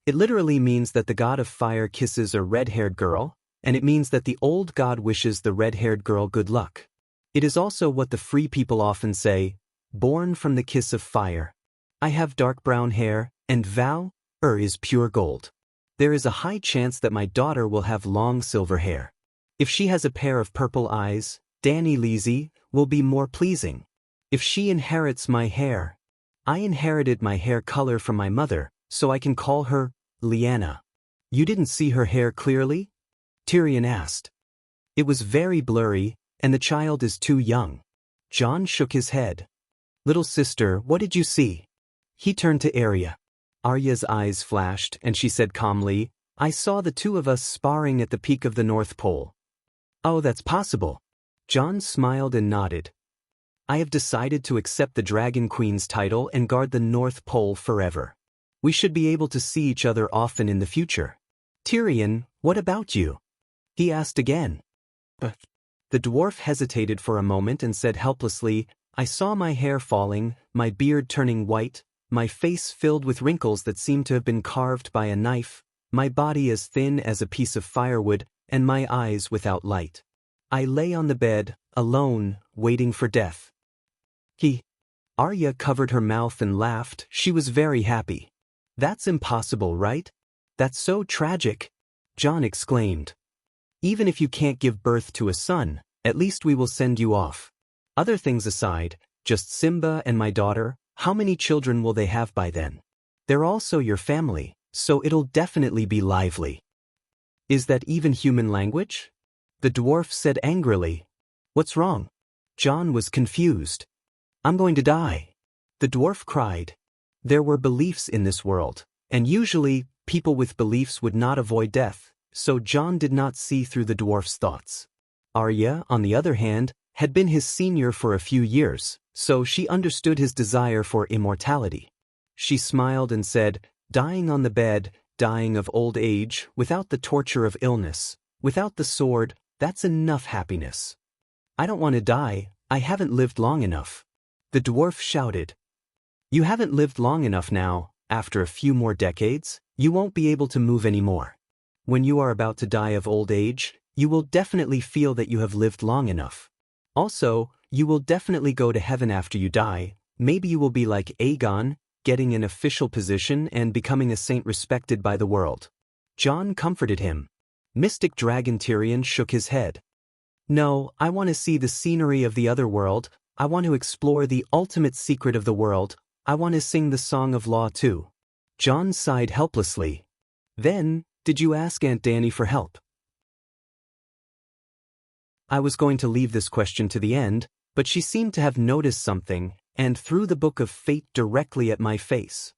It literally means that the god of fire kisses a red-haired girl, and it means that the old god wishes the red-haired girl good luck. It is also what the free people often say, "Born from the kiss of fire. I have dark brown hair, and Val, is pure gold." There is a high chance that my daughter will have long silver hair. If she has a pair of purple eyes, Danny Lizzie, will be more pleasing. If she inherits my hair. I inherited my hair color from my mother, so I can call her Liana. You didn't see her hair clearly? Tyrion asked. It was very blurry, and the child is too young. Jon shook his head. Little sister, what did you see? He turned to Arya. Arya's eyes flashed, and she said calmly, I saw the two of us sparring at the peak of the North Pole. Oh, that's possible. Jon smiled and nodded. I have decided to accept the Dragon Queen's title and guard the North Pole forever. We should be able to see each other often in the future. Tyrion, what about you? He asked again. But the dwarf hesitated for a moment and said helplessly, I saw my hair falling, my beard turning white, my face filled with wrinkles that seemed to have been carved by a knife, my body as thin as a piece of firewood, and my eyes without light. I lay on the bed, alone, waiting for death. Arya covered her mouth and laughed. She was very happy. That's impossible, right? That's so tragic, Jon exclaimed. Even if you can't give birth to a son, at least we will send you off. Other things aside, just Simba and my daughter, how many children will they have by then? They're also your family, so it'll definitely be lively. Is that even human language? The dwarf said angrily. What's wrong? Jon was confused. I'm going to die. The dwarf cried. There were beliefs in this world, and usually, people with beliefs would not avoid death, so Jon did not see through the dwarf's thoughts. Arya, on the other hand, had been his senior for a few years, so she understood his desire for immortality. She smiled and said, dying on the bed, dying of old age, without the torture of illness, without the sword, that's enough happiness. I don't want to die, I haven't lived long enough. The dwarf shouted. You haven't lived long enough now. After a few more decades, you won't be able to move anymore. When you are about to die of old age, you will definitely feel that you have lived long enough. Also, you will definitely go to heaven after you die. Maybe you will be like Aegon, getting an official position and becoming a saint respected by the world. Jon comforted him. Mystic Dragon Tyrion shook his head. No, I want to see the scenery of the other world. I want to explore the ultimate secret of the world. I want to sing the Song of Law too. Jon sighed helplessly. Then, did you ask Aunt Dany for help? I was going to leave this question to the end, but she seemed to have noticed something, and threw the Book of Fate directly at my face.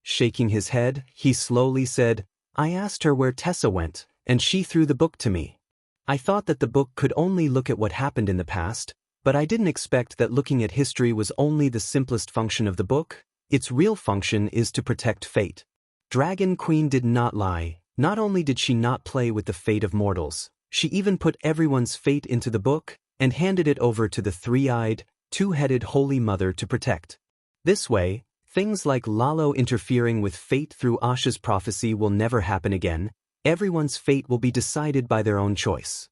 Shaking his head, he slowly said, I asked her where Tessa went, and she threw the book to me. I thought that the book could only look at what happened in the past, but I didn't expect that looking at history was only the simplest function of the book. Its real function is to protect fate. Dragon Queen did not lie. Not only did she not play with the fate of mortals, she even put everyone's fate into the book and handed it over to the three-eyed, two-headed Holy Mother to protect. This way, things like Lalo interfering with fate through Asha's prophecy will never happen again. Everyone's fate will be decided by their own choice.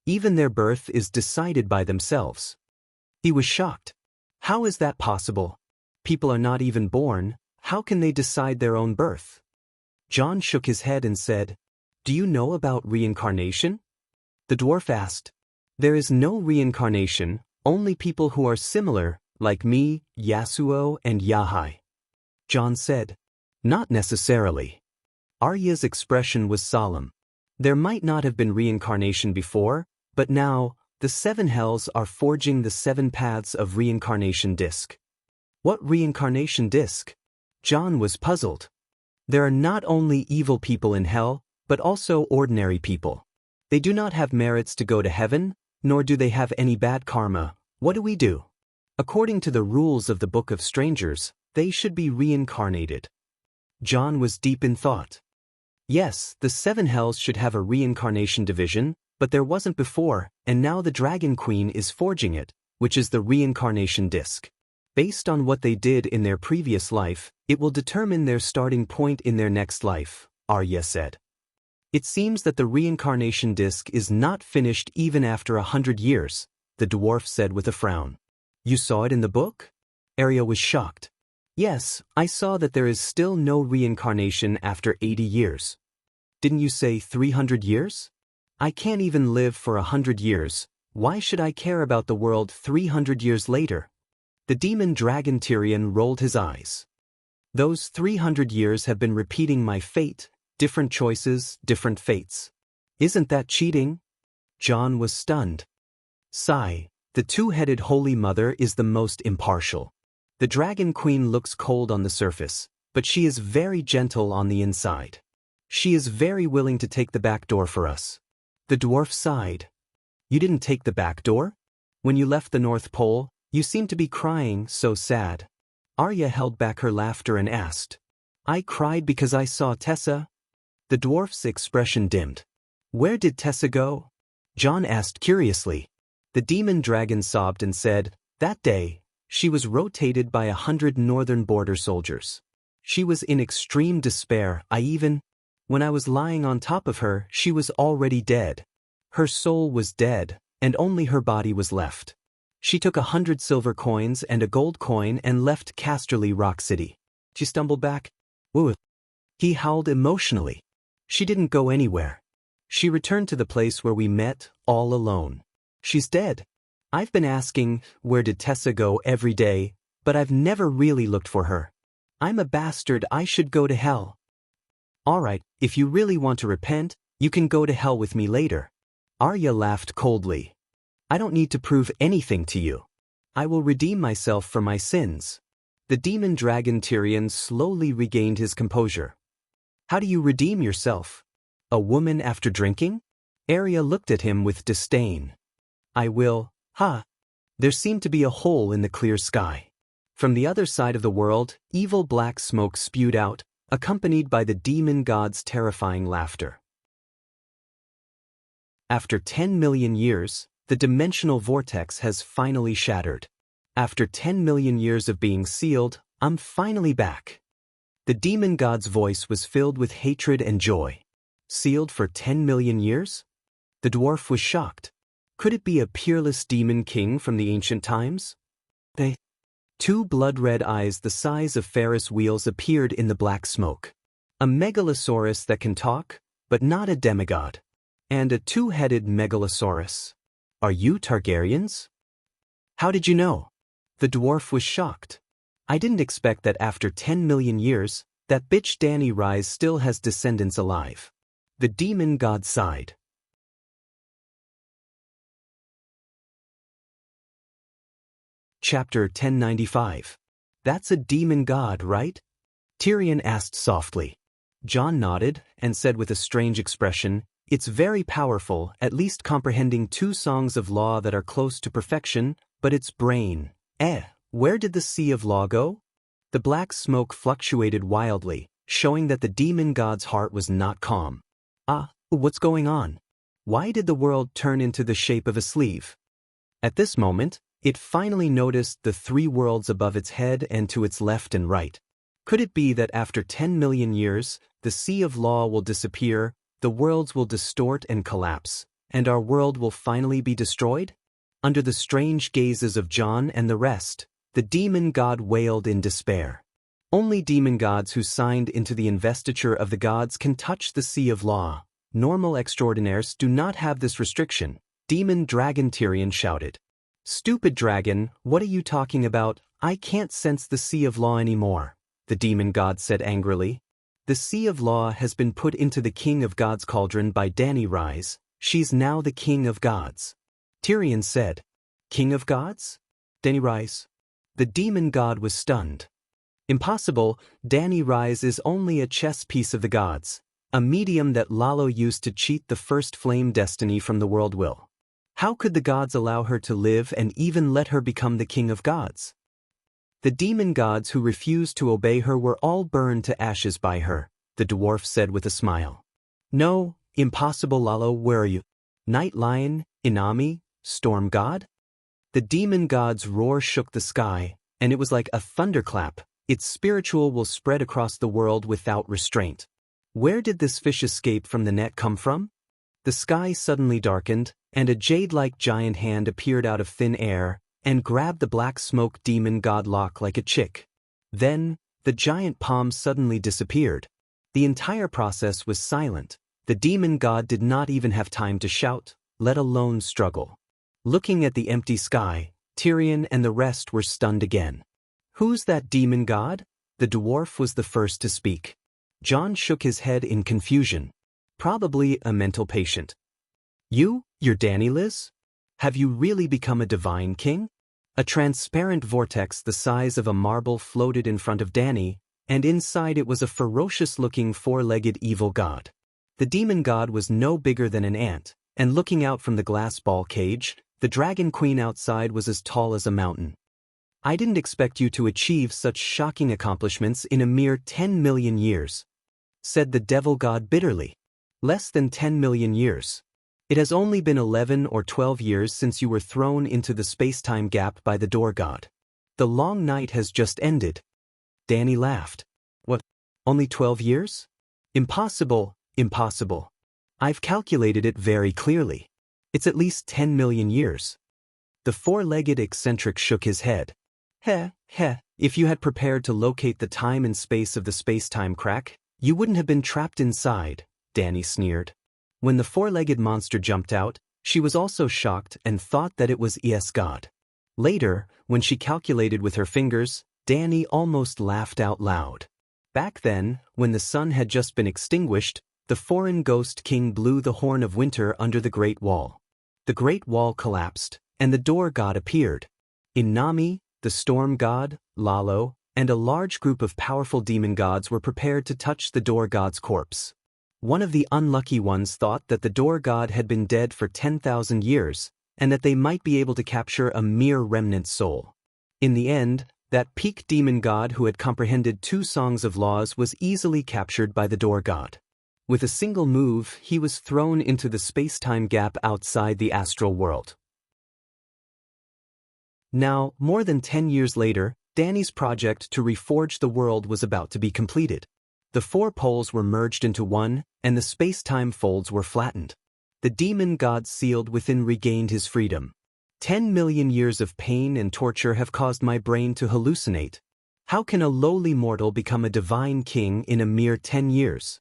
Even their birth is decided by themselves. He was shocked. How is that possible? People are not even born. How can they decide their own birth? Jon shook his head and said, Do you know about reincarnation? The dwarf asked. There is no reincarnation, only people who are similar, like me, Yasuo, and Yahai. Jon said, Not necessarily. Arya's expression was solemn. There might not have been reincarnation before, but now, the seven hells are forging the seven paths of reincarnation disc. What reincarnation disc? Jon was puzzled. There are not only evil people in hell, but also ordinary people. They do not have merits to go to heaven, nor do they have any bad karma. What do we do? According to the rules of the Book of Strangers, they should be reincarnated. Jon was deep in thought. Yes, the seven hells should have a reincarnation division, but there wasn't before, and now the Dragon Queen is forging it, which is the reincarnation disc. Based on what they did in their previous life, it will determine their starting point in their next life, Arya said. It seems that the reincarnation disc is not finished even after 100 years, the dwarf said with a frown. You saw it in the book? Arya was shocked. Yes, I saw that there is still no reincarnation after 80 years. Didn't you say 300 years? I can't even live for 100 years. Why should I care about the world 300 years later? The demon dragon Tyrion rolled his eyes. Those 300 years have been repeating my fate, different choices, different fates. Isn't that cheating? Jon was stunned. Sigh, the two-headed Holy Mother is the most impartial. The Dragon Queen looks cold on the surface, but she is very gentle on the inside. She is very willing to take the back door for us. The dwarf sighed. You didn't take the back door? When you left the North Pole, you seemed to be crying, so sad. Arya held back her laughter and asked, I cried because I saw Tessa? The dwarf's expression dimmed. Where did Tessa go? Jon asked curiously. The demon dragon sobbed and said, that day, she was rotated by 100 northern border soldiers. She was in extreme despair. When I was lying on top of her, she was already dead. Her soul was dead, and only her body was left. She took 100 silver coins and a gold coin and left Casterly Rock City. She stumbled back. Woo! He howled emotionally. She didn't go anywhere. She returned to the place where we met, all alone. She's dead. I've been asking, where did Tessa go every day, but I've never really looked for her. I'm a bastard, I should go to hell. Alright, if you really want to repent, you can go to hell with me later. Arya laughed coldly. I don't need to prove anything to you. I will redeem myself for my sins. The demon dragon Tyrion slowly regained his composure. How do you redeem yourself? A woman after drinking? Arya looked at him with disdain. I will, There seemed to be a hole in the clear sky. From the other side of the world, evil black smoke spewed out, accompanied by the demon god's terrifying laughter. After 10 million years, the dimensional vortex has finally shattered. After 10 million years of being sealed, I'm finally back. The demon god's voice was filled with hatred and joy. Sealed for 10 million years? The dwarf was shocked. Could it be a peerless demon king from the ancient times? Two blood-red eyes the size of Ferris wheels appeared in the black smoke. A megalosaurus that can talk, but not a demigod. And a two-headed megalosaurus. Are you Targaryens? How did you know? The dwarf was shocked. I didn't expect that after 10 million years, that bitch Dany Rise still has descendants alive. The demon god sighed. Chapter 1095. That's a demon god, right? Tyrion asked softly. Jon nodded and said with a strange expression, it's very powerful, at least comprehending 2 songs of law that are close to perfection, but its brain. Where did the sea of law go? The black smoke fluctuated wildly, showing that the demon god's heart was not calm. What's going on? Why did the world turn into the shape of a sleeve? At this moment, it finally noticed the 3 worlds above its head and to its left and right. Could it be that after 10 million years, the sea of law will disappear, the worlds will distort and collapse, and our world will finally be destroyed? Under the strange gazes of Jon and the rest, the demon god wailed in despair. Only demon gods who signed into the investiture of the gods can touch the sea of law. Normal extraordinaires do not have this restriction. Demon dragon Tyrion shouted. Stupid dragon, what are you talking about? I can't sense the sea of law anymore, the demon god said angrily. The sea of law has been put into the king of gods cauldron by Dany Rise. She's now the king of gods. Tyrion said. King of gods? Dany Rise? The demon god was stunned. Impossible, Dany Rise is only a chess piece of the gods, a medium that Lalo used to cheat the first flame destiny from the world will. How could the gods allow her to live and even let her become the king of gods? The demon gods who refused to obey her were all burned to ashes by her, the dwarf said with a smile. No, impossible Lalo, where are you? Night Lion, Inami, Storm God? The demon god's roar shook the sky, and it was like a thunderclap. Its spiritual will spread across the world without restraint. Where did this fish escape from the net come from? The sky suddenly darkened, and a jade-like giant hand appeared out of thin air and grabbed the black smoke demon god lock like a chick. Then, the giant palm suddenly disappeared. The entire process was silent, The demon god did not even have time to shout, let alone struggle. Looking at the empty sky, Tyrion and the rest were stunned again. "Who's that demon god?" The dwarf was the first to speak. Jon shook his head in confusion. "Probably a mental patient." You're Dany, Liz? Have you really become a divine king?" A transparent vortex the size of a marble floated in front of Dany, and inside it was a ferocious-looking four-legged evil god. The demon god was no bigger than an ant, and looking out from the glass ball cage, the dragon queen outside was as tall as a mountain. "I didn't expect you to achieve such shocking accomplishments in a mere 10 million years," said the devil god bitterly. "Less than 10 million years. It has only been 11 or 12 years since you were thrown into the space-time gap by the door god. The long night has just ended." Dany laughed. "What? Only 12 years? Impossible, impossible. I've calculated it very clearly. It's at least 10 million years." The four-legged eccentric shook his head. If you had prepared to locate the time and space of the space-time crack, you wouldn't have been trapped inside," Dany sneered. When the four-legged monster jumped out, she was also shocked and thought that it was God. Later, when she calculated with her fingers, Dany almost laughed out loud. Back then, when the sun had just been extinguished, the foreign ghost king blew the horn of winter under the Great Wall. The Great Wall collapsed, and the door god appeared. Inami, the storm god, Lalo, and a large group of powerful demon gods were prepared to touch the door god's corpse. One of the unlucky ones thought that the door god had been dead for 10,000 years, and that they might be able to capture a mere remnant soul. In the end, that peak demon god who had comprehended 2 songs of laws was easily captured by the door god. With a single move, he was thrown into the space-time gap outside the astral world. Now, more than 10 years later, Dany's project to reforge the world was about to be completed. The 4 poles were merged into one, and the space-time folds were flattened. The demon god sealed within regained his freedom. 10 million years of pain and torture have caused my brain to hallucinate. How can a lowly mortal become a divine king in a mere 10 years?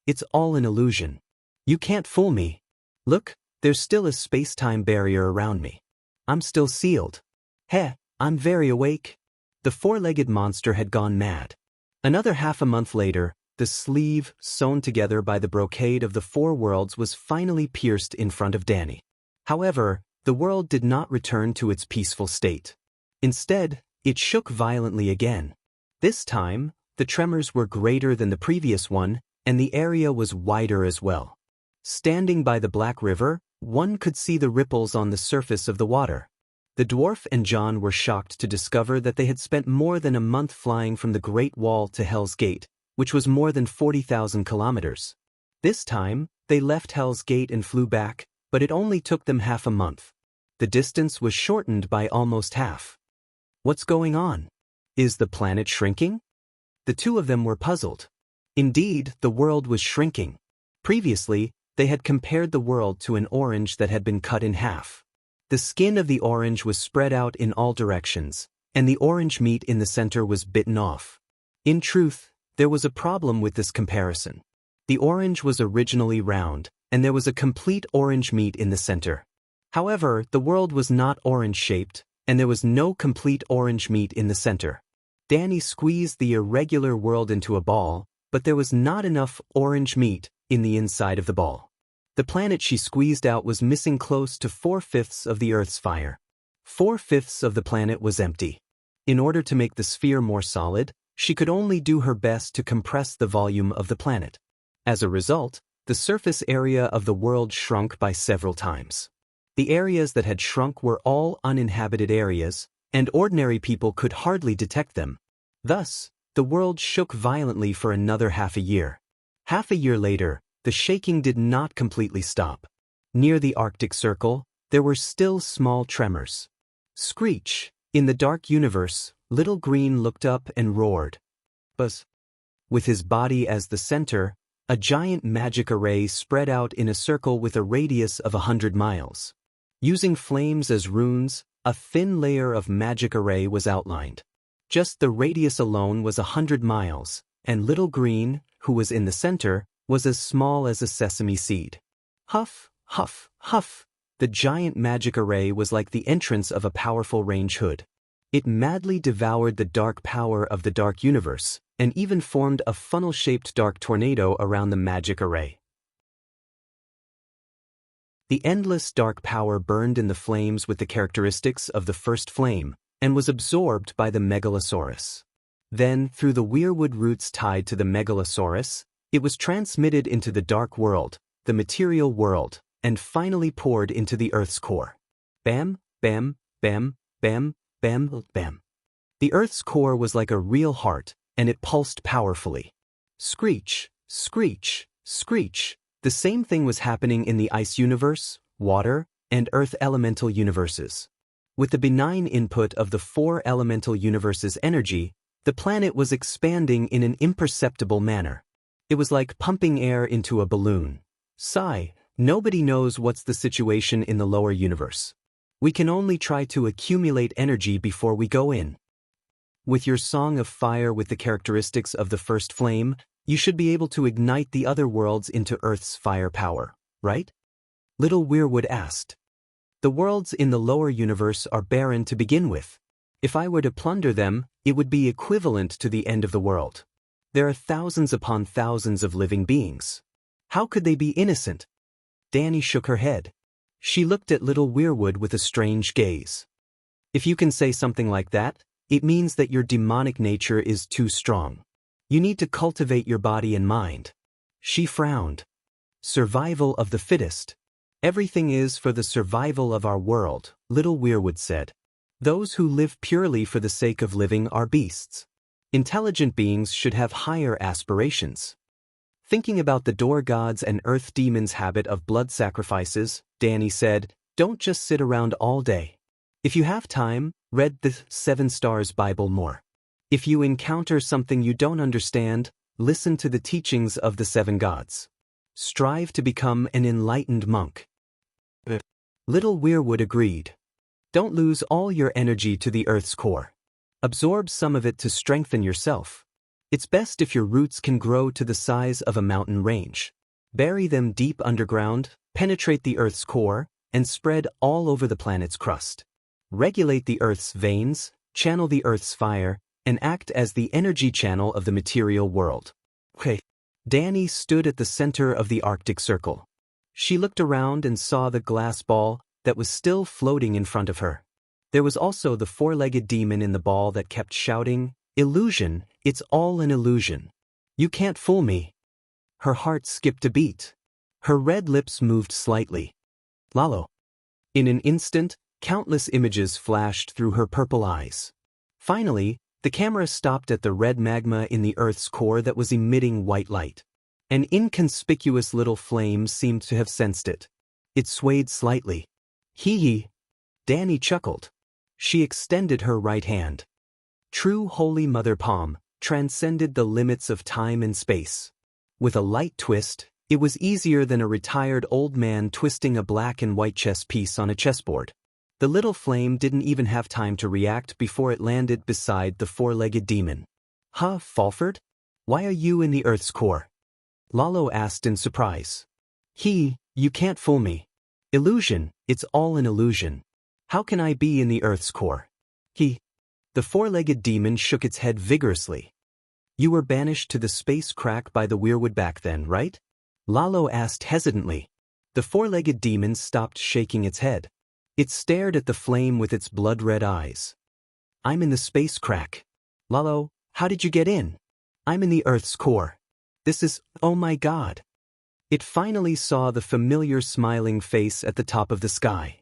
It's all an illusion. You can't fool me. Look, there's still a space-time barrier around me. I'm still sealed. I'm very awake." The four-legged monster had gone mad. Another half a month later, the sleeve, sewn together by the brocade of the 4 worlds, was finally pierced in front of Dany. However, the world did not return to its peaceful state. Instead, it shook violently again. This time, the tremors were greater than the previous one, and the area was wider as well. Standing by the Black River, one could see the ripples on the surface of the water. The dwarf and Jon were shocked to discover that they had spent more than a month flying from the Great Wall to Hell's Gate, which was more than 40,000 kilometers. This time, they left Hell's Gate and flew back, but it only took them half a month. The distance was shortened by almost half. What's going on? Is the planet shrinking? The 2 of them were puzzled. Indeed, the world was shrinking. Previously, they had compared the world to an orange that had been cut in half. The skin of the orange was spread out in all directions, and the orange meat in the center was bitten off. In truth, there was a problem with this comparison. The orange was originally round, and there was a complete orange meat in the center. However, the world was not orange-shaped, and there was no complete orange meat in the center. Dany squeezed the irregular world into a ball, but there was not enough orange meat in the inside of the ball. The planet she squeezed out was missing close to 4/5 of the Earth's fire. 4/5 of the planet was empty. In order to make the sphere more solid, she could only do her best to compress the volume of the planet. As a result, the surface area of the world shrunk by several times. The areas that had shrunk were all uninhabited areas, and ordinary people could hardly detect them. Thus, the world shook violently for another half a year. Half a year later, the shaking did not completely stop. Near the Arctic Circle, there were still small tremors. Screech! In the dark universe, Little Green looked up and roared. Buzz! With his body as the center, a giant magic array spread out in a circle with a radius of 100 miles. Using flames as runes, a thin layer of magic array was outlined. Just the radius alone was 100 miles, and Little Green, who was in the center, was as small as a sesame seed. Huff, huff, huff. The giant magic array was like the entrance of a powerful range hood. It madly devoured the dark power of the dark universe, and even formed a funnel-shaped dark tornado around the magic array. The endless dark power burned in the flames with the characteristics of the first flame, and was absorbed by the megalosaurus. Then, through the weirwood roots tied to the megalosaurus, it was transmitted into the dark world, the material world, and finally poured into the Earth's core. Bam, bam, bam, bam, bam, bam. The Earth's core was like a real heart, and it pulsed powerfully. Screech, screech, screech. The same thing was happening in the ice universe, water, and earth elemental universes. With the benign input of the four elemental universes' energy, the planet was expanding in an imperceptible manner. It was like pumping air into a balloon. Sigh, nobody knows what's the situation in the lower universe. We can only try to accumulate energy before we go in. With your song of fire with the characteristics of the first flame, you should be able to ignite the other worlds into Earth's fire power, right? Little Weirwood asked. The worlds in the lower universe are barren to begin with. If I were to plunder them, it would be equivalent to the end of the world. There are thousands upon thousands of living beings. How could they be innocent? Danny shook her head. She looked at Little Weirwood with a strange gaze. If you can say something like that, it means that your demonic nature is too strong. You need to cultivate your body and mind. She frowned. Survival of the fittest. Everything is for the survival of our world, Little Weirwood said. Those who live purely for the sake of living are beasts. Intelligent beings should have higher aspirations. Thinking about the door gods and earth demons' habit of blood sacrifices, Danny said, don't just sit around all day. If you have time, read the 7 Stars Bible more. If you encounter something you don't understand, listen to the teachings of the 7 gods. Strive to become an enlightened monk. Little Weirwood agreed. Don't lose all your energy to the Earth's core. Absorb some of it to strengthen yourself. It's best if your roots can grow to the size of a mountain range. Bury them deep underground, penetrate the Earth's core, and spread all over the planet's crust. Regulate the Earth's veins, channel the Earth's fire, and act as the energy channel of the material world. Okay. Danny stood at the center of the Arctic Circle. She looked around and saw the glass ball that was still floating in front of her. There was also the 4-legged demon in the ball that kept shouting, "Illusion, it's all an illusion. You can't fool me." Her heart skipped a beat. Her red lips moved slightly. Lalo. In an instant, countless images flashed through her purple eyes. Finally, the camera stopped at the red magma in the Earth's core that was emitting white light. An inconspicuous little flame seemed to have sensed it. It swayed slightly. Hee hee. Danny chuckled. She extended her right hand. True Holy Mother Palm transcended the limits of time and space. With a light twist, it was easier than a retired old man twisting a black and white chess piece on a chessboard. The little flame didn't even have time to react before it landed beside the 4-legged demon. Huh, Fulford? Why are you in the Earth's core? Lalo asked in surprise. You can't fool me. Illusion, it's all an illusion. How can I be in the Earth's core? The 4-legged demon shook its head vigorously. You were banished to the space crack by the Weirwood back then, right? Lalo asked hesitantly. The 4-legged demon stopped shaking its head. It stared at the flame with its blood-red eyes. I'm in the space crack. Lalo, how did you get in? I'm in the Earth's core. This is, oh my God. It finally saw the familiar smiling face at the top of the sky.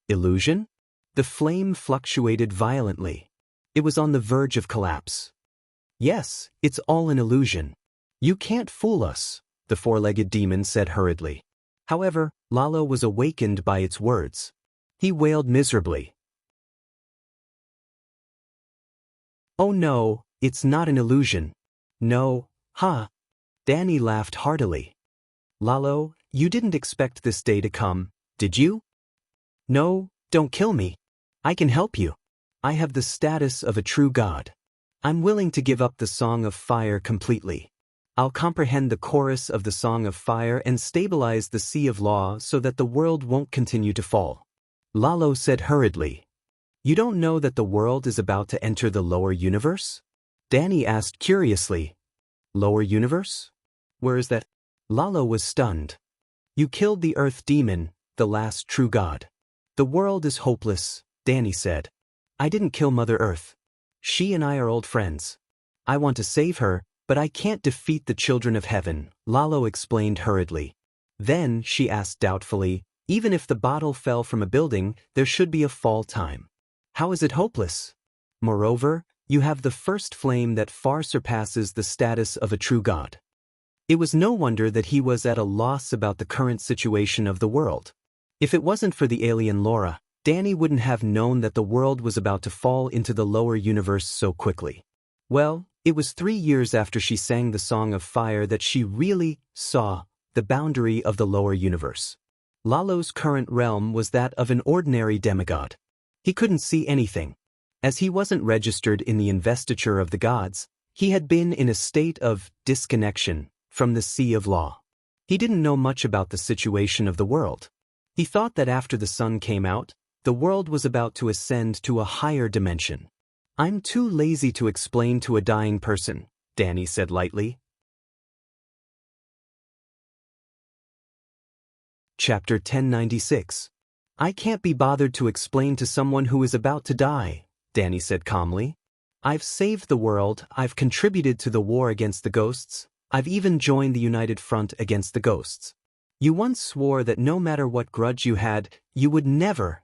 Illusion? The flame fluctuated violently. It was on the verge of collapse. Yes, it's all an illusion. You can't fool us, the 4-legged demon said hurriedly. However, Lalo was awakened by its words. He wailed miserably. Oh no, it's not an illusion. No, huh? Danny laughed heartily. Lalo, you didn't expect this day to come, did you? No, don't kill me. I can help you. I have the status of a true god. I'm willing to give up the Song of Fire completely. I'll comprehend the chorus of the Song of Fire and stabilize the Sea of Law so that the world won't continue to fall. Lalo said hurriedly. You don't know that the world is about to enter the lower universe? Danny asked curiously. Lower universe? Where is that? Lalo was stunned. You killed the Earth Demon, the last true god. The world is hopeless, Danny said. I didn't kill Mother Earth. She and I are old friends. I want to save her, but I can't defeat the children of heaven, Lalo explained hurriedly. Then, she asked doubtfully, even if the bottle fell from a building, there should be a fall time. How is it hopeless? Moreover, you have the first flame that far surpasses the status of a true god. It was no wonder that he was at a loss about the current situation of the world. If it wasn't for the alien Laura, Danny wouldn't have known that the world was about to fall into the lower universe so quickly. Well, it was 3 years after she sang the Song of Fire that she really saw the boundary of the lower universe. Lalo's current realm was that of an ordinary demigod. He couldn't see anything. As he wasn't registered in the investiture of the gods, he had been in a state of disconnection from the Sea of Law. He didn't know much about the situation of the world. He thought that after the sun came out, the world was about to ascend to a higher dimension. I'm too lazy to explain to a dying person, Danny said lightly. Chapter 1096. I can't be bothered to explain to someone who is about to die, Danny said calmly. I've saved the world, I've contributed to the war against the ghosts, I've even joined the united front against the ghosts. You once swore that no matter what grudge you had, you would never.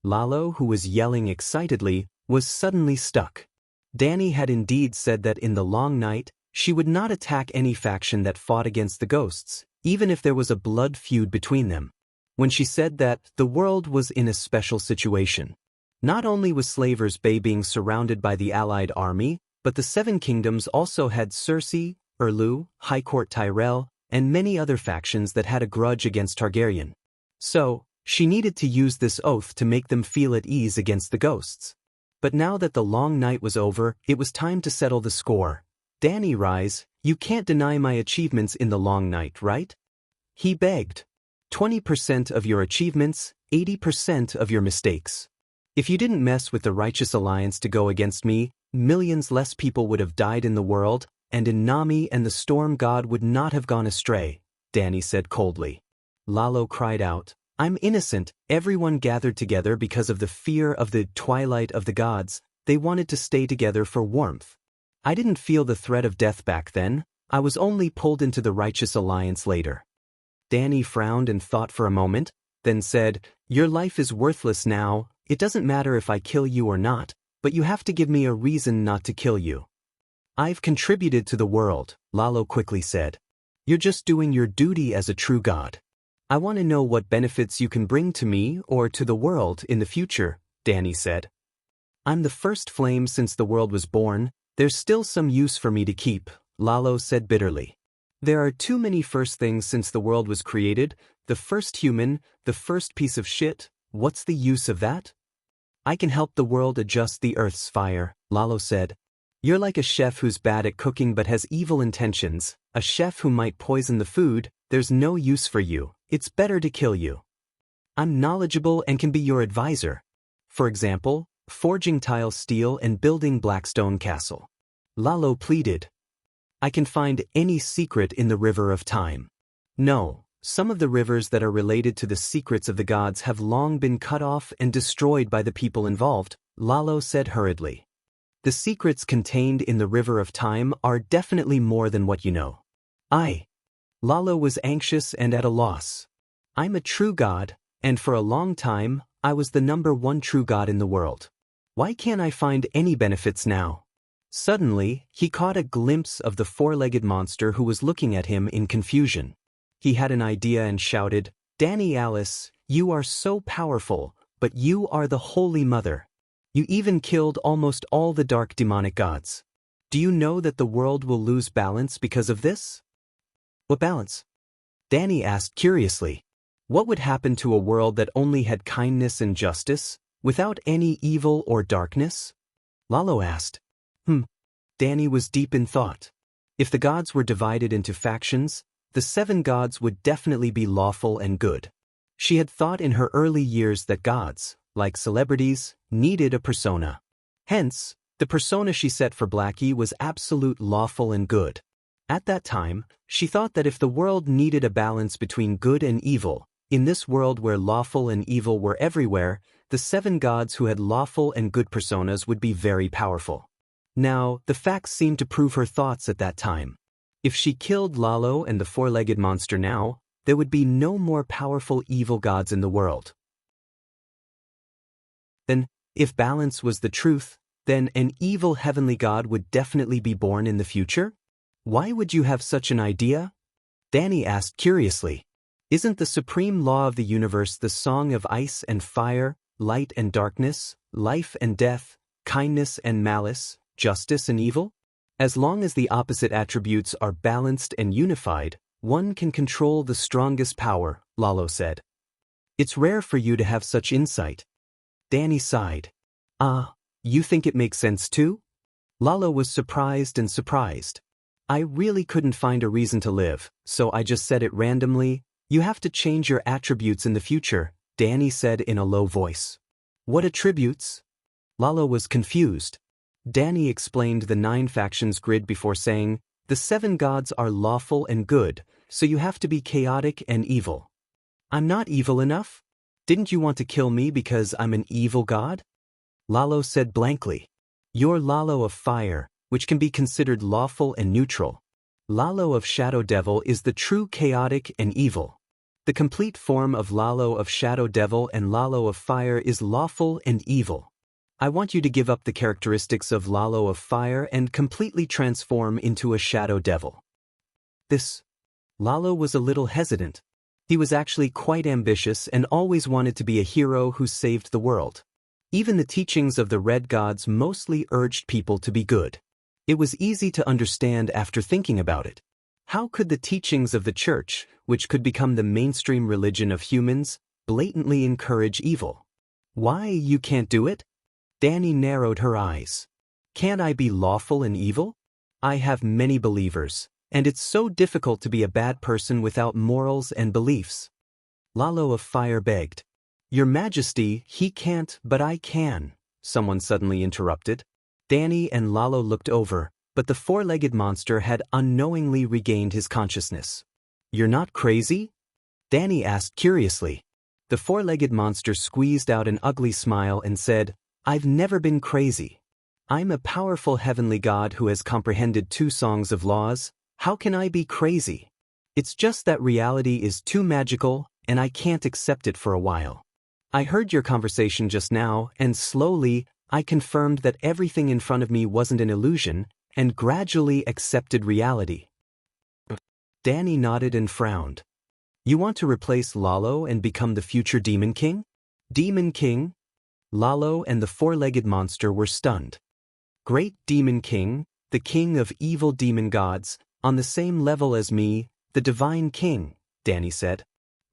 Lalo, who was yelling excitedly, was suddenly stuck. Danny had indeed said that in the long night, she would not attack any faction that fought against the ghosts, even if there was a blood feud between them. When she said that, the world was in a special situation. Not only was Slaver's Bay being surrounded by the Allied army, but the Seven Kingdoms also had Cersei, Erlu, High Court Tyrell, and many other factions that had a grudge against Targaryen. So, she needed to use this oath to make them feel at ease against the ghosts. But now that the long night was over, it was time to settle the score. Danny Rise, you can't deny my achievements in the long night, right? He begged. 20% of your achievements, 80% of your mistakes. If you didn't mess with the Righteous Alliance to go against me, millions less people would have died in the world, and Nami and the Storm God would not have gone astray, Danny said coldly. Lalo cried out, I'm innocent. Everyone gathered together because of the fear of the twilight of the gods. They wanted to stay together for warmth. I didn't feel the threat of death back then. I was only pulled into the Righteous Alliance later. Danny frowned and thought for a moment, then said, Your life is worthless now. It doesn't matter if I kill you or not, but you have to give me a reason not to kill you. I've contributed to the world, Lalo quickly said. You're just doing your duty as a true god. I want to know what benefits you can bring to me or to the world in the future, Danny said. I'm the first flame since the world was born. There's still some use for me to keep, Lalo said bitterly. There are too many first things since the world was created. The first human, the first piece of shit. What's the use of that? I can help the world adjust the Earth's fire, Lalo said. You're like a chef who's bad at cooking but has evil intentions, a chef who might poison the food. There's no use for you. It's better to kill you. I'm knowledgeable and can be your advisor. For example, forging tile steel and building Blackstone Castle. Lalo pleaded. I can find any secret in the River of Time. No, some of the rivers that are related to the secrets of the gods have long been cut off and destroyed by the people involved, Lalo said hurriedly. The secrets contained in the River of Time are definitely more than what you know. Lalo was anxious and at a loss. I'm a true god, and for a long time, I was the #1 true god in the world. Why can't I find any benefits now? Suddenly, he caught a glimpse of the four-legged monster who was looking at him in confusion. He had an idea and shouted, Danny Alice, you are so powerful, but you are the Holy Mother. You even killed almost all the dark demonic gods. Do you know that the world will lose balance because of this? What balance? Danny asked curiously. What would happen to a world that only had kindness and justice, without any evil or darkness? Lalo asked. Danny was deep in thought. If the gods were divided into factions, the 7 gods would definitely be lawful and good. She had thought in her early years that gods, like celebrities, needed a persona. Hence, the persona she set for Blackie was absolute lawful and good. At that time, she thought that if the world needed a balance between good and evil, in this world where lawful and evil were everywhere, the 7 gods who had lawful and good personas would be very powerful. Now, the facts seemed to prove her thoughts at that time. If she killed Lalo and the 4-legged monster now, there would be no more powerful evil gods in the world. Then, if balance was the truth, then an evil heavenly god would definitely be born in the future? Why would you have such an idea? Danny asked curiously. Isn't the supreme law of the universe the song of ice and fire, light and darkness, life and death, kindness and malice, justice and evil? As long as the opposite attributes are balanced and unified, one can control the strongest power, Lalo said. It's rare for you to have such insight. Danny sighed. You think it makes sense too? Lalo was surprised and surprised. I really couldn't find a reason to live, so I just said it randomly. You have to change your attributes in the future, Danny said in a low voice. What attributes? Lalo was confused. Danny explained the 9 factions grid before saying, the 7 gods are lawful and good, so you have to be chaotic and evil. I'm not evil enough? Didn't you want to kill me because I'm an evil god? Lalo said blankly. You're Lalo of fire, which can be considered lawful and neutral. Lalo of Shadow Devil is the true chaotic and evil. The complete form of Lalo of Shadow Devil and Lalo of Fire is lawful and evil. I want you to give up the characteristics of Lalo of Fire and completely transform into a Shadow Devil. Lalo was a little hesitant. He was actually quite ambitious and always wanted to be a hero who saved the world. Even the teachings of the Red Gods mostly urged people to be good. It was easy to understand after thinking about it. How could the teachings of the Church, which could become the mainstream religion of humans, blatantly encourage evil? Why you can't do it? Danny narrowed her eyes. Can't I be lawful and evil? I have many believers, and it's so difficult to be a bad person without morals and beliefs. Lalo of Fire begged. Your Majesty, he can't, but I can, someone suddenly interrupted. Danny and Lalo looked over, but the 4-legged monster had unknowingly regained his consciousness. You're not crazy? Danny asked curiously. The 4-legged monster squeezed out an ugly smile and said, I've never been crazy. I'm a powerful heavenly god who has comprehended 2 songs of laws. How can I be crazy? It's just that reality is too magical, and I can't accept it for a while. I heard your conversation just now, and slowly, I confirmed that everything in front of me wasn't an illusion, and gradually accepted reality. Danny nodded and frowned. You want to replace Lalo and become the future Demon King? Demon King? Lalo and the 4-legged monster were stunned. Great Demon King, the king of evil demon gods, on the same level as me, the divine king, Danny said.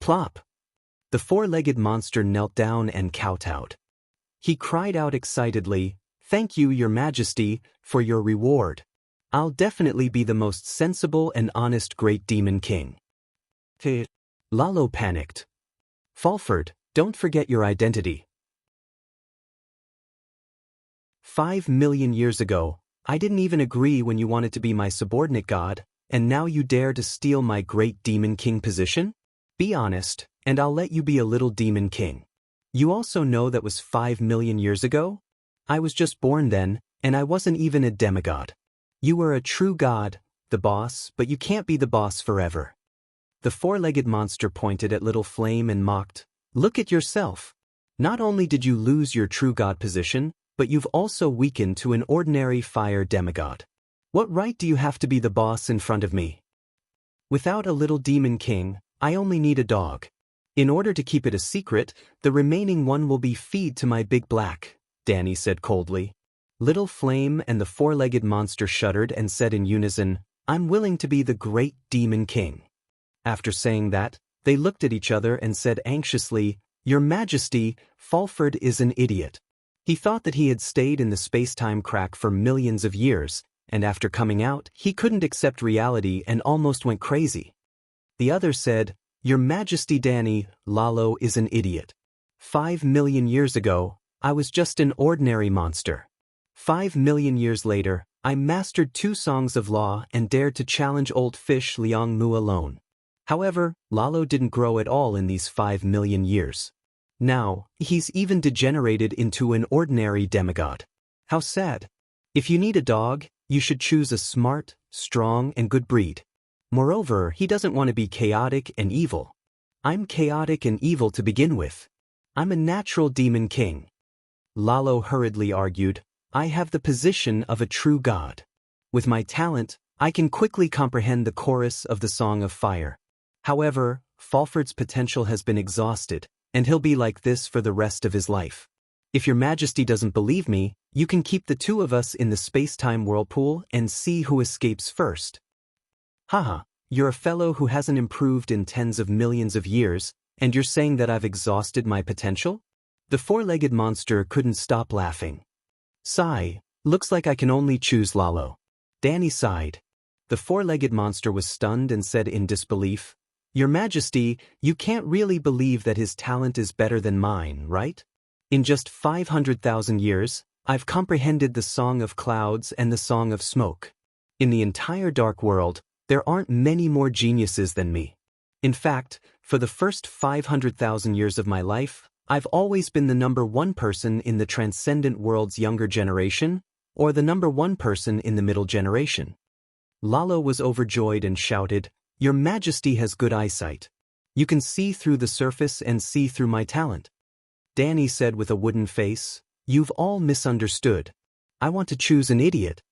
Plop. The 4-legged monster knelt down and kowtowed. He cried out excitedly, Thank you, Your Majesty, for your reward. I'll definitely be the most sensible and honest great demon king. Lalo panicked. Fulford, don't forget your identity. 5 million years ago, I didn't even agree when you wanted to be my subordinate god, and now you dare to steal my great demon king position? Be honest, and I'll let you be a little demon king. You also know that was 5 million years ago? I was just born then, and I wasn't even a demigod. You were a true god, the boss, but you can't be the boss forever. The 4-legged monster pointed at Little Flame and mocked, Look at yourself. Not only did you lose your true god position, but you've also weakened to an ordinary fire demigod. What right do you have to be the boss in front of me? Without a little demon king, I only need a dog. In order to keep it a secret, the remaining one will be feed to my big black, Danny said coldly. Little Flame and the 4-legged monster shuddered and said in unison, I'm willing to be the great demon king. After saying that, they looked at each other and said anxiously, Your Majesty, Fulford is an idiot. He thought that he had stayed in the space-time crack for millions of years, and after coming out, he couldn't accept reality and almost went crazy. The other said, "Your Majesty Danny, Lalo is an idiot. 5 million years ago, I was just an ordinary monster. 5 million years later, I mastered 2 songs of law and dared to challenge old fish Liang Mu alone." However, Lalo didn't grow at all in these 5 million years. Now, he's even degenerated into an ordinary demigod. How sad. If you need a dog, you should choose a smart, strong, and good breed. Moreover, he doesn't want to be chaotic and evil. I'm chaotic and evil to begin with. I'm a natural demon king. Lalo hurriedly argued, "I have the position of a true god. With my talent, I can quickly comprehend the chorus of the Song of Fire. However, Fulford's potential has been exhausted, and he'll be like this for the rest of his life. If your Majesty doesn't believe me, you can keep the 2 of us in the space-time whirlpool and see who escapes first." Haha, you're a fellow who hasn't improved in tens of millions of years, and you're saying that I've exhausted my potential? The 4-legged monster couldn't stop laughing. Sigh, looks like I can only choose Lalo. Danny sighed. The 4-legged monster was stunned and said in disbelief, "Your Majesty, you can't really believe that his talent is better than mine, right? In just 500,000 years, I've comprehended the Song of Clouds and the Song of Smoke. In the entire dark world, there aren't many more geniuses than me. In fact, for the first 500,000 years of my life, I've always been the number 1 person in the transcendent world's younger generation, or the number 1 person in the middle generation." Lalo was overjoyed and shouted, "Your Majesty has good eyesight. You can see through the surface and see through my talent." Danny said with a wooden face, "You've all misunderstood. I want to choose an idiot."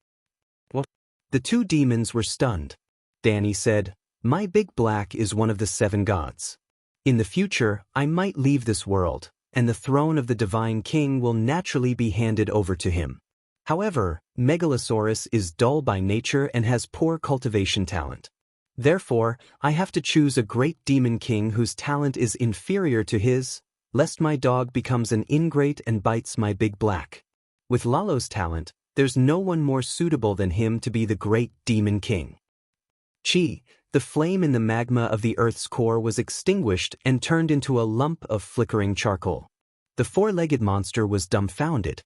What? The 2 demons were stunned. Danny said, "My big black is one of the 7 gods. In the future, I might leave this world, and the throne of the divine king will naturally be handed over to him. However, Megalosaurus is dull by nature and has poor cultivation talent. Therefore, I have to choose a great demon king whose talent is inferior to his, lest my dog becomes an ingrate and bites my big black. With Lalo's talent, there's no one more suitable than him to be the great demon king." Chi, the flame in the magma of the Earth's core was extinguished and turned into a lump of flickering charcoal. The 4-legged monster was dumbfounded.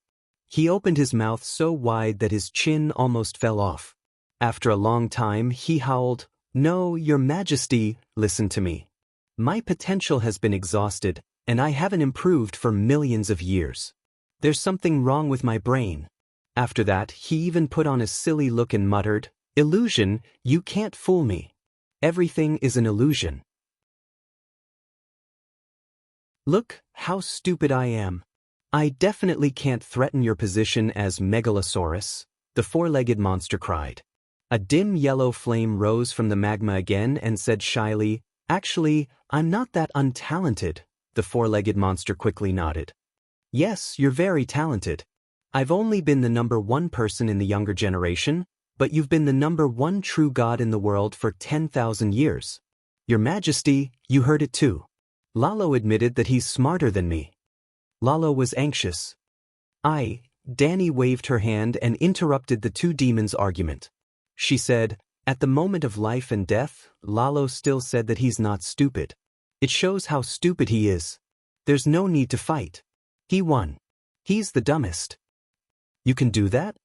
He opened his mouth so wide that his chin almost fell off. After a long time, he howled, "No, Your Majesty, listen to me. My potential has been exhausted, and I haven't improved for millions of years. There's something wrong with my brain." After that, he even put on a silly look and muttered, "Illusion, you can't fool me. Everything is an illusion. Look how stupid I am. I definitely can't threaten your position as Megalosaurus," the 4-legged monster cried. A dim yellow flame rose from the magma again and said shyly, "Actually, I'm not that untalented." The 4-legged monster quickly nodded. "Yes, you're very talented. I've only been the number 1 person in the younger generation, but you've been the number 1 true god in the world for 10,000 years. Your Majesty, you heard it too. Lalo admitted that he's smarter than me." Lalo was anxious. Danny waved her hand and interrupted the 2 demons' argument. She said, "At the moment of life and death, Lalo still said that he's not stupid. It shows how stupid he is. There's no need to fight. He won. He's the dumbest." "You can do that?"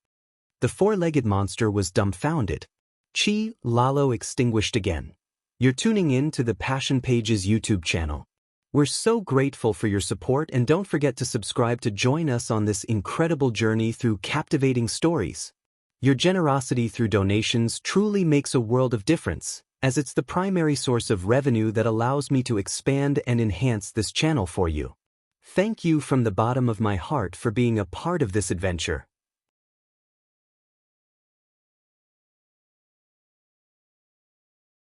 The 4-legged monster was dumbfounded. Chi, Lalo extinguished again. You're tuning in to the Passion Pages YouTube channel. We're so grateful for your support, and don't forget to subscribe to join us on this incredible journey through captivating stories. Your generosity through donations truly makes a world of difference, as it's the primary source of revenue that allows me to expand and enhance this channel for you. Thank you from the bottom of my heart for being a part of this adventure.